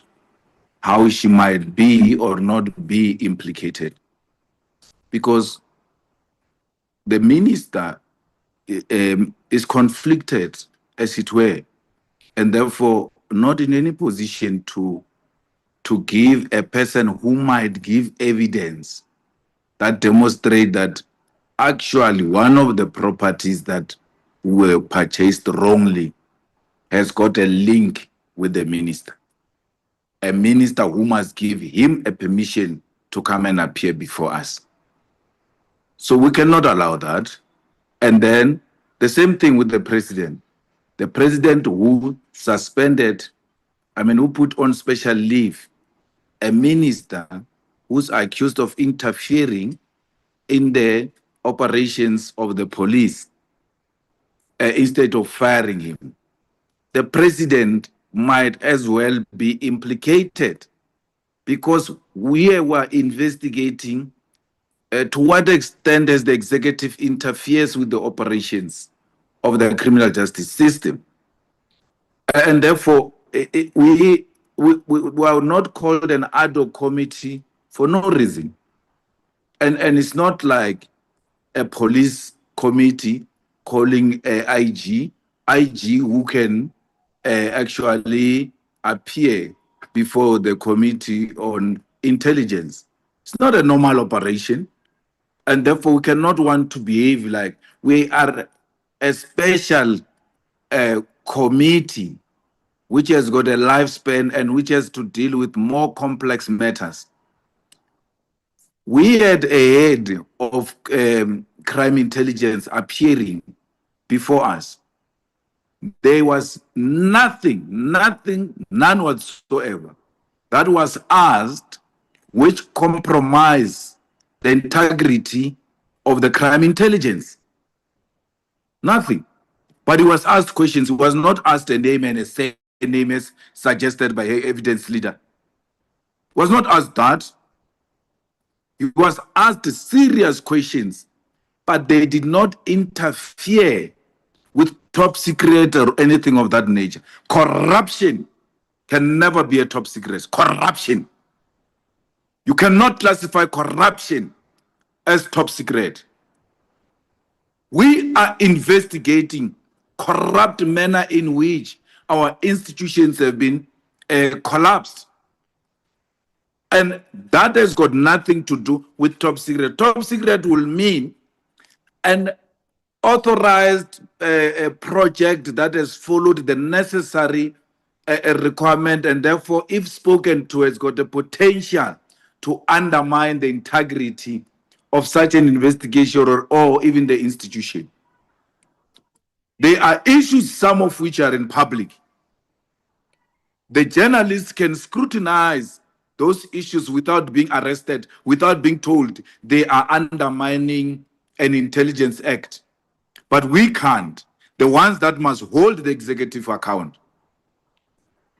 how she might be or not be implicated. Because the minister is conflicted, as it were, and therefore not in any position to give a person who might give evidence that demonstrate that actually one of the properties that were purchased wrongly has got a link with the minister. A minister who must give him a permission to come and appear before us. So we cannot allow that. And then the same thing with the president. The president who suspended, who put on special leave a minister who's accused of interfering in the operations of the police instead of firing him. The president might as well be implicated because we were investigating to what extent has the executive interferes with the operations of the criminal justice system. And therefore, we are not called an ad hoc committee for no reason. And it's not like a police committee calling IG who can actually appear before the committee on intelligence. It's not a normal operation. And therefore, we cannot want to behave like we are a special committee which has got a lifespan and which has to deal with more complex matters. We had a head of crime intelligence appearing before us. There was none whatsoever that was asked which compromised the integrity of the crime intelligence. Nothing. But he was asked questions. He was not asked a name and a name as suggested by evidence leader. Was not asked that. He was asked serious questions, but they did not interfere with top secret or anything of that nature. Corruption can never be a top secret. Corruption. You cannot classify corruption as top secret. We are investigating corrupt manner in which our institutions have been collapsed. And that has got nothing to do with top secret. Top secret will mean an authorized project that has followed the necessary requirement, and therefore, if spoken to, has got the potential to undermine the integrity of such an investigation or even the institution. There are issues, some of which are in public. The journalists can scrutinize those issues without being arrested, without being told they are undermining an intelligence act. But we can't. The ones that must hold the executive account.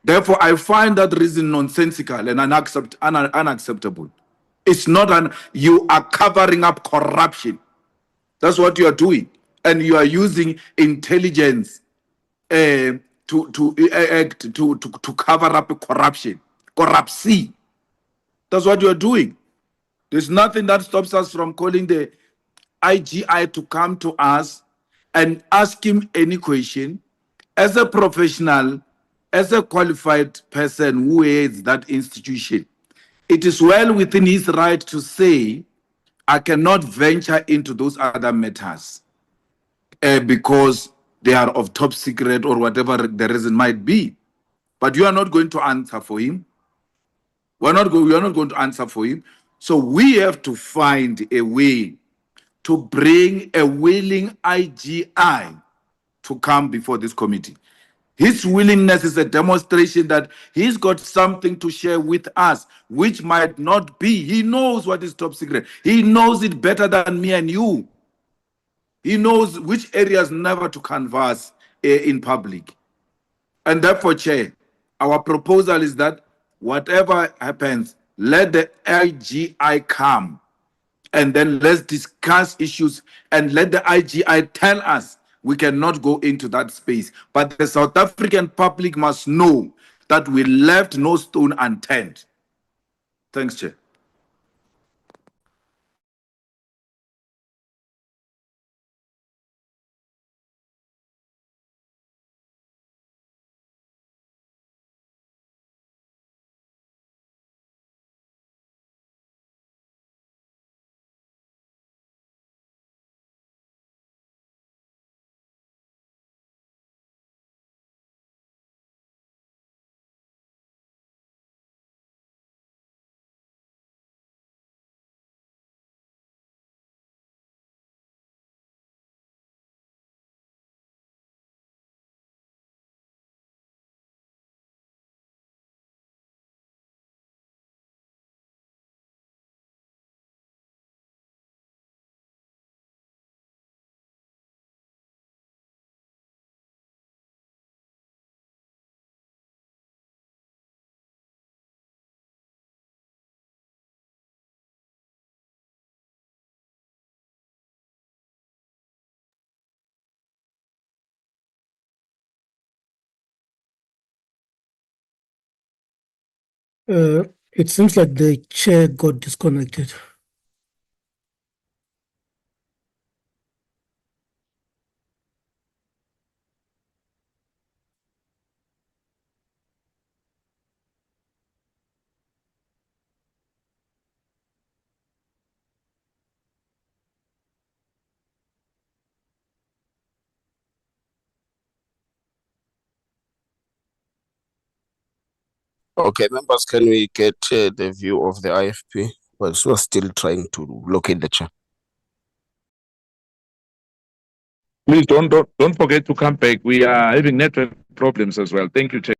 Therefore, I find that reason nonsensical and unacceptable. It's not you are covering up corruption. That's what you are doing. And you are using intelligence to cover up corruption. Corruption. That's what you are doing. There's nothing that stops us from calling the IGI to come to us and ask him any question as a professional, as a qualified person who heads that institution. It is well within his right to say, I cannot venture into those other matters because they are of top secret or whatever the reason might be. But you are not going to answer for him. We are not going to answer for him. So we have to find a way to bring a willing IGI to come before this committee. His willingness is a demonstration that he's got something to share with us, which might not be. He knows what is top secret. He knows it better than me and you. He knows which areas never to canvass in public. And therefore, Chair, our proposal is that whatever happens, let the IGI come and then let's discuss issues and let the IGI tell us we cannot go into that space. But the South African public must know that we left no stone unturned. Thanks, Chair. It seems like the chair got disconnected. Okay, members, can we get the view of the IFP? Well, so we're still trying to locate the chair. Please don't forget to come back. We are having network problems as well. Thank you, Chair.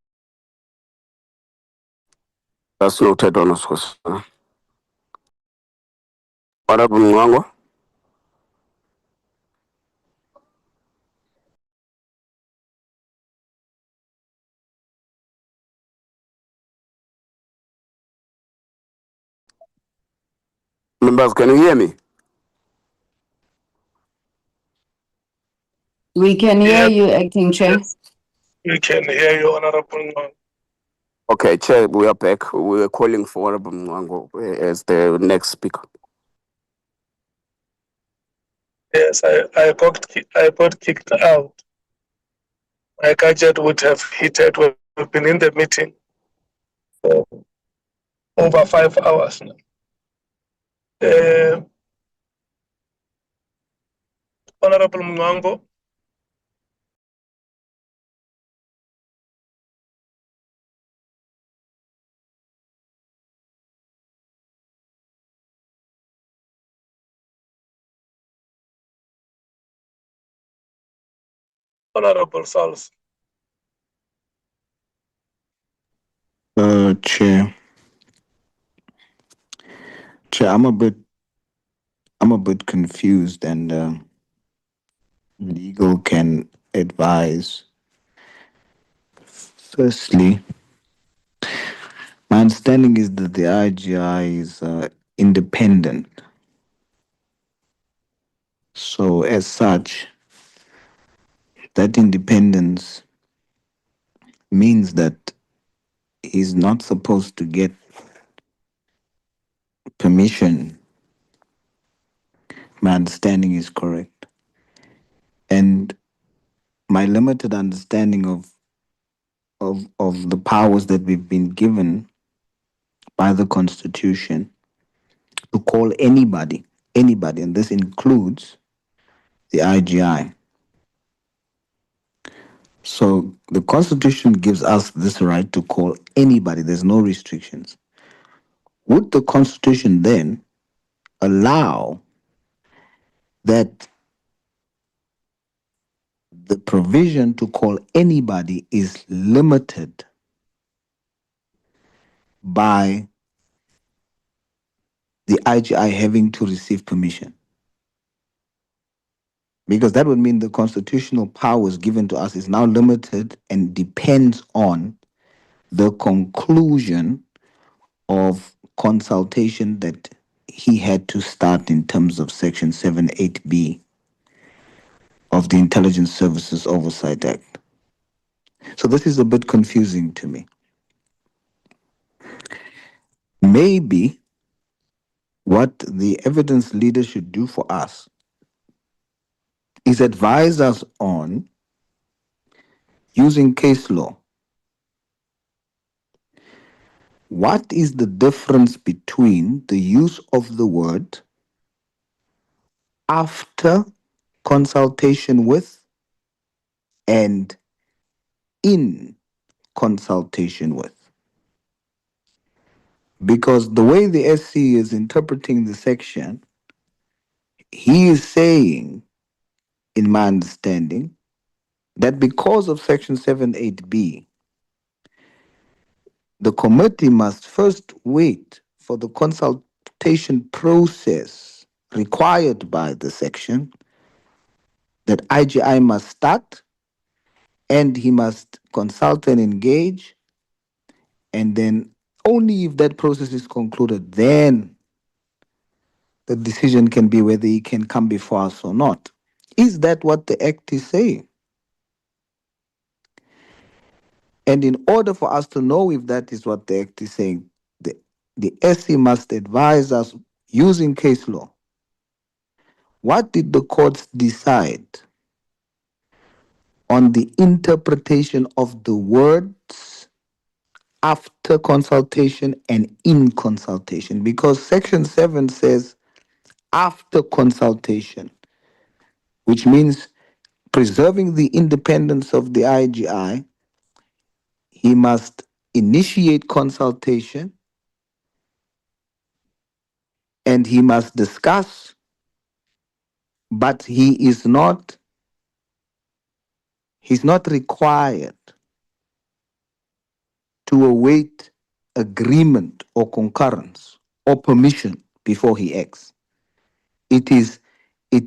That's noted on us. Honorable Mwango. Members, can you hear me? We can hear you, Acting Chair. Yes, we can hear you, Honorable Mwango. Okay, Chair, we are back. We are calling for Honorable Mwango as the next speaker. Yes, I got kicked out. My gadget would have heated. We've been in the meeting for over 5 hours now. Honorable Mwango. Honorable Sals. Chair, I'm a bit confused, and legal can advise. Firstly, my understanding is that the IGI is independent. So, as such, that independence means that he's not supposed to get permission. My understanding is correct. And my limited understanding of the powers that we've been given by the Constitution to call anybody, and this includes the IGI. So the Constitution gives us this right to call anybody. There's no restrictions. Would the Constitution then allow that the provision to call anybody is limited by the IGI having to receive permission. Because that would mean the constitutional powers given to us is now limited and depends on the conclusion of consultation that he had to start in terms of Section 78B of the Intelligence Services Oversight Act. So this is a bit confusing to me. Maybe what the evidence leader should do for us is advise us on using case law. What is the difference between the use of the word after consultation with and in consultation with? Because the way the SC is interpreting the section, he is saying, in my understanding, that because of Section 78B, the committee must first wait for the consultation process required by the section, that IGI must start, and he must consult and engage, and then only if that process is concluded, then the decision can be whether he can come before us or not. Is that what the Act is saying? And in order for us to know if that is what the Act is saying, the SC must advise us using case law. What did the courts decide on the interpretation of the words after consultation and in consultation? Because Section 7 says after consultation, which means preserving the independence of the IGI, he must initiate consultation and he must discuss, but he's not required to await agreement or concurrence or permission before he acts. It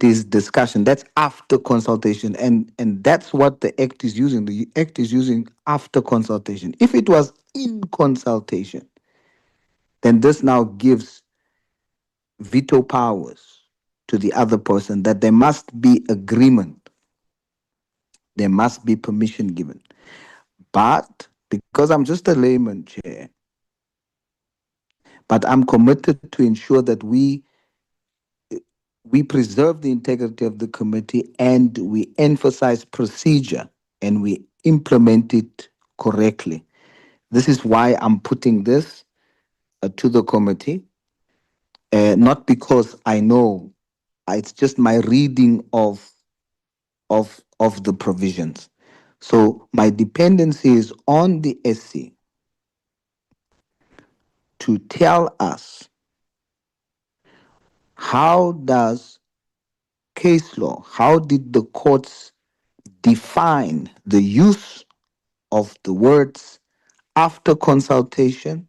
is discussion. That's after consultation, and that's what the Act is using. The Act is using after consultation. If it was in consultation, then this now gives veto powers to the other person, that there must be agreement, there must be permission given. But because I'm just a layman, Chair, but I'm committed to ensure that we preserve the integrity of the committee and we emphasize procedure and we implement it correctly. This is why I'm putting this to the committee, not because I know, it's just my reading of the provisions. So my dependency is on the SC to tell us, how does case law, how did the courts define the use of the words after consultation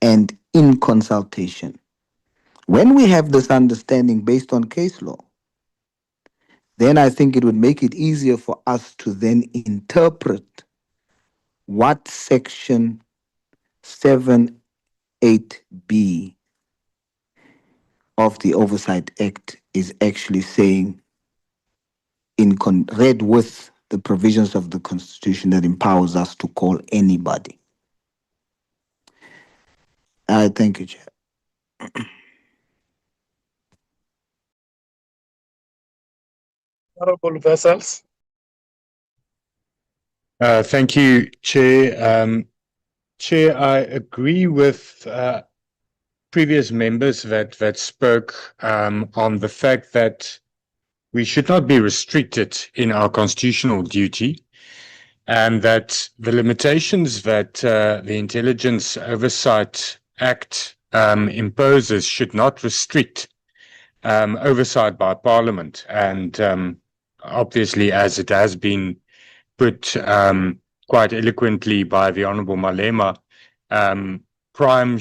and in consultation? When we have this understanding based on case law, then I think it would make it easier for us to then interpret what Section 78B of the Oversight Act is actually saying, read with the provisions of the Constitution that empowers us to call anybody. I thank you, Chair. Honorable Vessels. Thank you, Chair. Chair, I agree with previous members that spoke on the fact that we should not be restricted in our constitutional duty, and that the limitations that the Intelligence Oversight Act imposes should not restrict oversight by Parliament. And obviously, as it has been put quite eloquently by the Honourable Malema, crime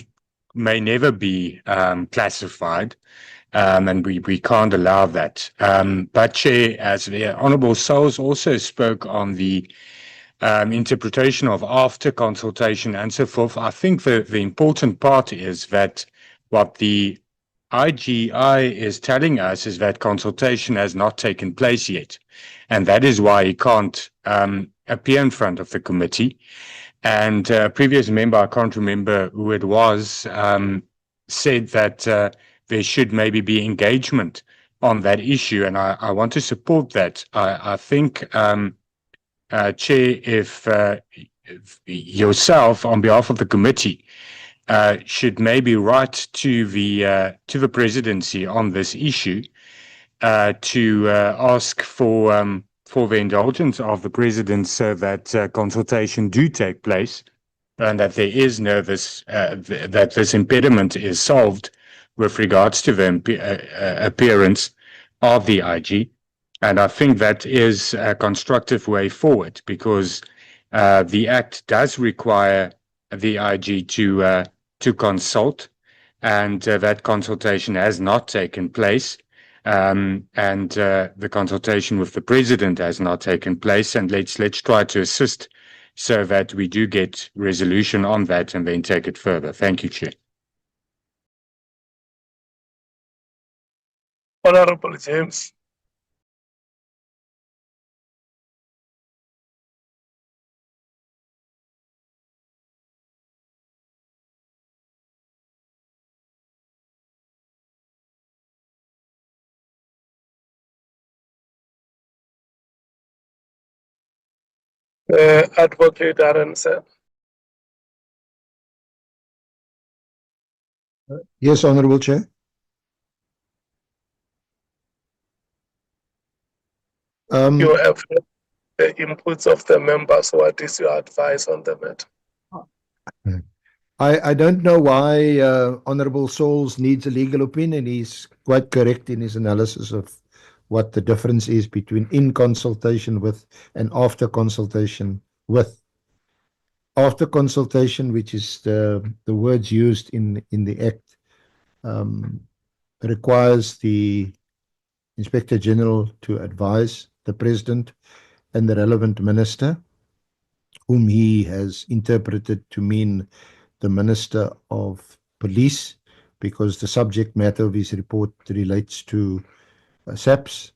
may never be classified, and we can't allow that. But Chair, as the Honourable Souls also spoke on the interpretation of after consultation and so forth, I think the important part is that what the IGI is telling us is that consultation has not taken place yet. And that is why he can't appear in front of the committee. And a previous member, I can't remember who it was, said that there should maybe be engagement on that issue. And I want to support that. I think, Chair, if yourself, on behalf of the committee, should maybe write to the presidency on this issue to ask for the indulgence of the president so that consultation do take place and that there is that this impediment is solved with regards to the appearance of the IG. And I think that is a constructive way forward because the Act does require the IG to consult, and that consultation has not taken place. And the consultation with the president has not taken place. And let's try to assist so that we do get resolution on that and then take it further. Thank you, Chair. Honorable James. Advocate Aaron, sir. Yes, Honorable Chair. You have the inputs of the members. What is your advice on the matter? I don't know why Honorable Souls needs a legal opinion. He's quite correct in his analysis of what the difference is between in consultation with and after consultation with. After consultation, which is the words used in the Act, requires the Inspector General to advise the President and the relevant minister, whom he has interpreted to mean the Minister of Police, because the subject matter of his report relates to SAPS,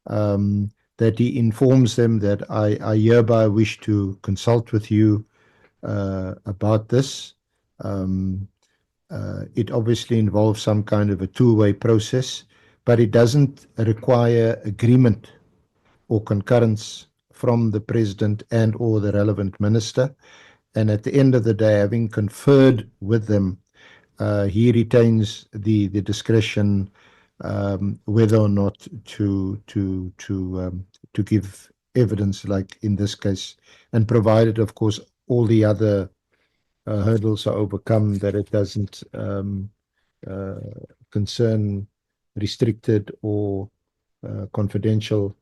that he informs them that I hereby wish to consult with you about this. It obviously involves some kind of a two-way process, but it doesn't require agreement or concurrence from the President and or the relevant minister. And at the end of the day, having conferred with them, he retains the discretion whether or not to give evidence, like in this case, and provided, of course, all the other hurdles are overcome, that it doesn't concern restricted or confidential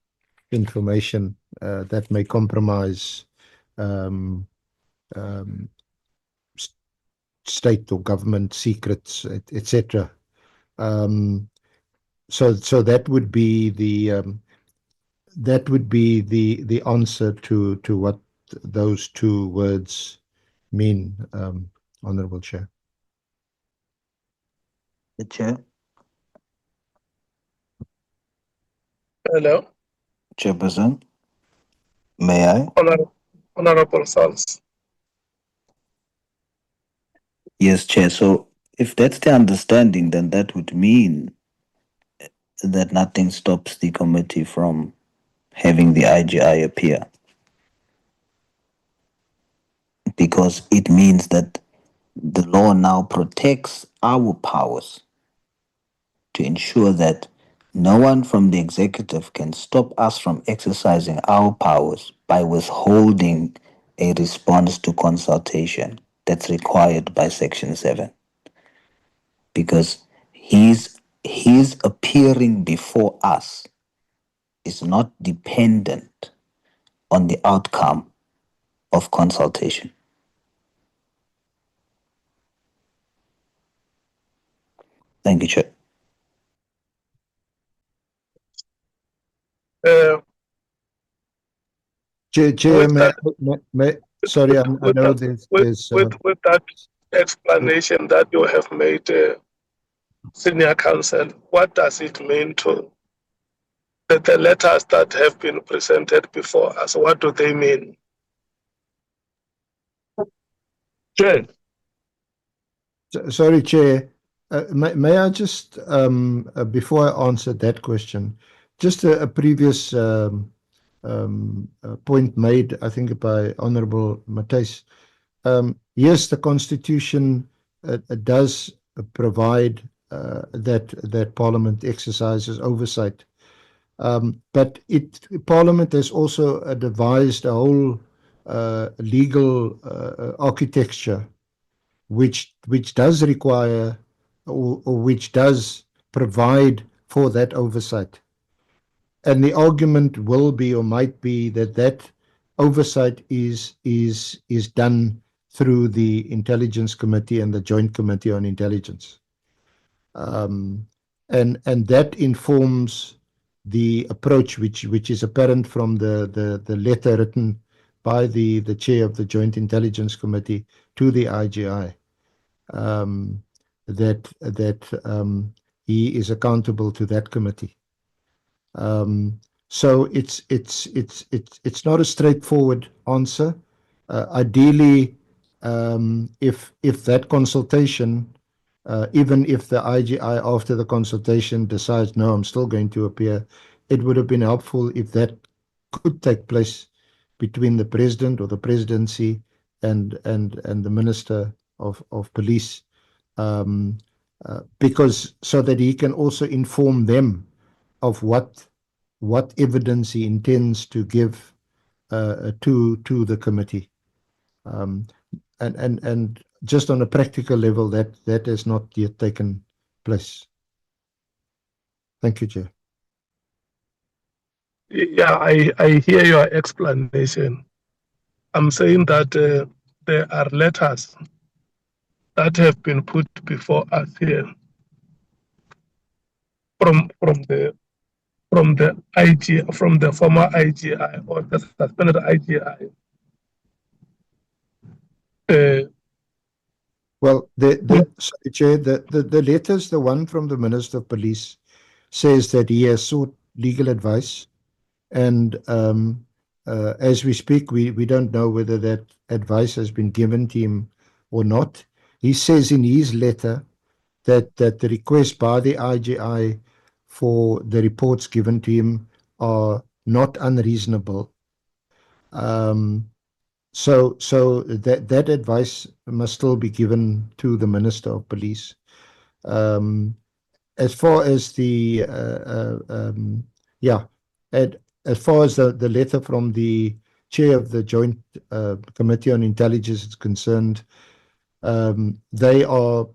information that may compromise state or government secrets, etc. So that would be the answer to what those two words mean, Honorable Chair. The Chair. Hello. Chairperson, may I? Honorable Sals. Yes, Chair. So if that's the understanding, then that would mean that nothing stops the committee from having the IGI appear. Because it means that the law now protects our powers to ensure that no one from the executive can stop us from exercising our powers by withholding a response to consultation that's required by Section 7. Because his appearing before us is is not dependent on the outcome of consultation. Thank you, Chair. Chair, sorry, I know there's with that explanation that you have made, Senior Counsel, what does it mean to the letters that have been presented before us? What do they mean? Chair. Sorry, Chair. May I just, before I answer that question, just a previous point made, I think, by Honourable Matthys. Yes, the Constitution does provide that Parliament exercises oversight, but Parliament has also devised a whole legal architecture which does require or which does provide for that oversight. And the argument will be or might be that oversight is done through the Intelligence Committee and the Joint Committee on Intelligence. And that informs the approach which is apparent from the letter written by the chair of the Joint Intelligence Committee to the IGI, that he is accountable to that committee. So it's not a straightforward answer. Ideally, if that consultation, even if the IGI after the consultation decides, no, I'm still going to appear, it would have been helpful if that could take place between the President or the Presidency and the Minister of Police, because so that he can also inform them of what evidence he intends to give to the committee, and just on a practical level, that has not yet taken place. Thank you, Chair. Yeah, I hear your explanation. I'm saying that there are letters that have been put before us here from the IG, from the former IGI or the suspended IGI. Well, sorry, Chair, the letters, the one from the Minister of Police says that he has sought legal advice, and as we speak, we don't know whether that advice has been given to him or not. He says in his letter that the request by the IGI for the reports given to him are not unreasonable. So that advice must still be given to the Minister of Police. As far as the as far as the letter from the chair of the Joint Committee on Intelligence is concerned, they are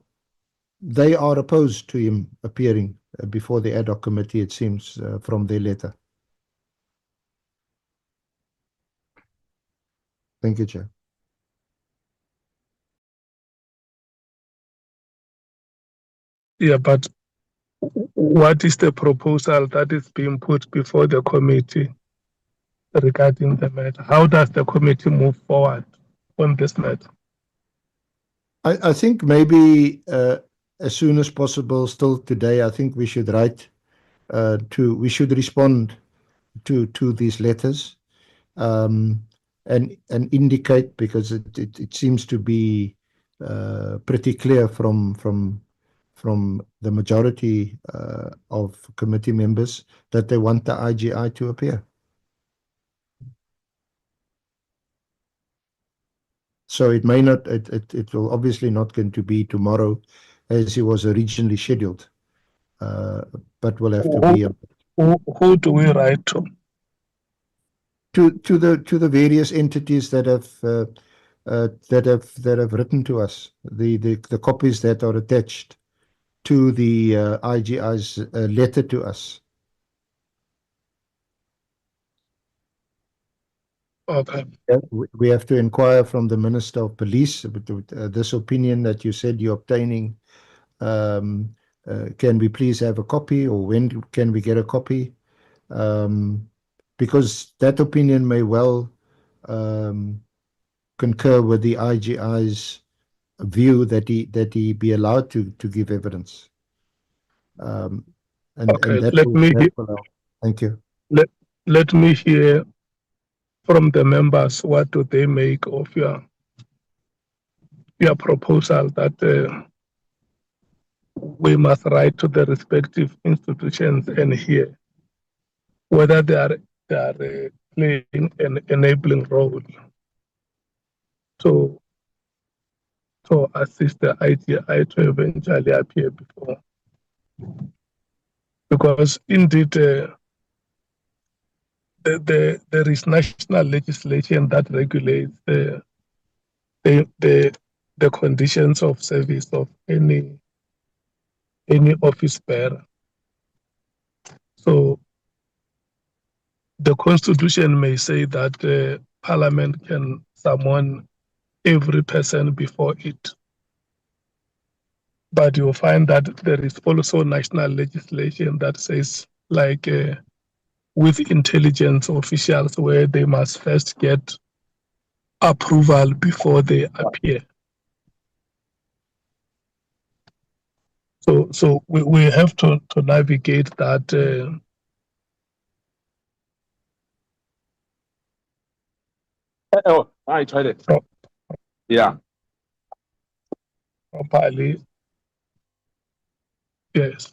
opposed to him appearing before the ad hoc committee, it seems, from their letter. Thank you, Chair. Yeah, but what is the proposal that is being put before the committee regarding the matter? How does the committee move forward on this matter? I think maybe as soon as possible, still today, I think we should we should respond to these letters, and indicate, because it seems to be pretty clear from the majority of committee members that they want the IGI to appear. So it may not, it will obviously not going to be tomorrow as he was originally scheduled, but will have to be. Who do we write to? To the various entities that have written to us, the copies that are attached to the IGI's letter to us. Okay. We have to inquire from the Minister of Police. This opinion that you said you're obtaining, can we please have a copy, or when can we get a copy? Because that opinion may well concur with the IGI's view that he be allowed to give evidence. And that will help. Thank you. Let me hear from the members, what do they make of your proposal that we must write to the respective institutions and hear whether they are playing an enabling role to assist the IGI to eventually appear before. Because indeed, there is national legislation that regulates the conditions of service of any office bearer. So the Constitution may say that Parliament can summon every person before it. But you'll find that there is also national legislation that says, like with intelligence officials, where they must first get approval before they appear. So we have to navigate that. Oh, I tried it. Yeah. Properly. Yes.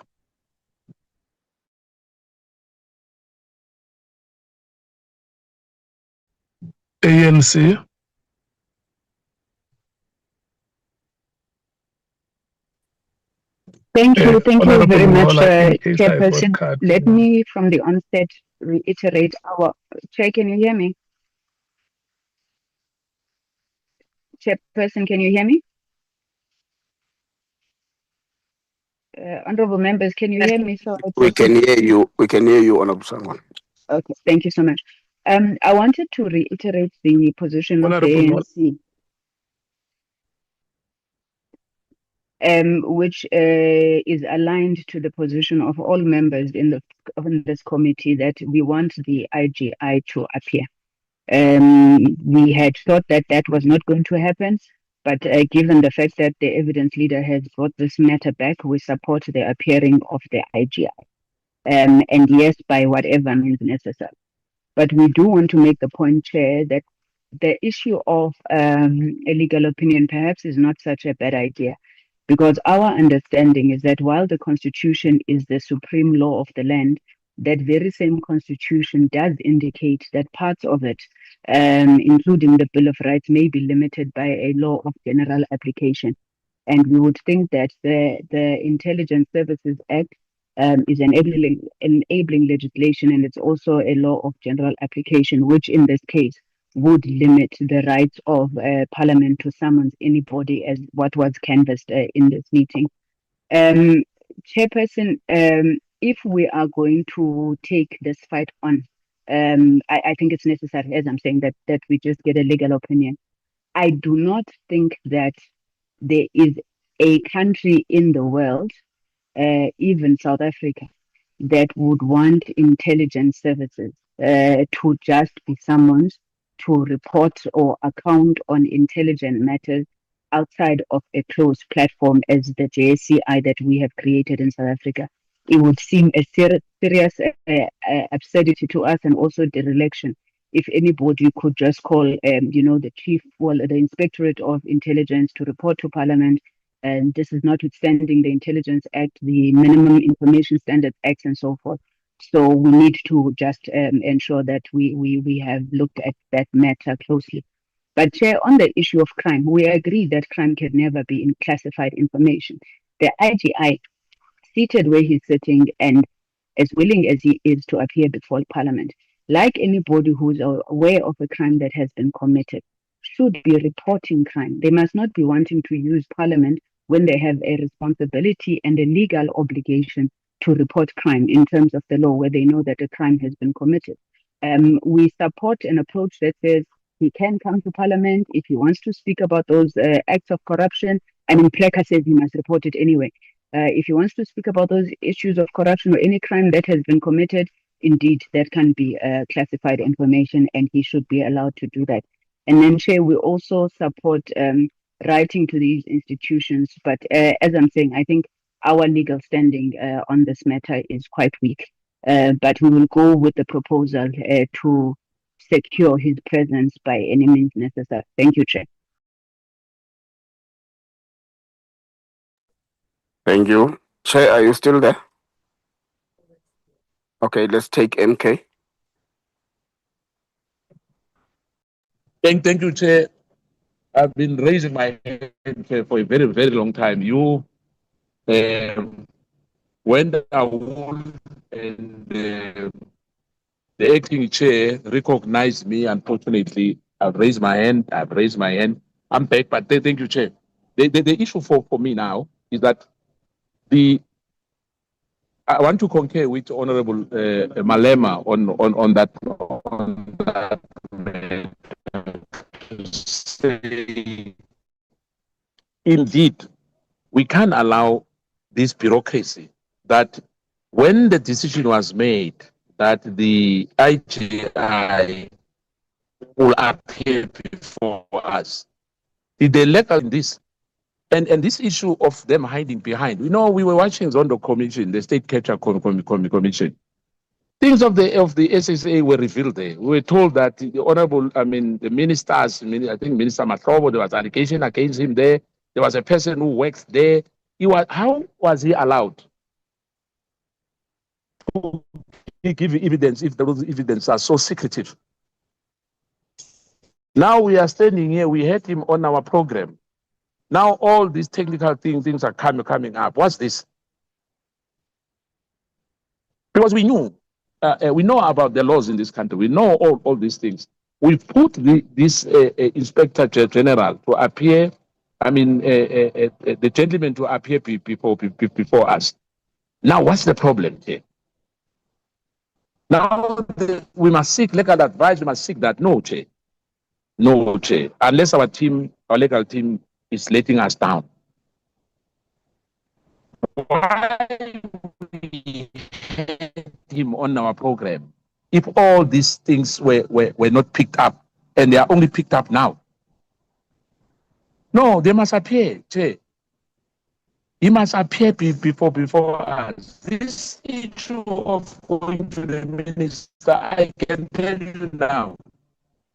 ANC. Thank you very much, Chairperson. Chairperson. Let me, from the onset, reiterate our Chair. Can you hear me? Chairperson, can you hear me? Honorable members, can you hear me? So We can hear you. We can hear you, Honorable Sangwan. Okay, thank you so much. I wanted to reiterate the position of the ANC, which is aligned to the position of all members in this committee, that we want the IGI to appear. We had thought that that was not going to happen, but given the fact that the evidence leader has brought this matter back, we support the appearing of the IGI. And yes, by whatever means necessary. But we do want to make the point, Chair, that the issue of a legal opinion perhaps is not such a bad idea, because our understanding is that while the Constitution is the supreme law of the land, that very same Constitution does indicate that parts of it, including the Bill of Rights, may be limited by a law of general application. And we would think that the Intelligence Services Act is enabling legislation, and it's also a law of general application, which in this case would limit the rights of Parliament to summons anybody, as what was canvassed in this meeting. Chairperson, if we are going to take this fight on, I think it's necessary, as I'm saying, that we just get a legal opinion. I do not think that there is a country in the world, even South Africa, that would want intelligence services to just be summoned to report or account on intelligent matters outside of a closed platform as the JSCI that we have created in South Africa. It would seem a serious absurdity to us, and also dereliction, if anybody could just call, the chief, the Inspectorate of Intelligence to report to Parliament. And this is notwithstanding the Intelligence Act, the Minimum Information Standards Act, and so forth. So we need to just ensure that we have looked at that matter closely. But Chair, on the issue of crime, we agree that crime can never be in classified information. The IGI, seated where he's sitting and as willing as he is to appear before Parliament, like anybody who's aware of a crime that has been committed, should be reporting crime. They must not be wanting to use Parliament when they have a responsibility and a legal obligation to report crime in terms of the law, where they know that a crime has been committed. We support an approach that says he can come to Parliament if he wants to speak about those acts of corruption. I mean, Pleka says he must report it anyway. If he wants to speak about those issues of corruption or any crime that has been committed, indeed, that can be classified information and he should be allowed to do that. And then, Chair, we also support writing to these institutions. But as I'm saying, I think our legal standing on this matter is quite weak. But we will go with the proposal to secure his presence by any means necessary. Thank you, Chair. Thank you. Chair, are you still there? Okay, let's take MK. Thank you, Chair. I've been raising my hand for a very, very long time. You, when the award and the acting chair recognized me, unfortunately, I've raised my hand. I'm back, but thank you, Chair. The issue for me now is that I want to concur with Honorable Malema on that. Indeed, we can't allow this bureaucracy that when the decision was made that the IGI will appear before us, did they let us in this? And this issue of them hiding behind, we were watching on the commission, the State Capture Commission. Things of the SSA were revealed there. We were told that the the ministers, I think Minister Mahlobo, there was allegation against him there. There was a person who works there. How was he allowed to give evidence if those evidence are so secretive? Now we are standing here, we had him on our program. Now all these technical things are coming up. What's this? Because we know about the laws in this country. We know all these things. We put this Inspector General to appear, the gentleman to appear before us. Now, what's the problem here? Now, we must seek legal advice. We must seek that. No, Chair. No, Chair. Unless our legal team is letting us down. Why we had him on our program if all these things were not picked up and they are only picked up now? No, they must appear, Chair. He must appear before us. This issue of going to the minister, I can tell you now.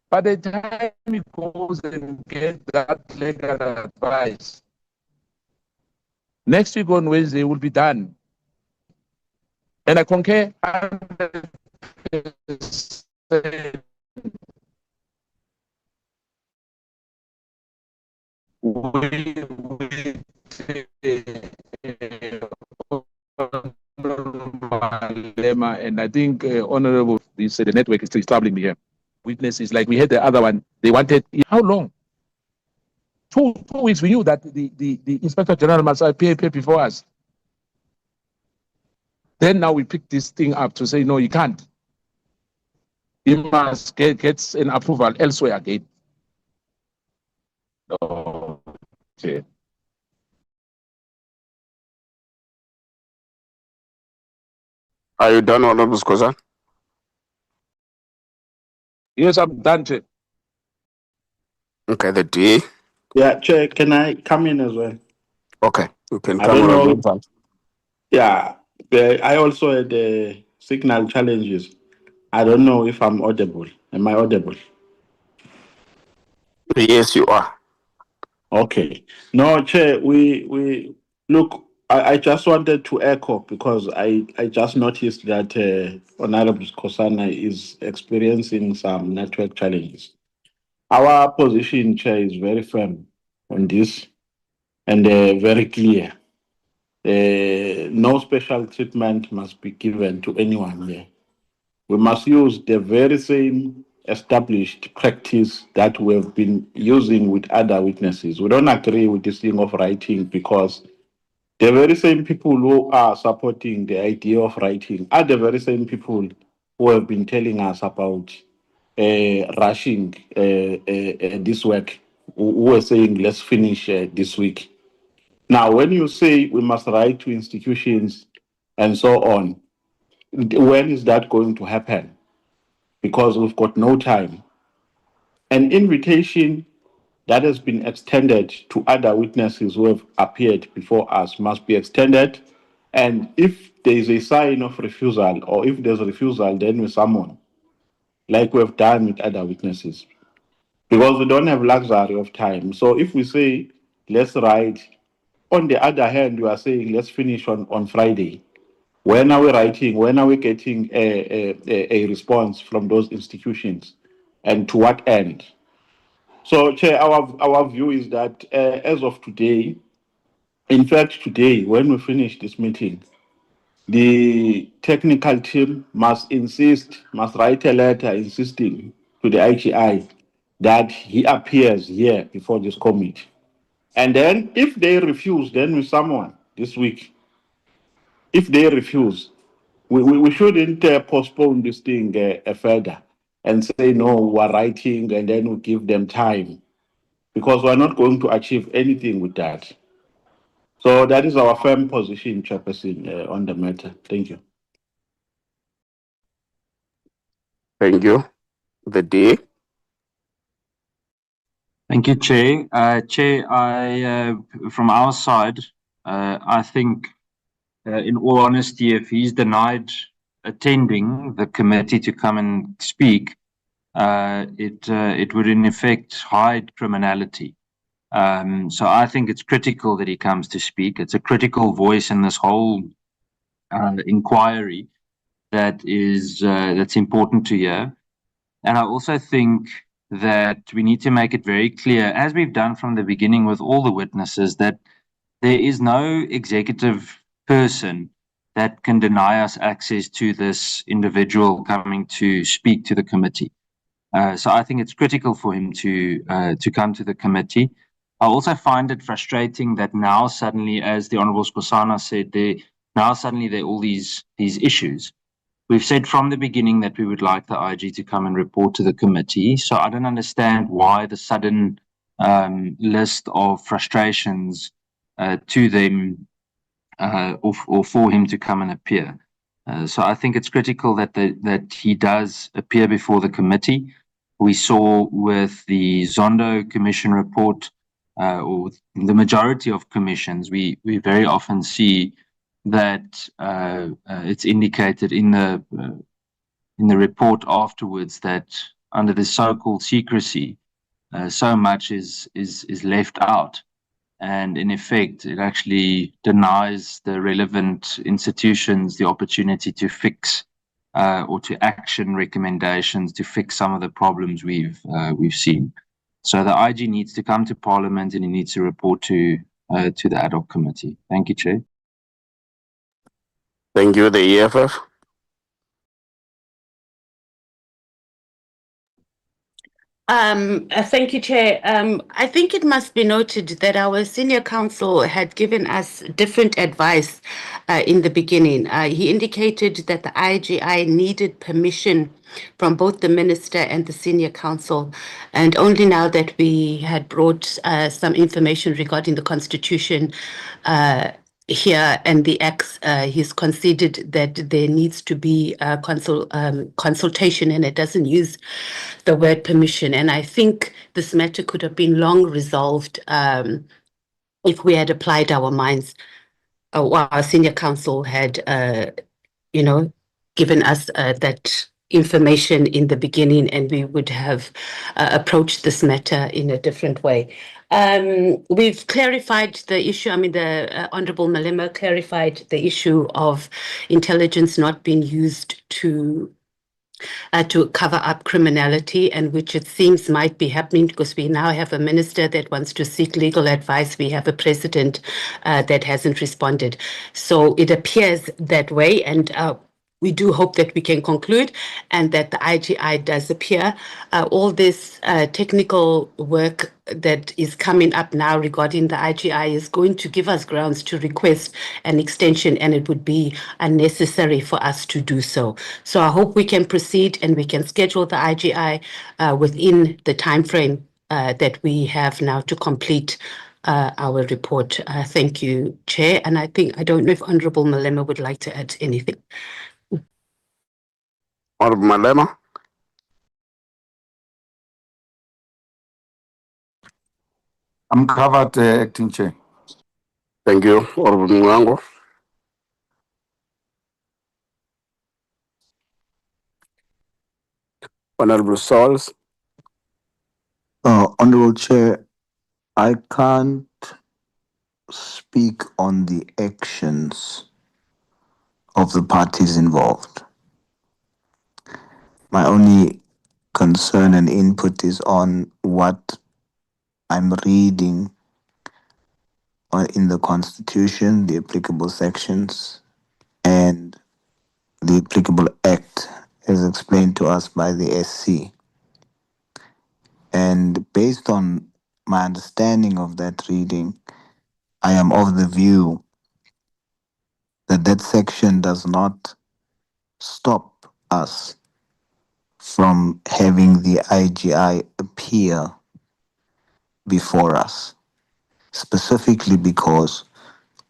By the time he goes and gets that legal advice, next week on Wednesday will be done. And I concur 100% and I think Honorable, the network is still troubling me here. Witnesses like we had the other one, they wanted, how long? 2 weeks. We knew that the Inspector General must appear before us. Then now we pick this thing up to say, no, you can't. You must get an approval elsewhere again. Okay. Are you done, Honorable Skoza? Yes, I'm done, Chair. Okay, the DA. Yeah, Chair, can I come in as well? Okay, you can I come don't on. Yeah, I also had signal challenges. I don't know if I'm audible. Am I audible? Yes, you are. Okay. No, Chair, we look, I just wanted to echo because I just noticed that Honorable Kosana is experiencing some network challenges. Our position, Chair, is very firm on this and very clear. No special treatment must be given to anyone here. We must use the very same established practice that we have been using with other witnesses. We don't agree with this thing of writing because the very same people who are supporting the idea of writing are the very same people who have been telling us about rushing this work, who were saying, let's finish this week. Now, when you say we must write to institutions and so on, when is that going to happen? Because we've got no time. An invitation that has been extended to other witnesses who have appeared before us must be extended. And if there is a sign of refusal, or if there's a refusal, then we summon, like we have done with other witnesses. Because we don't have luxury of time. So if we say, let's write, on the other hand, we are saying, let's finish on Friday. When are we writing? When are we getting a response from those institutions? And to what end? So, Chair, our view is that as of today, in fact, today, when we finish this meeting, the technical team must write a letter insisting to the IGI that he appears here before this committee. And then if they refuse, then we summon this week. If they refuse, we shouldn't postpone this thing further and say, no, we're writing and then we give them time, because we're not going to achieve anything with that. So that is our firm position, Chairperson, on the matter. Thank you. Thank you. The D. Thank you, Chair. Chair, from our side, I think, in all honesty, if he's denied attending the committee to come and speak, it would in effect hide criminality. So I think it's critical that he comes to speak. It's a critical voice in this whole inquiry that's important to hear. And I also think that we need to make it very clear, as we've done from the beginning with all the witnesses, that there is no executive person that can deny us access to this individual coming to speak to the committee. So I think it's critical for him to come to the committee. I also find it frustrating that now suddenly, as the Honourable Skosana said, there are all these issues. We've said from the beginning that we would like the IG to come and report to the committee. So I don't understand why the sudden list of frustrations to them or for him to come and appear. So I think it's critical that he does appear before the committee. We saw with the Zondo Commission report, or the majority of commissions, we very often see that it's indicated in the report afterwards that under the so-called secrecy, so much is left out, and in effect, it actually denies the relevant institutions the opportunity to fix or to action recommendations to fix some of the problems we've seen. So the IG needs to come to Parliament and he needs to report to the ad hoc committee. Thank you, Chair. Thank you, the EFF. Thank you, Chair. I think it must be noted that our senior counsel had given us different advice in the beginning. He indicated that the IGI needed permission from both the minister and the senior counsel, and only now that we had brought some information regarding the constitution here and the acts, he's conceded that there needs to be a consultation, and it doesn't use the word permission. And I think this matter could have been long resolved if we had applied our minds, or our senior counsel had, given us that information in the beginning, and we would have approached this matter in a different way. We've clarified the issue. I mean, the Honourable Malema clarified the issue of intelligence not being used to cover up criminality, and which it seems might be happening because we now have a minister that wants to seek legal advice. We have a president that hasn't responded. So it appears that way, and we do hope that we can conclude and that the IGI does appear. All this technical work that is coming up now regarding the IGI is going to give us grounds to request an extension, and it would be unnecessary for us to do so. So I hope we can proceed and we can schedule the IGI within the time frame that we have now to complete our report. Thank you, Chair. And I don't know if Honorable Malema would like to add anything. Honorable Malema. I'm covered, Acting Chair. Thank you, Honorable Mwango. Honorable Sauls. Honorable Chair, I can't speak on the actions of the parties involved. My only concern and input is on what I'm reading in the Constitution, the applicable sections, and the applicable act as explained to us by the SC. And based on my understanding of that reading, I am of the view that that section does not stop us from having the IGI appear before us, specifically because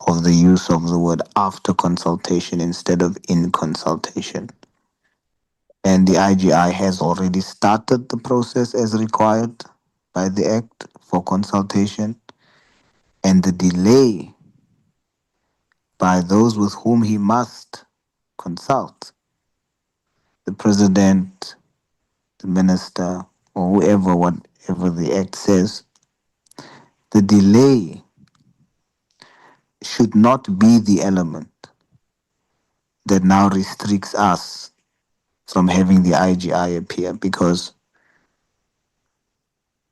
of the use of the word after consultation instead of in consultation. And the IGI has already started the process as required by the Act for consultation, and the delay by those with whom he must consult, the President, the Minister, or whoever, whatever the Act says, the delay should not be the element that now restricts us from having the IGI appear, because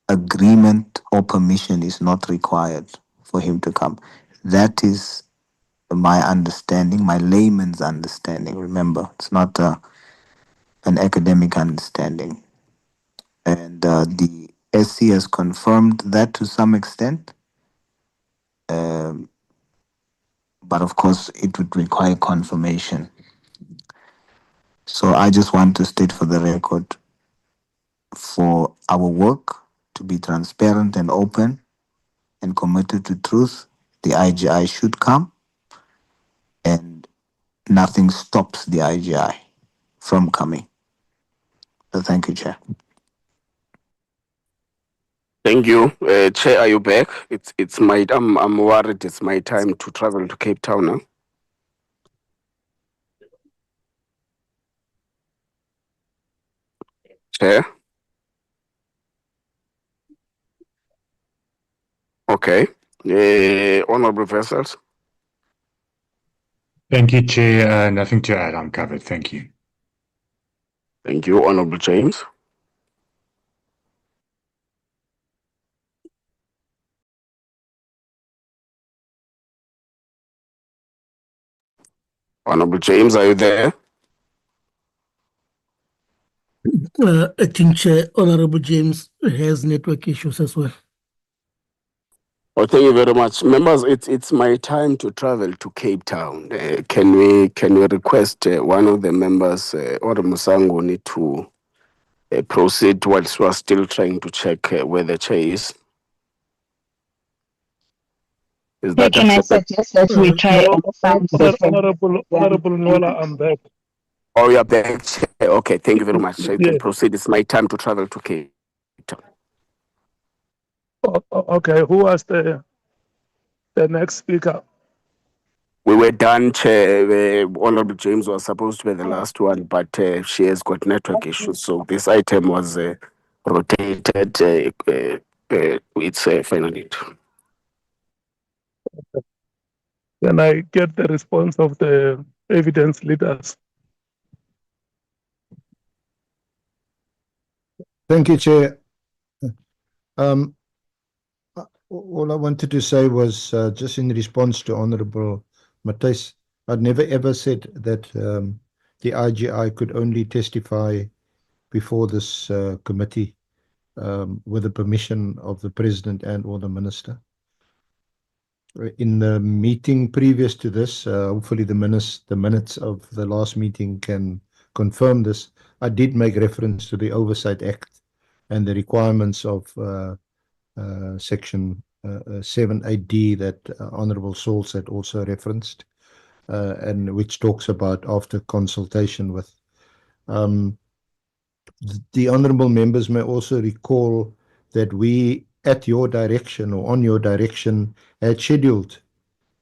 agreement or permission is not required for him to come. That is my understanding, my layman's understanding. Remember, it's not an academic understanding. And the SC has confirmed that to some extent. But of course, it would require confirmation. So I just want to state for the record, for our work to be transparent and open and committed to truth, the IGI should come, and nothing stops the IGI from coming. So thank you, Chair. Thank you, Chair. Are you back? It's my. I'm worried. It's my time to travel to Cape Town now. Chair. Okay. Honorable Vessels. Thank you, Chair. Nothing to add. I'm covered. Thank you. Thank you, Honorable James. Honorable James, are you there? Acting Chair, Honorable James has network issues as well. Oh, thank you very much, members. It's my time to travel to Cape Town. Can we request one of the members, or Musangoni, to proceed whilst we are still trying to check where the chair is? Can I suggest that we try and find Honorable Nola, I'm back. Oh, you're back, Chair. Okay, thank you very much. You can proceed. It's my time to travel to Cape Town. Okay, who was the next speaker? We were done, Chair. Honorable James was supposed to be the last one, but she has got network issues. So this item was rotated. It's finally. Can I get the response of the evidence leaders? Thank you, Chair. All I wanted to say was just in response to Honorable Matthys, I'd never ever said that the IGI could only testify before this committee with the permission of the President and or the Minister. In the meeting previous to this, hopefully the minutes of the last meeting can confirm this. I did make reference to the Oversight Act and the requirements of Section 7.8D that Honourable Sauls had also referenced, and which talks about after consultation with. The honourable members may also recall that we, at your direction or on your direction, had scheduled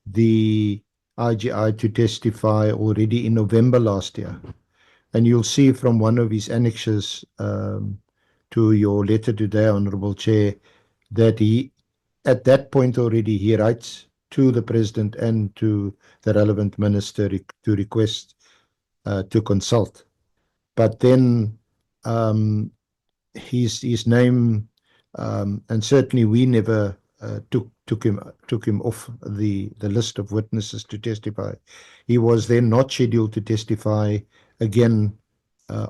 the IGI to testify already in November last year. And you'll see from one of his annexes to your letter today, Honourable Chair, that he, at that point already, he writes to the President and to the relevant minister to request to consult. But then his name, and certainly we never took him off the list of witnesses to testify. He was then not scheduled to testify again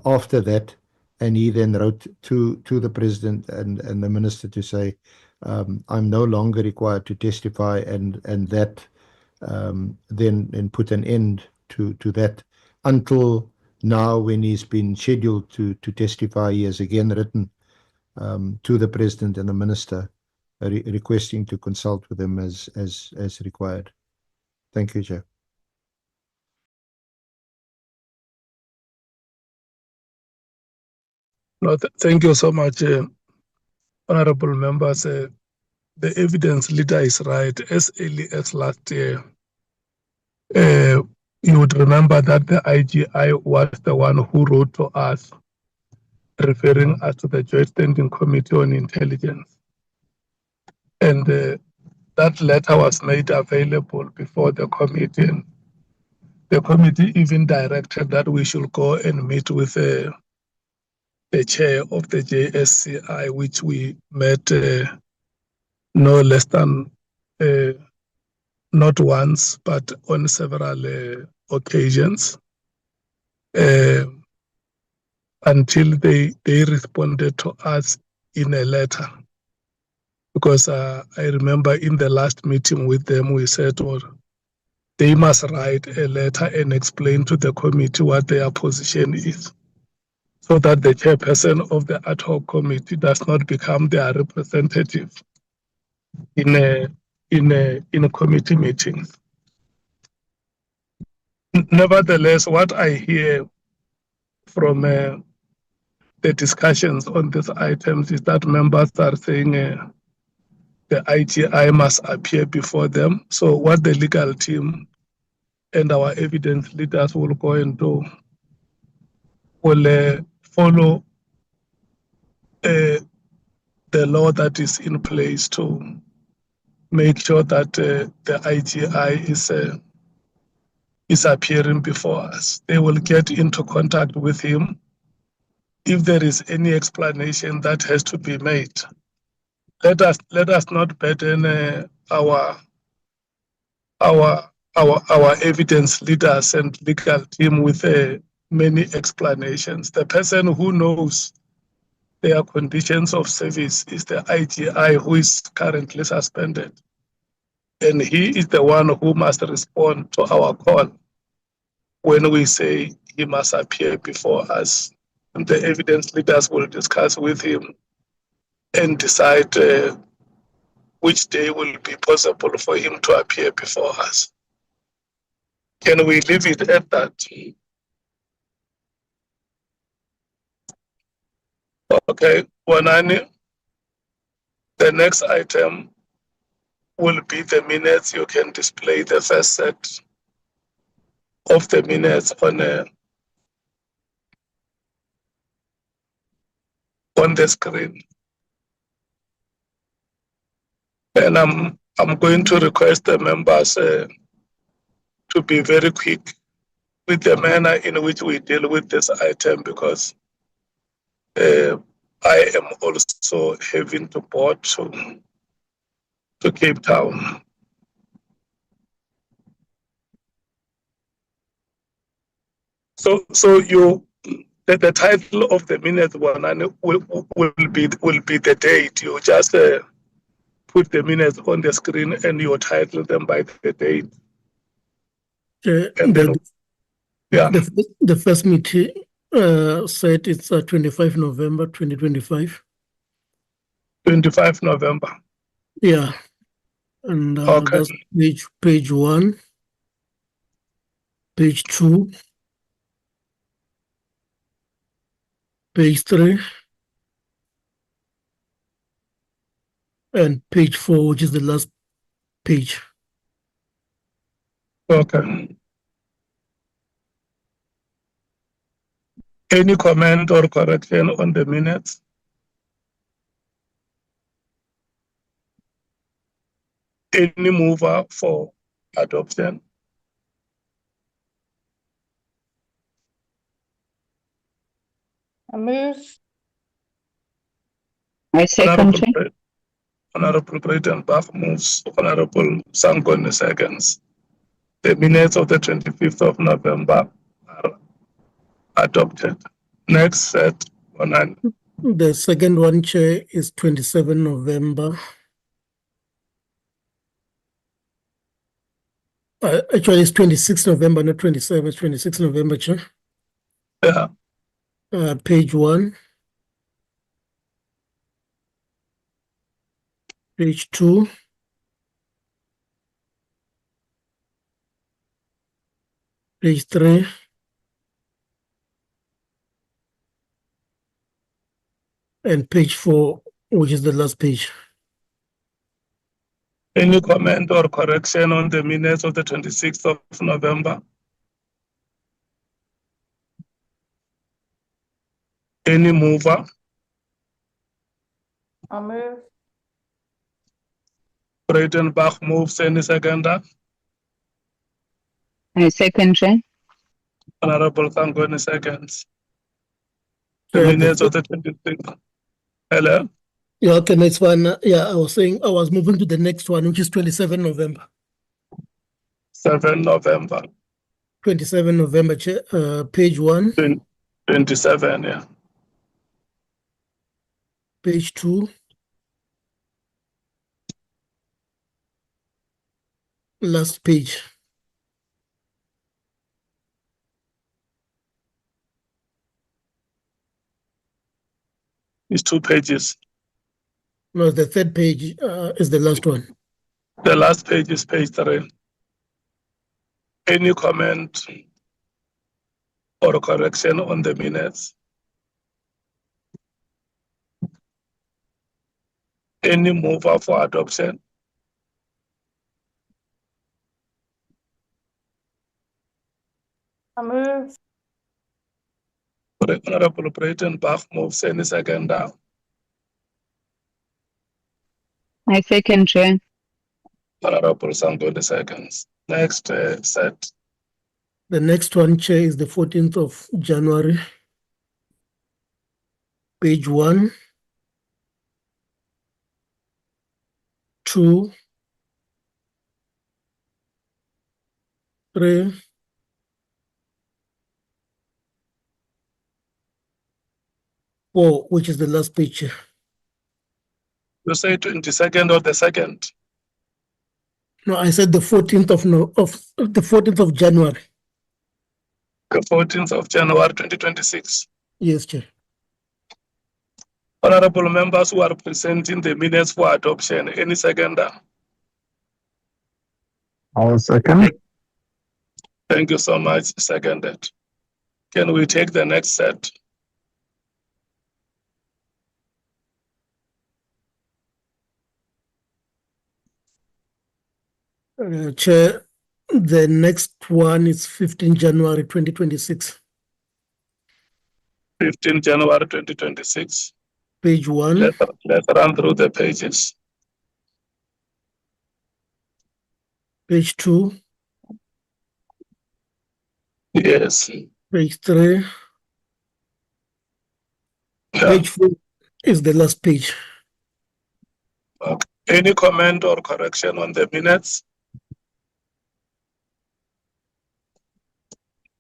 after that, and he then wrote to the President and the Minister to say, I'm no longer required to testify, and that then put an end to that until now, when he's been scheduled to testify. He has again written to the President and the Minister requesting to consult with him as required. Thank you, Chair. No, thank you so much, honourable members. The evidence leader is right. As early as last year, you would remember that the IGI was the one who wrote to us, referring us to the Joint Standing Committee on Intelligence. And that letter was made available before the committee. And the committee even directed that we should go and meet with the chair of the JSCI, which we met no less than not once, but on several occasions, until they responded to us in a letter. Because I remember in the last meeting with them, we said, well, they must write a letter and explain to the committee what their position is, so that the chairperson of the ad hoc committee does not become their representative in committee meetings. Nevertheless, what I hear from the discussions on these items is that members are saying the IGI must appear before them. So what the legal team and our evidence leaders will go and do will follow the law that is in place to make sure that the IGI is appearing before us. They will get into contact with him if there is any explanation that has to be made. Let us not burden our evidence leaders and legal team with many explanations. The person who knows their conditions of service is the IGI, who is currently suspended. And he is the one who must respond to our call when we say he must appear before us. And the evidence leaders will discuss with him and decide which day will be possible for him to appear before us. Can we leave it at that? Okay, Wanani, the next item will be the minutes. You can display the first set of the minutes on the screen. And I'm going to request the members to be very quick with the manner in which we deal with this item, because I am also having to board to Cape Town. So the title of the minutes will be the date. You just put the minutes on the screen and you title them by the date. And then, yeah. The first meeting said it's 25 November 2025. 25 November. Yeah. And Okay. that's page 1, page 2, page 3, and page 4, which is the last page. Okay. Any comment or correction on the minutes? Any mover for adoption? I move. I second. Honorable Breitenbach moves. Honorable Sangoni seconds. The minutes of the 25th of November are adopted. Next set. The second one, Chair, is 27 November. Actually, it's 26 November, not 27. It's 26 November, Chair. Yeah. Page 1. Page 2. Page 3. And page 4, which is the last page. Any comment or correction on the minutes of the 26th of November? Any mover? I move. Breitenbach moves. Any seconder? I second, Chair. Honorable Sangoni seconds. The minutes of the 26th. Hello? Yeah, okay, next one. Yeah, I was saying I was moving to the next one, which is 27 November. 7 November. 27 November, page 1. 27, yeah. Page 2. Last page. It's 2 pages. No, the third page is the last one. The last page is page 3. Any comment or correction on the minutes? Any mover for adoption? I move. Honorable Breitenbach moves. Any seconder? I second, Chair. Honorable Sangoni seconds. Next set. The next one, Chair, is the 14th of January. Page 1, 2, 3, 4, which is the last page. You say 22nd or the 2nd? No, I said the 14th of January. The 14th of January 2026. Yes, Chair. Honorable members who are presenting the minutes for adoption, any seconder? I'll second. Thank you so much. Seconded. Can we take the next set? Chair, the next one is 15 January 2026. 15 January 2026. Page 1. Let's run through the pages. Page 2. Yes. Page 3. Yeah. Page 4 is the last page. Okay. Any comment or correction on the minutes?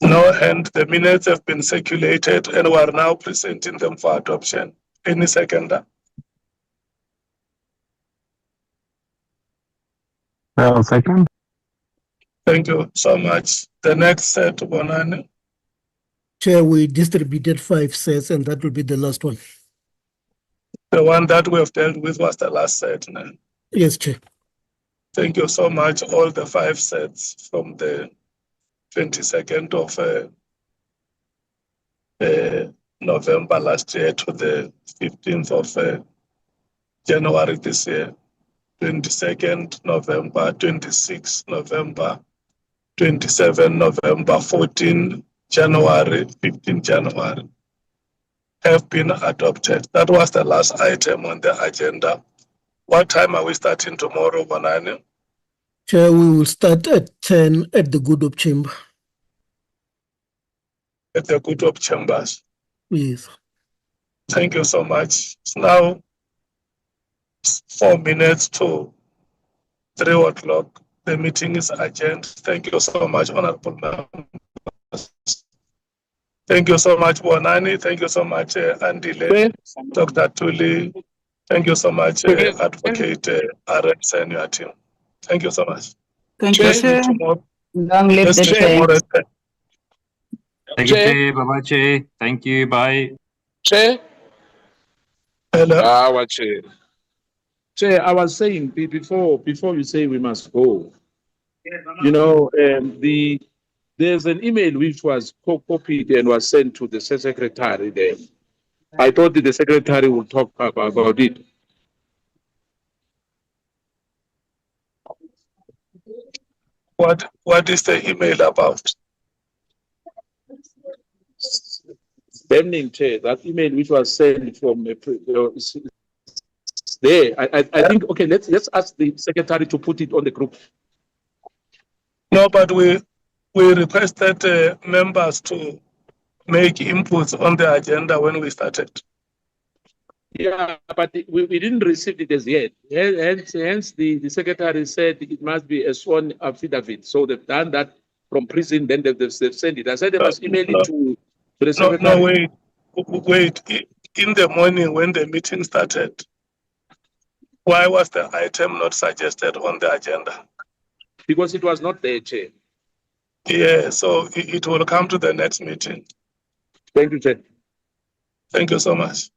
No hand. The minutes have been circulated and we are now presenting them for adoption. Any seconder? Second. Thank you so much. The next set, Bonani. Chair, we distributed 5 sets, and that will be the last one. The one that we have dealt with was the last set. No? Yes, Chair. Thank you so much. All the 5 sets from the 22nd of November last year to the 15th of January this year. 22nd November, 26th November, 27 November, 14 January, 15 January have been adopted. That was the last item on the agenda. What time are we starting tomorrow, Bonani? Chair, we will start at 10 at the Good Hope Chamber. At the Good Hope Chambers. Yes. Thank you so much. It's now 4 minutes to 3 o'clock. The meeting is adjourned. Thank you so much, Honorable Members. Thank you so much, Bonani. Thank you so much, Andile, Dr. Tuli. Thank you so much, Advocate RX and your team. Thank you so much. Thank you, Chair. Long live the Chair. Thank you, Chair. Bye-bye, Chair. Thank you. Bye. Chair? Hello? Our Chair. Chair, I was saying before you say we must go, you know, there's an email which was copied and was sent to the secretary there. I thought that the secretary would talk about it. What is the email about? Demning, Chair, that email which was sent from there. I think, okay, let's ask the secretary to put it on the group. No, but we requested members to make inputs on the agenda when we started. Yeah, but we didn't receive it as yet. Hence the secretary said it must be a sworn affidavit. So they've done that from prison, then they've sent it. I said they must email it to the secretary. No, wait. In the morning when the meeting started, why was the item not suggested on the agenda? Because it was not there, Chair. Yeah, so it will come to the next meeting. Thank you, Chair. Thank you so much.